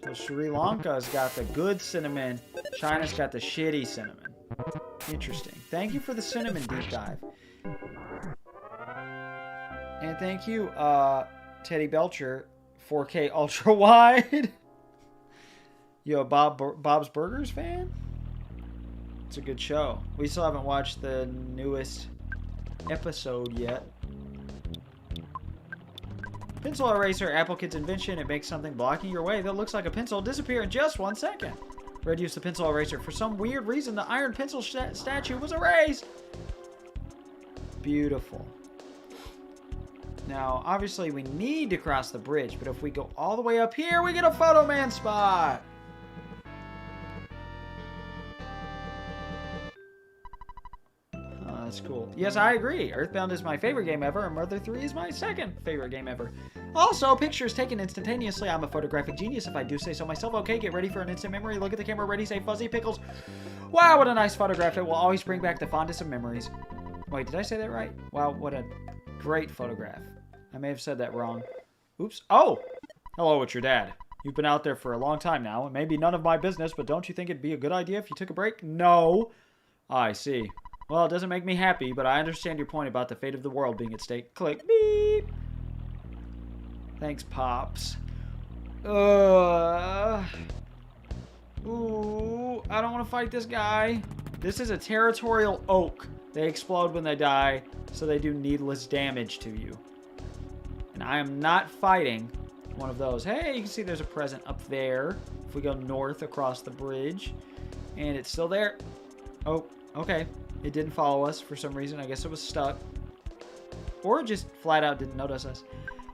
So Sri Lanka's got the good cinnamon. China's got the shitty cinnamon. Interesting. Thank you for the cinnamon deep dive. And thank you, Teddy Belcher, 4K ultra wide. You a Bob's Burgers fan? It's a good show. We still haven't watched the newest episode yet. Pencil eraser, Apple Kid's invention. It makes something blocking your way that looks like a pencil disappear in just 1 second. Red used the pencil eraser. For some weird reason, the iron pencil statue was erased. Beautiful. Now, obviously, we need to cross the bridge, but if we go all the way up here, we get a Photo Man spot. That's cool. Yes, I agree. EarthBound is my favorite game ever, and Mother 3 is my second favorite game ever. Also, pictures taken instantaneously. I'm a photographic genius if I do say so myself. Okay, get ready for an instant memory. Look at the camera. Ready, say fuzzy pickles. Wow, what a nice photograph. It will always bring back the fondest of memories. Wait, did I say that right? Wow, what a great photograph. I may have said that wrong. Oops. Oh! Hello, it's your dad. You've been out there for a long time now. It may be none of my business, but don't you think it'd be a good idea if you took a break? No. I see. Well, it doesn't make me happy, but I understand your point about the fate of the world being at stake. Click. Beep. Thanks, Pops. Ooh, I don't want to fight this guy. This is a territorial oak. They explode when they die, so they do needless damage to you. And I am not fighting one of those. Hey, you can see there's a present up there. If we go north across the bridge. And it's still there. Oh, okay. It didn't follow us for some reason. I guess it was stuck. Or just flat out didn't notice us.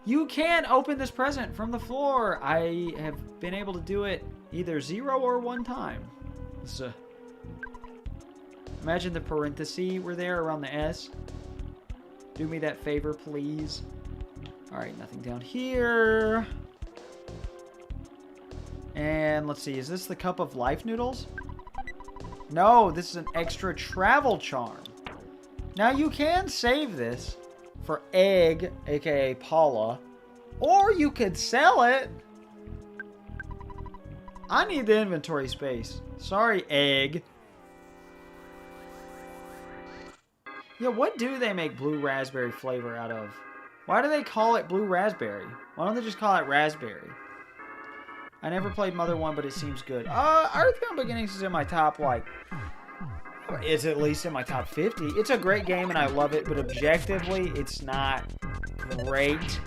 You can open this present from the floor. I have been able to do it either 0 or 1 time. So, imagine the parentheses were there around the S. Do me that favor, please. Alright, nothing down here. And let's see. Is this the cup of life noodles? No, this is an extra travel charm. Now you can save this for Egg, aka Paula, or you could sell it. I need the inventory space. Sorry, Egg. Yeah, what do they make blue raspberry flavor out of? Why do they call it blue raspberry? Why don't they just call it raspberry? I never played Mother 1, but it seems good. EarthBound Beginnings is in my top, like... It's at least in my top 50. It's a great game, and I love it, but objectively, it's not great.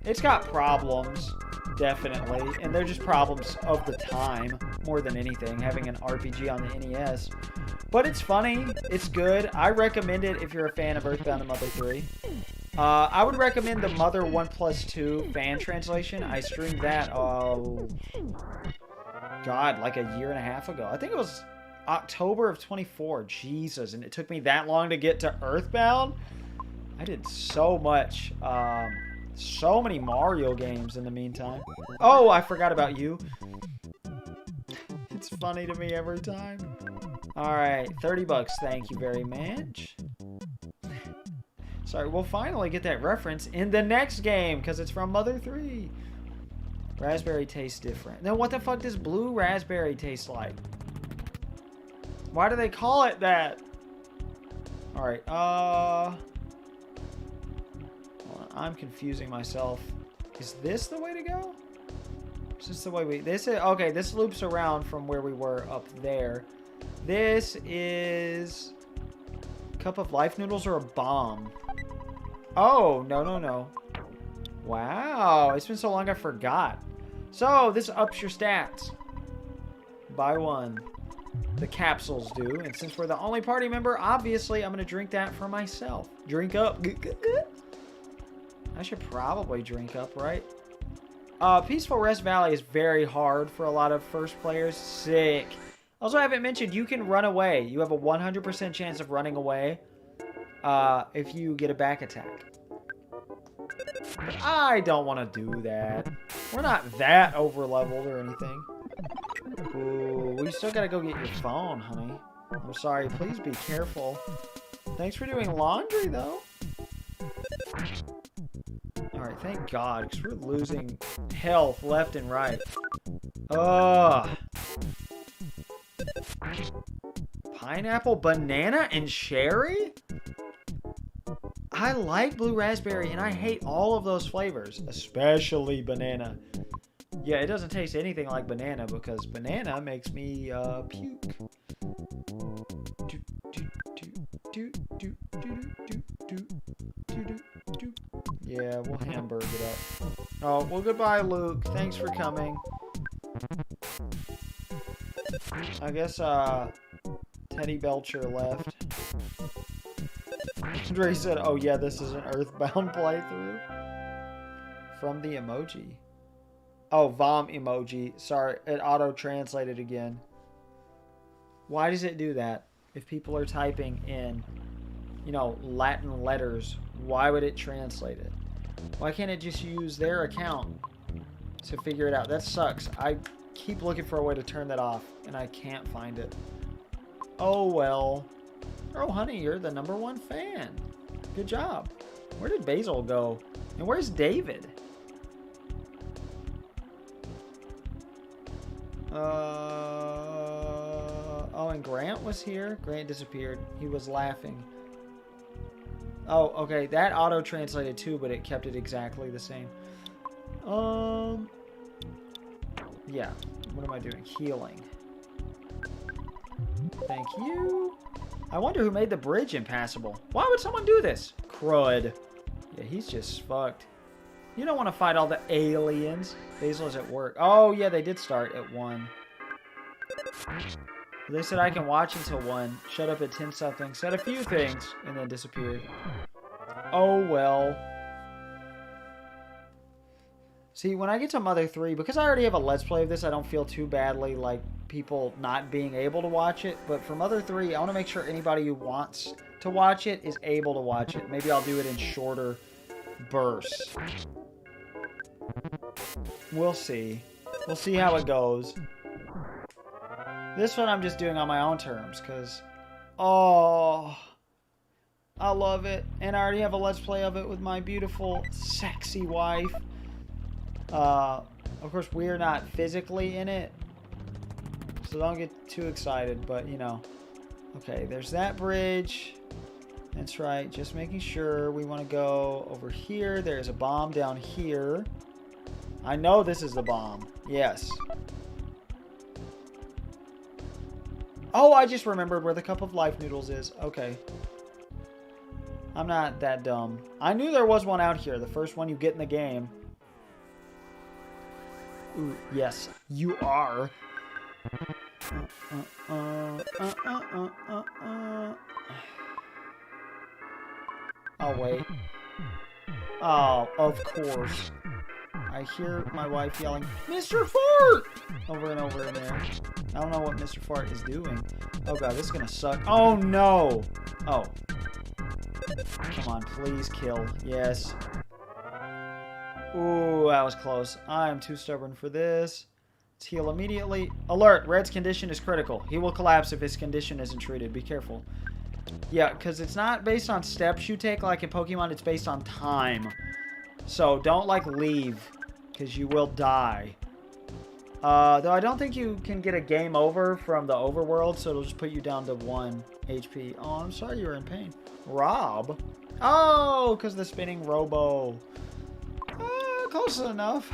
It's got problems, definitely, and they're just problems of the time, more than anything, having an RPG on the NES. But it's funny. It's good. I recommend it if you're a fan of EarthBound and Mother 3. I would recommend the Mother 1+2 fan translation. I streamed that, God, like a year and a half ago. I think it was October of 24. Jesus, and it took me that long to get to EarthBound? I did so much, so many Mario games in the meantime. Oh, I forgot about you. It's funny to me every time. Alright, 30 bucks. Thank you very much. Sorry, we'll finally get that reference in the next game, because it's from Mother 3. Raspberry tastes different. Then what the fuck does blue raspberry taste like? Why do they call it that? Alright, I'm confusing myself. Is this the way to go? Is this the way we... This is... Okay, this loops around from where we were up there. This is... Cup of life noodles or a bomb? Oh, no. Wow, it's been so long I forgot. So, this ups your stats. Buy 1. The capsules do. And since we're the only party member, obviously, I'm going to drink that for myself. Drink up. I should probably drink up, right? Peaceful Rest Valley is very hard for a lot of first players. Sick. Also, I haven't mentioned, you can run away. You have a 100% chance of running away if you get a back attack. But I don't want to do that. We're not that over-leveled or anything. Ooh, we still gotta go get your phone, honey. I'm sorry, please be careful. Thanks for doing laundry, though. Alright, thank God, because we're losing health left and right. Ugh. Pineapple, banana, and cherry? I like blue raspberry, and I hate all of those flavors, especially banana. Yeah, it doesn't taste anything like banana because banana makes me puke. Yeah, we'll hamburg it up. Oh, well, goodbye, Luke. Thanks for coming. I guess Teddy Belcher left. Andre said, oh yeah, this is an EarthBound playthrough. From the emoji. Oh, vom emoji. Sorry, it auto-translated again. Why does it do that? If people are typing in, you know, Latin letters, why would it translate it? Why can't it just use their account to figure it out? That sucks. I keep looking for a way to turn that off, and I can't find it. Oh, well. Oh, honey, you're the #1 fan. Good job. Where did Basil go? And where's David? Oh, and Grant was here. Grant disappeared. He was laughing. Oh, okay. That auto-translated too, but it kept it exactly the same. Yeah. What am I doing? Healing. Thank you. I wonder who made the bridge impassable. Why would someone do this? Crud. Yeah, he's just fucked. You don't want to fight all the aliens. Basil's at work. Oh, yeah, they did start at 1. They said I can watch until 1. Shut up at 10 something. Said a few things and then disappeared. Oh, well. See, when I get to Mother 3, because I already have a Let's Play of this, I don't feel too badly like people not being able to watch it. But for Mother 3, I want to make sure anybody who wants to watch it is able to watch it. Maybe I'll do it in shorter bursts. We'll see. We'll see how it goes. This one I'm just doing on my own terms, because... Oh... I love it. And I already have a Let's Play of it with my beautiful, sexy wife. Of course, we're not physically in it. So don't get too excited, but, you know. Okay, there's that bridge. That's right. Just making sure we want to go over here. There's a bomb down here. I know this is the bomb. Yes. Oh, I just remembered where the Cup of Life noodles is. Okay. I'm not that dumb. I knew there was one out here. The first one you get in the game. Ooh, yes, you are. Oh, wait. Oh, of course. I hear my wife yelling, Mr. Fart! Over and over in there. I don't know what Mr. Fart is doing. Oh, God, this is going to suck. Oh, no. Oh. Come on, please kill. Yes. Ooh, that was close. I'm too stubborn for this. Let's heal immediately. Alert! Red's condition is critical. He will collapse if his condition isn't treated. Be careful. Yeah, because it's not based on steps you take like in Pokemon. It's based on time. So don't, like, leave. Because you will die. Though I don't think you can get a game over from the overworld. So it'll just put you down to 1 HP. Oh, I'm sorry you're in pain. Rob? Oh, because the spinning robo. Close enough.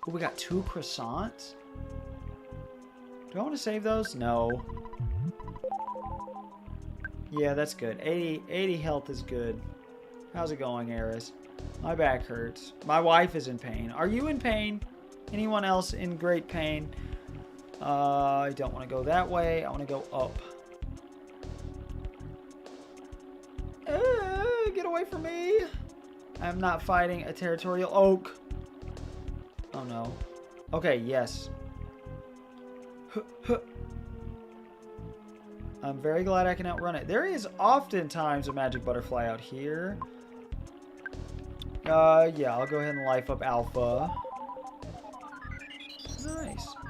Ooh, we got 2 croissants. Do I want to save those? No. Yeah, that's good. 80 health is good. How's it going, Eris? My back hurts. My wife is in pain. Are you in pain? Anyone else in great pain? I don't want to go that way. I want to go up. Get away from me. I'm not fighting a territorial oak. Oh, no. Okay, yes. I'm very glad I can outrun it. There is oftentimes a magic butterfly out here. Yeah, I'll go ahead and life up Alpha.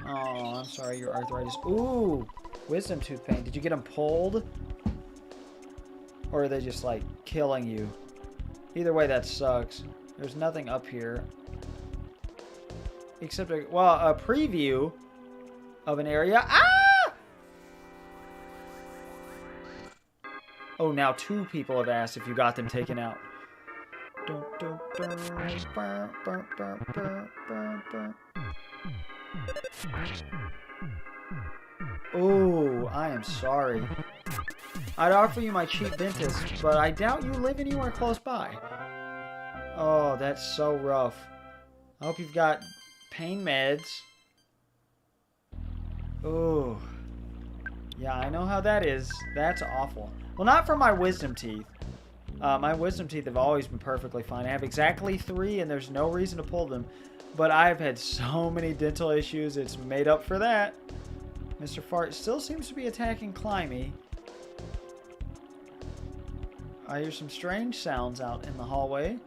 Oh, I'm sorry, your arthritis. Ooh, wisdom tooth pain. Did you get them pulled? Or are they just, like, killing you? Either way, that sucks. There's nothing up here. Except, a preview of an area. Ah! Oh, now 2 people have asked if you got them taken out. Oh, I am sorry. I'd offer you my cheap dentist, but I doubt you live anywhere close by. Oh, that's so rough. I hope you've got pain meds. Oh. Yeah, I know how that is. That's awful. Well, not for my wisdom teeth. My wisdom teeth have always been perfectly fine. I have exactly 3, and there's no reason to pull them. But I've had so many dental issues, it's made up for that. Mr. Fart still seems to be attacking Climby. I hear some strange sounds out in the hallway.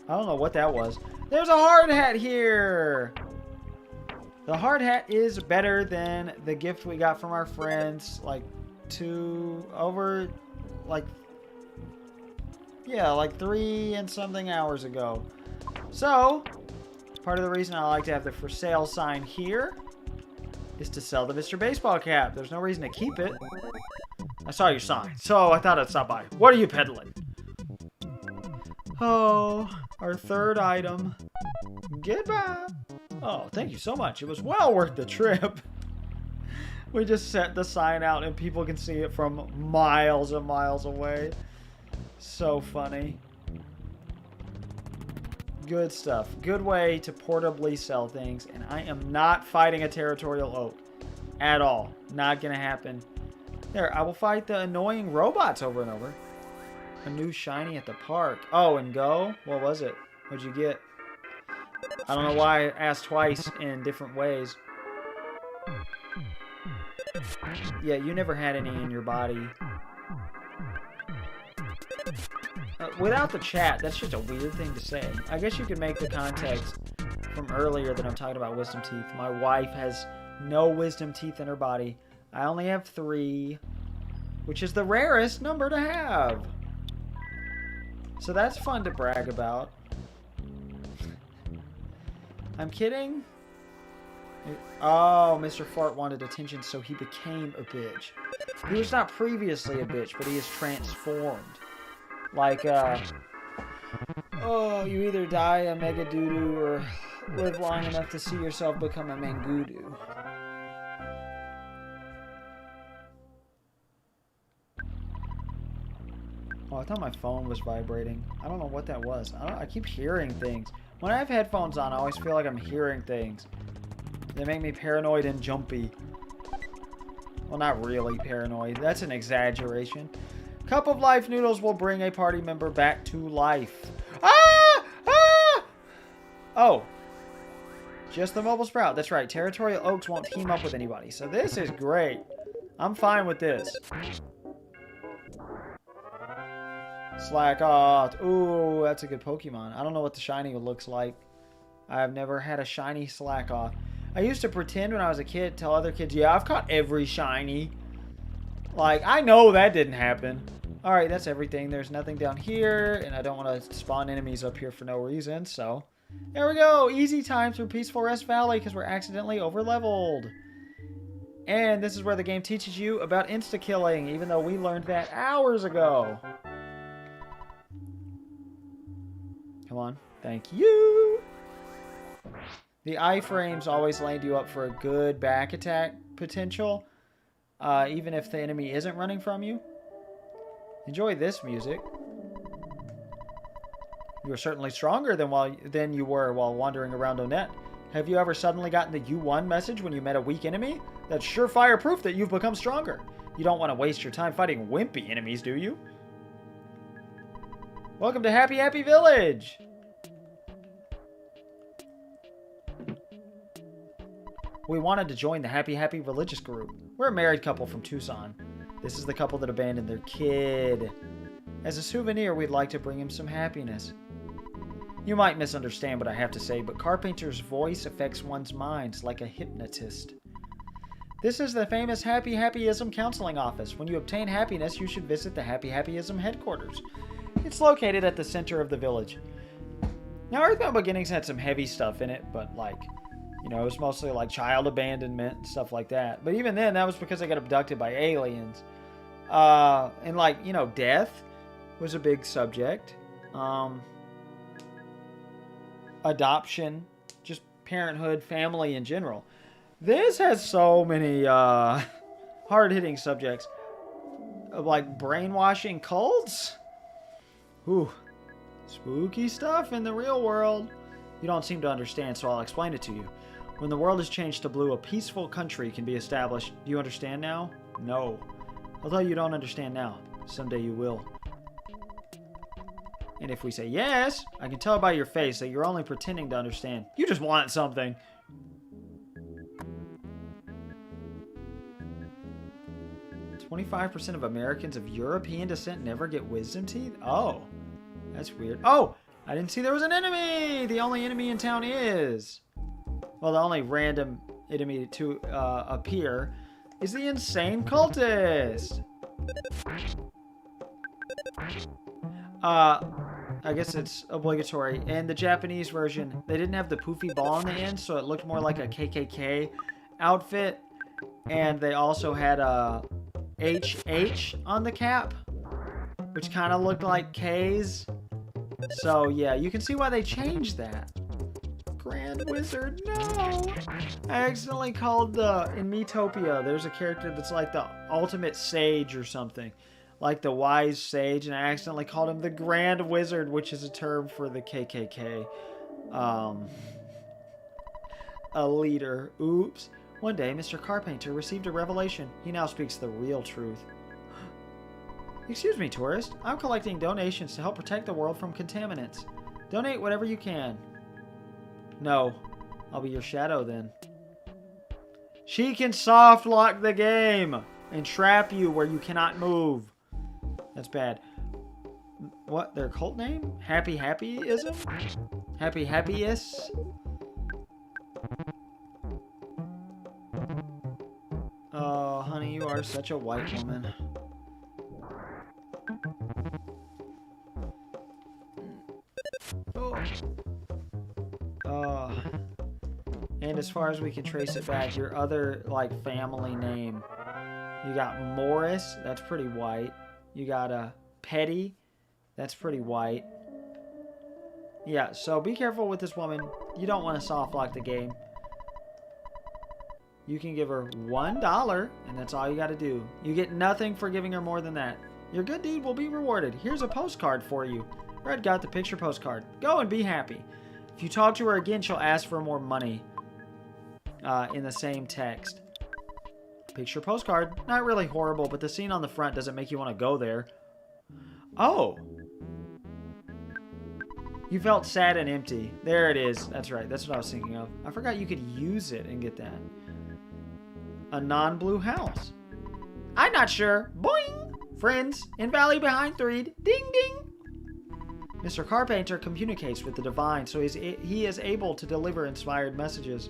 I don't know what that was. There's a hard hat here! The hard hat is better than the gift we got from our friends, like 3 and something hours ago. So, part of the reason I like to have the for sale sign here is to sell the Mr. Baseball cap. There's no reason to keep it. I saw your sign, so I thought I'd stop by. What are you peddling? Oh, our 3rd item. Goodbye. Oh, thank you so much. It was well worth the trip. We just set the sign out and people can see it from miles and miles away. So funny. Good stuff. Good way to portably sell things. And I am not fighting a territorial oak. At all. Not gonna happen. There, I will fight the annoying robots over and over. A new shiny at the park. Oh, and go? What was it? What'd you get? I don't know why I asked twice in different ways. Yeah, you never had any in your body. Without the chat, that's just a weird thing to say. I guess you could make the context from earlier that I'm talking about wisdom teeth. My wife has no wisdom teeth in her body. I only have 3, which is the rarest number to have. So that's fun to brag about. I'm kidding. Oh, Mr. Fart wanted attention, so he became a bitch. He was not previously a bitch, but he is transformed. Like, oh, you either die a mega doo-doo or live long enough to see yourself become a mangoodoo. Oh, I thought my phone was vibrating. I don't know what that was. I keep hearing things. When I have headphones on, I always feel like I'm hearing things. They make me paranoid and jumpy. Well, not really paranoid. That's an exaggeration. Cup of Life noodles will bring a party member back to life. Ah! Ah! Oh. Just the mobile sprout. That's right. Territorial Oaks won't team up with anybody. So this is great. I'm fine with this. Slack off. Ooh, that's a good Pokemon. I don't know what the shiny looks like. I've never had a shiny Slack off. I used to pretend when I was a kid, tell other kids, yeah, I've caught every shiny. Like, I know that didn't happen. Alright, that's everything. There's nothing down here, and I don't want to spawn enemies up here for no reason, so... There we go! Easy time through Peaceful Rest Valley, because we're accidentally over-leveled. And this is where the game teaches you about insta-killing, even though we learned that hours ago. Come on. Thank you! The iframes always land you up for a good back attack potential, even if the enemy isn't running from you. Enjoy this music. You are certainly stronger than you were while wandering around Onett. Have you ever suddenly gotten the "You won" message when you met a weak enemy? That's surefire proof that you've become stronger. You don't want to waste your time fighting wimpy enemies, do you? Welcome to Happy Happy Village! We wanted to join the Happy Happy religious group. We're a married couple from Tucson. This is the couple that abandoned their kid. As a souvenir, we'd like to bring him some happiness. You might misunderstand what I have to say, but Carpenter's voice affects one's minds like a hypnotist. This is the famous Happy Happyism Counseling Office. When you obtain happiness, you should visit the Happy Happyism headquarters. It's located at the center of the village. Now, EarthBound Beginnings had some heavy stuff in it, but like, you know, it was mostly like child abandonment and stuff like that. But even then, that was because they got abducted by aliens. And like, you know, death was a big subject. Adoption, just parenthood, family in general. This has so many hard-hitting subjects of like brainwashing cults. Ooh, spooky stuff in the real world. You don't seem to understand, so I'll explain it to you. When the world is changed to blue, a peaceful country can be established. Do you understand now? No. Although you don't understand now, someday you will. And if we say yes, I can tell by your face that you're only pretending to understand. You just want something. "25% of Americans of European descent never get wisdom teeth?" Oh, that's weird. Oh, I didn't see there was an enemy. The only enemy in town is... Well, the only random enemy to appear is the insane cultist. I guess it's obligatory. In the Japanese version, they didn't have the poofy ball in the end, so it looked more like a KKK outfit. And they also had a HH on the cap, which kind of looked like K's. So yeah, you can see why they changed that. Grand Wizard, no! I accidentally called in Miitopia, there's a character that's like the ultimate sage or something. Like the wise sage, and I accidentally called him the Grand Wizard, which is a term for the KKK. A leader. Oops. One day, Mr. Carpenter received a revelation. He now speaks the real truth. Excuse me, tourist. I'm collecting donations to help protect the world from contaminants. Donate whatever you can. No. I'll be your shadow then. She can soft lock the game and trap you where you cannot move. That's bad. What? Their cult name? Happy Happyism? Happy Happyist? Oh, honey, you are such a white woman. Oh. And as far as we can trace it back, your other, like, family name. You got Morris. That's pretty white. You got a Petty. That's pretty white. Yeah, so be careful with this woman. You don't want to soft lock the game. You can give her $1, and that's all you got to do. You get nothing for giving her more than that. Your good deed will be rewarded. Here's a postcard for you. Red got the picture postcard. Go and be happy. If you talk to her again, she'll ask for more money. In the same text. Picture postcard. Not really horrible, but the scene on the front doesn't make you want to go there. Oh. You felt sad and empty. There it is. That's right. That's what I was thinking of. I forgot you could use it and get that. A non-blue house. I'm not sure. Boing! Friends in Valley Behind Threed. Ding ding! Mr. Carpenter communicates with the divine, so he is able to deliver inspired messages.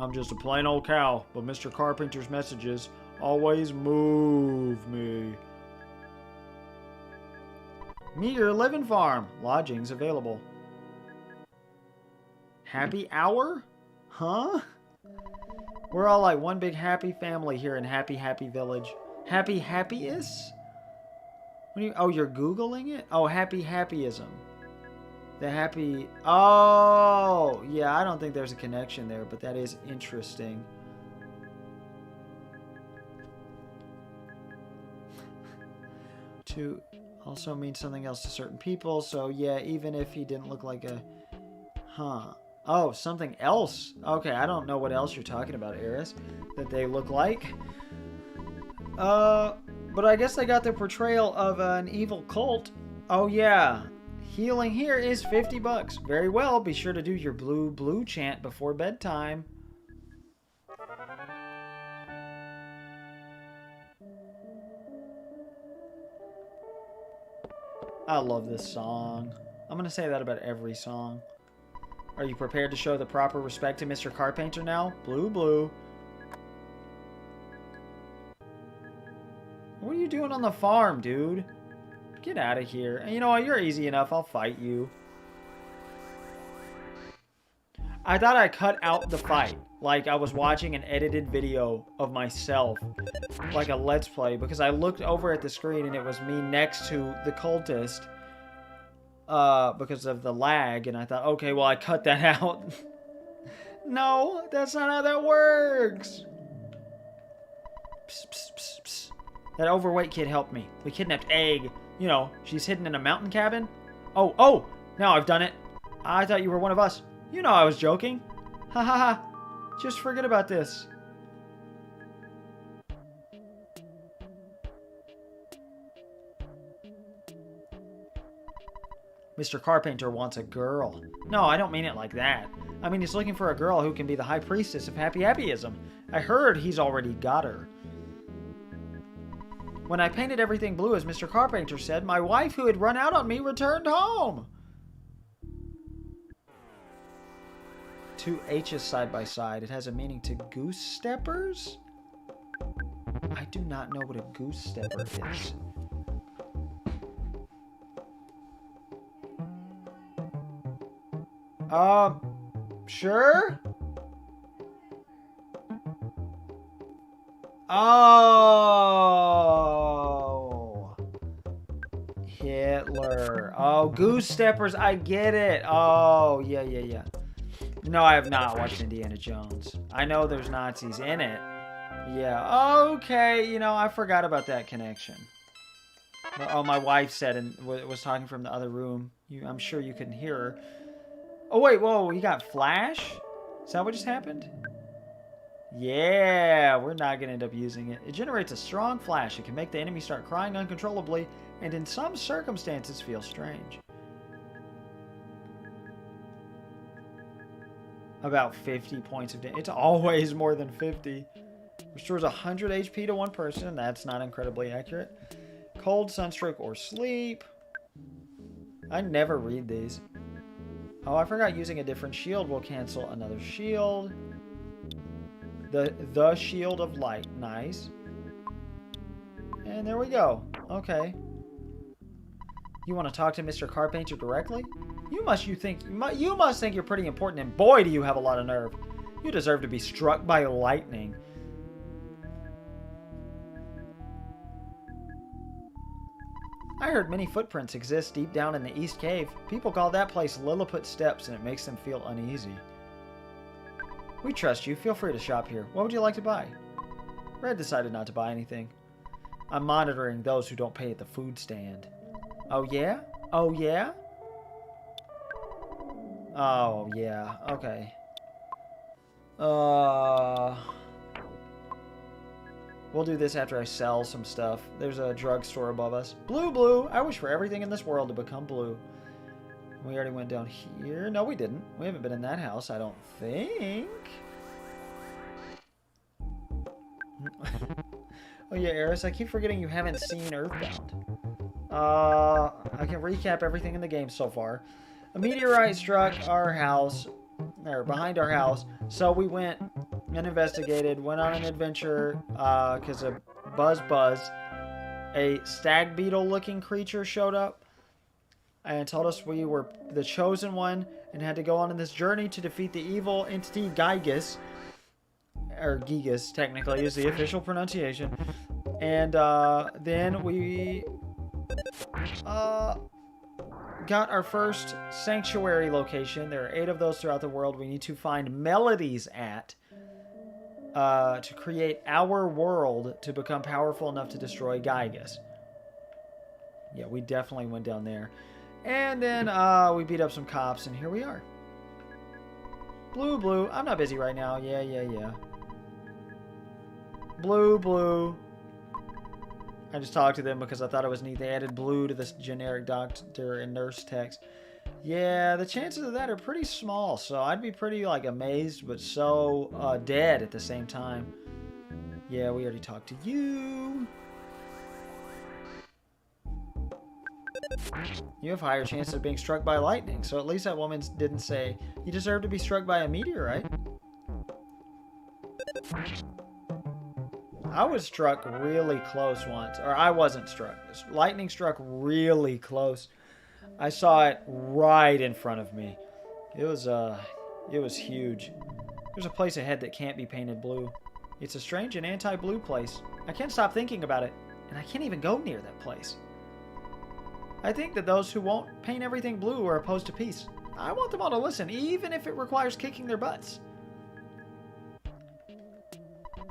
I'm just a plain old cow, but Mr. Carpenter's messages always move me. Meet your living farm. Lodgings available. Happy hour? Huh? We're all like one big happy family here in Happy Happy Village. Happy Happyist? What do you, oh, you're Googling it? Oh, Happy Happyism. The happy... Oh! Yeah, I don't think there's a connection there, but that is interesting. To also means something else to certain people, so yeah, even if he didn't look like a... Huh. Oh, something else. Okay, I don't know what else you're talking about, Eris, that they look like. But I guess they got the portrayal of an evil cult. Oh, yeah. Healing here is $50. Very well. Be sure to do your blue blue chant before bedtime. I love this song. I'm going to say that about every song. Are you prepared to show the proper respect to Mr. Carpenter now? Blue, blue. What are you doing on the farm, dude? Get out of here. And you know what? You're easy enough. I'll fight you. I thought I cut out the fight. Like I was watching an edited video of myself. Like a Let's Play. Because I looked over at the screen and it was me next to the cultist. Because of the lag. And I thought, okay, well, I cut that out. No, that's not how that works. Psst, psst, psst, psst. That overweight kid helped me. We kidnapped Egg. You know, she's hidden in a mountain cabin. Oh, now I've done it. I thought you were one of us. You know I was joking. Ha ha ha. Just forget about this. Mr. Carpenter wants a girl. No, I don't mean it like that. I mean he's looking for a girl who can be the high priestess of Happy Happyism. I heard he's already got her. When I painted everything blue, as Mr. Carpenter said, my wife, who had run out on me, returned home. Two H's side by side. It has a meaning to goose steppers? I do not know what a goose stepper is. Sure? Oh. Hitler. Oh, goose steppers. I get it. Oh, yeah. No, I have not watched Indiana Jones. I know there's Nazis in it. Yeah. Okay. You know, I forgot about that connection. Oh, my wife said and was talking from the other room. I'm sure you couldn't hear her. Oh, wait. Whoa. You got flash? Is that what just happened? Yeah, we're not going to end up using it. It generates a strong flash. It can make the enemy start crying uncontrollably, and in some circumstances feel strange. About 50 points of damage. It's always more than 50. Restores 100 HP to one person. That's not incredibly accurate. Cold, sunstroke, or sleep. I never read these. Oh, I forgot using a different shield will cancel another shield. The shield of light. Nice. And there we go. Okay. You want to talk to Mr. Carpenter directly? You must think you're pretty important, and boy, do you have a lot of nerve. You deserve to be struck by lightning. I heard many footprints exist deep down in the East Cave. People call that place Lilliput Steps, and it makes them feel uneasy. We trust you. Feel free to shop here. What would you like to buy? Red decided not to buy anything. I'm monitoring those who don't pay at the food stand. Oh, yeah? Oh, yeah? Oh, yeah. Okay. We'll do this after I sell some stuff. There's a drugstore above us. Blue, blue. I wish for everything in this world to become blue. We already went down here. No, we didn't. We haven't been in that house, I don't think. Oh, yeah, Eris, I keep forgetting you haven't seen EarthBound. I can recap everything in the game so far. A meteorite struck our house, or behind our house, so we went and investigated, went on an adventure, because a Buzz, a stag beetle-looking creature showed up and told us we were the chosen one and had to go on this journey to defeat the evil entity Gygus, or Gigas, technically, is the official pronunciation. And then we got our first sanctuary location. There are 8 of those throughout the world. We need to find melodies at to create our world to become powerful enough to destroy Gygus. Yeah, we definitely went down there. And then we beat up some cops, and here we are. Blue, blue. I'm not busy right now. Yeah. Blue, blue. I just talked to them because I thought it was neat. They added blue to this generic doctor and nurse text. Yeah, the chances of that are pretty small, so I'd be pretty, like, amazed, but so dead at the same time. Yeah, we already talked to you. You have higher chances of being struck by lightning, so at least that woman didn't say, you deserve to be struck by a meteorite. I was struck really close once, or I wasn't struck. Lightning struck really close. I saw it right in front of me. It was huge. There's a place ahead that can't be painted blue. It's a strange and anti-blue place. I can't stop thinking about it, and I can't even go near that place. I think that those who won't paint everything blue are opposed to peace. I want them all to listen, even if it requires kicking their butts.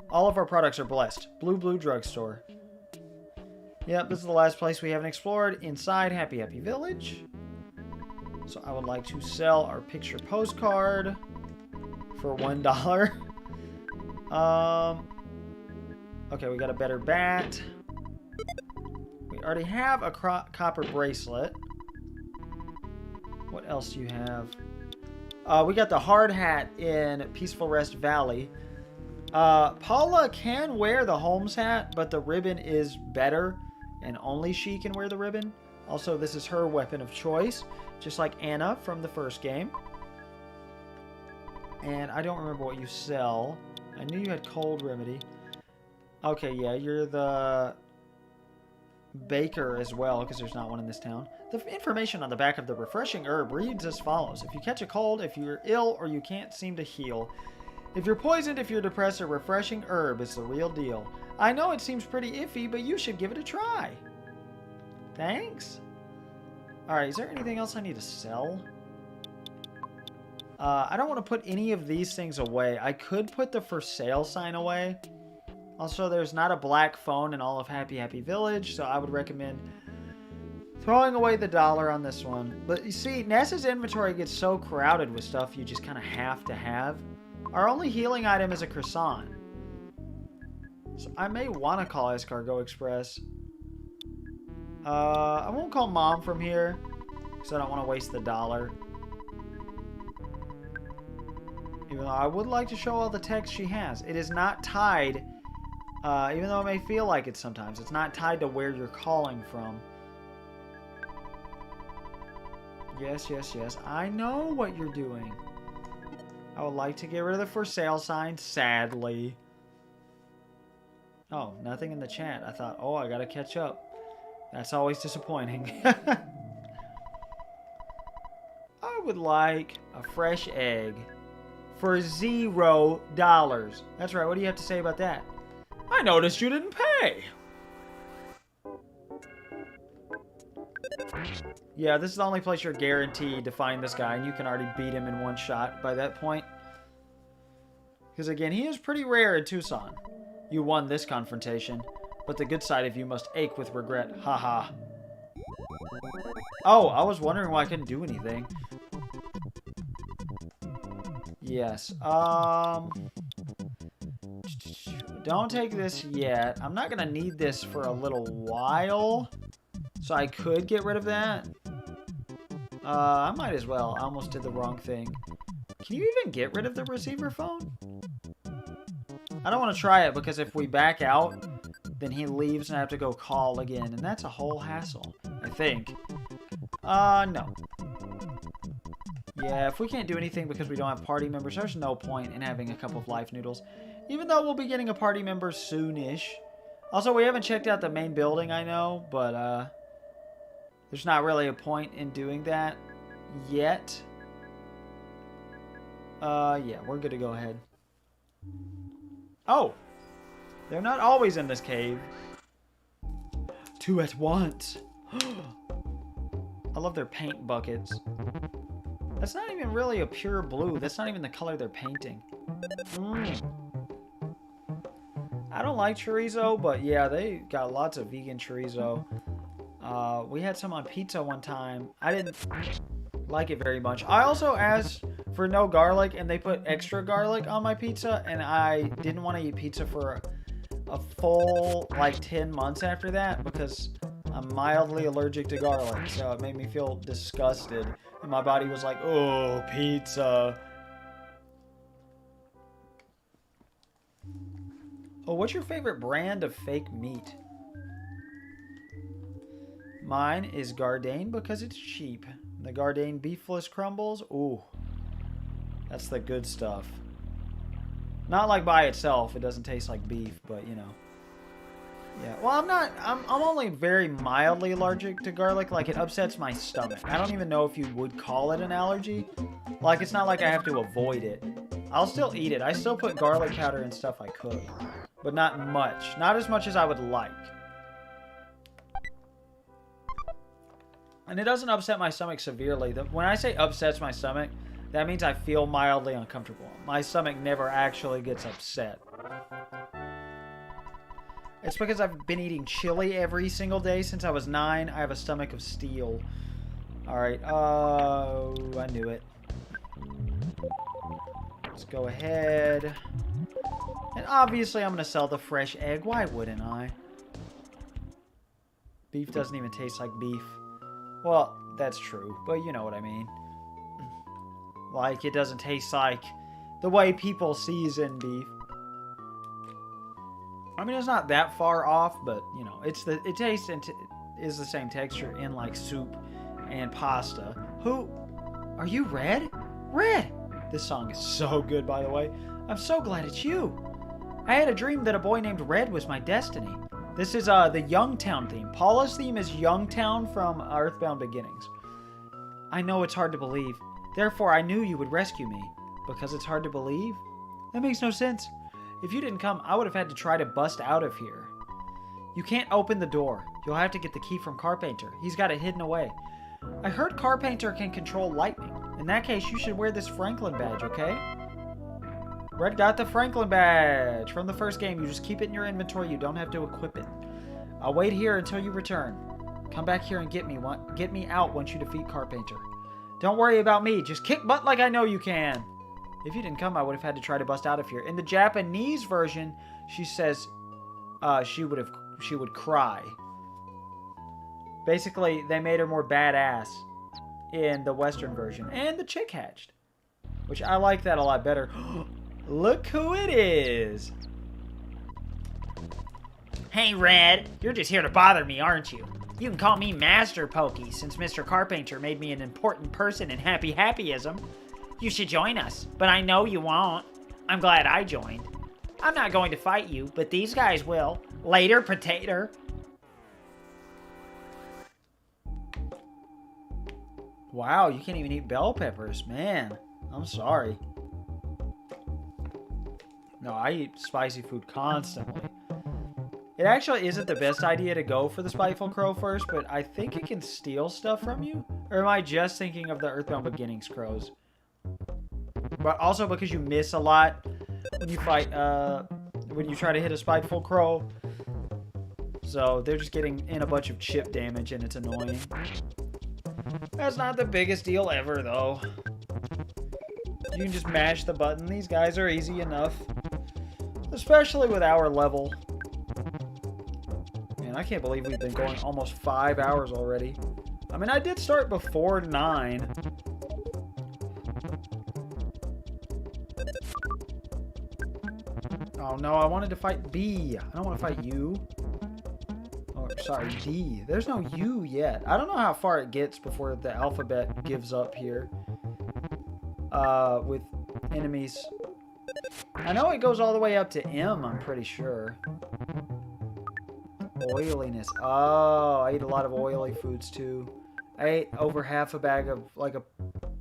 All of our products are blessed. Blue Drugstore. Yep, this is the last place we haven't explored inside Happy Happy Village. So I would like to sell our picture postcard for $1. Okay, we got a better bat. We already have a copper bracelet. What else do you have? We got the hard hat in Peaceful Rest Valley. Paula can wear the Holmes hat, but the ribbon is better, and only she can wear the ribbon. Also, this is her weapon of choice, just like Anna from the first game. And I don't remember what you sell. I knew you had cold remedy. Okay, yeah, you're the baker as well, because there's not one in this town. The information on the back of the refreshing herb reads as follows. If you catch a cold, if you're ill, or you can't seem to heal. If you're poisoned, if you're depressed, a refreshing herb is the real deal. I know it seems pretty iffy, but you should give it a try. Thanks. Alright, is there anything else I need to sell? I don't want to put any of these things away. I could put the for sale sign away. Also, there's not a black phone in all of Happy Happy Village, so I would recommend throwing away the $1 on this one. But you see, Ness's inventory gets so crowded with stuff you just kind of have to have. Our only healing item is a croissant. So I may want to call Escargot Express. I won't call Mom from here, because I don't want to waste the $1. Even though I would like to show all the text she has. It is not tied, even though it may feel like it sometimes. It's not tied to where you're calling from. Yes, yes, yes. I know what you're doing. I would like to get rid of the for sale sign, sadly. Oh, nothing in the chat. I thought, oh, I gotta catch up. That's always disappointing. I would like a fresh egg for $0. That's right, what do you have to say about that? I noticed you didn't pay. Yeah, this is the only place you're guaranteed to find this guy, and you can already beat him in one shot by that point. Because again, he is pretty rare in Tucson. You won this confrontation, but the good side of you must ache with regret. Haha. Oh, I was wondering why I couldn't do anything. Yes. Don't take this yet. I'm not going to need this for a little while. So I could get rid of that. I might as well. I almost did the wrong thing. Can you even get rid of the receiver phone? I don't want to try it because if we back out, then he leaves and I have to go call again. And that's a whole hassle, I think. No. Yeah, if we can't do anything because we don't have party members, there's no point in having a cup of life noodles. Even though we'll be getting a party member soonish. Also, we haven't checked out the main building, I know, but there's not really a point in doing that yet. Yeah, we're good to go ahead. Oh! They're not always in this cave. 2 at once. I love their paint buckets. That's not even really a pure blue. That's not even the color they're painting. I don't like chorizo, but yeah, they got lots of vegan chorizo. We had some on pizza one time. I didn't like it very much. I also asked for no garlic, and they put extra garlic on my pizza, and I didn't want to eat pizza for a full, like, 10 months after that, because I'm mildly allergic to garlic, so it made me feel disgusted. And my body was like, oh, pizza. Oh, what's your favorite brand of fake meat? Mine is Gardein because it's cheap. The Gardein beefless crumbles. Ooh. That's the good stuff. Not like by itself. It doesn't taste like beef, but you know. Yeah. Well, I'm only very mildly allergic to garlic. Like, it upsets my stomach. I don't even know if you would call it an allergy. Like, it's not like I have to avoid it. I'll still eat it. I still put garlic powder in stuff I cook. But not much. Not as much as I would like. And it doesn't upset my stomach severely. When I say upsets my stomach, that means I feel mildly uncomfortable. My stomach never actually gets upset. It's because I've been eating chili every single day since I was 9. I have a stomach of steel. Alright, I knew it. Let's go ahead. And obviously I'm going to sell the fresh egg. Why wouldn't I? Beef doesn't even taste like beef. Well, that's true, but you know what I mean. Like, it doesn't taste like the way people season beef. I mean, it's not that far off, but you know, it tastes and is the same texture in like soup and pasta. Who are you, Red? Red! This song is so good, by the way. I'm so glad it's you. I had a dream that a boy named Red was my destiny. This is the Youngtown theme. Paula's theme is Youngtown from EarthBound Beginnings. I know it's hard to believe. Therefore, I knew you would rescue me. Because it's hard to believe? That makes no sense. If you didn't come, I would have had to try to bust out of here. You can't open the door. You'll have to get the key from Carpenter. He's got it hidden away. I heard Carpenter can control lightning. In that case, you should wear this Franklin badge, okay? Red got the Franklin badge from the first game. You just keep it in your inventory. You don't have to equip it. I'll wait here until you return. Come back here and get me out once you defeat Carpenter. Don't worry about me. Just kick butt like I know you can. If you didn't come, I would have had to try to bust out of here. In the Japanese version, she says she would cry. Basically, they made her more badass in the Western version. And the chick hatched. Which I like that a lot better. Look who it is. Hey, Red. You're just here to bother me, aren't you? You can call me Master Pokey, since Mr. Carpenter made me an important person in Happy Happyism. You should join us, but I know you won't. I'm glad I joined. I'm not going to fight you, but these guys will. Later, potato. Wow, you can't even eat bell peppers. Man, I'm sorry. No, I eat spicy food constantly. It actually isn't the best idea to go for the Spiteful Crow first, but I think it can steal stuff from you. Or am I just thinking of the EarthBound Beginnings crows? But also because you miss a lot when you fight, when you try to hit a Spiteful Crow. So they're just getting in a bunch of chip damage and it's annoying. That's not the biggest deal ever, though. You can just mash the button. These guys are easy enough. Especially with our level. Man, I can't believe we've been going almost 5 hours already. I mean, I did start before 9. Oh no, I wanted to fight B. I don't want to fight you. Oh, sorry, D. There's no U yet. I don't know how far it gets before the alphabet gives up here. With enemies. I know it goes all the way up to M, I'm pretty sure. Oiliness. Oh, I eat a lot of oily foods too. I ate over half a bag of, like a,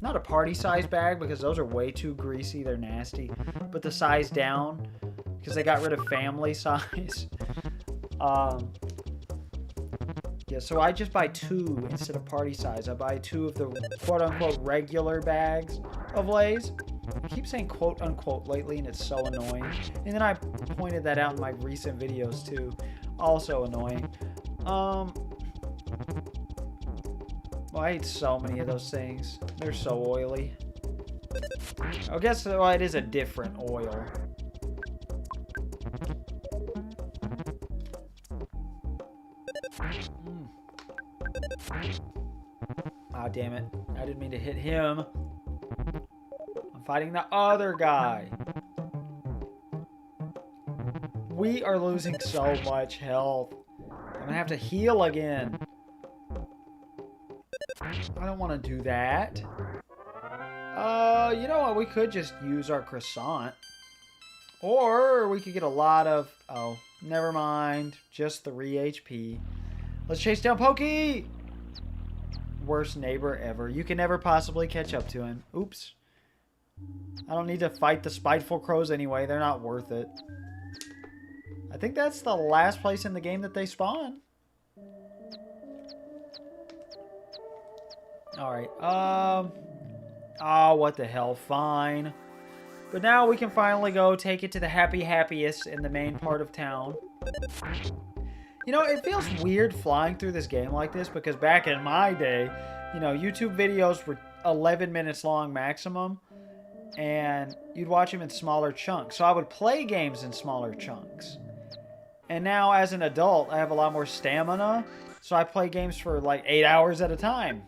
not a party-sized bag because those are way too greasy. They're nasty. But the size down, because they got rid of family size. Yeah, so I just buy 2 instead of party size. I buy 2 of the quote-unquote regular bags of Lay's. I keep saying quote-unquote lately, and it's so annoying. And then I pointed that out in my recent videos, too. Also annoying. Well, I ate so many of those things. They're so oily. I guess well, it is a different oil. Ah, damn it. I didn't mean to hit him. I'm fighting the other guy. We are losing so much health. I'm gonna have to heal again. don't want to do that. You know what? We could just use our croissant. Or we could get a lot of... Oh, never mind. Just 3 HP. Let's chase down Pokey! Worst neighbor ever. You can never possibly catch up to him. Oops. I don't need to fight the spiteful crows anyway. They're not worth it. I think that's the last place in the game that they spawn. Alright. Oh, what the hell. Fine. But now we can finally go take it to the happiest in the main part of town. You know, it feels weird flying through this game like this because back in my day, you know, YouTube videos were 11 minutes long maximum. And you'd watch them in smaller chunks. So I would play games in smaller chunks. And now as an adult, I have a lot more stamina. So I play games for like 8 hours at a time.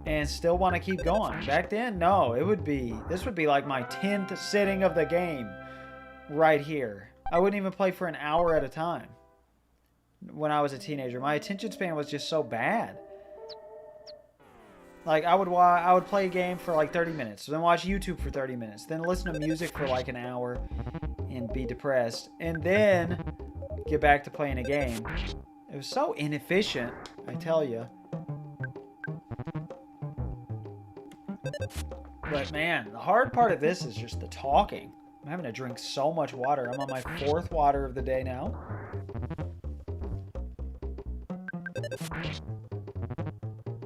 And still want to keep going. Back then, no. This would be like my 10th sitting of the game. Right here. I wouldn't even play for an hour at a time. When I was a teenager. My attention span was just so bad. Like, I would play a game for like 30 minutes. Then watch YouTube for 30 minutes. Then listen to music for like an hour. And be depressed. And then get back to playing a game. It was so inefficient, I tell you. But man, the hard part of this is just the talking. I'm having to drink so much water. I'm on my 4th water of the day now.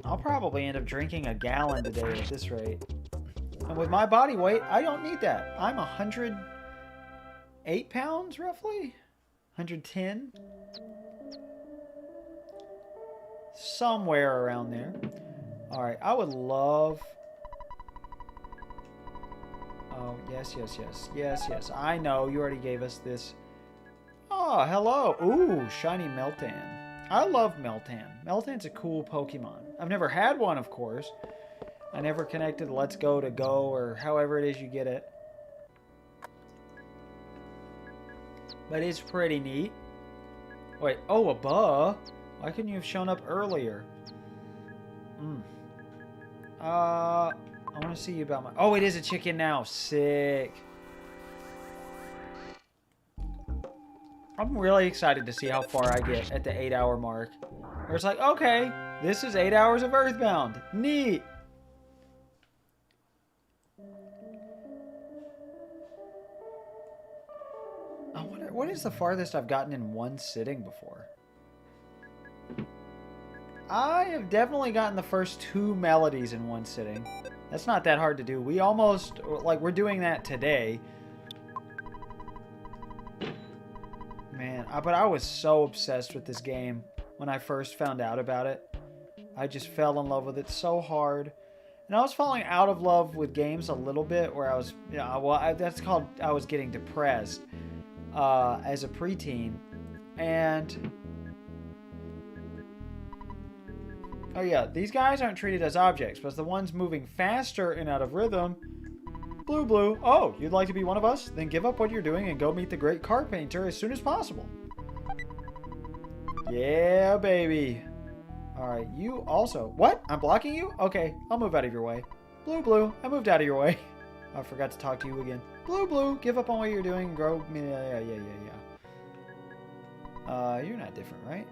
I'll probably end up drinking a gallon today at this rate. And with my body weight, I don't need that. I'm 108 pounds, roughly? 110? Somewhere around there. Alright, I would love... Oh, yes. Yes. I know, you already gave us this. Oh, hello. Ooh, shiny Meltan. I love Meltan. Meltan's a cool Pokemon. I've never had one, of course. I never connected Let's Go to Go or however it is you get it. But it's pretty neat. Wait, oh, a buh? Why couldn't you have shown up earlier? I want to see you about my... Oh, it is a chicken now. Sick. I'm really excited to see how far I get at the 8-hour mark. Where it's like, okay, this is 8 hours of EarthBound. Neat. I wonder, what is the farthest I've gotten in one sitting before? I have definitely gotten the first 2 melodies in one sitting. That's not that hard to do. We almost, like, we're doing that today. Man, but I was so obsessed with this game when I first found out about it. I just fell in love with it so hard. And I was falling out of love with games a little bit where I was, yeah, well, that's called, I was getting depressed as a preteen. And... oh yeah, these guys aren't treated as objects, but the ones moving faster and out of rhythm. Blue. Oh, you'd like to be one of us? Then give up what you're doing and go meet the great car painter as soon as possible. Yeah, baby. Alright, you also... What? I'm blocking you? Okay, I'll move out of your way. Blue, I moved out of your way. I forgot to talk to you again. Blue, give up on what you're doing and grow... Yeah. You're not different, right?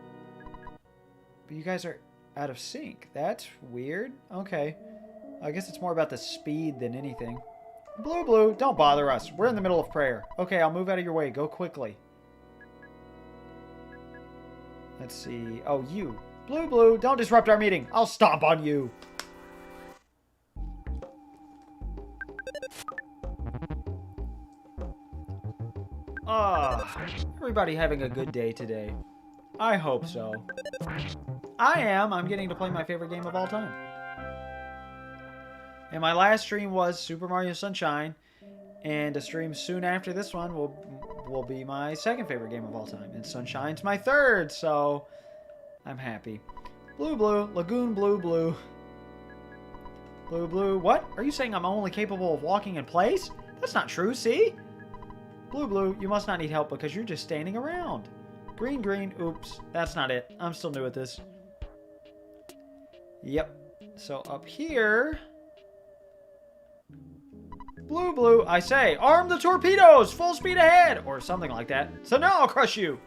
But you guys are... out of sync. That's weird. Okay. I guess it's more about the speed than anything. Blue, don't bother us. We're in the middle of prayer. Okay, I'll move out of your way. Go quickly. Let's see. Oh, you. Blue, don't disrupt our meeting. I'll stomp on you. Everybody having a good day today. I hope so. I am. I'm getting to play my favorite game of all time. And my last stream was Super Mario Sunshine. And a stream soon after this one will be my second favorite game of all time. And Sunshine's my third, so I'm happy. Blue, Lagoon Blue. Blue, what? Are you saying I'm only capable of walking in place? That's not true, see? Blue, you must not need help because you're just standing around. Green, oops, that's not it. I'm still new at this. Yep. So up here... Blue, I say, arm the torpedoes! Full speed ahead! Or something like that. So now I'll crush you!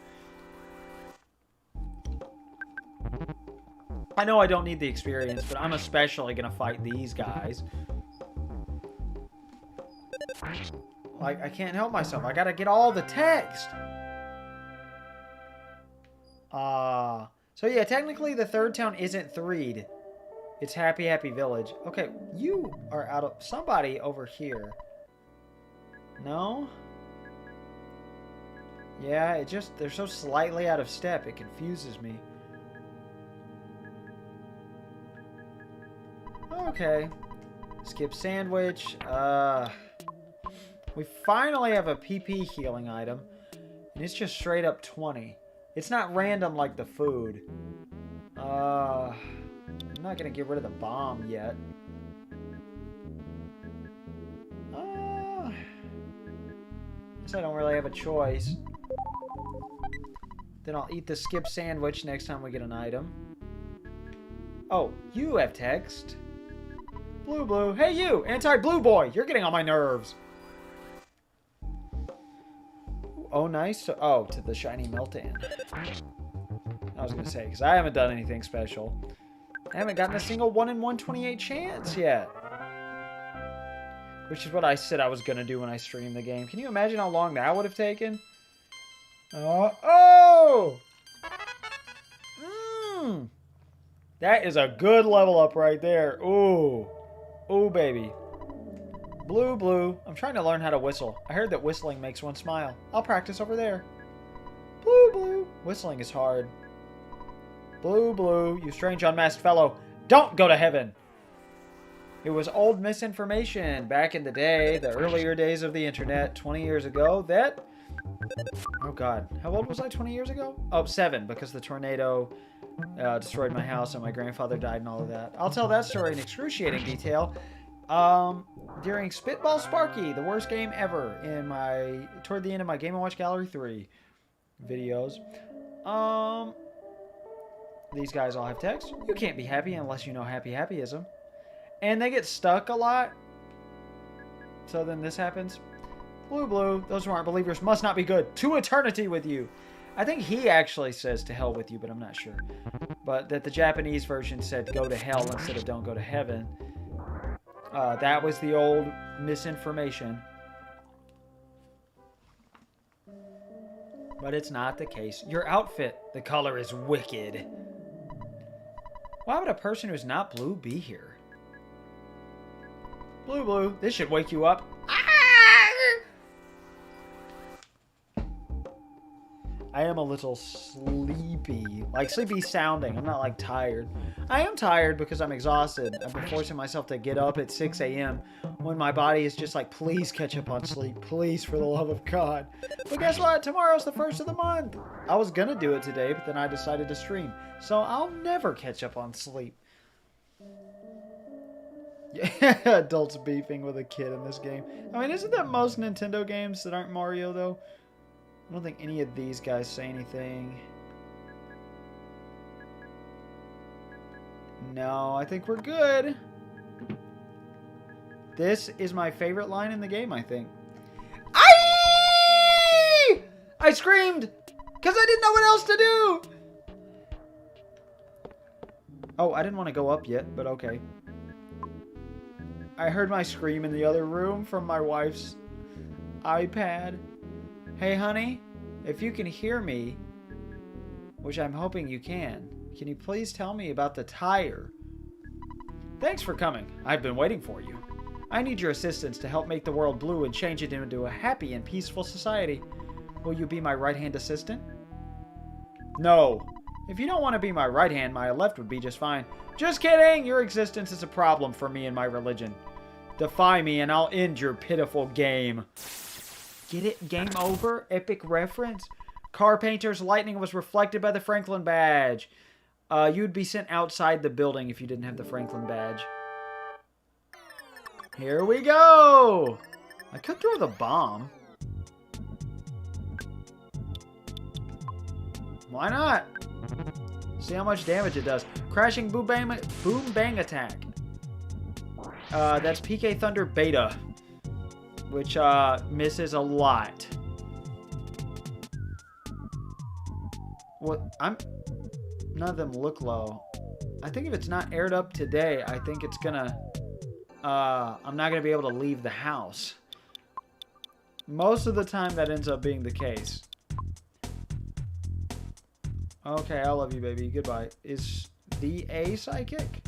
I know I don't need the experience, but I'm especially gonna fight these guys. Like, I can't help myself. I gotta get all the text. So yeah, technically the third town isn't 3'd. It's Happy Happy Village. Okay, you are out of... Somebody over here. No? Yeah, it just... They're so slightly out of step. It confuses me. Okay. Skip sandwich. We finally have a PP healing item. And it's just straight up 20. It's not random like the food. I'm not gonna get rid of the bomb yet. Guess I don't really have a choice. Then I'll eat the skip sandwich next time we get an item. Oh, you have text. Blue. Hey you, anti-blue boy, you're getting on my nerves. Oh, nice. Oh, to the shiny Meltan. I was going to say, because I haven't done anything special. I haven't gotten a single 1 in 128 chance yet. Which is what I said I was going to do when I streamed the game. Can you imagine how long that would have taken? Oh! That is a good level up right there. Ooh. Ooh, baby. Blue. I'm trying to learn how to whistle. I heard that whistling makes one smile. I'll practice over there. Blue. Whistling is hard. Blue. You strange unmasked fellow. Don't go to heaven. It was old misinformation back in the day, the earlier days of the internet, 20 years ago, that... Oh, God. How old was I 20 years ago? Oh, 7, because the tornado destroyed my house and my grandfather died and all of that. I'll tell that story in excruciating detail. During Spitball Sparky, the worst game ever, toward the end of my Game & Watch Gallery 3 videos. These guys all have text. You can't be happy unless you know happyism. And they get stuck a lot. So then this happens. Blue. Those who aren't believers must not be good. To eternity with you. I think he actually says to hell with you, but I'm not sure. But that the Japanese version said go to hell instead of don't go to heaven. That was the old misinformation. But it's not the case. Your outfit, the color is wicked. Why would a person who's not blue be here? Blue. This should wake you up. I am a little sleepy. Like, sleepy sounding. I'm not, like, tired. I am tired because I'm exhausted. I've been forcing myself to get up at 6 a.m. when my body is just like, please catch up on sleep. Please, for the love of God. But guess what? Tomorrow's the 1st of the month. I was gonna do it today, but then I decided to stream. So I'll never catch up on sleep. Yeah, adults beefing with a kid in this game. I mean, isn't that most Nintendo games that aren't Mario, though? I don't think any of these guys say anything. No, I think we're good. This is my favorite line in the game, I think. I screamed! Because I didn't know what else to do! Oh, I didn't want to go up yet, but okay. I heard my scream in the other room from my wife's iPad. Hey, honey, if you can hear me, which I'm hoping you can you please tell me about the tire? Thanks for coming. I've been waiting for you. I need your assistance to help make the world blue and change it into a happy and peaceful society. Will you be my right-hand assistant? No. If you don't want to be my right hand, my left would be just fine. Just kidding! Your existence is a problem for me and my religion. Defy me and I'll end your pitiful game. Get it? Game over? Epic reference? Car painter's lightning was reflected by the Franklin badge. You'd be sent outside the building if you didn't have the Franklin badge. Here we go! I could throw the bomb. Why not? See how much damage it does. Crashing boom bang attack. That's PK Thunder Beta, which misses a lot. What? None of them look low. I think if it's not aired up today, I think it's gonna... I'm not gonna be able to leave the house. Most of the time, that ends up being the case. Okay, I love you, baby. Goodbye. Is the A psychic?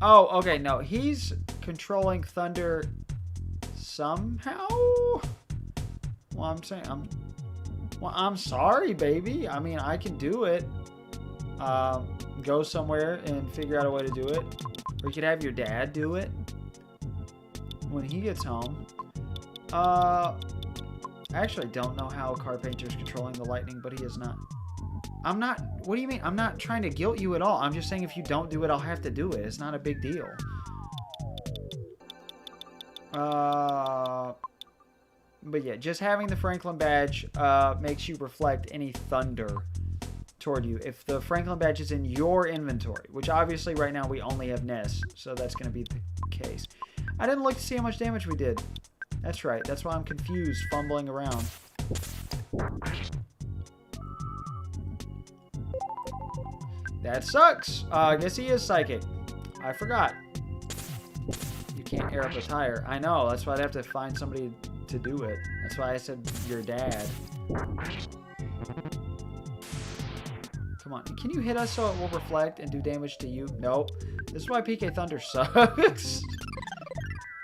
Oh, okay. No, he's controlling thunder somehow. Well, I'm sorry, baby. I mean, I can do it. Go somewhere and figure out a way to do it. Or you could have your dad do it when he gets home. I actually don't know how Carpenter's controlling the lightning, but he is not. I'm not... What do you mean? I'm not trying to guilt you at all. I'm just saying if you don't do it, I'll have to do it. It's not a big deal. But yeah, just having the Franklin badge makes you reflect any thunder toward you. If the Franklin badge is in your inventory, which obviously right now we only have Ness, so that's going to be the case. I didn't look to see how much damage we did. That's right. That's why I'm confused, fumbling around. That sucks. I guess he is psychic. I forgot. You can't air up a tire. I know. That's why I'd have to find somebody to do it. That's why I said your dad. Come on. Can you hit us so it will reflect and do damage to you? Nope. This is why PK Thunder sucks.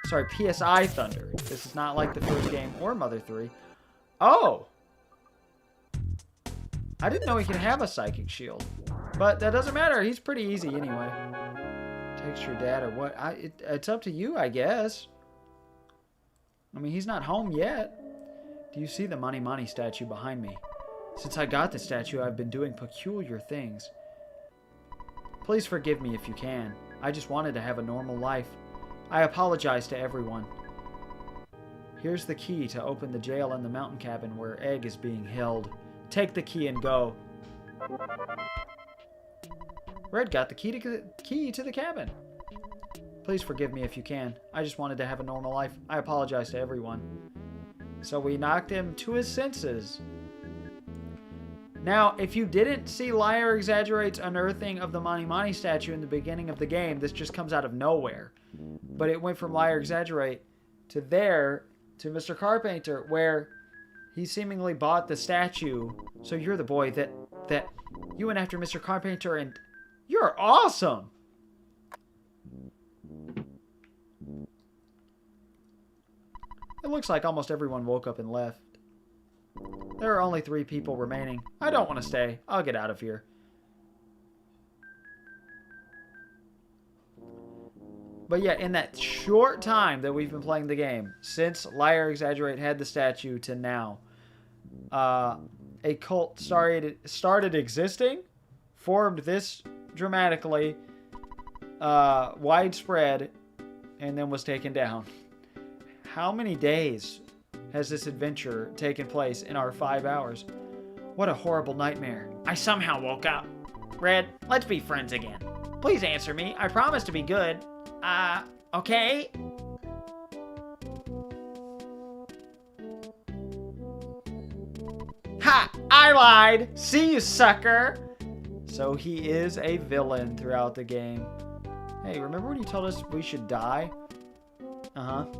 Sorry, PSI Thunder. This is not like the first game or Mother 3. Oh! I didn't know he could have a psychic shield. But that doesn't matter. He's pretty easy anyway. Text your dad or what? It's up to you, I guess. I mean, he's not home yet. Do you see the Money Money statue behind me? Since I got the statue, I've been doing peculiar things. Please forgive me if you can. I just wanted to have a normal life. I apologize to everyone. Here's the key to open the jail in the mountain cabin where Egg is being held. Take the key and go. Red got the key to the cabin. Please forgive me if you can. I just wanted to have a normal life. I apologize to everyone. So we knocked him to his senses. Now, if you didn't see Liar Exaggerates unearthing of the Mani Mani statue in the beginning of the game, this just comes out of nowhere. But it went from Liar Exaggerate to there, to Mr. Carpenter, where he seemingly bought the statue. So you're the boy that you went after Mr. Carpenter, and you're awesome! It looks like almost everyone woke up and left. There are only 3 people remaining. I don't want to stay. I'll get out of here. But yeah, in that short time that we've been playing the game, since Liar Exaggerate had the statue to now, a cult started existing, formed this dramatically, widespread, and then was taken down. How many days has this adventure taken place in our 5 hours? What a horrible nightmare. I somehow woke up. Red, let's be friends again. Please answer me. I promise to be good. Okay? Ha! I lied! See you, sucker! So he is a villain throughout the game. Hey, remember when you told us we should die?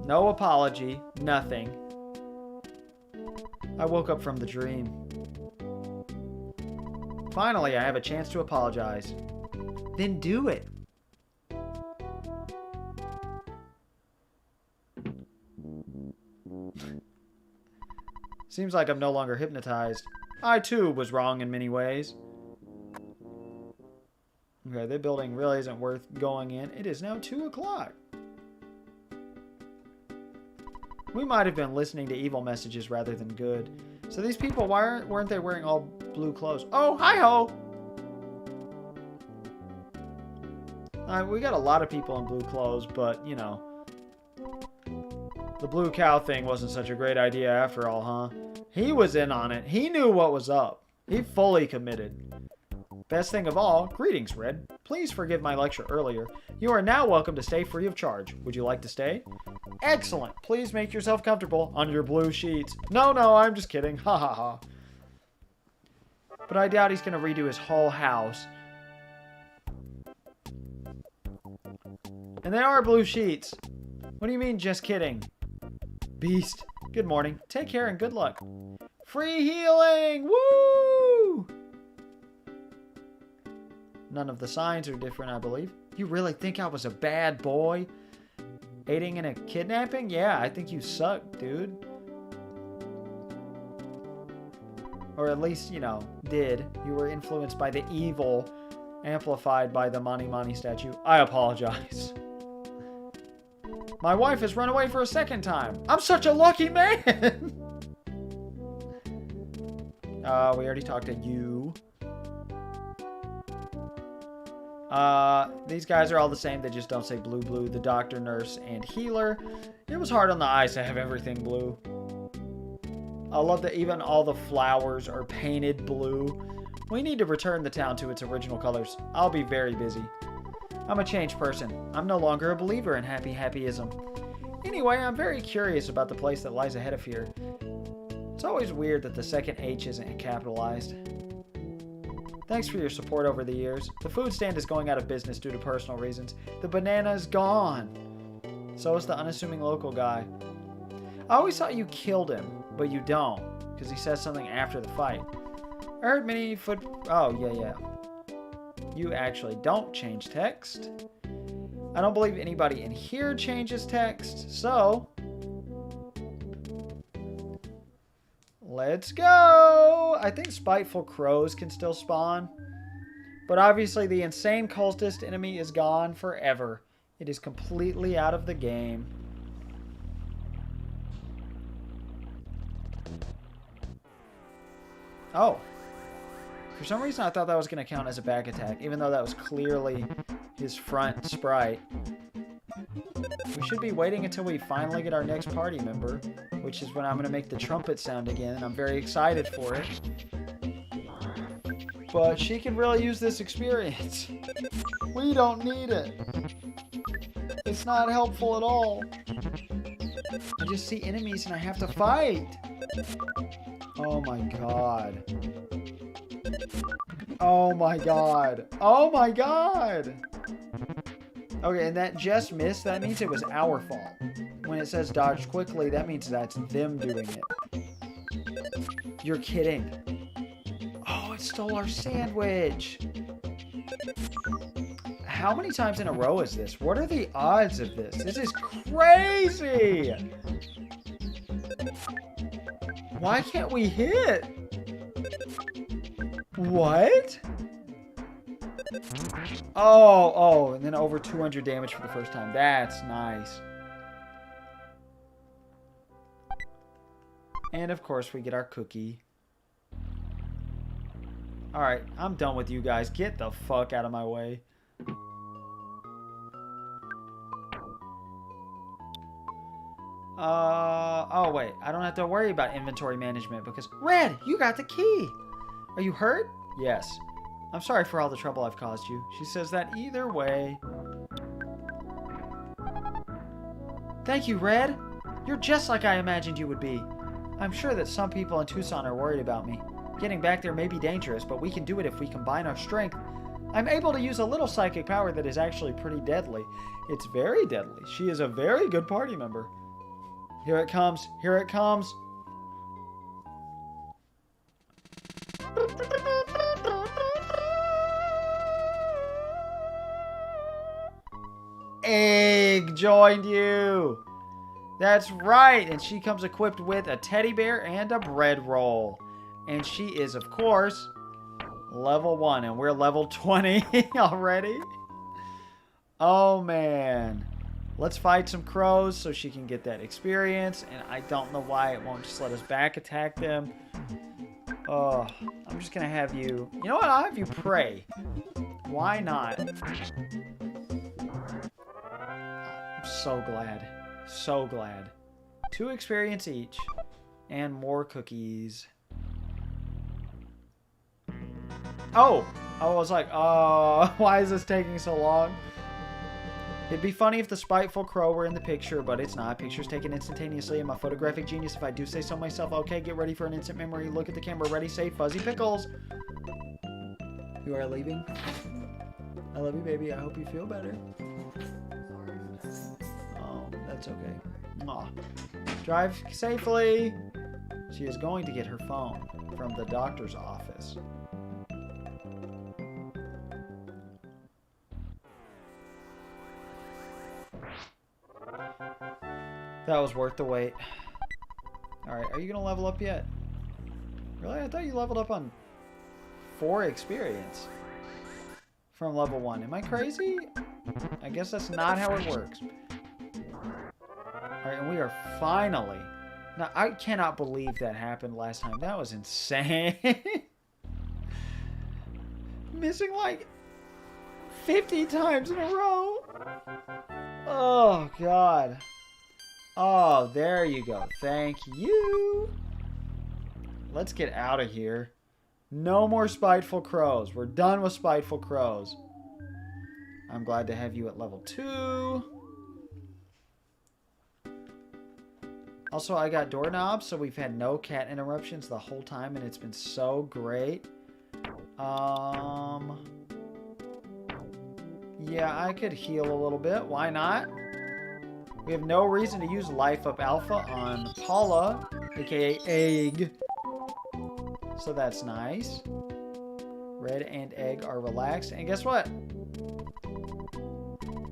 No apology. Nothing. I woke up from the dream. Finally, I have a chance to apologize. Then do it. Seems like I'm no longer hypnotized. I too was wrong in many ways. Okay, the building really isn't worth going in. It is now 2 o'clock. We might have been listening to evil messages rather than good. So these people, why weren't they wearing all blue clothes? Oh, hi-ho! We got a lot of people in blue clothes, but, you know. The blue cow thing wasn't such a great idea after all, huh? He was in on it. He knew what was up. He fully committed. Best thing of all, greetings, Red. Please forgive my lecture earlier. You are now welcome to stay free of charge. Would you like to stay? Excellent. Please make yourself comfortable on your blue sheets. No, I'm just kidding. Ha ha ha. But I doubt he's going to redo his whole house. And they are blue sheets. What do you mean, just kidding? Beast. Good morning. Take care and good luck. Free healing! Woo! None of the signs are different, I believe. You really think I was a bad boy? Aiding in a kidnapping? Yeah, I think you suck, dude. Or at least, you know, did. You were influenced by the evil, amplified by the Mani Mani statue. I apologize. My wife has run away for a second time. I'm such a lucky man! We already talked to you. These guys are all the same. They just don't say blue. The doctor, nurse, and healer. It was hard on the eyes to have everything blue. I love that even all the flowers are painted blue. We need to return the town to its original colors. I'll be very busy. I'm a changed person. I'm no longer a believer in happyism. Anyway, I'm very curious about the place that lies ahead of here. It's always weird that the second H isn't capitalized. Thanks for your support over the years. The food stand is going out of business due to personal reasons. The banana is gone. So is the unassuming local guy. I always thought you killed him, but you don't, because he says something after the fight. I heard many Oh, yeah. You actually don't change text. I don't believe anybody in here changes text, so... Let's go! I think spiteful crows can still spawn. But obviously the insane cultist enemy is gone forever. It is completely out of the game. Oh. For some reason I thought that was going to count as a back attack, even though that was clearly his front sprite. We should be waiting until we finally get our next party member, which is when I'm going to make the trumpet sound again, and I'm very excited for it. But she can really use this experience. We don't need it. It's not helpful at all. I just see enemies and I have to fight. Oh my god. Oh my god. Oh my god. Okay, and that just missed. That means it was our fault. When it says dodge quickly, that means that's them doing it. You're kidding. Oh, it stole our sandwich. How many times in a row is this? What are the odds of this? This is crazy. Why can't we hit? What? Oh, and then over 200 damage for the first time. That's nice. And of course, we get our cookie. Alright, I'm done with you guys. Get the fuck out of my way. Oh wait, I don't have to worry about inventory management because... Red, you got the key! Are you hurt? Yes. I'm sorry for all the trouble I've caused you. She says that either way. Thank you, Red. You're just like I imagined you would be. I'm sure that some people in Tucson are worried about me. Getting back there may be dangerous, but we can do it if we combine our strength. I'm able to use a little psychic power that is actually pretty deadly. It's very deadly. She is a very good party member. Here it comes. Here it comes. Egg joined you. That's right. And she comes equipped with a teddy bear and a bread roll. And she is, of course, level 1. And we're level 20 already. Oh, man. Let's fight some crows so she can get that experience. And I don't know why it won't just let us back attack them. Oh, I'm just going to have you... You know what? I'll have you pray. Why not? I'm so glad. So glad. 2 experience each. And more cookies. Oh! I was like, oh, why is this taking so long? It'd be funny if the spiteful crow were in the picture, but it's not. Picture's taken instantaneously. I'm a photographic genius if I do say so myself. Okay, get ready for an instant memory. Look at the camera. Ready, say, Fuzzy Pickles. You are leaving? I love you, baby. I hope you feel better. Oh, that's okay. Aw. Drive safely. She is going to get her phone from the doctor's office. That was worth the wait. Alright, are you going to level up yet? Really? I thought you leveled up on 4 experience from level 1. Am I crazy? I guess that's not how it works. Alright, and we are finally... Now, I cannot believe that happened last time. That was insane. Missing like 50 times in a row. Oh, God. Oh, there you go. Thank you. Let's get out of here. No more spiteful crows. We're done with spiteful crows. I'm glad to have you at level 2. Also, I got doorknobs, so we've had no cat interruptions the whole time, and it's been so great. Yeah, I could heal a little bit. Why not? We have no reason to use Life Up Alpha on Paula, aka Egg. So that's nice. Red and Egg are relaxed. And guess what?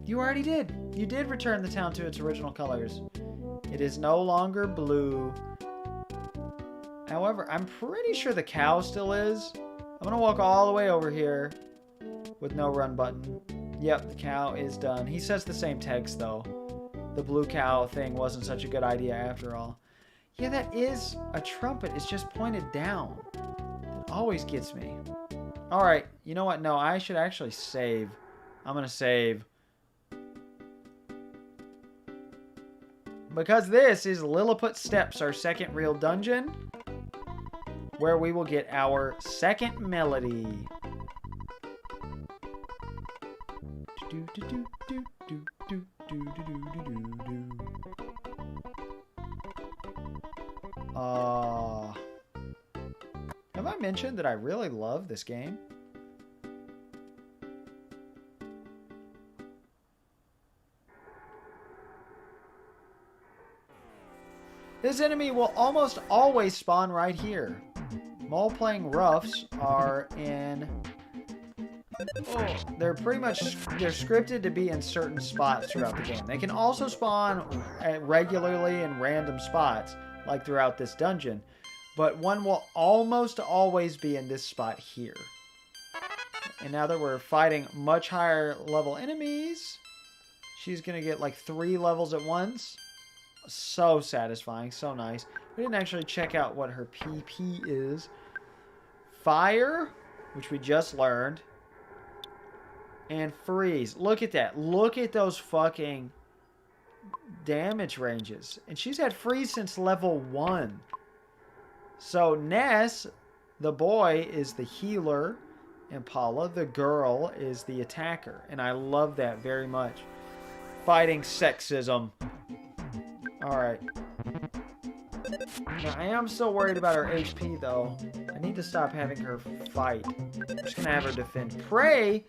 You already did. You did return the town to its original colors. It is no longer blue. However, I'm pretty sure the cow still is. I'm going to walk all the way over here with no run button. Yep, the cow is done. He says the same text, though. The blue cow thing wasn't such a good idea after all. Yeah, that is a trumpet. It's just pointed down. It always gets me. Alright, you know what? No, I should actually save. I'm going to save. Because this is Lilliput Steps, our second real dungeon, where we will get our second melody. Have I mentioned that I really love this game? This enemy will almost always spawn right here. Mole-playing roughs are in... Oh, they're scripted to be in certain spots throughout the game. They can also spawn regularly in random spots, like throughout this dungeon. But one will almost always be in this spot here. And now that we're fighting much higher level enemies, she's going to get like 3 levels at once. So satisfying, so nice. We didn't actually check out what her PP is. Fire, which we just learned. And freeze. Look at that. Look at those fucking damage ranges. And she's had freeze since level 1. So Ness, the boy, is the healer. And Paula, the girl, is the attacker. And I love that very much. Fighting sexism. Alright. Now, I am still worried about her HP, though. I need to stop having her fight. I'm just going to have her defend. Prey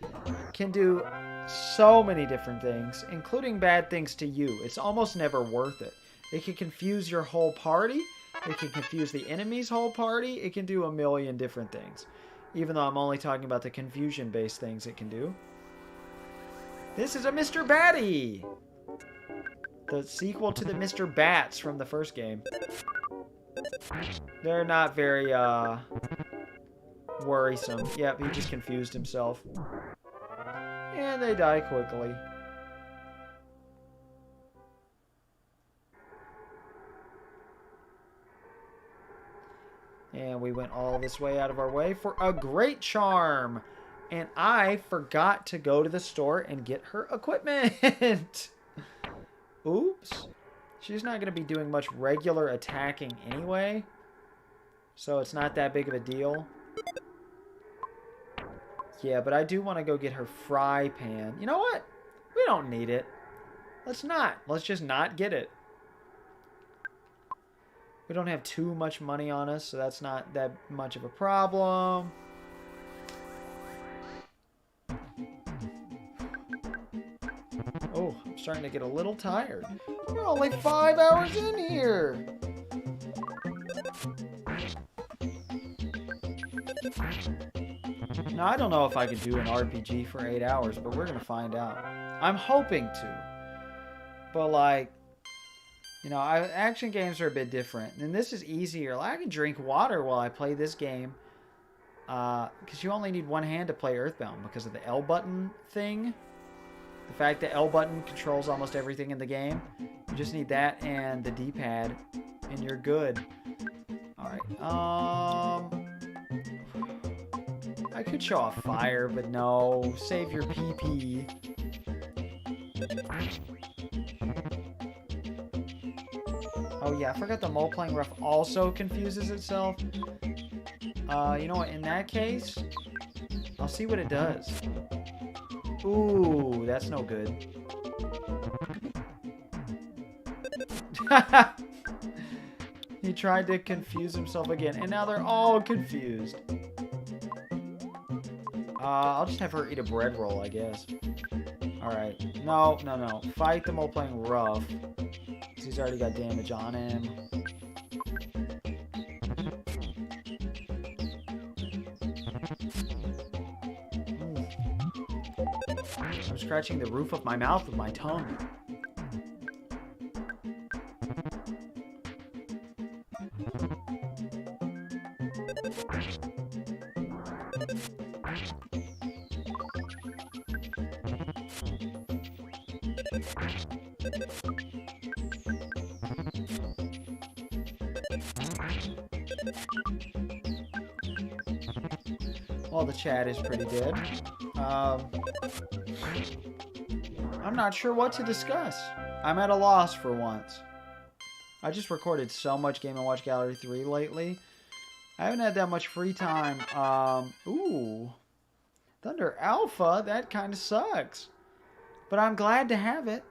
can do so many different things, including bad things to you. It's almost never worth it. It can confuse your whole party. It can confuse the enemy's whole party. It can do a million different things. Even though I'm only talking about the confusion-based things it can do. This is a Mr. Batty! The sequel to the Mr. Bats from the first game. They're not very, worrisome. Yep, he just confused himself. And they die quickly. And we went all this way out of our way for a great charm. And I forgot to go to the store and get her equipment. Oops. She's not going to be doing much regular attacking anyway. So it's not that big of a deal. Yeah, but I do want to go get her fry pan. You know what? We don't need it. Let's not. Let's just not get it. We don't have too much money on us, so that's not that much of a problem. Oh, I'm starting to get a little tired. We're only 5 hours in here. Now, I don't know if I could do an RPG for 8 hours, but we're going to find out. I'm hoping to. But, like, you know, action games are a bit different. And this is easier. Like, I can drink water while I play this game. Because you only need one hand to play EarthBound because of the L button thing. The fact that L button controls almost everything in the game. You just need that and the D-pad, and you're good. Alright, I could show off fire, but no. Save your PP. Oh yeah, I forgot the mole playing rough also confuses itself. You know what, in that case, I'll see what it does. Ooh, that's no good. He tried to confuse himself again, and now they're all confused. I'll just have her eat a bread roll, I guess. Alright. No. Fight the mole playing rough. Because he's already got damage on him. I'm scratching the roof of my mouth with my tongue. Well, the chat is pretty dead. I'm not sure what to discuss. I'm at a loss for once. I just recorded so much Game & Watch Gallery 3 lately. I haven't had that much free time. Ooh. Thunder Alpha? That kind of sucks. But I'm glad to have it.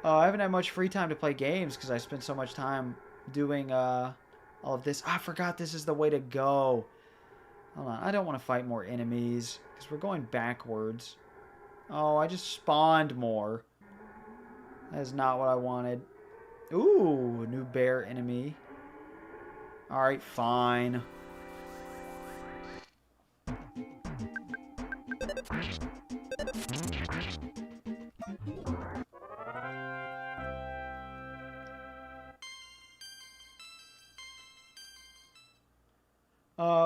I haven't had much free time to play games because I spent so much time doing all of this. I forgot this is the way to go. Hold on. I don't want to fight more enemies because we're going backwards. Oh, I just spawned more. That is not what I wanted. Ooh, new bear enemy. Alright, fine.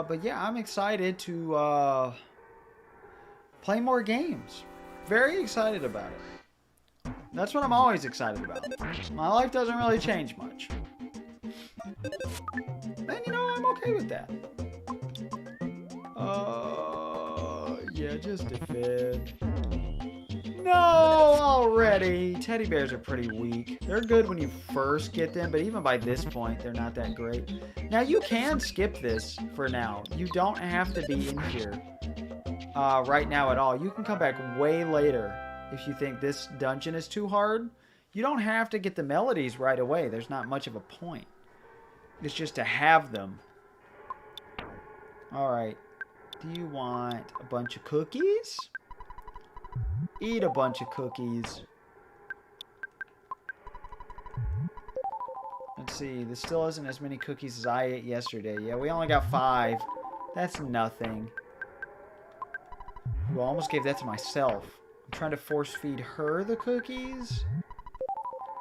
But yeah, I'm excited to play more games. Very excited about it. That's what I'm always excited about. My life doesn't really change much. And you know, I'm okay with that. Yeah, just defend. No, already. Teddy bears are pretty weak. They're good when you first get them, but even by this point, they're not that great. Now, you can skip this for now. You don't have to be in here right now at all. You can come back way later if you think this dungeon is too hard. You don't have to get the melodies right away. There's not much of a point. It's just to have them. Alright. Do you want a bunch of cookies? Eat a bunch of cookies. Let's see. This still isn't as many cookies as I ate yesterday. Yeah, we only got 5. That's nothing. Ooh, I almost gave that to myself. I'm trying to force feed her the cookies.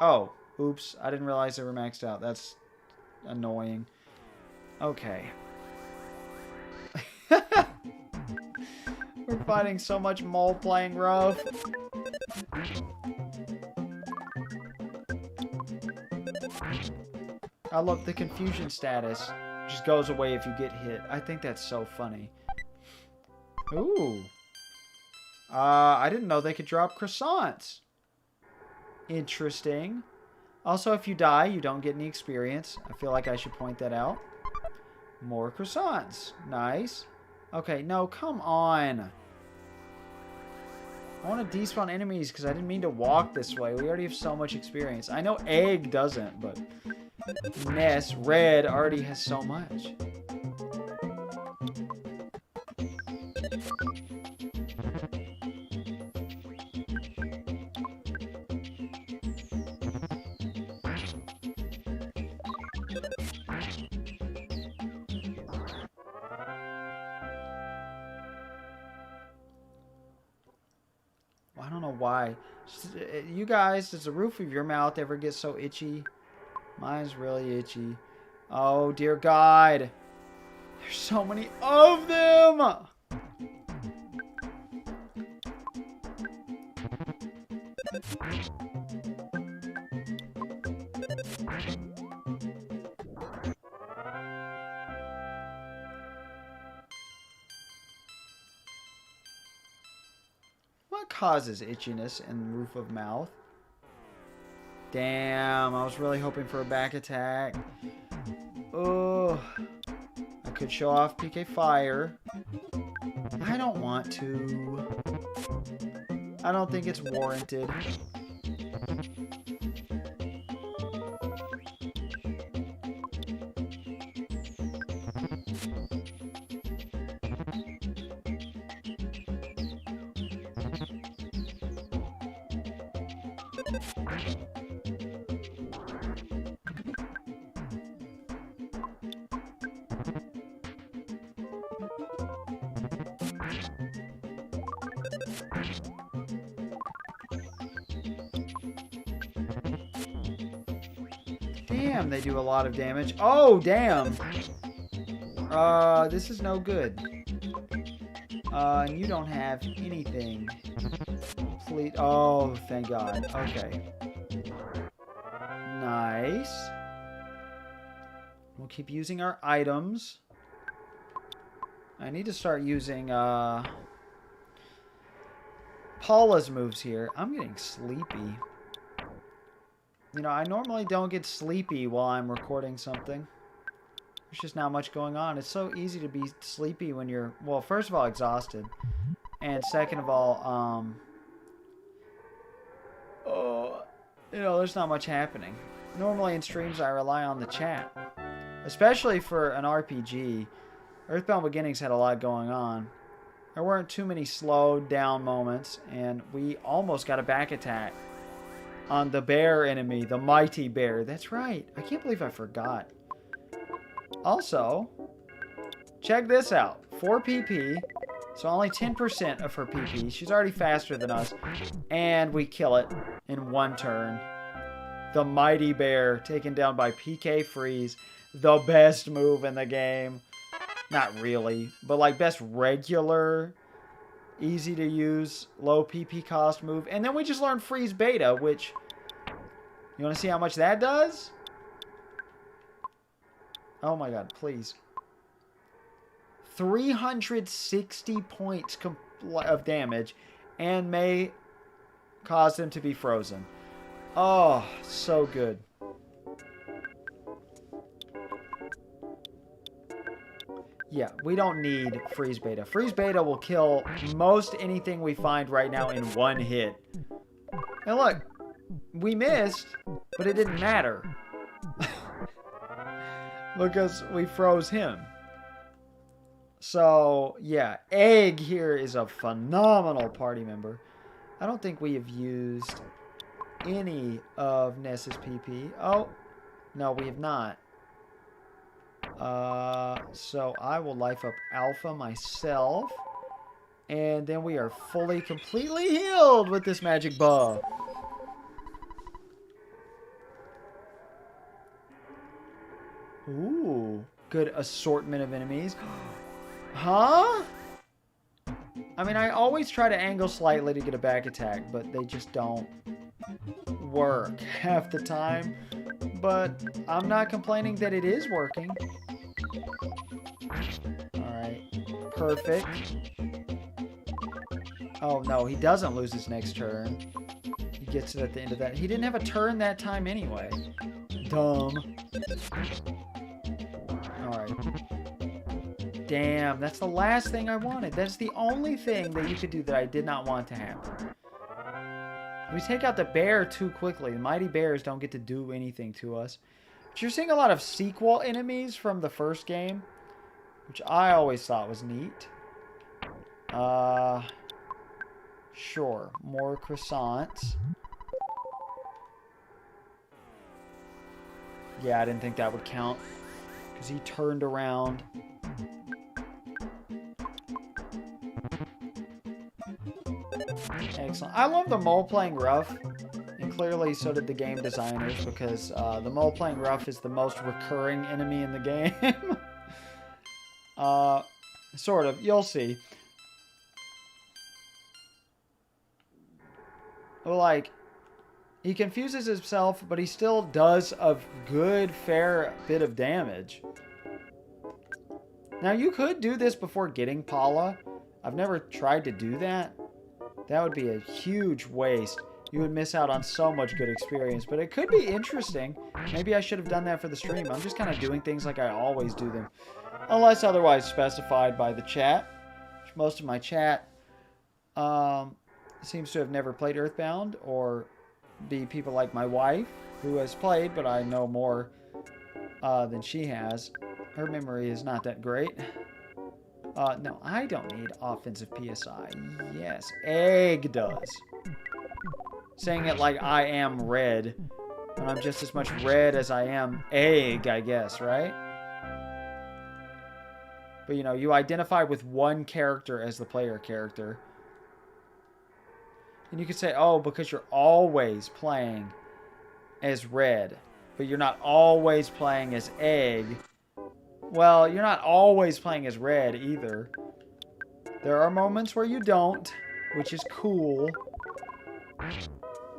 Oh, oops. I didn't realize they were maxed out. That's annoying. Okay. We're fighting so much mole playing rough. I love the confusion status. Just goes away if you get hit. I think that's so funny. Ooh. I didn't know they could drop croissants. Interesting. Also, if you die, you don't get any experience. I feel like I should point that out. More croissants. Nice. Okay, no, come on. I want to despawn enemies because I didn't mean to walk this way. We already have so much experience. I know egg doesn't, but Ness, red, already has so much. I don't know why. You guys, does the roof of your mouth ever get so itchy? Mine's really itchy. Oh, dear God. There's so many of them! What causes itchiness in the roof of mouth? Damn, I was really hoping for a back attack. Oh, I could show off PK Fire. I don't want to. I don't think it's warranted. Damn, they do a lot of damage. Oh, damn. This is no good. And you don't have anything. Please. Oh, thank God. Okay. Nice. We'll keep using our items. I need to start using, Paula's moves here. I'm getting sleepy. You know, I normally don't get sleepy while I'm recording something. There's just not much going on. It's so easy to be sleepy when you're, well, first of all, exhausted. And second of all, you know, there's not much happening. Normally in streams, I rely on the chat. Especially for an RPG. EarthBound Beginnings had a lot going on. There weren't too many slowed down moments, and we almost got a back attack on the bear enemy, the mighty bear. That's right. I can't believe I forgot. Also, check this out. 4 PP, so only 10% of her PP. She's already faster than us, and we kill it in one turn. The mighty bear taken down by PK Freeze, the best move in the game. Not really, but like best regular, easy to use, low PP cost move. And then we just learned Freeze Beta, which, you want to see how much that does? Oh my God, please. 360 points of damage and may cause them to be frozen. Oh, so good. Yeah, we don't need Freeze Beta. Freeze Beta will kill most anything we find right now in one hit. And look, we missed, but it didn't matter. Because we froze him. So, yeah, Egg here is a phenomenal party member. I don't think we have used any of Ness's PP. Oh, no, we have not. So I will life up Alpha myself. And then we are fully, completely healed with this magic buff. Ooh, good assortment of enemies. Huh? I mean, I always try to angle slightly to get a back attack, but they just don't work half the time. But I'm not complaining that it is working. Alright, perfect. Oh no, he doesn't lose his next turn. He gets it at the end of that. He didn't have a turn that time anyway. Dumb. Alright. Damn, that's the last thing I wanted. That's the only thing that you could do that I did not want to happen. We take out the bear too quickly. The mighty bears don't get to do anything to us. But you're seeing a lot of sequel enemies from the first game, which I always thought was neat. Sure. More croissants. Yeah, I didn't think that would count. Because he turned around. Excellent. I love the mole playing rough. And clearly so did the game designers. Because the mole playing rough is the most recurring enemy in the game. Sort of. You'll see. Well, like, he confuses himself, but he still does a good, fair bit of damage. Now, you could do this before getting Paula. I've never tried to do that. That would be a huge waste. You would miss out on so much good experience, but it could be interesting. Maybe I should have done that for the stream. I'm just kind of doing things like I always do them. Unless otherwise specified by the chat. Most of my chat seems to have never played EarthBound, or be people like my wife, who has played, but I know more than she has. Her memory is not that great. No, I don't need offensive PSI. Yes, Egg does. Saying it like I am red, and I'm just as much red as I am egg, I guess, right? But, you know, you identify with one character as the player character. And you could say, oh, because you're always playing as red, but you're not always playing as egg. Well, you're not always playing as red either. There are moments where you don't, which is cool.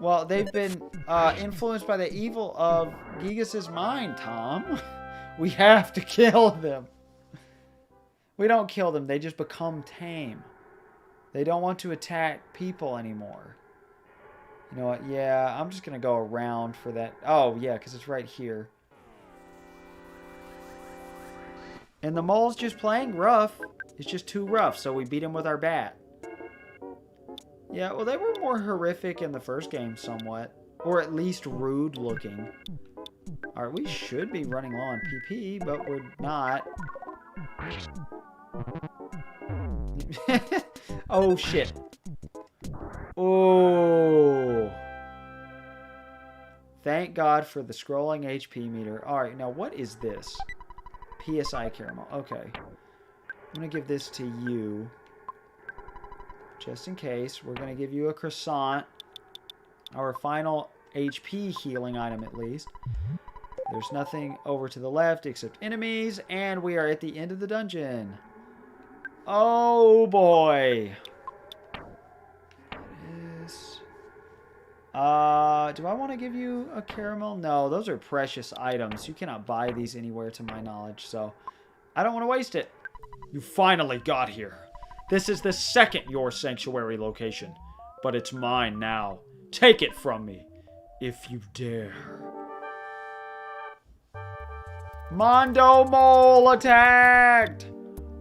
Well, they've been influenced by the evil of Gigas' mind, Tom. We have to kill them. We don't kill them, they just become tame. They don't want to attack people anymore. You know what? Yeah, I'm just going to go around for that. Oh, yeah, because it's right here. And the mole's just playing rough. It's just too rough, so we beat him with our bat. Yeah, well, they were more horrific in the first game somewhat. Or at least rude looking. Alright, we should be running low on PP, but we're not. Oh, shit. Oh. Thank God for the scrolling HP meter. Alright, now what is this? PSI caramel. Okay. I'm going to give this to you. Just in case. We're going to give you a croissant. Our final HP healing item, at least. There's nothing over to the left except enemies. And we are at the end of the dungeon. Oh, boy. Do I want to give you a caramel? No, those are precious items. You cannot buy these anywhere to my knowledge, so I don't want to waste it. You finally got here. This is the second Your Sanctuary location, but it's mine now. Take it from me, if you dare. Mondo Mole attacked!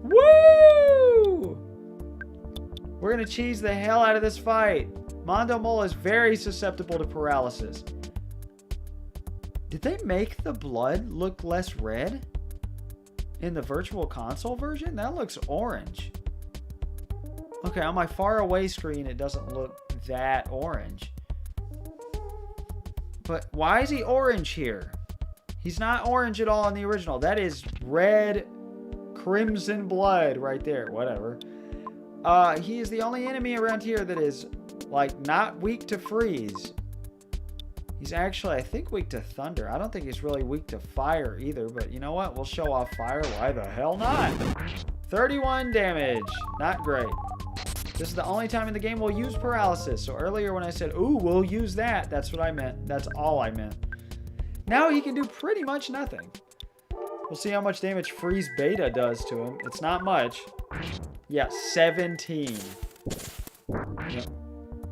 Woo! We're going to cheese the hell out of this fight. Mondo Mole is very susceptible to paralysis. Did they make the blood look less red? In the Virtual Console version? That looks orange. Okay, on my far away screen, it doesn't look that orange. But why is he orange here? He's not orange at all in the original. That is red, crimson blood right there. Whatever. He is the only enemy around here that is, like, not weak to freeze. He's actually, I think, weak to thunder. I don't think he's really weak to fire either, but you know what? We'll show off fire. Why the hell not? 31 damage. Not great. This is the only time in the game we'll use paralysis. So earlier when I said, ooh, we'll use that, that's what I meant. That's all I meant. Now he can do pretty much nothing. We'll see how much damage Freeze Beta does to him. It's not much. Yeah, 17. Yep.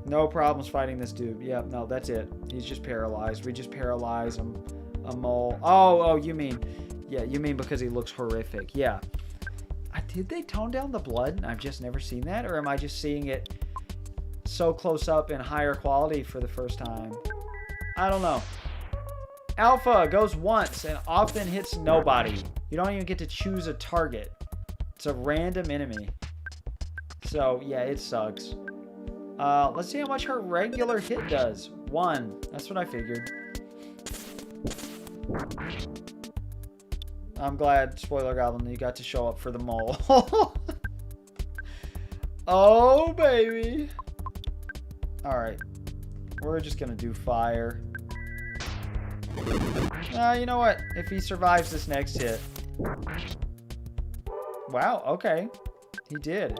No problems fighting this dude. Yep, no, that's it. He's just paralyzed. We just paralyze him. A mole. Oh, you mean... Yeah, you mean because he looks horrific. Yeah. Did they tone down the blood and I've just never seen that? Or am I just seeing it so close up in higher quality for the first time? I don't know. Alpha goes once and often hits nobody. You don't even get to choose a target. It's a random enemy. So, yeah, it sucks. Let's see how much her regular hit does. 1. That's what I figured. I'm glad, spoiler goblin, you got to show up for the mole. Oh, baby. Alright. We're just gonna do fire. You know what? If he survives this next hit. Wow, okay. He did.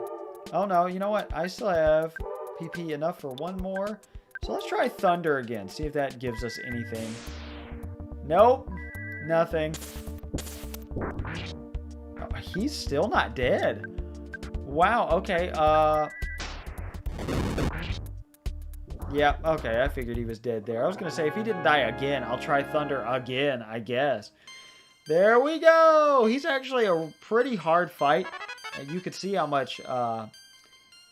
Oh no, you know what? I still have PP enough for one more. So let's try thunder again. See if that gives us anything. Nope. Nothing. Oh, he's still not dead. Wow, okay. Yeah, okay, I figured he was dead there. I was going to say, if he didn't die again, I'll try thunder again, I guess. There we go! He's actually a pretty hard fight. You could see how much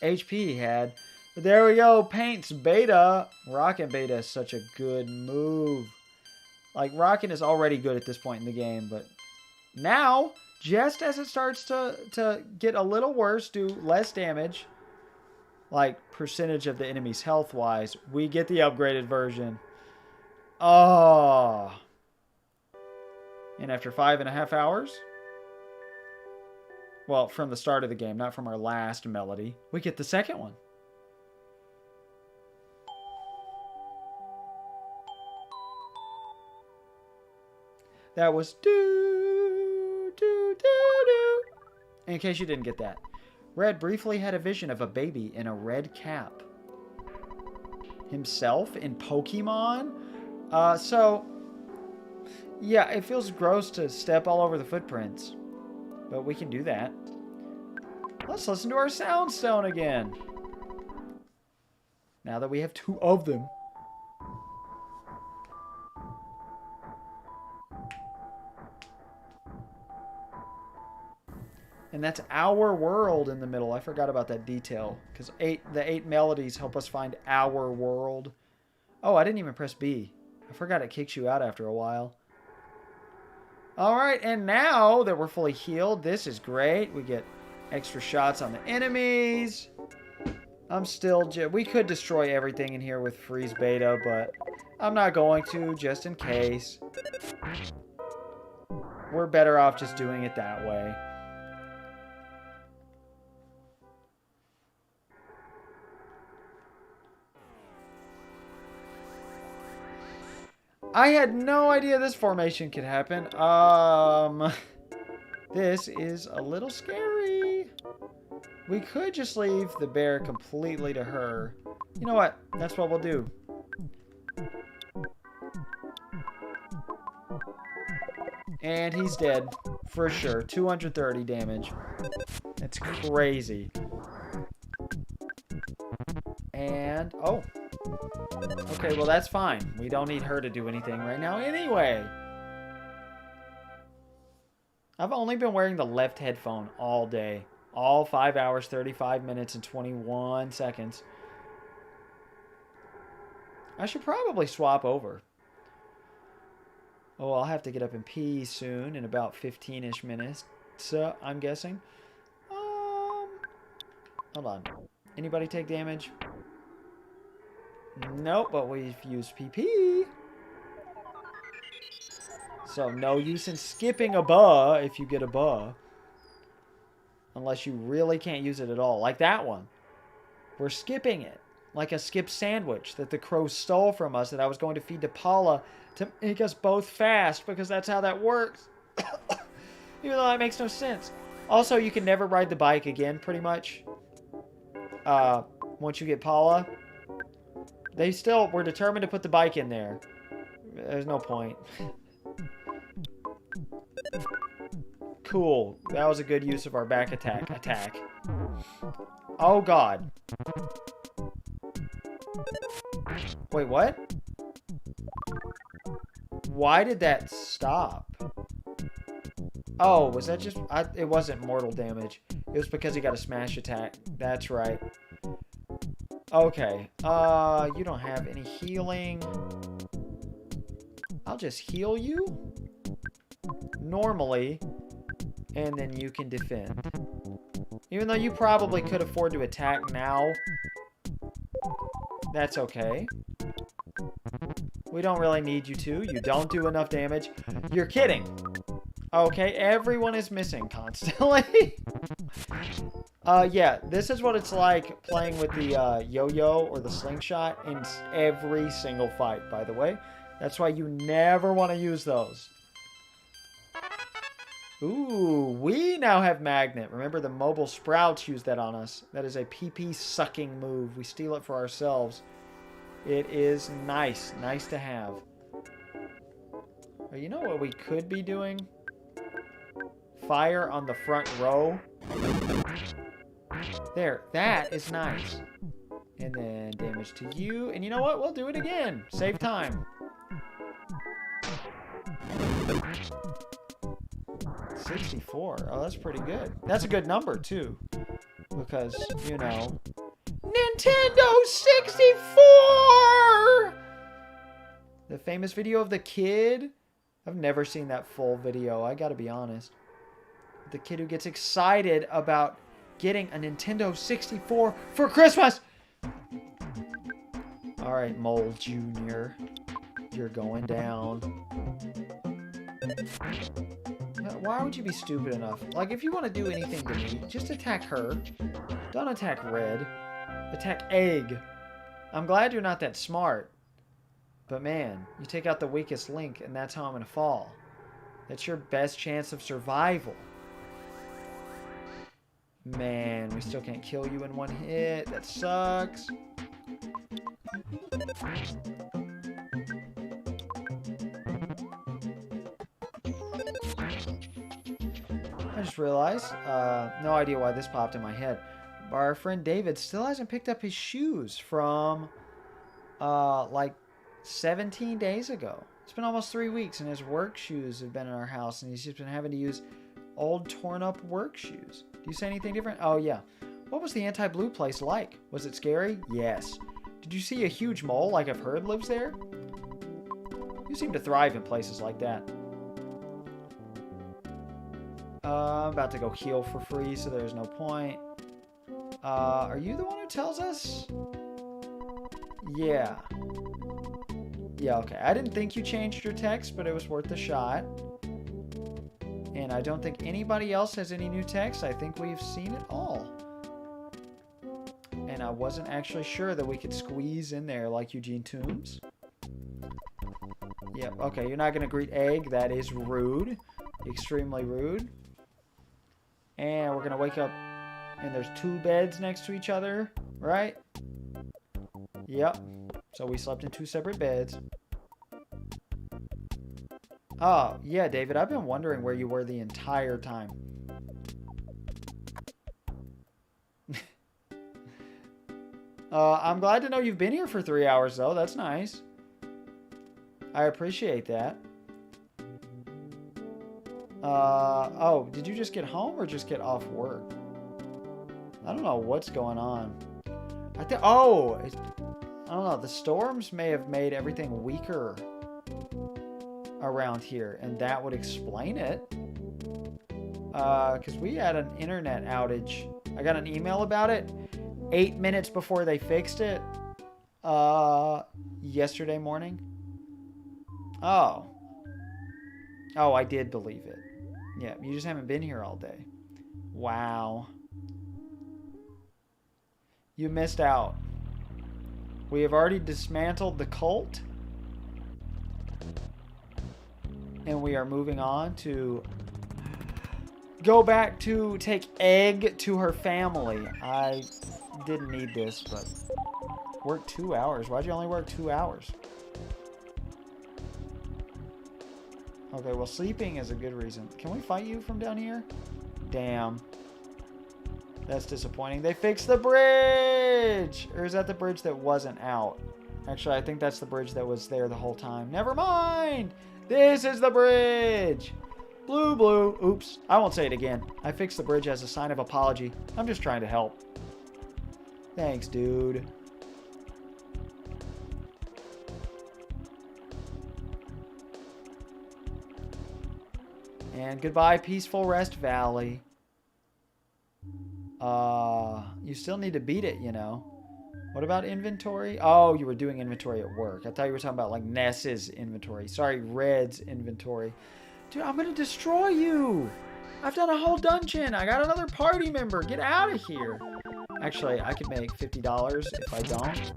HP he had. But there we go, paints beta. Rockin' beta is such a good move. Like, Rockin' is already good at this point in the game, but now, just as it starts to get a little worse, do less damage, like percentage of the enemy's health wise, we get the upgraded version. Oh. And after 5.5 hours, well, from the start of the game, not from our last melody, we get the second one. That was do, do, do, do. In case you didn't get that. Red briefly had a vision of a baby in a red cap. Himself in Pokemon? So, yeah, it feels gross to step all over the footprints. But we can do that. Let's listen to our sound stone again. Now that we have 2 of them. And that's our world in the middle. I forgot about that detail. Because the 8 melodies help us find our world. Oh, I didn't even press B. I forgot it kicks you out after a while. Alright, and now that we're fully healed, this is great. We get extra shots on the enemies. We could destroy everything in here with freeze beta, but I'm not going to, just in case. We're better off just doing it that way. I had no idea this formation could happen. This is a little scary. We could just leave the bear completely to her. You know what? That's what we'll do. And he's dead. For sure. 230 damage. That's crazy. And... oh. Okay, well that's fine. We don't need her to do anything right now anyway. I've only been wearing the left headphone all day. All 5 hours, 35 minutes, and 21 seconds. I should probably swap over. Oh, I'll have to get up and pee soon in about 15-ish minutes, I'm guessing. Hold on. Anybody take damage? Nope, but we've used PP. So no use in skipping a buh if you get a buh. Unless you really can't use it at all. Like that one. We're skipping it. Like a skip sandwich that the crow stole from us that I was going to feed to Paula to make us both fast because that's how that works. Even though that makes no sense. Also, you can never ride the bike again, pretty much. Once you get Paula. They still were determined to put the bike in there. There's no point. Cool. That was a good use of our back attack. Oh, God. Wait, what? Why did that stop? Oh, was that just... it wasn't mortal damage. It was because he got a smash attack. That's right. Okay. You don't have any healing. I'll just heal you. Normally. And then you can defend. Even though you probably could afford to attack now. That's okay. We don't really need you to. You don't do enough damage. You're kidding. Okay, everyone is missing constantly. Yeah, this is what it's like playing with the yo-yo or the slingshot in every single fight, by the way. That's why you never want to use those. Ooh, we now have Magnet. Remember, the mobile sprouts use that on us. That is a PP sucking move. We steal it for ourselves. It is nice. Nice to have. Oh, you know what we could be doing? Fire on the front row. There. That is nice. And then damage to you. And you know what? We'll do it again. Save time. 64. Oh, that's pretty good. That's a good number, too. Because, you know... Nintendo 64! The famous video of the kid. I've never seen that full video. I gotta be honest. The kid who gets excited about getting a Nintendo 64 for Christmas. Alright, Mole Jr. You're going down. Why would you be stupid enough? Like, if you want to do anything to me, just attack her. Don't attack Red. Attack Egg. I'm glad you're not that smart. But man, you take out the weakest link and that's how I'm going to fall. That's your best chance of survival. Man, we still can't kill you in one hit. That sucks. I just realized, no idea why this popped in my head. Our friend David still hasn't picked up his shoes from, like 17 days ago. It's been almost 3 weeks and his work shoes have been in our house and he's just been having to use old torn up work shoes. Do you say anything different? Oh yeah. What was the anti-blue place like? Was it scary? Yes. Did you see a huge mole like I've heard lives there? You seem to thrive in places like that. I'm about to go heal for free, so there's no point. Are you the one who tells us? Yeah. Yeah, okay. I didn't think you changed your text, but it was worth a shot. And I don't think anybody else has any new text. I think we've seen it all. And I wasn't actually sure that we could squeeze in there like Eugene Toombs. Yep, okay. You're not going to greet Egg. That is rude. Extremely rude. And we're going to wake up and there's 2 beds next to each other, right? Yep. So we slept in 2 separate beds. Oh, yeah, David, I've been wondering where you were the entire time. I'm glad to know you've been here for 3 hours, though. That's nice. I appreciate that. Oh, did you just get home or just get off work? I don't know what's going on. I don't know. The storms may have made everything weaker around here, and that would explain it. Because we had an internet outage. I got an email about it 8 minutes before they fixed it. Yesterday morning. Oh, I did believe it. Yeah, you just haven't been here all day. Wow. You missed out. We have already dismantled the cult. And we are moving on to go back to take Egg to her family. I didn't need this, but work 2 hours. Why'd you only work 2 hours? Okay, well, sleeping is a good reason. Can we fight you from down here? Damn. That's disappointing. They fixed the bridge! Or is that the bridge that wasn't out? Actually, I think that's the bridge that was there the whole time. Never mind! This is the bridge! Blue, blue. Oops. I won't say it again. I fixed the bridge as a sign of apology. I'm just trying to help. Thanks, dude. And goodbye, Peaceful Rest Valley. You still need to beat it, you know. What about inventory? Oh, you were doing inventory at work. I thought you were talking about, like, Ness's inventory. Sorry, Red's inventory. Dude, I'm gonna destroy you! I've done a whole dungeon! I got another party member! Get out of here! Actually, I could make $50 if I don't.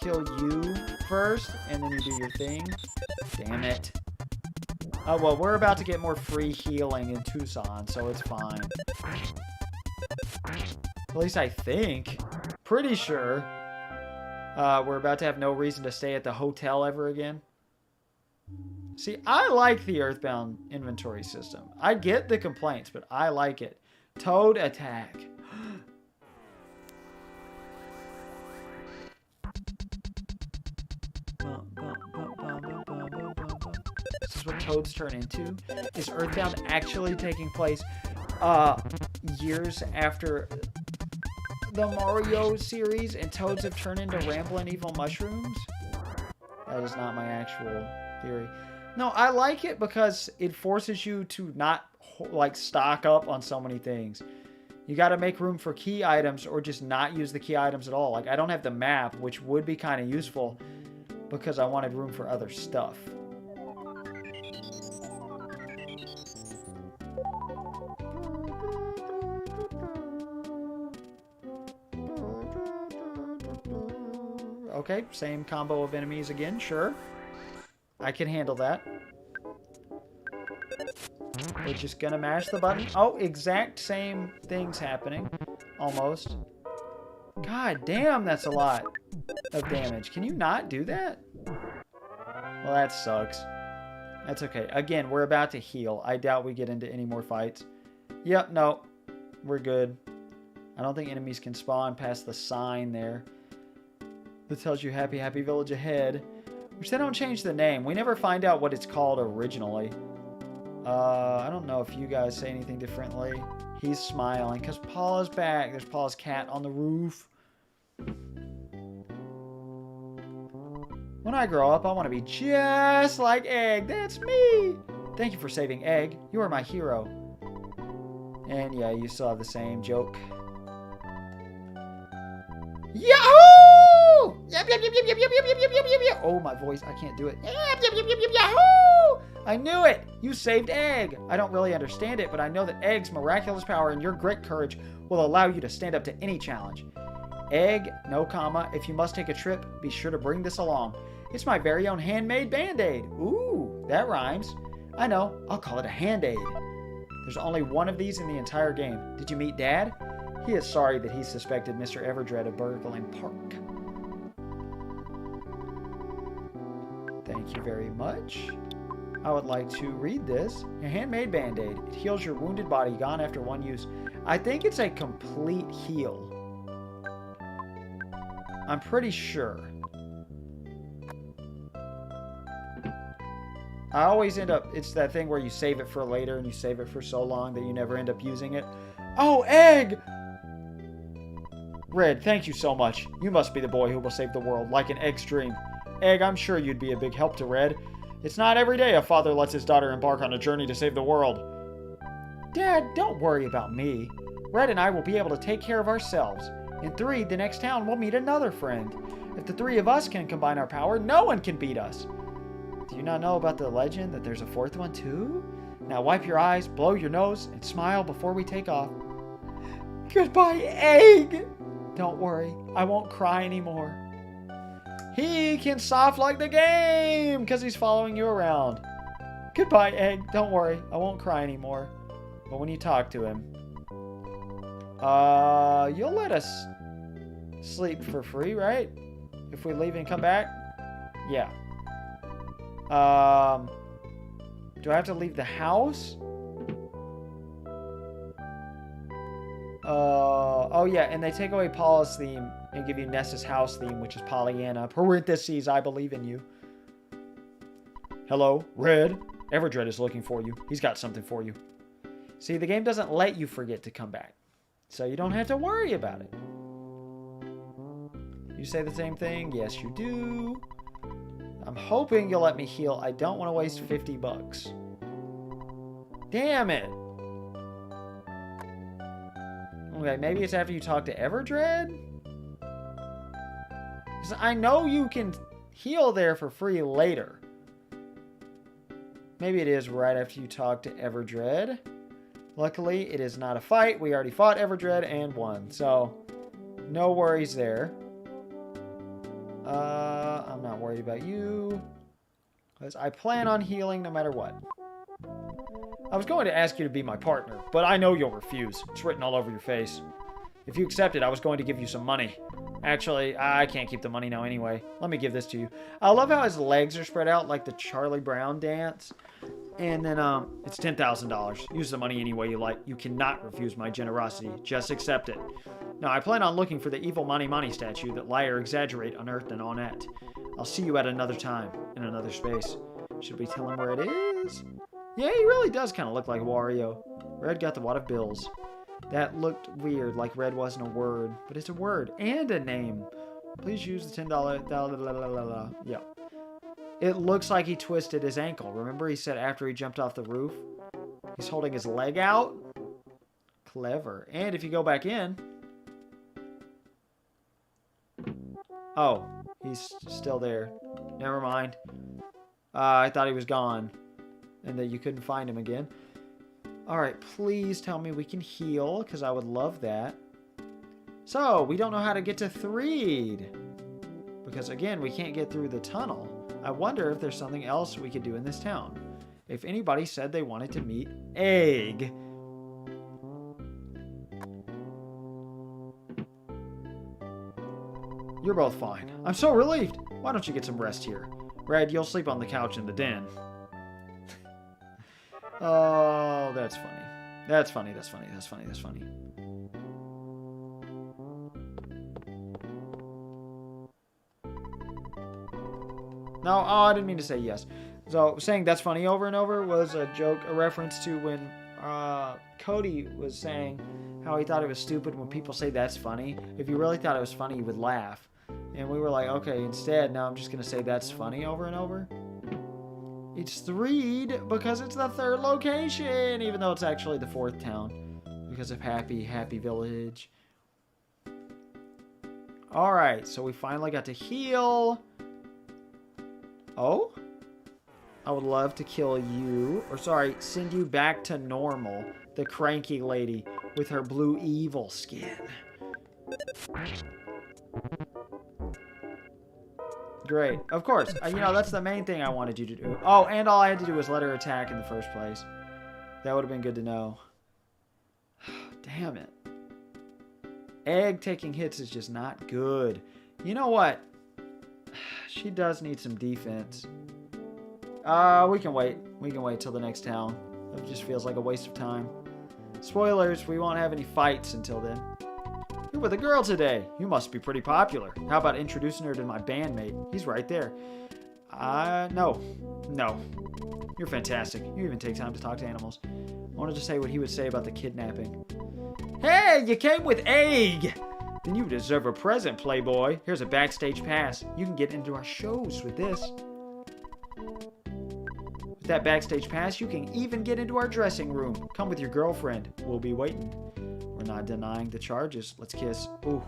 Kill you first, and then you do your thing. Damn it. Oh, well, we're about to get more free healing in Tucson, so it's fine. At least I think. Pretty sure. We're about to have no reason to stay at the hotel ever again. See, I like the EarthBound inventory system. I get the complaints, but I like it. Toad attack. This is what toads turn into? Is EarthBound actually taking place years after the Mario series and toads have turned into rambling evil mushrooms? That is not my actual theory. No, I like it because it forces you to not, like, stock up on so many things. You got to make room for key items or just not use the key items at all. Like, I don't have the map, which would be kind of useful because I wanted room for other stuff. Okay, same combo of enemies again, sure. I can handle that. We're just gonna mash the button. Oh, exact same things happening. Almost. God damn, that's a lot of damage. Can you not do that? Well, that sucks. That's okay. Again, we're about to heal. I doubt we get into any more fights. Yep, no. We're good. I don't think enemies can spawn past the sign there that tells you Happy Happy Village ahead. Which they don't change the name. We never find out what it's called originally. I don't know if you guys say anything differently. He's smiling because Paula's back. There's Paula's cat on the roof. When I grow up, I want to be just like Egg. That's me. Thank you for saving Egg. You are my hero. And yeah, you still have the same joke. Yahoo! Yep, yep, yep, yep, yep, yep, yep, yep, yep, yep, yep. Oh, my voice. I can't do it. Yep, yep, yep, yep, yep, yahoo! I knew it. You saved Egg. I don't really understand it, but I know that Egg's miraculous power and your great courage will allow you to stand up to any challenge. Egg, no comma, if you must take a trip, be sure to bring this along. It's my very own handmade Band-Aid. Ooh, that rhymes. I know. I'll call it a Hand-Aid. There's only one of these in the entire game. Did you meet Dad? He is sorry that he suspected Mr. Everdread of burgling Park. Thank you very much. I would like to read this. A handmade Band-Aid. It heals your wounded body gone after one use. I think it's a complete heal. I'm pretty sure. I always end up, it's that thing where you save it for later and you save it for so long that you never end up using it. Oh, Egg! Red, thank you so much. You must be the boy who will save the world, like an Egg's dream. Egg, I'm sure you'd be a big help to Red. It's not every day a father lets his daughter embark on a journey to save the world. Dad, don't worry about me. Red and I will be able to take care of ourselves. In 3, the next town, we'll meet another friend. If the 3 of us can combine our power, no one can beat us. Do you not know about the legend that there's a 4th one too? Now wipe your eyes, blow your nose, and smile before we take off. Goodbye, Egg! Don't worry, I won't cry anymore. He can soft like the game because he's following you around. Goodbye, Egg. Don't worry, I won't cry anymore. But when you talk to him, you'll let us sleep for free, right? If we leave and come back? Yeah. Do I have to leave the house? Oh yeah, and they take away Paula's theme and give you Nessa's house theme, which is Pollyanna. Parentheses, I believe in you. Hello, Red. Everdred is looking for you. He's got something for you. See, the game doesn't let you forget to come back. So you don't have to worry about it. You say the same thing? Yes, you do. I'm hoping you'll let me heal. I don't want to waste 50 bucks. Damn it. Okay, maybe it's after you talk to Everdred? 'Cause I know you can heal there for free later. Maybe it is right after you talk to Everdred. Luckily, it is not a fight. We already fought Everdred and won. So, no worries there. I'm not worried about you. Because I plan on healing no matter what. I was going to ask you to be my partner, but I know you'll refuse. It's written all over your face. If you accepted, I was going to give you some money. Actually, I can't keep the money now anyway. Let me give this to you. I love how his legs are spread out like the Charlie Brown dance. And then, it's $10,000. Use the money any way you like. You cannot refuse my generosity. Just accept it. Now, I plan on looking for the evil Money statue that Liar Exaggerate unearthed and Onette. I'll see you at another time, in another space. Should we tell him where it is? Yeah, he really does kind of look like Wario. Red got the wad of bills. That looked weird, like red wasn't a word. But it's a word and a name. Please use the $10... Yeah. It looks like he twisted his ankle. Remember he said after he jumped off the roof? He's holding his leg out? Clever. And if you go back in... Oh, he's still there. Never mind. I thought he was gone. And that you couldn't find him again. Alright, please tell me we can heal, because I would love that. So, we don't know how to get to Threed. Because, again, we can't get through the tunnel. I wonder if there's something else we could do in this town. If anybody said they wanted to meet Egg. You're both fine. I'm so relieved. Why don't you get some rest here? Red, you'll sleep on the couch in the den. Oh, that's funny. That's funny, that's funny, that's funny, that's funny. No, oh, I didn't mean to say yes. So, saying that's funny over and over was a joke, a reference to when Cody was saying how he thought it was stupid when people say that's funny. If you really thought it was funny, you would laugh. And we were like, okay, instead, now I'm just going to say that's funny over and over. It's Threed because it's the third location, even though it's actually the fourth town because of Happy Village. Alright, so we finally got to heal. Oh? I would love to kill you. Or sorry, send you back to normal. The cranky lady with her blue evil skin. Great. Of course. You know, that's the main thing I wanted you to do. Oh, and all I had to do was let her attack in the first place. That would have been good to know. Damn it. Egg taking hits is just not good. You know what? She does need some defense. We can wait. We can wait till the next town. It just feels like a waste of time. Spoilers, we won't have any fights until then. You're with a girl today. You must be pretty popular. How about introducing her to my bandmate? He's right there. No. No. You're fantastic. You even take time to talk to animals. I wanted to say what he would say about the kidnapping. Hey, you came with Egg! Then you deserve a present, Playboy. Here's a backstage pass. You can get into our shows with this. With that backstage pass, you can even get into our dressing room. Come with your girlfriend. We'll be waiting. We're not denying the charges. Let's kiss. Ooh.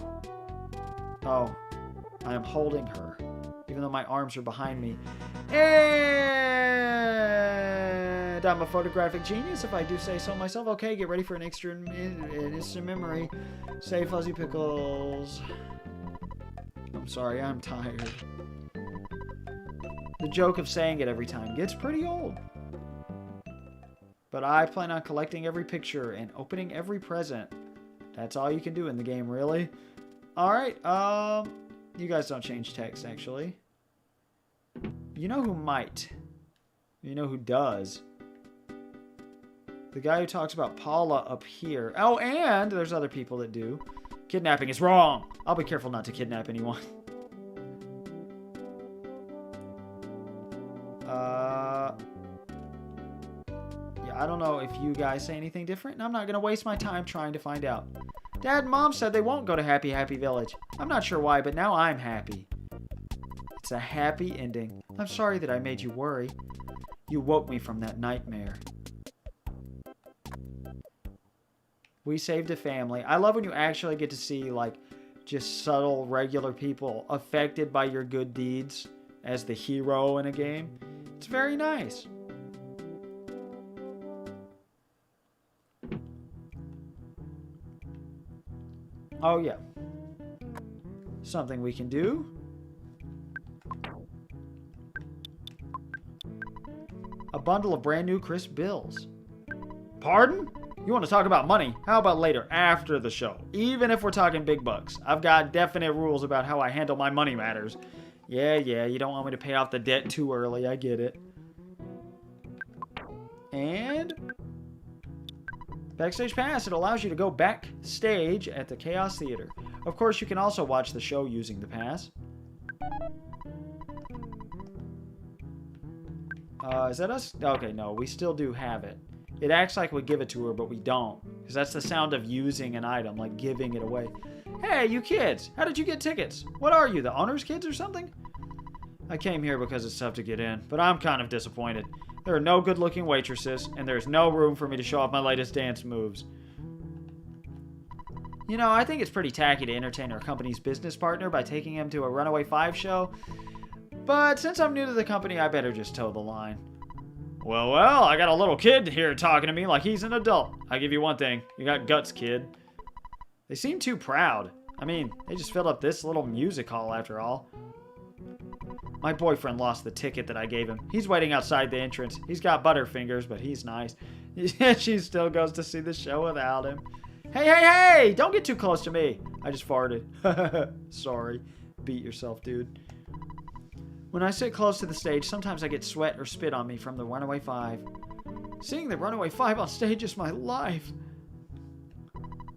Oh. I am holding her. Even though my arms are behind me. And I'm a photographic genius, if I do say so myself. Okay, get ready for an instant memory. Say Fuzzy Pickles. I'm sorry, I'm tired. The joke of saying it every time gets pretty old. But I plan on collecting every picture and opening every present. That's all you can do in the game, really. Alright, you guys don't change text, actually. You know who might. You know who does. The guy who talks about Paula up here. Oh, and there's other people that do. Kidnapping is wrong. I'll be careful not to kidnap anyone. I don't know if you guys say anything different, and I'm not going to waste my time trying to find out. Dad and Mom said they won't go to Happy Happy Village. I'm not sure why, but now I'm happy. It's a happy ending. I'm sorry that I made you worry. You woke me from that nightmare. We saved a family. I love when you actually get to see, like, just subtle, regular people affected by your good deeds as the hero in a game. It's very nice. Oh, yeah. Something we can do. A bundle of brand new crisp bills. Pardon? You want to talk about money? How about later, after the show? Even if we're talking big bucks. I've got definite rules about how I handle my money matters. Yeah, you don't want me to pay off the debt too early. I get it. And Backstage Pass, it allows you to go backstage at the Chaos Theater. Of course, you can also watch the show using the pass. Is that us? Okay, no, we still do have it. It acts like we give it to her, but we don't. Because that's the sound of using an item, like giving it away. Hey, you kids! How did you get tickets? What are you, the owner's kids or something? I came here because it's tough to get in, but I'm kind of disappointed. There are no good-looking waitresses, and there's no room for me to show off my latest dance moves. You know, I think it's pretty tacky to entertain our company's business partner by taking him to a Runaway 5 show. But since I'm new to the company, I better just toe the line. Well, I got a little kid here talking to me like he's an adult. I give you one thing. You got guts, kid. They seem too proud. I mean, they just filled up this little music hall after all. My boyfriend lost the ticket that I gave him. He's waiting outside the entrance. He's got butterfingers, but he's nice. She still goes to see the show without him. Hey! Don't get too close to me. I just farted. Sorry. Beat yourself, dude. When I sit close to the stage, sometimes I get sweat or spit on me from the Runaway 5. Seeing the Runaway 5 on stage is my life.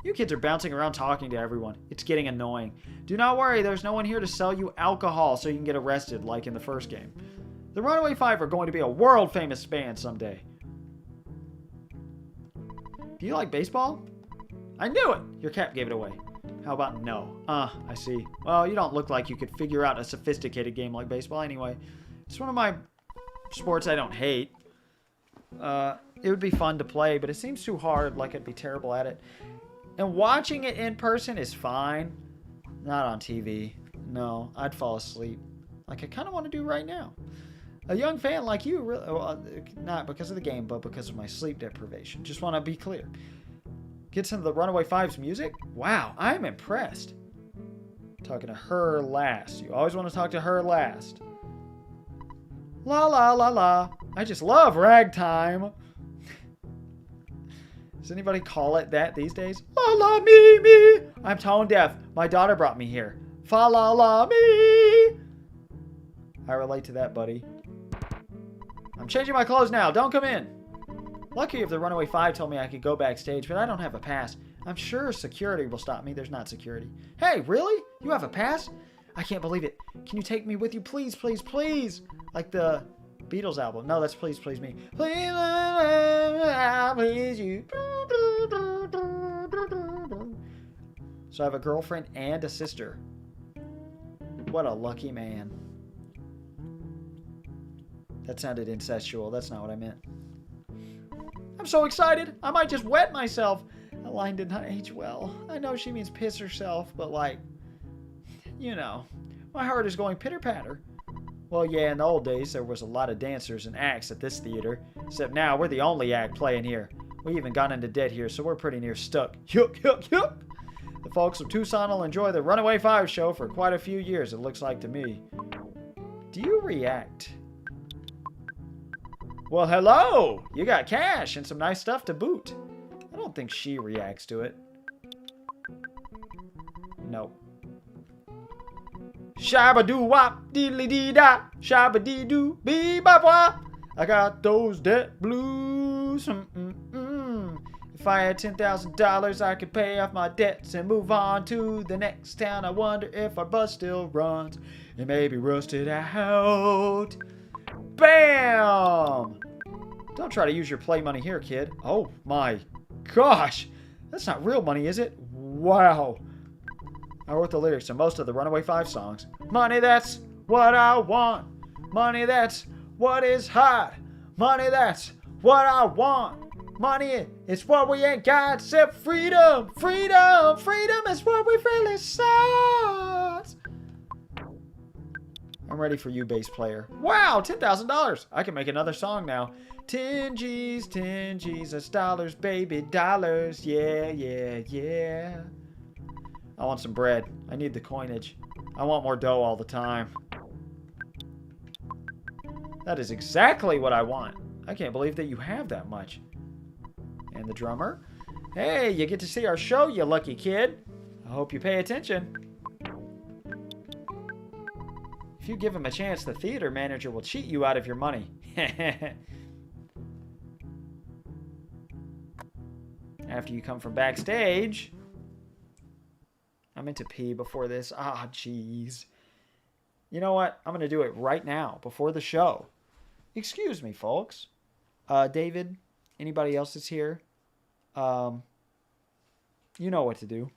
You kids are bouncing around talking to everyone. It's getting annoying. Do not worry, there's no one here to sell you alcohol so you can get arrested like in the first game. The Runaway 5 are going to be a world-famous band someday. Do you like baseball? I knew it! Your cap gave it away. How about no? I see. Well, you don't look like you could figure out a sophisticated game like baseball anyway. It's one of my sports I don't hate. It would be fun to play, but it seems too hard, like I'd be terrible at it. And watching it in person is fine. Not on TV. No, I'd fall asleep. Like I kind of want to do right now. A young fan like you, really, well, not because of the game, but because of my sleep deprivation. Just want to be clear. Get some of the Runaway 5's music? Wow, I'm impressed. Talking to her last. You always want to talk to her last. La la la la. I just love ragtime. Does anybody call it that these days? La la me me. I'm tone deaf. My daughter brought me here. Fa la la me. I relate to that, buddy. I'm changing my clothes now. Don't come in. Lucky if the Runaway 5 told me I could go backstage, but I don't have a pass. I'm sure security will stop me. There's not security. Hey, really? You have a pass? I can't believe it. Can you take me with you? Please, please, please. Like the Beatles album. No, that's Please, Please Me. Please, please you. So I have a girlfriend and a sister. What a lucky man. That sounded incestual. That's not what I meant. I'm so excited. I might just wet myself. That line did not age well. I know she means piss herself, but like, you know, my heart is going pitter-patter. Well, yeah, in the old days, there was a lot of dancers and acts at this theater. Except now, we're the only act playing here. We even got into debt here, so we're pretty near stuck. Yuck, yuck, yuck. The folks of Tucson will enjoy the Runaway 5 show for quite a few years, it looks like to me. Do you react? Well, hello! You got cash and some nice stuff to boot. I don't think she reacts to it. Nope. Shabba-doo-wop, diddly-dee-da, shabba-dee-doo, bee-bop-wop. I got those debt blues. If I had $10,000, I could pay off my debts and move on to the next town. I wonder if our bus still runs. It may be rusted out. Bam! Don't try to use your play money here, kid. Oh my gosh. That's not real money, is it? Wow. I wrote the lyrics to most of the Runaway 5 songs. Money, that's what I want. Money, that's what is hot. Money, that's what I want. Money is what we ain't got except freedom. Freedom. Freedom is what we really sought. I'm ready for you, bass player. Wow, $10,000. I can make another song now. 10 G's, that's dollars, baby, dollars. Yeah, yeah, yeah. I want some bread. I need the coinage. I want more dough all the time. That is exactly what I want. I can't believe that you have that much. And the drummer. Hey, you get to see our show, you lucky kid. I hope you pay attention. If you give him a chance, the theater manager will cheat you out of your money. After you come from backstage. I meant to pee before this. Ah, jeez. You know what? I'm going to do it right now, before the show. Excuse me, folks. David, anybody else that's here? You know what to do.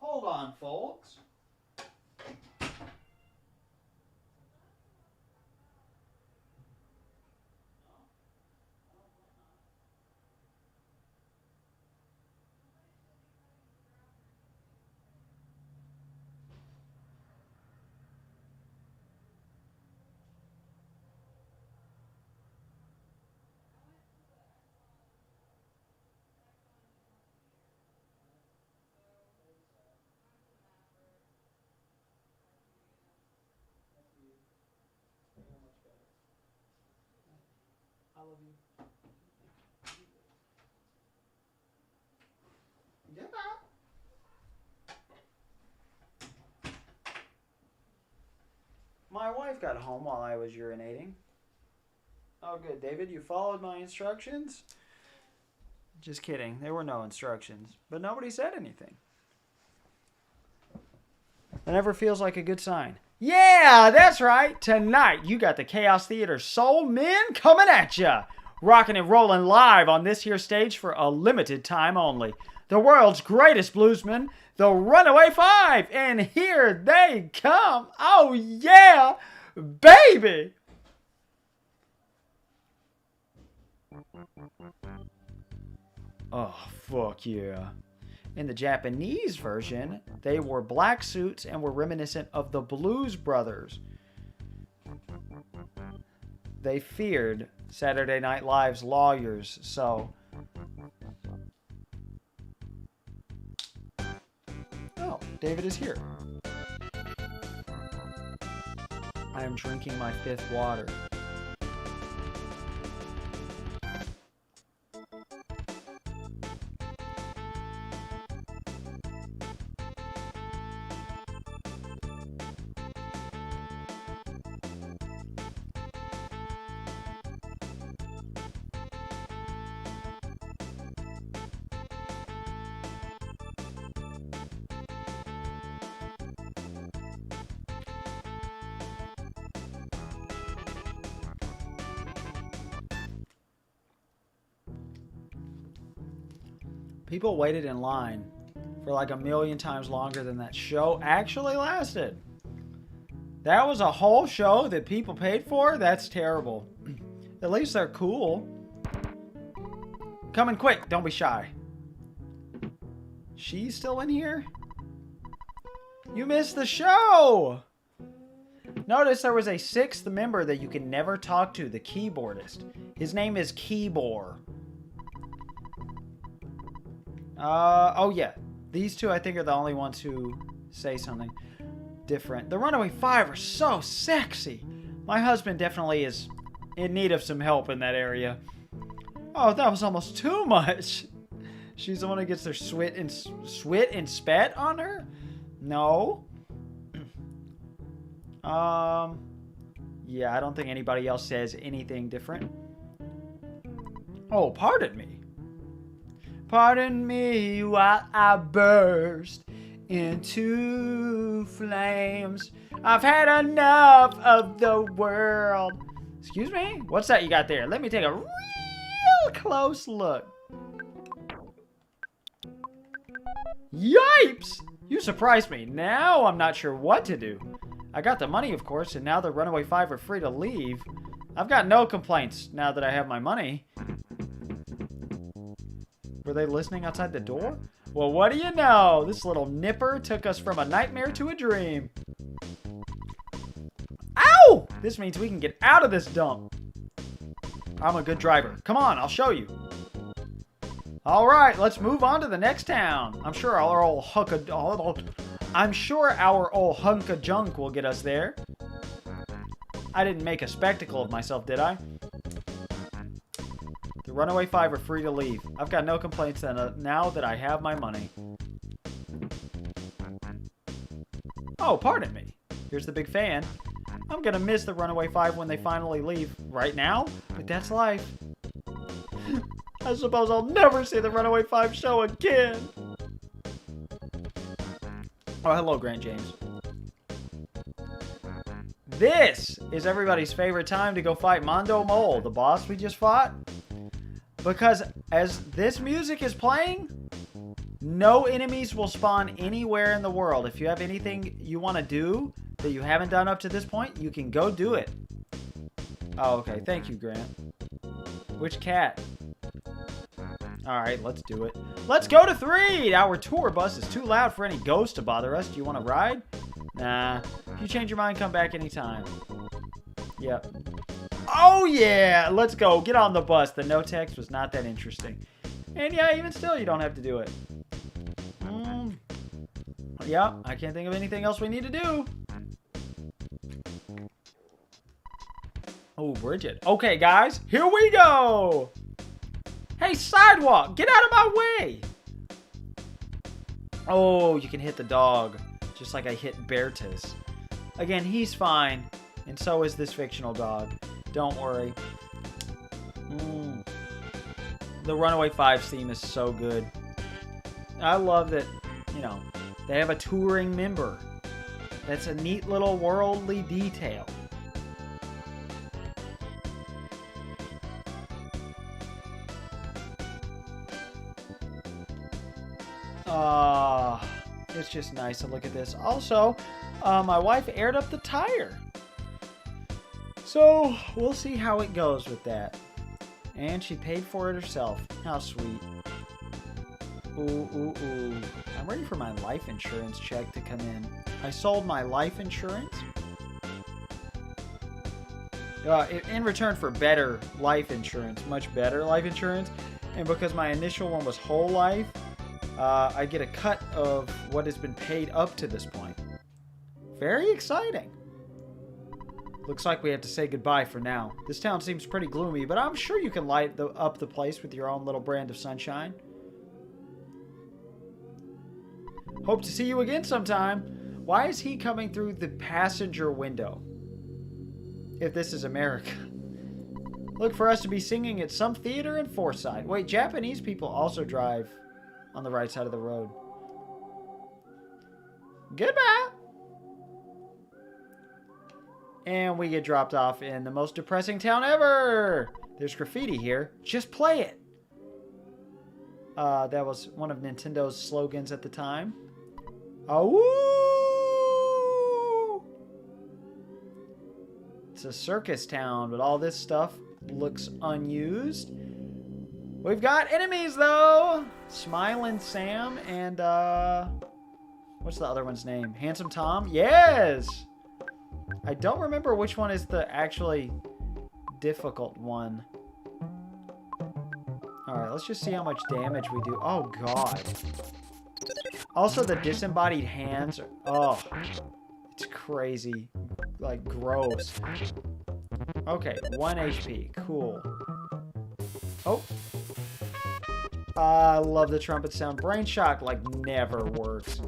Hold on, folks. I love you. Yeah. My wife got home while I was urinating. Oh, good. David, you followed my instructions? Just kidding. There were no instructions. But nobody said anything. That never feels like a good sign. Yeah, that's right. Tonight, you got the Chaos Theater Soul Men coming at ya. rocking and rolling live on this here stage for a limited time only. The world's greatest bluesmen, the Runaway Five, and here they come. Oh yeah, baby! Oh, fuck yeah. In the Japanese version, they wore black suits and were reminiscent of the Blues Brothers. They feared Saturday Night Live's lawyers, so... Oh, David is here. I am drinking my 5th water. People waited in line for like a million times longer than that show actually lasted. That was a whole show that people paid for? That's terrible. At least they're cool. Coming quick, don't be shy. She's still in here? You missed the show! Notice there was a 6th member that you can never talk to, the keyboardist. His name is Keybor. Oh yeah. These two I think are the only ones who say something different. The Runaway Five are so sexy. My husband definitely is in need of some help in that area. Oh, that was almost too much. She's the one who gets their swit and spat on her? No. Yeah, I don't think anybody else says anything different. Oh, pardon me. Pardon me while I burst into flames. I've had enough of the world. Excuse me? What's that you got there? Let me take a real close look. Yipes! You surprised me. Now I'm not sure what to do. I got the money, of course, and now the Runaway Five are free to leave. I've got no complaints now that I have my money. Were they listening outside the door? Well, what do you know? This little nipper took us from a nightmare to a dream. Ow! This means we can get out of this dump. I'm a good driver. Come on, I'll show you. All right, let's move on to the next town. I'm sure our old hunk of junk will get us there. I didn't make a spectacle of myself, did I? The Runaway Five are free to leave. I've got no complaints now that I have my money. Oh, pardon me. Here's the big fan. I'm gonna miss the Runaway Five when they finally leave. Right now? But that's life. I suppose I'll never see the Runaway Five show again. Oh, hello, Grant James. This is everybody's favorite time to go fight Mondo Mole, the boss we just fought. Because as this music is playing, no enemies will spawn anywhere in the world. If you have anything you want to do that you haven't done up to this point, you can go do it. Oh, okay. Thank you, Grant. Which cat? Alright, let's do it. Let's go to 3! Our tour bus is too loud for any ghosts to bother us. Do you want to ride? Nah. If you change your mind, come back anytime. Yep. Oh yeah! Let's go. Get on the bus. The no text was not that interesting. And yeah, even still, you don't have to do it. Yeah, I can't think of anything else we need to do. Oh, Bridget. Okay, guys. Here we go! Hey, sidewalk! Get out of my way! Oh, you can hit the dog. Just like I hit Bertus. Again, he's fine. And so is this fictional dog. Don't worry. The Runaway Five theme is so good. I love that, you know, they have a touring member. That's a neat little worldly detail. It's just nice to look at this. Also, my wife aired up the tire. So, we'll see how it goes with that. And she paid for it herself. How sweet. Ooh, ooh, ooh. I'm ready for my life insurance check to come in. I sold my life insurance. In return for better life insurance. Much better life insurance. And because my initial one was whole life, I get a cut of what has been paid up to this point. Very exciting. Looks like we have to say goodbye for now. This town seems pretty gloomy, but I'm sure you can light up the place with your own little brand of sunshine. Hope to see you again sometime. Why is he coming through the passenger window? If this is America. Look for us to be singing at some theater in Forsyth. Wait, Japanese people also drive on the right side of the road. Goodbye. And we get dropped off in the most depressing town ever. There's graffiti here. Just play it. That was one of Nintendo's slogans at the time. Oh, woo! It's a circus town, but all this stuff looks unused. We've got enemies, though. Smiling Sam and, what's the other one's name? Handsome Tom? Yes! I don't remember which one is the actually difficult one. Alright, let's just see how much damage we do. Oh, God. Also, the disembodied hands are... Oh, it's crazy. Like, gross. Okay, 1 HP. Cool. Oh. I love the trumpet sound. Brain shock, like, never works.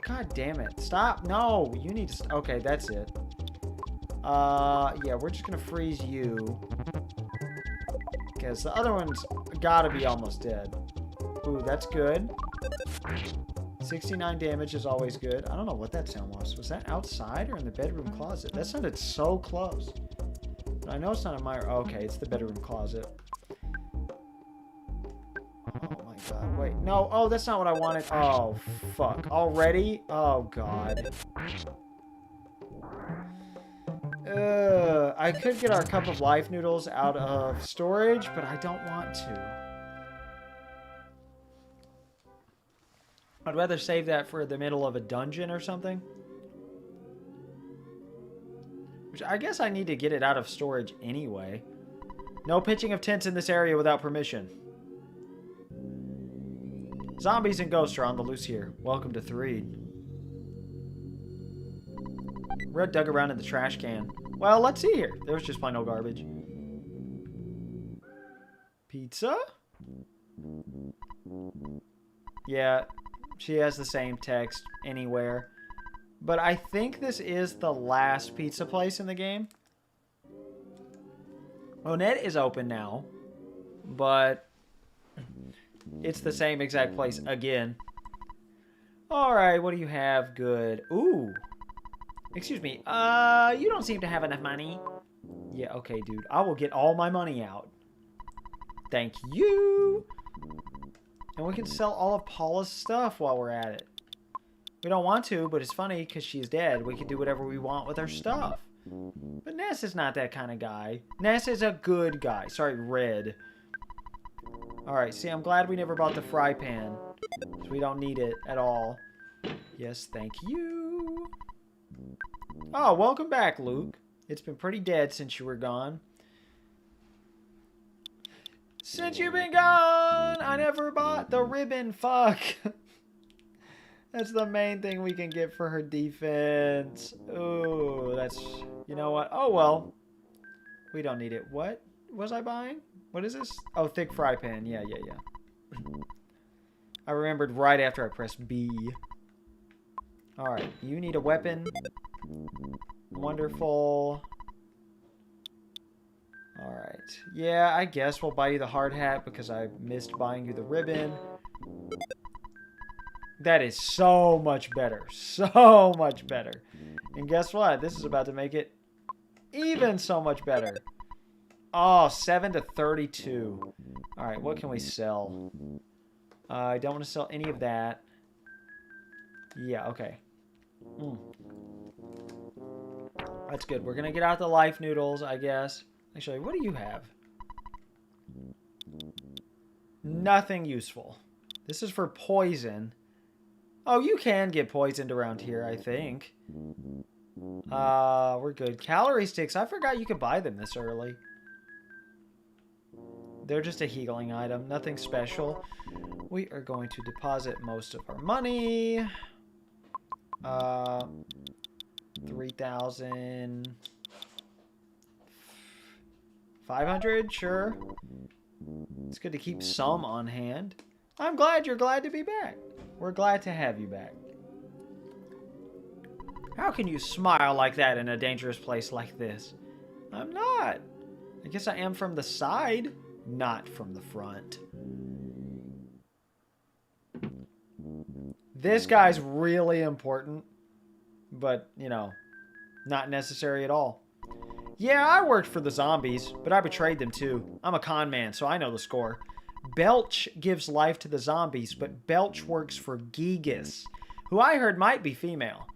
God damn it. Stop. No. You need to... Okay, that's it. Yeah, we're just gonna freeze you. Because the other one's gotta be almost dead. Ooh, that's good. 69 damage is always good. I don't know what that sound was. Was that outside or in the bedroom closet? That sounded so close. But I know it's not in my... Okay, it's the bedroom closet. God, wait, no, oh, that's not what I wanted. Oh, fuck, already? Oh, God. I could get our cup of life noodles out of storage, but I don't want to. I'd rather save that for the middle of a dungeon or something. Which I guess I need to get it out of storage anyway. No pitching of tents in this area without permission. Zombies and ghosts are on the loose here. Welcome to Threed. Red dug around in the trash can. Well, let's see here. There was just plain old garbage. Pizza? Yeah, she has the same text anywhere. But I think this is the last pizza place in the game. Onette is open now. But... it's the same exact place again. Alright, what do you have? Good. Ooh. Excuse me. You don't seem to have enough money. Yeah, okay, dude. I will get all my money out. Thank you. And we can sell all of Paula's stuff while we're at it. We don't want to, but it's funny because she's dead. We can do whatever we want with her stuff. But Ness is not that kind of guy. Ness is a good guy. Sorry, Red. Alright, see, I'm glad we never bought the fry pan. So we don't need it at all. Yes, thank you. Oh, welcome back, Luke. It's been pretty dead since you were gone. Since you've been gone, I never bought the ribbon. Fuck. That's the main thing we can get for her defense. Ooh, that's... You know what? Oh, well. We don't need it. What was I buying? What is this? Oh, thick fry pan. Yeah. I remembered right after I pressed B. Alright, you need a weapon. Wonderful. Alright. Yeah, I guess we'll buy you the hard hat because I missed buying you the ribbon. That is so much better. So much better. And guess what? This is about to make it even so much better. Oh, 7 to 32. Alright, what can we sell? I don't want to sell any of that. Yeah, okay. That's good. We're going to get out the life noodles, I guess. Actually, what do you have? Nothing useful. This is for poison. Oh, you can get poisoned around here, I think. We're good. Calorie sticks. I forgot you could buy them this early. They're just a healing item. Nothing special. We are going to deposit most of our money. 3,500, sure. It's good to keep some on hand. I'm glad you're glad to be back. We're glad to have you back. How can you smile like that in a dangerous place like this? I'm not. I guess I am from the side, not from the front. This guy's really important, but, you know, not necessary at all. Yeah, I worked for the zombies, but I betrayed them too. I'm a con man, so I know the score. Belch gives life to the zombies, but Belch works for Gigas, who I heard might be female.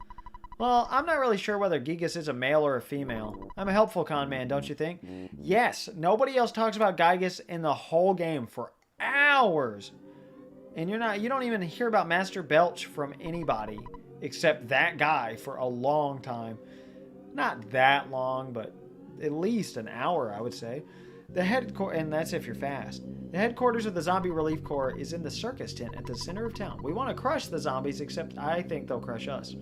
Well, I'm not really sure whether Gigas is a male or a female. I'm a helpful con man, don't you think? Yes, nobody else talks about Gigas in the whole game for hours. And you don't even hear about Master Belch from anybody except that guy for a long time. Not that long, but at least an hour, I would say. And that's if you're fast. The headquarters of the Zombie Relief Corps is in the circus tent at the center of town. We want to crush the zombies, except I think they'll crush us.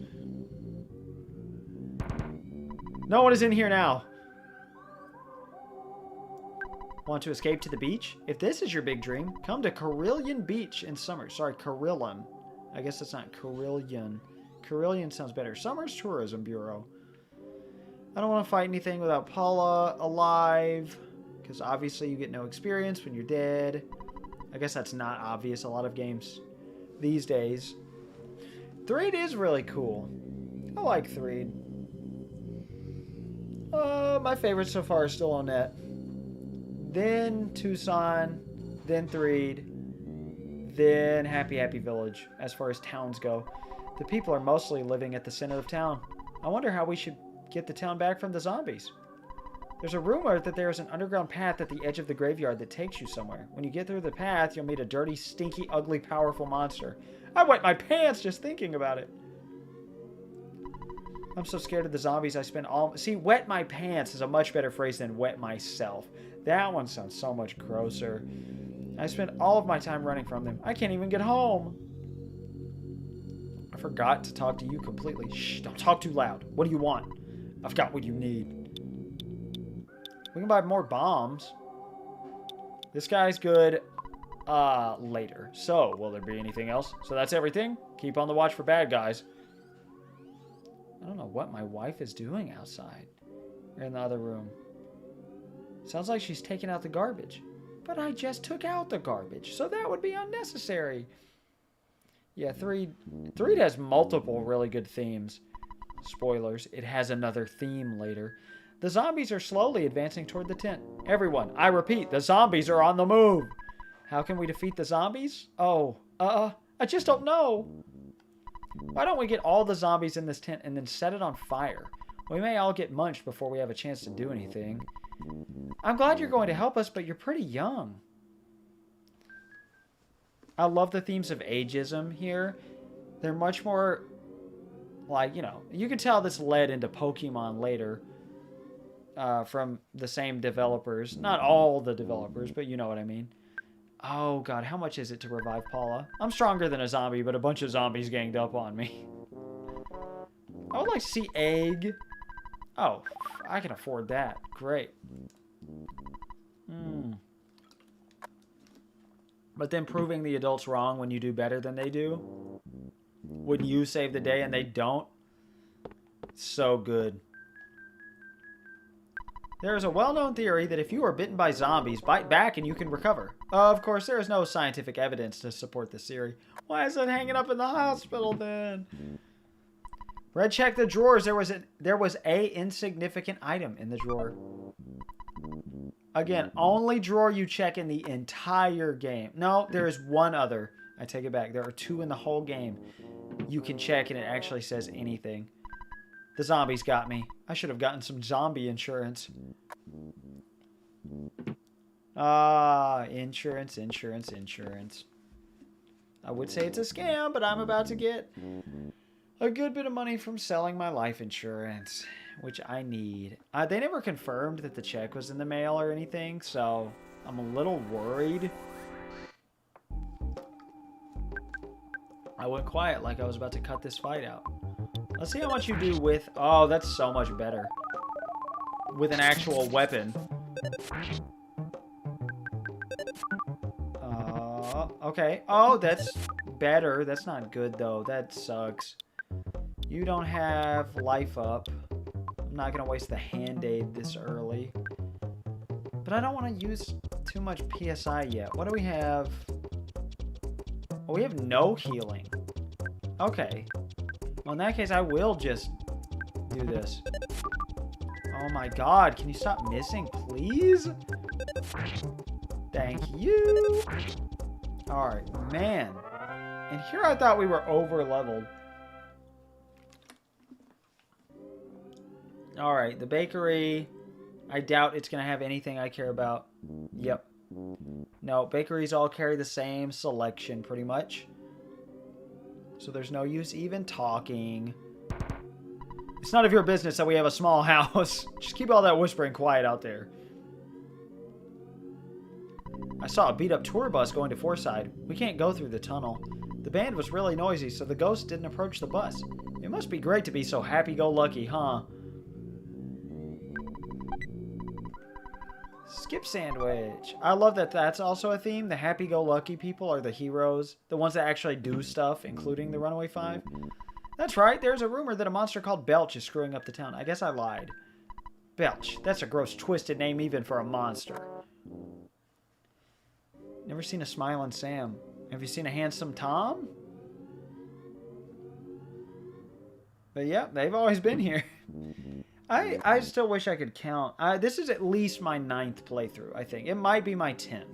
No one is in here now. Want to escape to the beach? If this is your big dream, come to Carillion Beach in summer. Sorry, Carillon. I guess it's not Carillion. Carillion sounds better. Summer's Tourism Bureau. I don't want to fight anything without Paula alive, because obviously you get no experience when you're dead. I guess that's not obvious. A lot of games these days. Threed is really cool. I like Threed. My favorite so far is still Onett. Then Tucson. Then Threed. Then Happy Happy Village, as far as towns go. The people are mostly living at the center of town. I wonder how we should get the town back from the zombies. There's a rumor that there is an underground path at the edge of the graveyard that takes you somewhere. When you get through the path, you'll meet a dirty, stinky, ugly, powerful monster. I wet my pants just thinking about it. I'm so scared of the zombies I spend all... See, wet my pants is a much better phrase than wet myself. That one sounds so much grosser. I spend all of my time running from them. I can't even get home. I forgot to talk to you completely. Shh, don't talk too loud. What do you want? I've got what you need. We can buy more bombs. This guy's good later. So, will there be anything else? So that's everything. Keep on the watch for bad guys. I don't know what my wife is doing outside. Or in the other room. Sounds like she's taking out the garbage. But I just took out the garbage, so that would be unnecessary. Yeah, Threed has multiple really good themes. Spoilers, it has another theme later. The zombies are slowly advancing toward the tent. Everyone, I repeat, the zombies are on the move. How can we defeat the zombies? Oh, I just don't know. Why don't we get all the zombies in this tent and then set it on fire? We may all get munched before we have a chance to do anything. I'm glad you're going to help us, but you're pretty young. I love the themes of ageism here. They're much more, like, you know, you can tell this led into Pokemon later from the same developers. Not all the developers, but you know what I mean. Oh, God, how much is it to revive Paula? I'm stronger than a zombie, but a bunch of zombies ganged up on me. I would like to see egg. Oh, I can afford that. Great. But then proving the adults wrong when you do better than they do. When you save the day and they don't. So good. There is a well-known theory that if you are bitten by zombies, bite back and you can recover. Of course, there is no scientific evidence to support this theory. Why is it hanging up in the hospital then? Red, check the drawers. There was a insignificant item in the drawer. Again, only drawer you check in the entire game. No, there is one other. I take it back. There are 2 in the whole game. You can check and it actually says anything. The zombies got me. I should have gotten some zombie insurance. Insurance, insurance, insurance. I would say it's a scam, but I'm about to get a good bit of money from selling my life insurance, which I need. They never confirmed that the check was in the mail or anything, so I'm a little worried. I went quiet like I was about to cut this fight out. Let's see how much you do with... Oh, that's so much better. With an actual weapon. Okay. Oh, that's better. That's not good, though. That sucks. You don't have life up. I'm not going to waste the hand-aid this early. But I don't want to use too much PSI yet. What do we have? Oh, we have no healing. Okay. Well, in that case, I will just do this. Oh my god, can you stop missing, please? Thank you. Alright, man. And here I thought we were over-leveled. Alright, the bakery. I doubt it's going to have anything I care about. Yep. No, bakeries all carry the same selection, pretty much. So there's no use even talking. It's none of your business that we have a small house. Just keep all that whispering quiet out there. I saw a beat-up tour bus going to Forside. We can't go through the tunnel. The band was really noisy, so the ghost didn't approach the bus. It must be great to be so happy-go-lucky, huh? Skip sandwich. I love that that's also a theme. The happy-go-lucky people are the heroes. The ones that actually do stuff, including the Runaway Five. That's right. There's a rumor that a monster called Belch is screwing up the town. I guess I lied. Belch. That's a gross, twisted name even for a monster. Never seen a smiling Sam. Have you seen a handsome Tom? But yeah, they've always been here. I still wish I could count. This is at least my 9th playthrough, I think. It might be my 10th.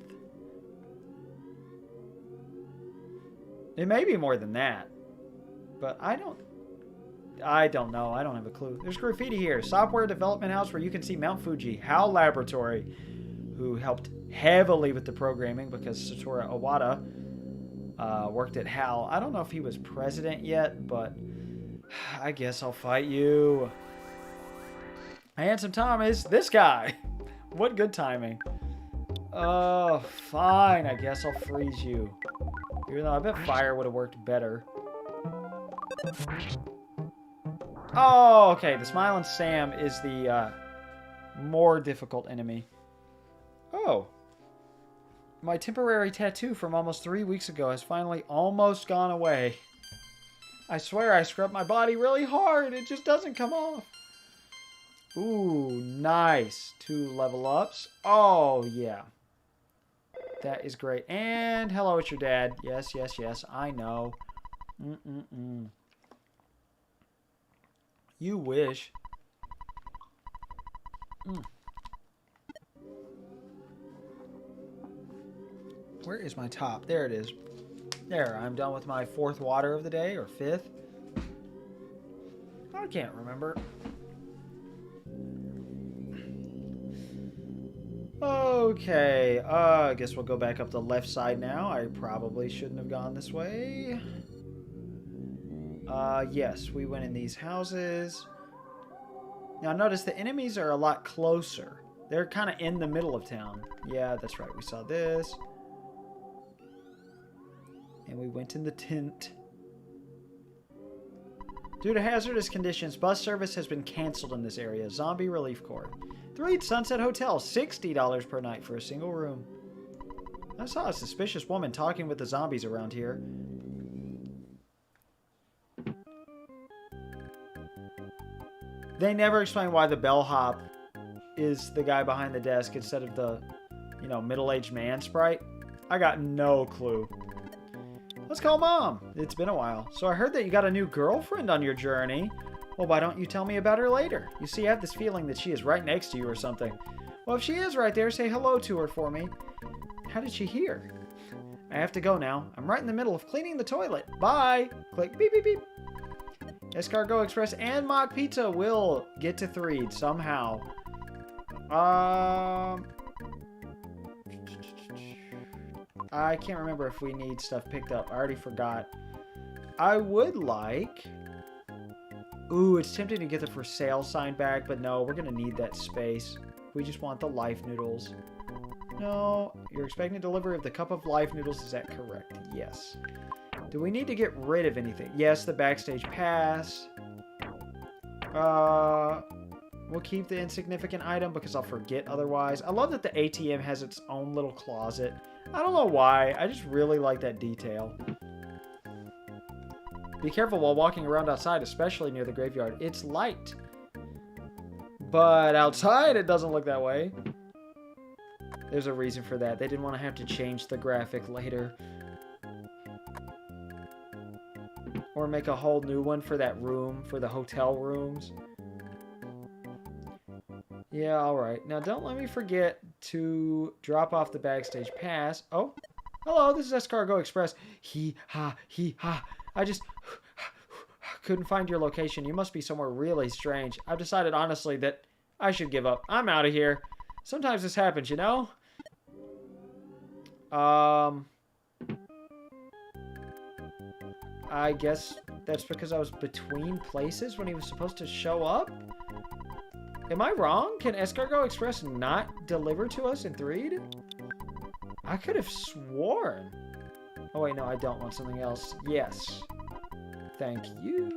It may be more than that. But I don't know. I don't have a clue. There's graffiti here. Software development house where you can see Mount Fuji. HAL Laboratory, who helped heavily with the programming because Satoru Iwata worked at HAL. I don't know if he was president yet, but I guess I'll fight you. Handsome Tom is this guy. What good timing. Oh, fine. I guess I'll freeze you. Even though I bet fire would have worked better. Oh, okay. The Smiling Sam is the more difficult enemy. Oh. My temporary tattoo from almost 3 weeks ago has finally almost gone away. I swear I scrubbed my body really hard. It just doesn't come off. Ooh, nice. 2 level ups. Oh, yeah. That is great. And hello, it's your dad. Yes, yes, yes. I know. You wish. Where is my top? There it is. There, I'm done with my 4th water of the day, or 5th. I can't remember. Okay, I guess we'll go back up the left side now. I probably shouldn't have gone this way. Yes, we went in these houses. Now notice the enemies are a lot closer. They're kind of in the middle of town. Yeah, that's right. We saw this. And we went in the tent. Due to hazardous conditions, bus service has been canceled in this area. Zombie Relief Corps. 3 Sunset Hotel, $60 per night for a single room. I saw a suspicious woman talking with the zombies around here. They never explain why the bellhop is the guy behind the desk instead of the, you know, middle-aged man sprite. I got no clue. Let's call Mom. It's been a while. So I heard that you got a new girlfriend on your journey. Well, why don't you tell me about her later? You see, I have this feeling that she is right next to you or something. Well, if she is right there, say hello to her for me. How did she hear? I have to go now. I'm right in the middle of cleaning the toilet. Bye. Click beep, beep, beep. Escargot Express and Mock Pizza will get to Threed somehow. I can't remember if we need stuff picked up. I already forgot. I would like... Ooh, it's tempting to get the for sale sign back, but no, we're going to need that space. We just want the life noodles. No, you're expecting delivery of the cup of life noodles. Is that correct? Yes. Do we need to get rid of anything? Yes, the backstage pass. We'll keep the insignificant item because I'll forget otherwise. I love that the ATM has its own little closet. I don't know why. I just really like that detail. Be careful while walking around outside, especially near the graveyard. It's light. But outside, it doesn't look that way. There's a reason for that. They didn't want to have to change the graphic later. Or make a whole new one for that room, for the hotel rooms. Yeah, alright. Now, don't let me forget to drop off the backstage pass. Oh, hello, this is Escargot Express. Hee-ha. I just couldn't find your location. You must be somewhere really strange. I've decided, honestly, that I should give up. I'm out of here. Sometimes this happens, you know? I guess that's because I was between places when he was supposed to show up? Am I wrong? Can Escargot Express not deliver to us in Threed? I could have sworn. Oh, wait, no, I don't want something else. Yes. Thank you.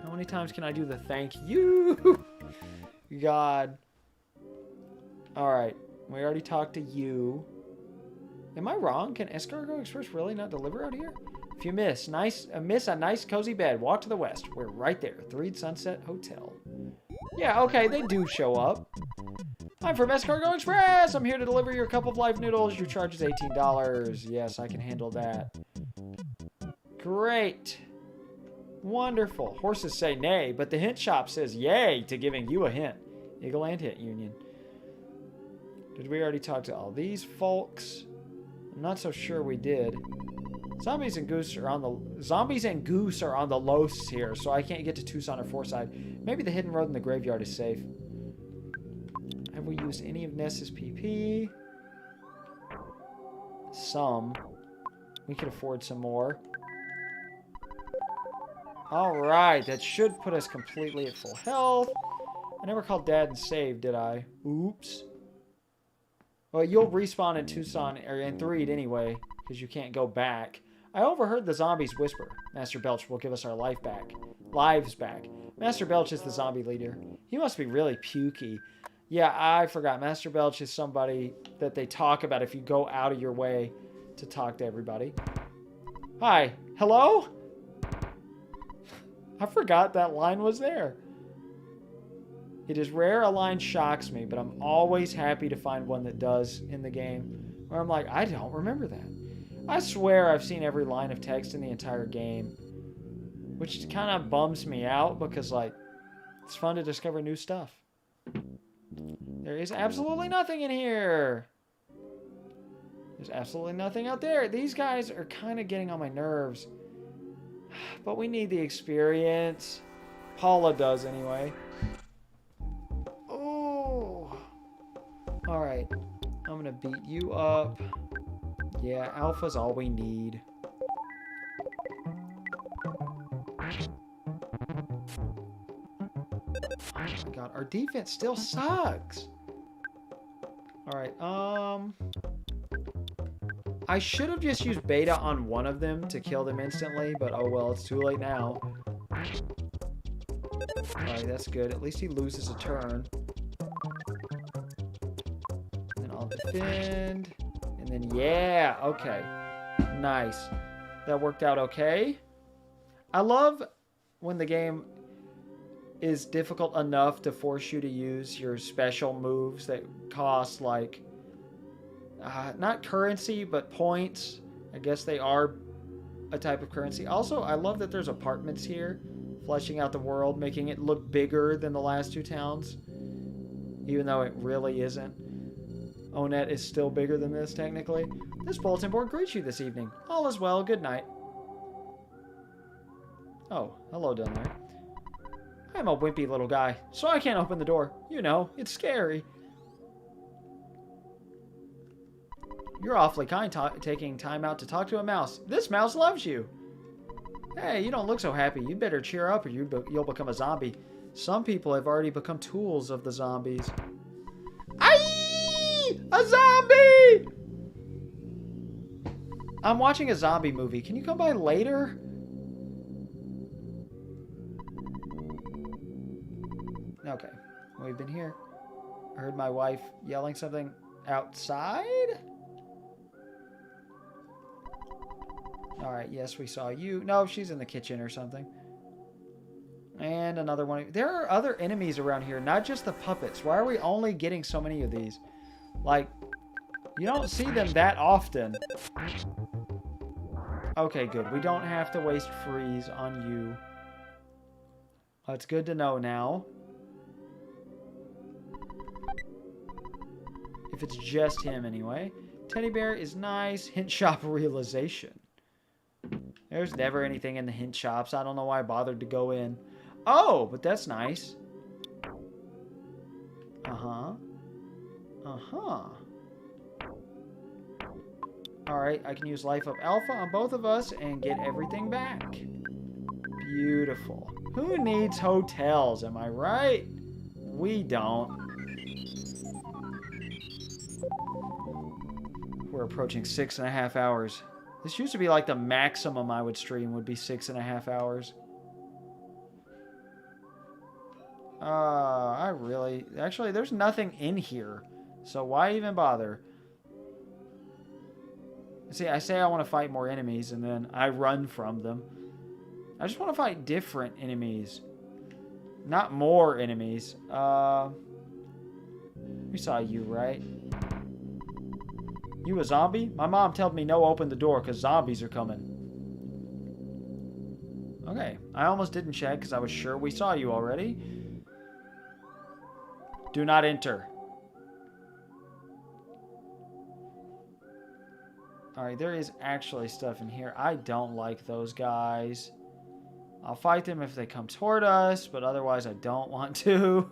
How many times can I do the thank you? God. Alright. We already talked to you. Am I wrong? Can Escargot Express really not deliver out here? If you miss a nice cozy bed, walk to the west. We're right there. Threed Sunset Hotel. Yeah, okay, they do show up. I'm from Escargot Express. I'm here to deliver your cup of life noodles. Your charge is $18. Yes, I can handle that. Great. Wonderful. Horses say nay, but the hint shop says yay to giving you a hint. Eagle and Hint Union. Did we already talk to all these folks? I'm not so sure we did. Zombies and goose are on the los here, so I can't get to Tucson or Forsyth. Maybe the hidden road in the graveyard is safe. Have we used any of Ness's PP? Some. We could afford some more. Alright, that should put us completely at full health. I never called Dad and saved, did I? Oops. Well, you'll respawn in Tucson, or in Threed anyway, because you can't go back. I overheard the zombies whisper. Master Belch will give us our lives back. Master Belch is the zombie leader. He must be really pukey. Yeah, I forgot. Master Belch is somebody that they talk about if you go out of your way to talk to everybody. Hi. Hello? I forgot that line was there. It is rare a line shocks me, but I'm always happy to find one that does in the game. Where I'm like, I don't remember that. I swear I've seen every line of text in the entire game. Which kind of bums me out because, like, it's fun to discover new stuff. There is absolutely nothing in here. There's absolutely nothing out there. These guys are kind of getting on my nerves. But we need the experience. Paula does anyway. Oh. Alright. I'm going to beat you up. Yeah, alpha's all we need. Oh my god, our defense still sucks. Alright, I should have just used beta on one of them to kill them instantly, but oh well, it's too late now. Alright, that's good. At least he loses a turn. And then I'll defend. And then, yeah, okay. Nice. That worked out okay. I love when the game is difficult enough to force you to use your special moves that cost, like, not currency, but points. I guess they are a type of currency. Also, I love that there's apartments here, fleshing out the world, making it look bigger than the last two towns. even though it really isn't. Onet is still bigger than this, technically. This bulletin board greets you this evening. All is well. Good night. Oh, hello down there. I'm a wimpy little guy, so I can't open the door. You know, it's scary. You're awfully kind taking time out to talk to a mouse. This mouse loves you. Hey, you don't look so happy. You better cheer up or you'll become a zombie. Some people have already become tools of the zombies. Aye! A zombie! I'm watching a zombie movie. Can you come by later? Okay, we've been here. I heard my wife yelling something outside. Alright, yes, we saw you. No, she's in the kitchen or something. And another one. There are other enemies around here, not just the puppets. Why are we only getting so many of these? Like, you don't see them that often. Okay, good. We don't have to waste freeze on you. That's good to know now. If it's just him, anyway. Teddy bear is nice. Hint shop realization. There's never anything in the hint shops. I don't know why I bothered to go in. Oh, but that's nice. Uh-huh. Uh-huh. Alright, I can use Life Up Alpha on both of us and get everything back. Beautiful. Who needs hotels, am I right? We don't. We're approaching 6.5 hours. This used to be like the maximum I would stream would be 6.5 hours. Actually, there's nothing in here. So why even bother? See, I say I want to fight more enemies, and then I run from them. I just want to fight different enemies. Not more enemies. We saw you, right? You a zombie? My mom told me no open the door because zombies are coming. Okay, I almost didn't check because I was sure we saw you already. Do not enter. Alright, there is actually stuff in here. I don't like those guys. I'll fight them if they come toward us, but otherwise I don't want to.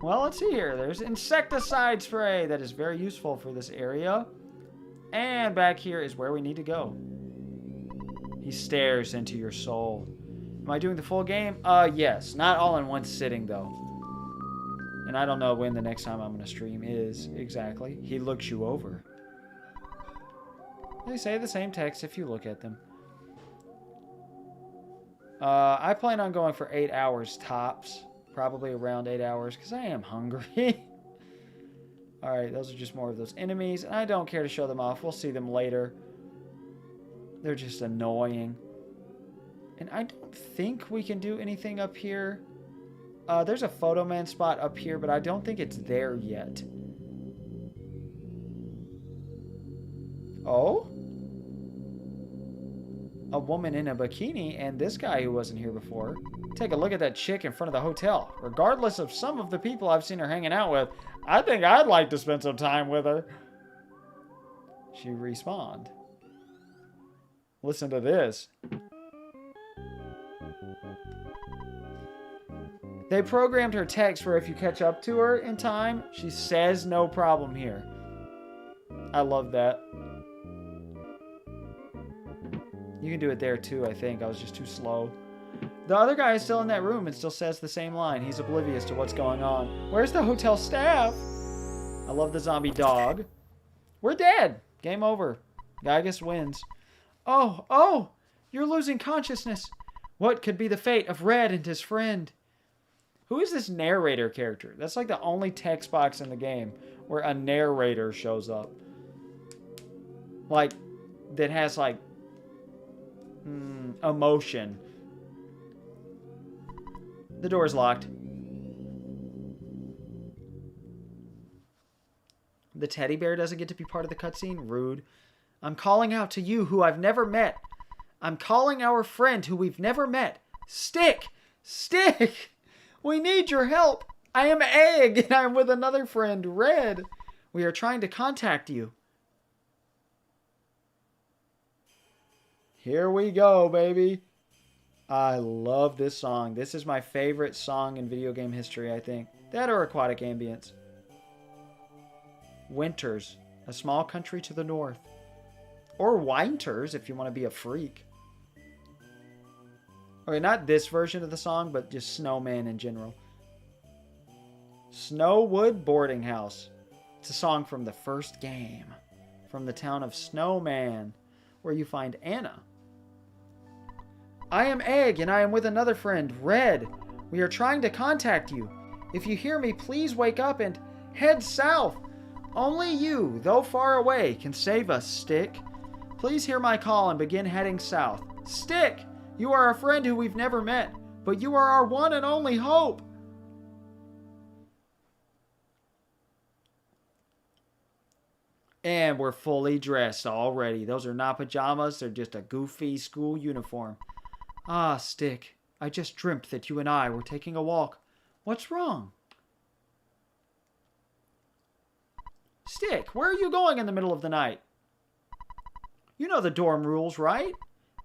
Well, let's see here. There's insecticide spray that is very useful for this area. And back here is where we need to go. He stares into your soul. Am I doing the full game? Yes. Not all in one sitting, though. And I don't know when the next time I'm going to stream is exactly. He looks you over. They say the same text if you look at them. I plan on going for 8 hours tops. Probably around 8 hours because I am hungry. Alright, those are just more of those enemies. And I don't care to show them off. We'll see them later. They're just annoying. And I don't think we can do anything up here. There's a photo man spot up here, but I don't think it's there yet. Oh? A woman in a bikini and this guy who wasn't here before. Take a look at that chick in front of the hotel. Regardless of some of the people I've seen her hanging out with, I think I'd like to spend some time with her. She respawned. Listen to this. They programmed her text for if you catch up to her in time, she says no problem here. I love that. You can do it there too, I think. I was just too slow. The other guy is still in that room and still says the same line. He's oblivious to what's going on. Where's the hotel staff? I love the zombie dog. We're dead. Game over. Gygus wins. Oh, you're losing consciousness. What could be the fate of Red and his friend? Who is this narrator character? That's like the only text box in the game where a narrator shows up. Like, that has like emotion. The door's locked. The teddy bear doesn't get to be part of the cutscene? Rude. I'm calling out to you who I've never met. I'm calling our friend who we've never met. Stick! Stick! We need your help. I am Egg, and I'm with another friend, Red. We are trying to contact you. Here we go, baby. I love this song. This is my favorite song in video game history, I think. That or Aquatic Ambience. Winters, a small country to the north. Or Winters, if you want to be a freak. Okay, not this version of the song, but just Snowman in general. Snowwood Boarding House. It's a song from the first game. From the town of Snowman, where you find Anna. I am Egg, and I am with another friend, Red. We are trying to contact you. If you hear me, please wake up and head south. Only you, though far away, can save us, Stick. Please hear my call and begin heading south. Stick, you are a friend who we've never met, but you are our one and only hope. And we're fully dressed already. Those are not pajamas, they're just a goofy school uniform. Ah, Stick, I just dreamt that you and I were taking a walk. What's wrong? Stick, where are you going in the middle of the night? You know the dorm rules, right?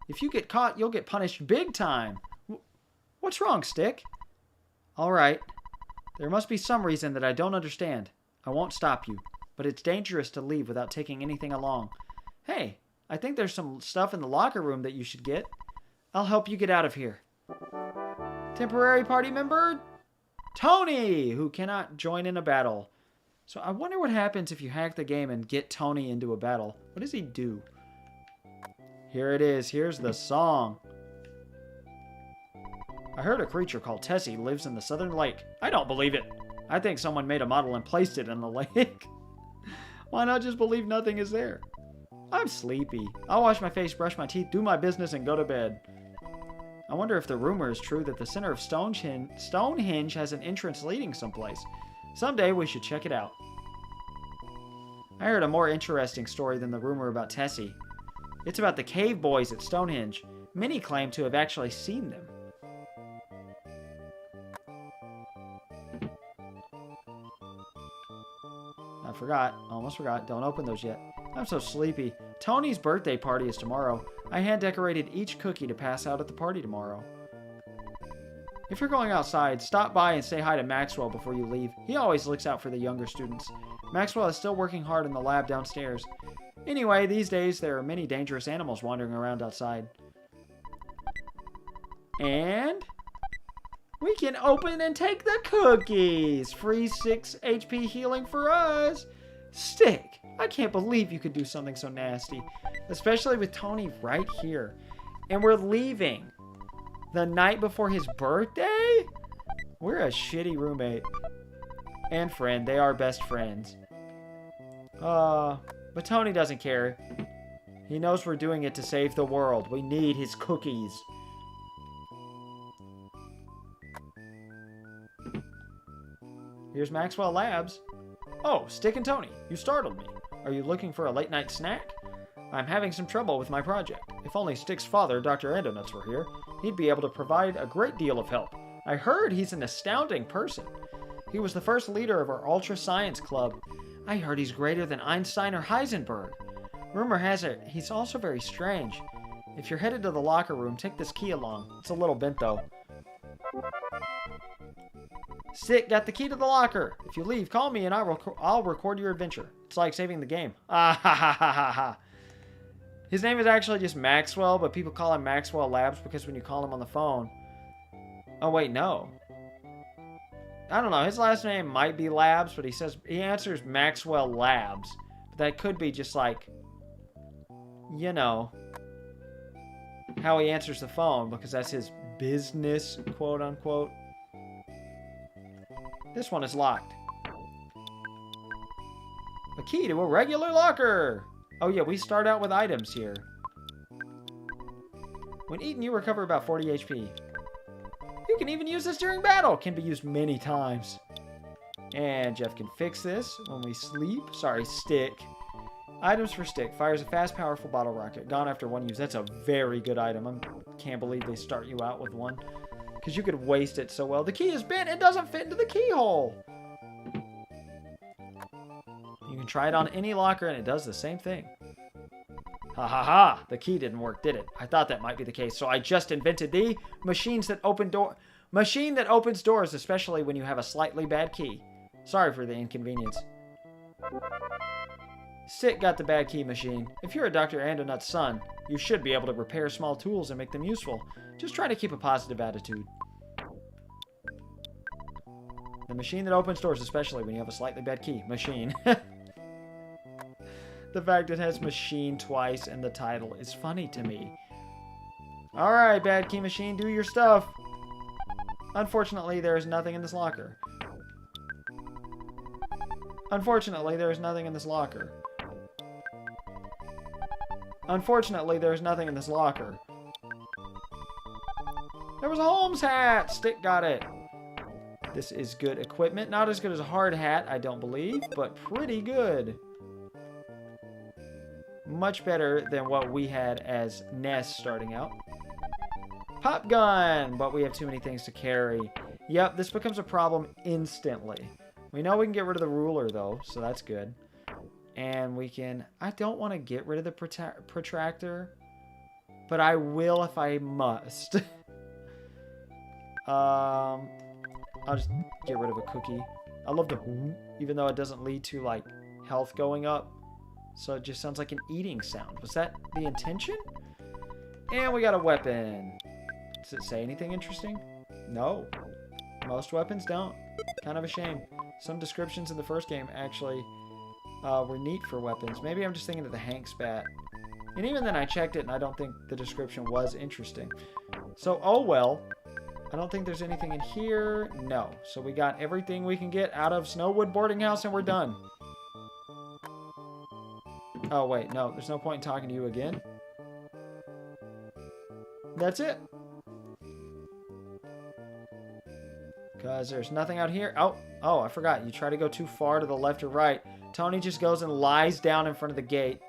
If you get caught, you'll get punished big time. What's wrong, Stick? All right. There must be some reason that I don't understand. I won't stop you, but it's dangerous to leave without taking anything along. Hey, I think there's some stuff in the locker room that you should get. I'll help you get out of here. Temporary party member, Tony, who cannot join in a battle. So I wonder what happens if you hack the game and get Tony into a battle. What does he do? Here it is. Here's the song. I heard a creature called Tessie lives in the southern lake. I don't believe it. I think someone made a model and placed it in the lake. Why not just believe nothing is there? I'm sleepy. I'll wash my face, brush my teeth, do my business, and go to bed. I wonder if the rumor is true that the center of Stonehenge has an entrance leading someplace. Someday we should check it out. I heard a more interesting story than the rumor about Tessie. It's about the cave boys at Stonehenge. Many claim to have actually seen them. Almost forgot. Don't open those yet. I'm so sleepy. Tony's birthday party is tomorrow. I hand decorated each cookie to pass out at the party tomorrow. If you're going outside, stop by and say hi to Maxwell before you leave. He always looks out for the younger students. Maxwell is still working hard in the lab downstairs. Anyway, these days there are many dangerous animals wandering around outside. And we can open and take the cookies. Free 6 HP healing for us. Stick, I can't believe you could do something so nasty. Especially with Tony right here. And we're leaving the night before his birthday? We're a shitty roommate. And friend. They are best friends. But Tony doesn't care. He knows we're doing it to save the world. We need his cookies. Here's Maxwell Labs. Oh, Stick and Tony, you startled me. Are you looking for a late night snack? I'm having some trouble with my project. If only Stick's father, Dr. Endonuts, were here, he'd be able to provide a great deal of help. I heard he's an astounding person. He was the first leader of our Ultra Science Club. I heard he's greater than Einstein or Heisenberg. Rumor has it, he's also very strange. If you're headed to the locker room, take this key along. It's a little bent, though. Stick, got the key to the locker. If you leave, call me and I'll record your adventure. It's like saving the game. Ah ha ha ha ha ha. His name is actually just Maxwell, but people call him Maxwell Labs because when you call him on the phone... Oh, wait, no. I don't know. His last name might be Labs, but he answers Maxwell Labs. But that could be just like, you know, how he answers the phone because that's his business, quote unquote. This one is locked. A key to a regular locker. Oh yeah, we start out with items here. When eaten, you recover about 40 HP. You can even use this during battle. Can be used many times. And Jeff can fix this when we sleep. Sorry, Stick. Items for Stick. Fires a fast, powerful bottle rocket. Gone after one use. That's a very good item. I can't believe they start you out with one. Because you could waste it so well. The key is bent. It doesn't fit into the keyhole. You can try it on any locker and it does the same thing. Ha ha ha. The key didn't work, did it? I thought that might be the case. So I just invented the machine that opens doors, especially when you have a slightly bad key. Sorry for the inconvenience. Sit got the bad key machine. If you're a Dr. Andonut's son, you should be able to repair small tools and make them useful. Just try to keep a positive attitude. The machine that opens doors, especially when you have a slightly bad key. Machine. The fact it has machine twice in the title is funny to me. Alright, bad key machine, do your stuff. Unfortunately, there is nothing in this locker. Unfortunately, there is nothing in this locker. Unfortunately, there is nothing in this locker. There was a Holmes hat! Stick got it. This is good equipment. Not as good as a hard hat, I don't believe, but pretty good. Much better than what we had as Ness starting out. Pop gun! But we have too many things to carry. Yep, this becomes a problem instantly. We know we can get rid of the ruler, though, so that's good. And we can... I don't want to get rid of the protractor, but I will if I must. I'll just get rid of a cookie. I love the even though it doesn't lead to, like, health going up. So it just sounds like an eating sound. Was that the intention? And we got a weapon. Does it say anything interesting? No. Most weapons don't. Kind of a shame. Some descriptions in the first game actually were neat for weapons. Maybe I'm just thinking of the Hank spat. And even then I checked it and I don't think the description was interesting. So, oh well. I don't think there's anything in here. No. So we got everything we can get out of Snowwood Boarding House and we're done. Oh, wait. No, there's no point in talking to you again. That's it. Because there's nothing out here. Oh, I forgot. You try to go too far to the left or right. Tony just goes and lies down in front of the gate.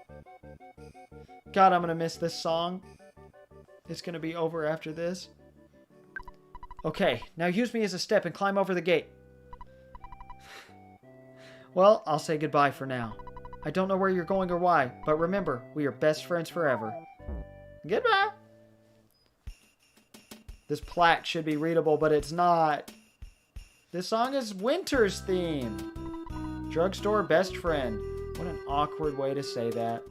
God, I'm going to miss this song. It's going to be over after this. Okay, now use me as a step and climb over the gate. Well, I'll say goodbye for now. I don't know where you're going or why, but remember, we are best friends forever. Goodbye. This plaque should be readable, but it's not. This song is Winter's theme. Drugstore best friend. What an awkward way to say that.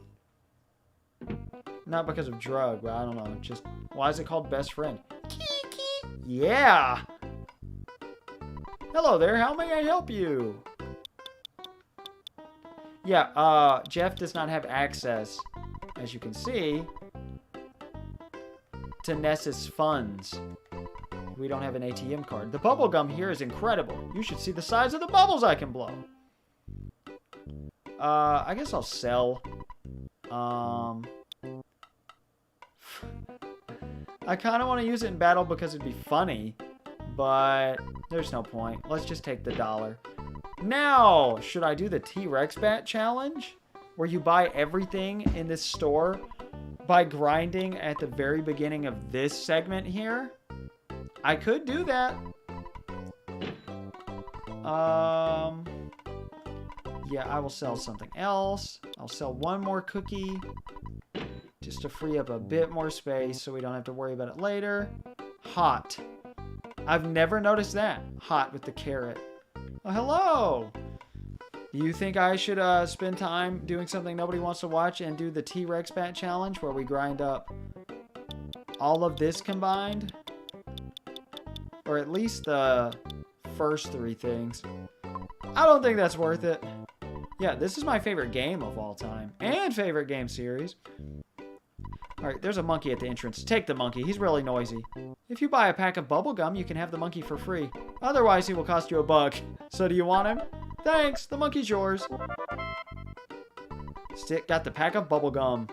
Not because of drug, but I don't know. Just, why is it called best friend? Yeah. Hello there, how may I help you? Yeah, Jeff does not have access, as you can see, to Ness's funds. We don't have an ATM card. The bubble gum here is incredible. You should see the size of the bubbles I can blow. I guess I'll sell. I kind of want to use it in battle because it'd be funny, but there's no point. Let's just take the $1. Now, should I do the T-Rex Bat Challenge? Where you buy everything in this store by grinding at the very beginning of this segment here? I could do that. Yeah, I will sell something else. I'll sell one more cookie just to free up a bit more space so we don't have to worry about it later. Hot. I've never noticed that. Hot with the carrot. Oh, hello. Do you think I should spend time doing something nobody wants to watch and do the T-Rex Bat Challenge where we grind up all of this combined? Or at least the first 3 things. I don't think that's worth it. Yeah, this is my favorite game of all time. And favorite game series. Alright, there's a monkey at the entrance. Take the monkey. He's really noisy. If you buy a pack of bubblegum, you can have the monkey for free. Otherwise, he will cost you $1. So do you want him? Thanks. The monkey's yours. Stick got the pack of bubblegum.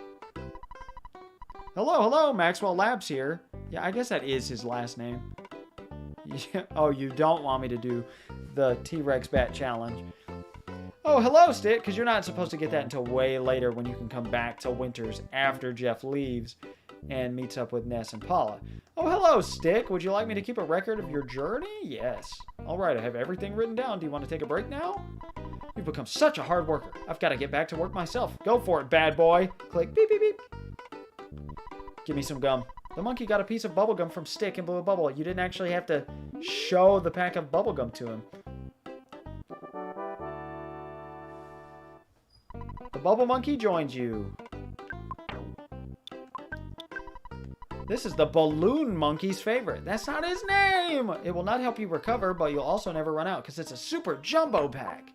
Hello. Maxwell Labs here. Yeah, I guess that is his last name. Yeah. Oh, you don't want me to do the T-Rex Bat Challenge. Oh, hello, Stick, because you're not supposed to get that until way later when you can come back to Winters after Jeff leaves. and meets up with Ness and Paula. Oh, hello, Stick. Would you like me to keep a record of your journey? Yes. All right, I have everything written down. Do you want to take a break now? You've become such a hard worker. I've got to get back to work myself. Go for it, bad boy. Click, beep, beep, beep. Give me some gum. The monkey got a piece of bubblegum from Stick and blew a bubble. You didn't actually have to show the pack of bubblegum to him. The bubble monkey joins you. This is the balloon monkey's favorite. That's not his name. It will not help you recover, but you'll also never run out because it's a super jumbo pack.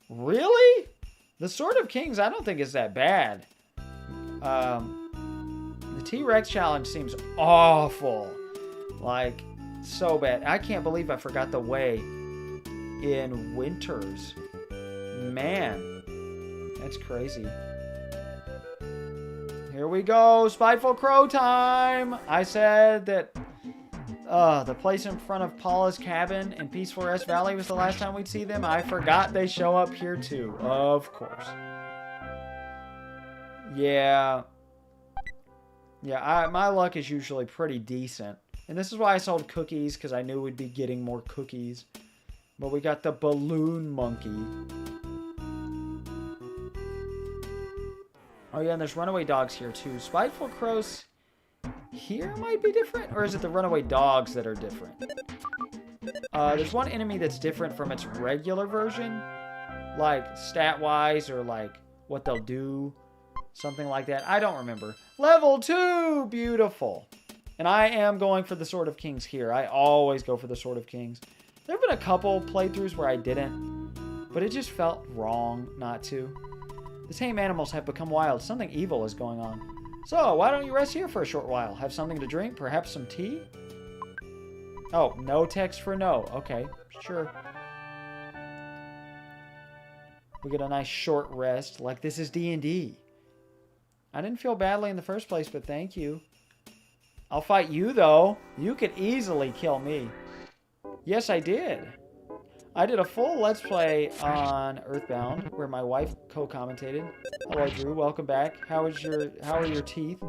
Really? The Sword of Kings I don't think is that bad. The T-Rex challenge seems awful. Like, so bad. I can't believe I forgot the way in Winters. Man, that's crazy. Here we go. Spiteful Crow time. I said that the place in front of Paula's cabin in Peace Forest Valley was the last time we'd see them. I forgot they show up here too. Of course. Yeah. Yeah, my luck is usually pretty decent. And this is why I sold cookies, because I knew we'd be getting more cookies. But we got the balloon monkey. Oh yeah, and there's runaway dogs here too. Spiteful crows here might be different, or is it the runaway dogs that are different? There's one enemy that's different from its regular version, like stat-wise or like what they'll do, something like that. I don't remember. Level 2! Beautiful. And I am going for the Sword of Kings here. I always go for the Sword of Kings. There have been a couple playthroughs where I didn't, but it just felt wrong not to. The tame animals have become wild. Something evil is going on. So, why don't you rest here for a short while? Have something to drink? Perhaps some tea? Oh, no text for no. Okay, sure. We get a nice short rest, like this is D&D. I didn't feel badly in the first place, but thank you. I'll fight you, though. You could easily kill me. Yes, I did. I did a full Let's Play on EarthBound, where my wife co-commentated. Hello, Drew. Welcome back. How are your teeth?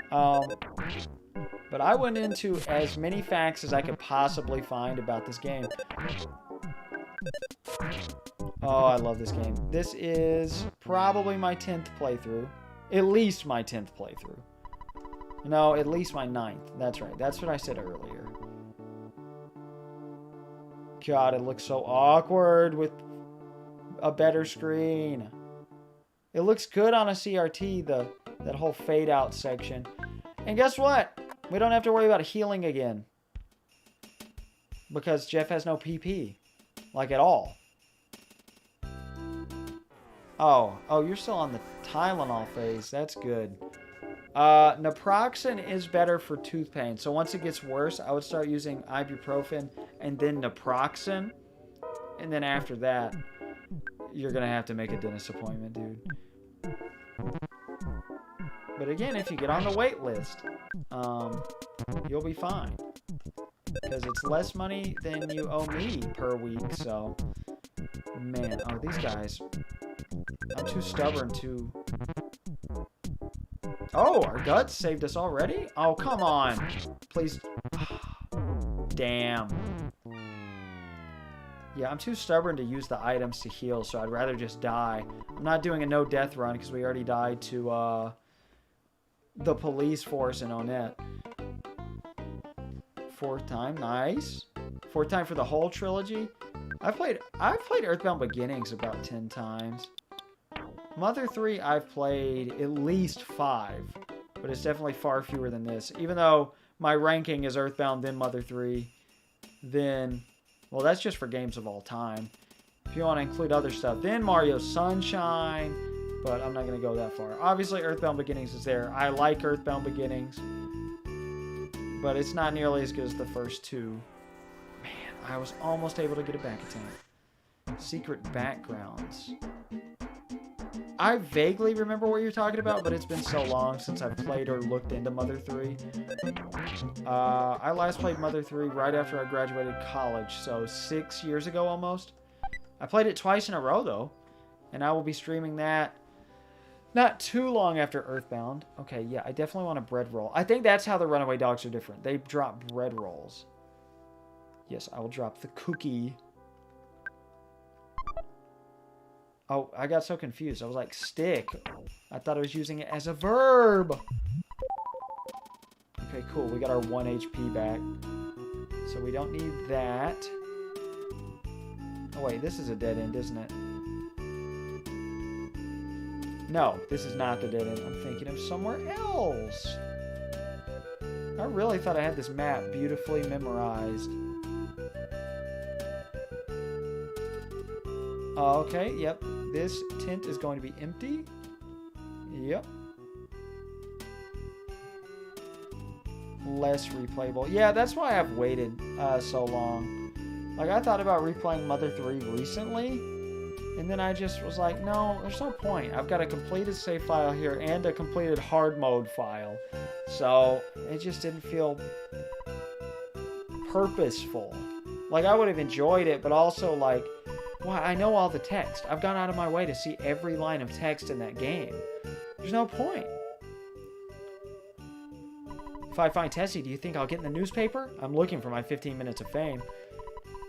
But I went into as many facts as I could possibly find about this game. Oh, I love this game. This is probably my 10th playthrough. At least my 10th playthrough. No, at least my 9th. That's right. That's what I said earlier. God, it looks so awkward with a better screen. It looks good on a CRT, that whole fade out section. And guess what? We don't have to worry about healing again. Because Jeff has no PP. Like, at all. Oh, you're still on the Tylenol phase. That's good. Naproxen is better for tooth pain. So once it gets worse, I would start using ibuprofen and then naproxen. And then after that, you're going to have to make a dentist appointment, dude. But again, if you get on the wait list, you'll be fine. Because it's less money than you owe me per week, so... Man, oh, these guys... I'm too stubborn to... Oh, our guts saved us already? Oh, come on. Please. Damn. Yeah, I'm too stubborn to use the items to heal, so I'd rather just die. I'm not doing a no-death run because we already died to the police force in Onett. 4th time. Nice. 4th time for the whole trilogy. I've played EarthBound Beginnings about 10 times. Mother 3 I've played at least 5, but it's definitely far fewer than this. Even though my ranking is EarthBound, then Mother 3, then... Well, that's just for games of all time. If you want to include other stuff, then Mario Sunshine, but I'm not going to go that far. Obviously, EarthBound Beginnings is there. I like EarthBound Beginnings, but it's not nearly as good as the first 2. Man, I was almost able to get it back a time. Secret backgrounds. I vaguely remember what you're talking about, but it's been so long since I've played or looked into Mother 3. I last played Mother 3 right after I graduated college, so 6 years ago almost. I played it twice in a row, though, and I will be streaming that Not too long after EarthBound. Okay, yeah, I definitely want a bread roll. I think that's how the runaway dogs are different. They drop bread rolls. Yes, I will drop the cookie. Oh, I got so confused. I was like, stick. I thought I was using it as a verb. Okay, cool. We got our 1 HP back. So we don't need that. Oh, wait. This is a dead end, isn't it? No, this is not the dead end. I'm thinking of somewhere else. I really thought I had this map beautifully memorized. Okay, yep. This tent is going to be empty. Yep. Less replayable. Yeah, that's why I've waited so long. Like, I thought about replaying Mother 3 recently, and then I just was like, no, there's no point. I've got a completed save file here and a completed hard mode file. So, it just didn't feel purposeful. Like, I would have enjoyed it, but also, like, well, I know all the text. I've gone out of my way to see every line of text in that game. There's no point. If I find Tessie, do you think I'll get in the newspaper? I'm looking for my 15 minutes of fame.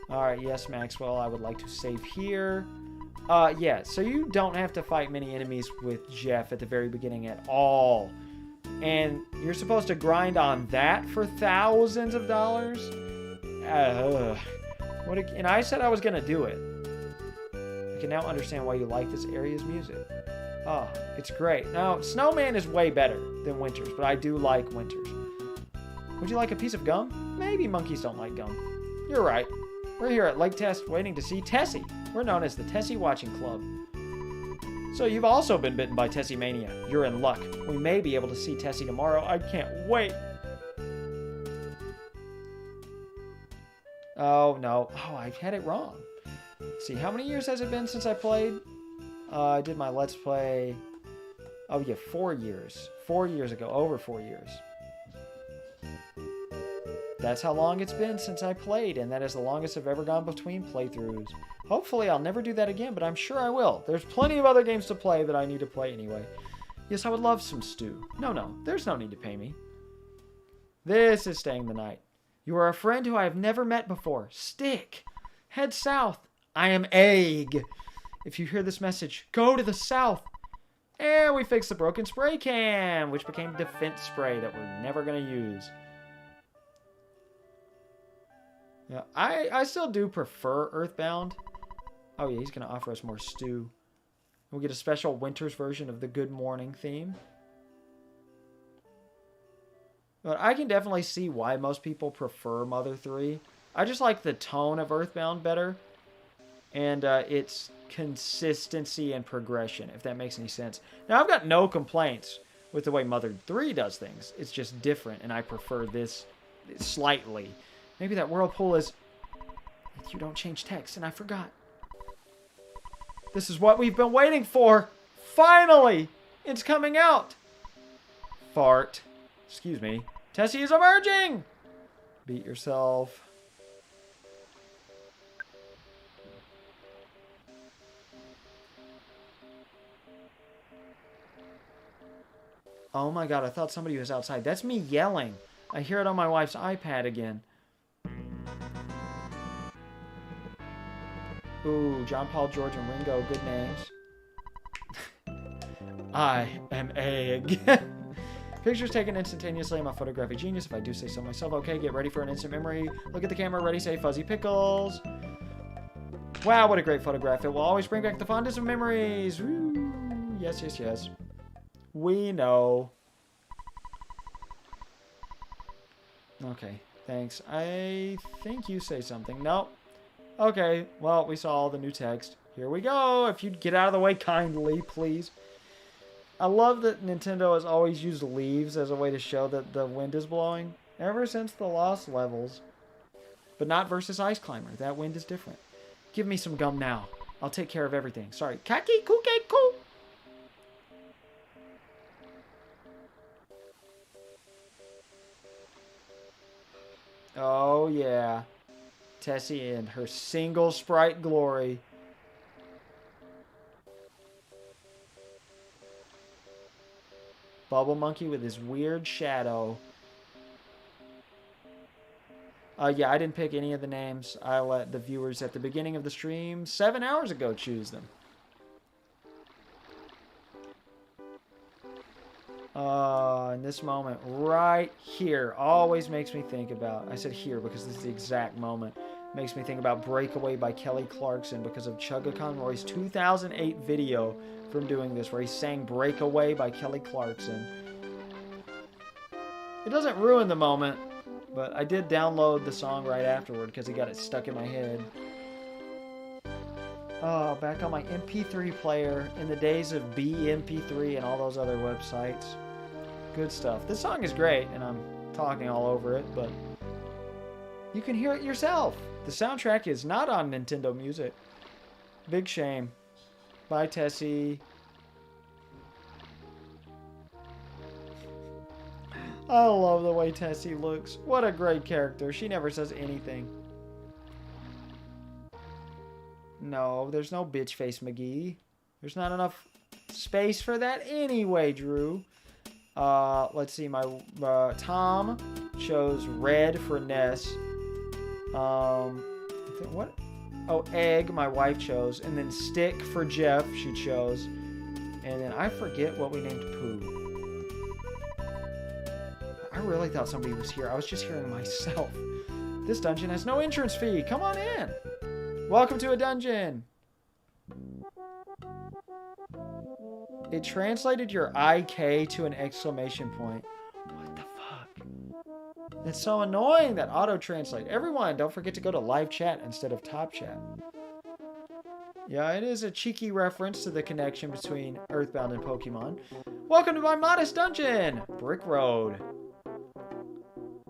Alright, yes, Maxwell, I would like to save here. Yeah, so you don't have to fight many enemies with Jeff at the very beginning at all. And you're supposed to grind on that for thousands of dollars? And I said I was going to do it. I can now understand why you like this area's music. Oh, it's great. Now, Snowman is way better than Winters, but I do like Winters. Would you like a piece of gum? Maybe monkeys don't like gum. You're right. We're here at Lake Test waiting to see Tessie. We're known as the Tessie Watching Club. So you've also been bitten by Tessie Mania. You're in luck. We may be able to see Tessie tomorrow. I can't wait. Oh, no. Oh, I had it wrong. Let's see, how many years has it been since I played? I did my Let's Play... Oh, yeah, 4 years. 4 years ago. Over 4 years. That's how long it's been since I played, and that is the longest I've ever gone between playthroughs. Hopefully, I'll never do that again, but I'm sure I will. There's plenty of other games to play that I need to play anyway. Yes, I would love some stew. No, there's no need to pay me. This is staying the night. You are a friend who I have never met before. Stick. Head south. I am Egg. If you hear this message, go to the south. And we fixed the broken spray can, which became defense spray that we're never going to use. Yeah, I still do prefer EarthBound. Oh yeah, he's going to offer us more stew. We'll get a special Winters version of the Good Morning theme. But I can definitely see why most people prefer Mother 3. I just like the tone of EarthBound better. And its consistency and progression, if that makes any sense. Now, I've got no complaints with the way Mother 3 does things. It's just different, and I prefer this slightly. Maybe that whirlpool is... You don't change text, and I forgot. This is what we've been waiting for. Finally! It's coming out. Fart. Excuse me. Tessie is emerging! Beat yourself. Oh my god, I thought somebody was outside. That's me yelling. I hear it on my wife's iPad again. Ooh, John, Paul, George, and Ringo. Good names. I am Egg. Pictures taken instantaneously. I'm a photographic genius, if I do say so myself. Okay, get ready for an instant memory. Look at the camera. Ready, say Fuzzy Pickles. Wow, what a great photograph. It will always bring back the fondest of memories. Woo. Yes, yes, yes. We know. Okay, thanks. I think you say something. Nope. Okay, well, we saw all the new text. Here we go. If you'd get out of the way kindly, please. I love that Nintendo has always used leaves as a way to show that the wind is blowing. Ever since the Lost levels. But not versus Ice Climber. That wind is different. Give me some gum now. I'll take care of everything. Sorry. Kaki kuke ku. Oh, yeah. Tessie in her single sprite glory. Bubble Monkey with his weird shadow. Yeah, I didn't pick any of the names. I let the viewers at the beginning of the stream 7 hours ago choose them. And this moment right here always makes me think about, I said here because this is the exact moment, makes me think about Breakaway by Kelly Clarkson because of Chugga Conroy's 2008 video from doing this where he sang Breakaway by Kelly Clarkson. It doesn't ruin the moment, but I did download the song right afterward because he got it stuck in my head. Oh, back on my MP3 player in the days of BMP3 and all those other websites. Good stuff. This song is great, and I'm talking all over it, but you can hear it yourself. The soundtrack is not on Nintendo Music. Big shame. Bye, Tessie. I love the way Tessie looks. What a great character. She never says anything. No, there's no bitch face McGee. There's not enough space for that anyway, Drew. Let's see. My Tom chose red for Ness. What? Oh, egg. My wife chose, and then stick for Jeff. She chose, and then I forget what we named Pooh. I really thought somebody was here. I was just hearing myself. This dungeon has no entrance fee. Come on in. Welcome to a dungeon. It translated your IK to an exclamation point. What the fuck? It's so annoying that auto-translate. Everyone, don't forget to go to live chat instead of top chat. Yeah, it is a cheeky reference to the connection between EarthBound and Pokemon. Welcome to my modest dungeon, Brick Road.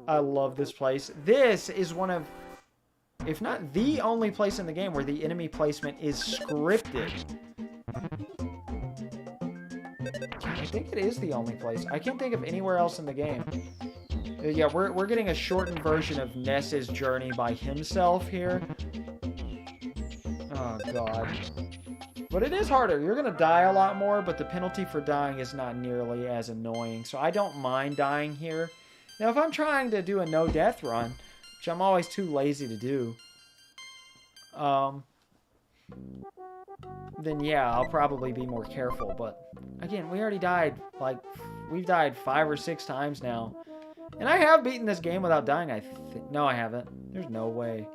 I love this place. This is one of, if not the only place in the game where the enemy placement is scripted. I think it is the only place. I can't think of anywhere else in the game. Yeah, we're getting a shortened version of Ness's journey by himself here. Oh, God. But it is harder. You're going to die a lot more, but the penalty for dying is not nearly as annoying. So I don't mind dying here. Now, if I'm trying to do a no-death run, which I'm always too lazy to do, then yeah, I'll probably be more careful. But again, we already died, like, we've died 5 or 6 times now. And I have beaten this game without dying, I think. No, I haven't. There's no way.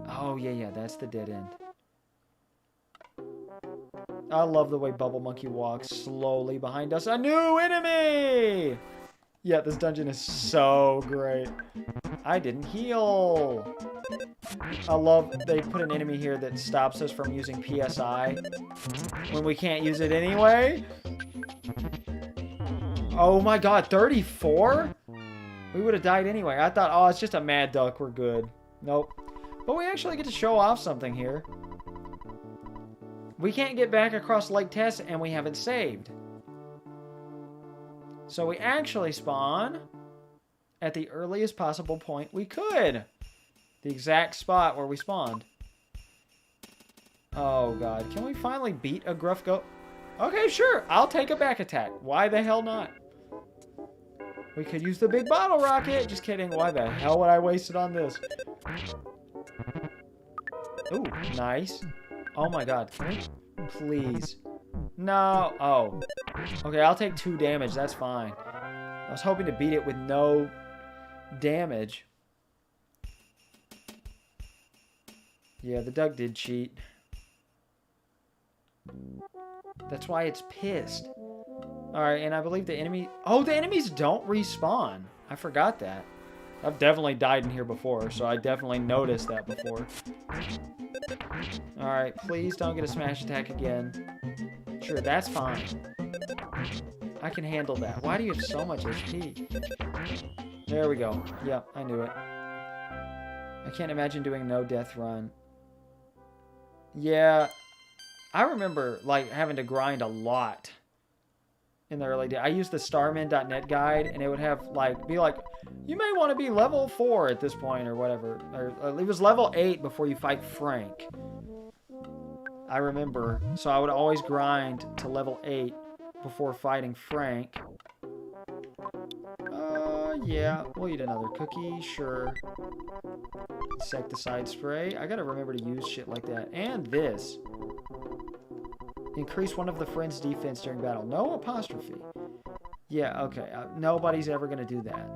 Oh, yeah, that's the dead end. I love the way Bubble Monkey walks slowly behind us. A new enemy! Yeah, this dungeon is so great. I didn't heal. I love they put an enemy here that stops us from using PSI when we can't use it anyway. Oh my god, 34? We would have died anyway. I thought, oh, it's just a mad duck. We're good. Nope. But we actually get to show off something here. We can't get back across Lake Tess and we haven't saved. So we actually spawn at the earliest possible point we could. The exact spot where we spawned. Oh, God. Can we finally beat a gruff goat? Okay, sure. I'll take a back attack. Why the hell not? We could use the big bottle rocket. Just kidding. Why the hell would I waste it on this? Ooh, nice. Oh, my God. Can we? Please. No. Oh. Okay, I'll take 2 damage. That's fine. I was hoping to beat it with no damage. Yeah, the duck did cheat. That's why it's pissed. Alright, and I believe the enemy... Oh, the enemies don't respawn. I forgot that. I've definitely died in here before, so I definitely noticed that before. Alright, please don't get a smash attack again. Sure, that's fine. I can handle that. Why do you have so much HP? There we go. Yep, I knew it. I can't imagine doing a no-death run. Yeah, I remember, like, having to grind a lot in the early days. I used the starman.net guide, and it would have, like, be like, you may want to be level 4 at this point, or whatever. Or it was level 8 before you fight Frank. I remember. So I would always grind to level 8 before fighting Frank. Yeah, we'll eat another cookie, sure. Insecticide spray. I gotta remember to use shit like that. And this. Increase one of the friend's defense during battle. No apostrophe. Yeah, okay. Nobody's ever gonna do that.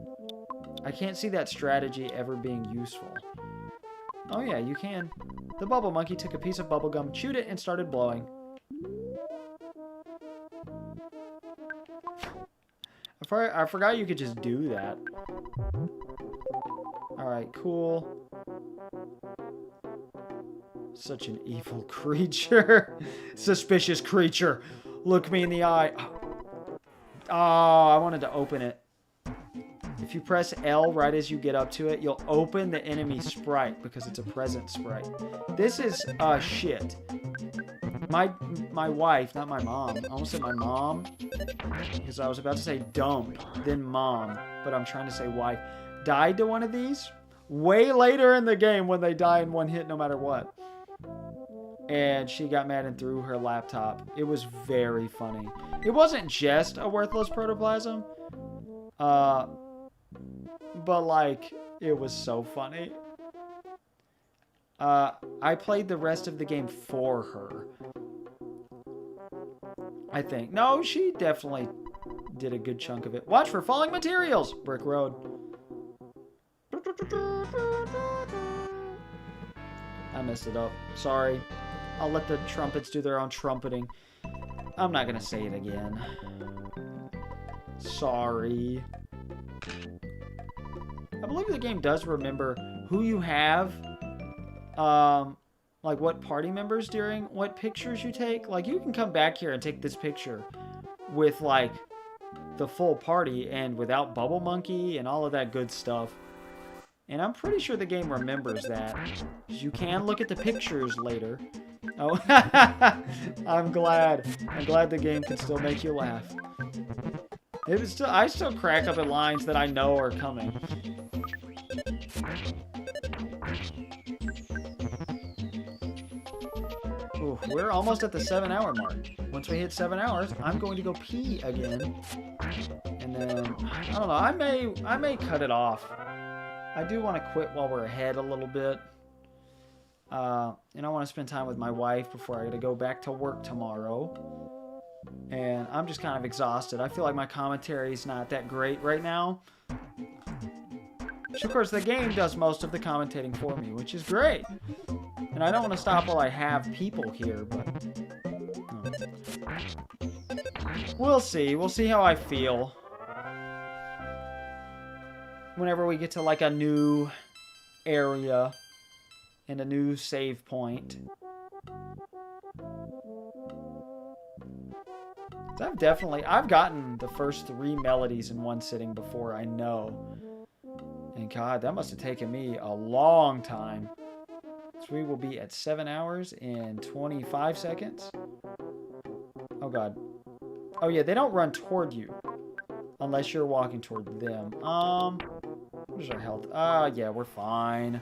I can't see that strategy ever being useful. Oh yeah, you can. The bubble monkey took a piece of bubble gum, chewed it, and started blowing. I forgot you could just do that. Alright, cool. Such an evil creature. Suspicious creature. Look me in the eye. Oh, I wanted to open it. If you press L right as you get up to it, you'll open the enemy sprite because it's a present sprite. This is shit. My wife, not my mom. I almost said my mom because I was about to say dump, then mom, but I'm trying to say wife. Died to one of these way later in the game when they die in one hit no matter what. And she got mad and threw her laptop. It was very funny. It wasn't just a worthless protoplasm. But like, it was so funny. I played the rest of the game for her. I think. No, she definitely did a good chunk of it. Watch for falling materials! Brick Road. I messed it up. Sorry. I'll let the trumpets do their own trumpeting. I'm not gonna say it again. Sorry. I believe the game does remember who you have. Like what party members during what pictures you take. Like you can come back here and take this picture with like the full party and without Bubble Monkey and all of that good stuff. And I'm pretty sure the game remembers that. You can look at the pictures later. Oh, I'm glad. I'm glad the game can still make you laugh. I still crack up at lines that I know are coming. Ooh, we're almost at the 7-hour mark. Once we hit 7 hours, I'm going to go pee again. And then, I don't know, I may cut it off. I do want to quit while we're ahead a little bit. And I want to spend time with my wife before I got to go back to work tomorrow. And I'm just kind of exhausted. I feel like my commentary is not that great right now. Of course, the game does most of the commentating for me, which is great. And I don't want to stop while I have people here, but... We'll see. We'll see how I feel. Whenever we get to, like, a new area and a new save point. I've gotten the first 3 melodies in one sitting before, I know. And God, that must have taken me a long time. So we will be at 7 hours and 25 seconds. Oh God. Oh yeah, they don't run toward you. Unless you're walking toward them. What is our health? Yeah, we're fine.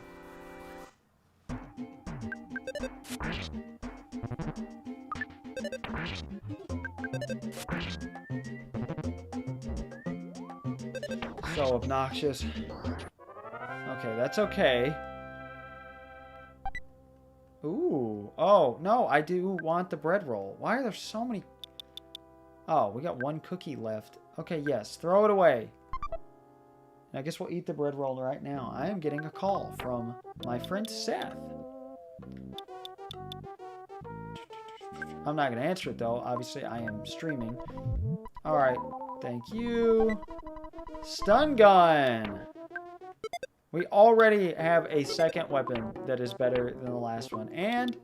So obnoxious. Okay, that's okay. Ooh. Oh, no, I do want the bread roll. Why are there so many? Oh, we got 1 cookie left. Okay, yes, throw it away. I guess we'll eat the bread roll right now. I am getting a call from my friend Seth. I'm not going to answer it, though. Obviously, I am streaming. All right. Thank you. Stun gun. We already have a second weapon that is better than the last one. And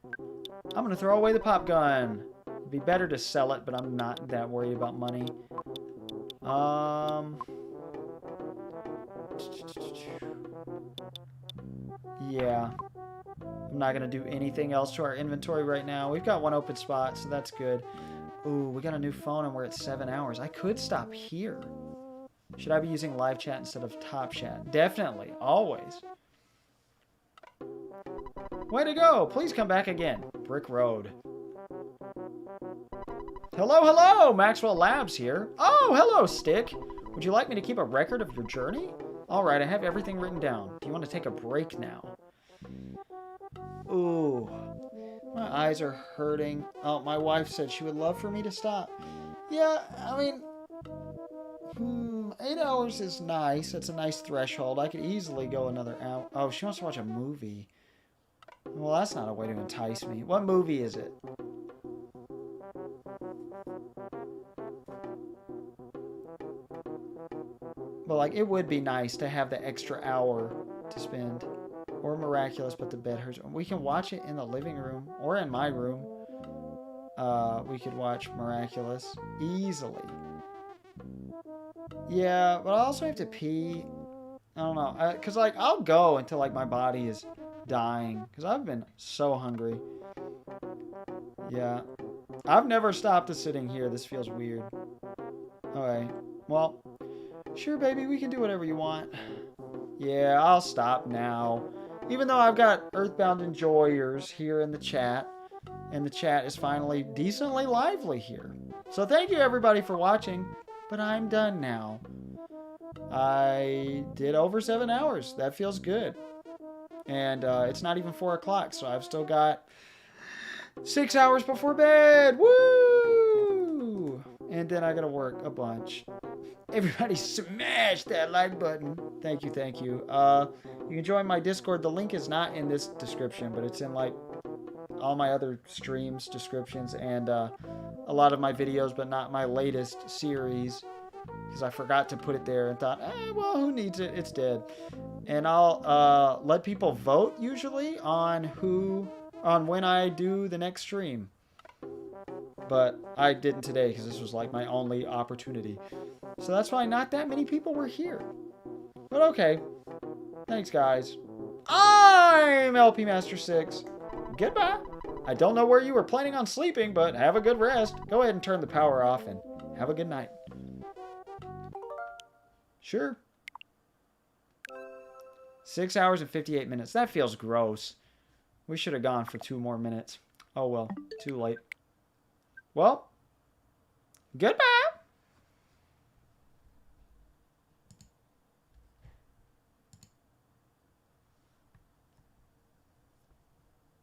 I'm going to throw away the pop gun. It'd be better to sell it, but I'm not that worried about money. Yeah. I'm not going to do anything else to our inventory right now. We've got 1 open spot, so that's good. Ooh, we got a new phone and we're at 7 hours. I could stop here. Should I be using live chat instead of top chat? Definitely. Always. Way to go. Please come back again. Brick Road. Hello, hello. Maxwell Labs here. Oh, hello, Stick. Would you like me to keep a record of your journey? All right, I have everything written down. Do you want to take a break now? Ooh, my eyes are hurting. Oh, my wife said she would love for me to stop. Yeah, I mean, 8 hours is nice. That's a nice threshold. I could easily go another hour. Oh, she wants to watch a movie. Well, that's not a way to entice me. What movie is it? But, like, it would be nice to have the extra hour to spend. Or Miraculous, but the bed hurts. We can watch it in the living room or in my room. We could watch Miraculous easily. Yeah, but I also have to pee. I don't know. Because, like, I'll go until, like, my body is dying. Because I've been so hungry. Yeah. I've never stopped to sitting here. This feels weird. Okay. Well, sure, baby. We can do whatever you want. Yeah, I'll stop now. Even though I've got EarthBound enjoyers here in the chat. And the chat is finally decently lively here. So thank you, everybody, for watching. But I'm done now. I did over 7 hours. That feels good. And it's not even 4 o'clock, so I've still got 6 hours before bed. Woo! And then I gotta work a bunch. Everybody smash that like button. Thank you, thank you. You can join my Discord. The link is not in this description, but it's in, like, all my other streams descriptions and a lot of my videos, but not my latest series. Because I forgot to put it there and thought, well, who needs it? It's dead. And I'll let people vote usually on when I do the next stream. But I didn't today because this was like my only opportunity. So that's why not that many people were here. But okay. Thanks, guys. I'm LP Master 6. Goodbye. I don't know where you were planning on sleeping, but have a good rest. Go ahead and turn the power off and have a good night. Sure. 6 hours and 58 minutes. That feels gross. We should have gone for 2 more minutes. Oh well, too late. Well, goodbye.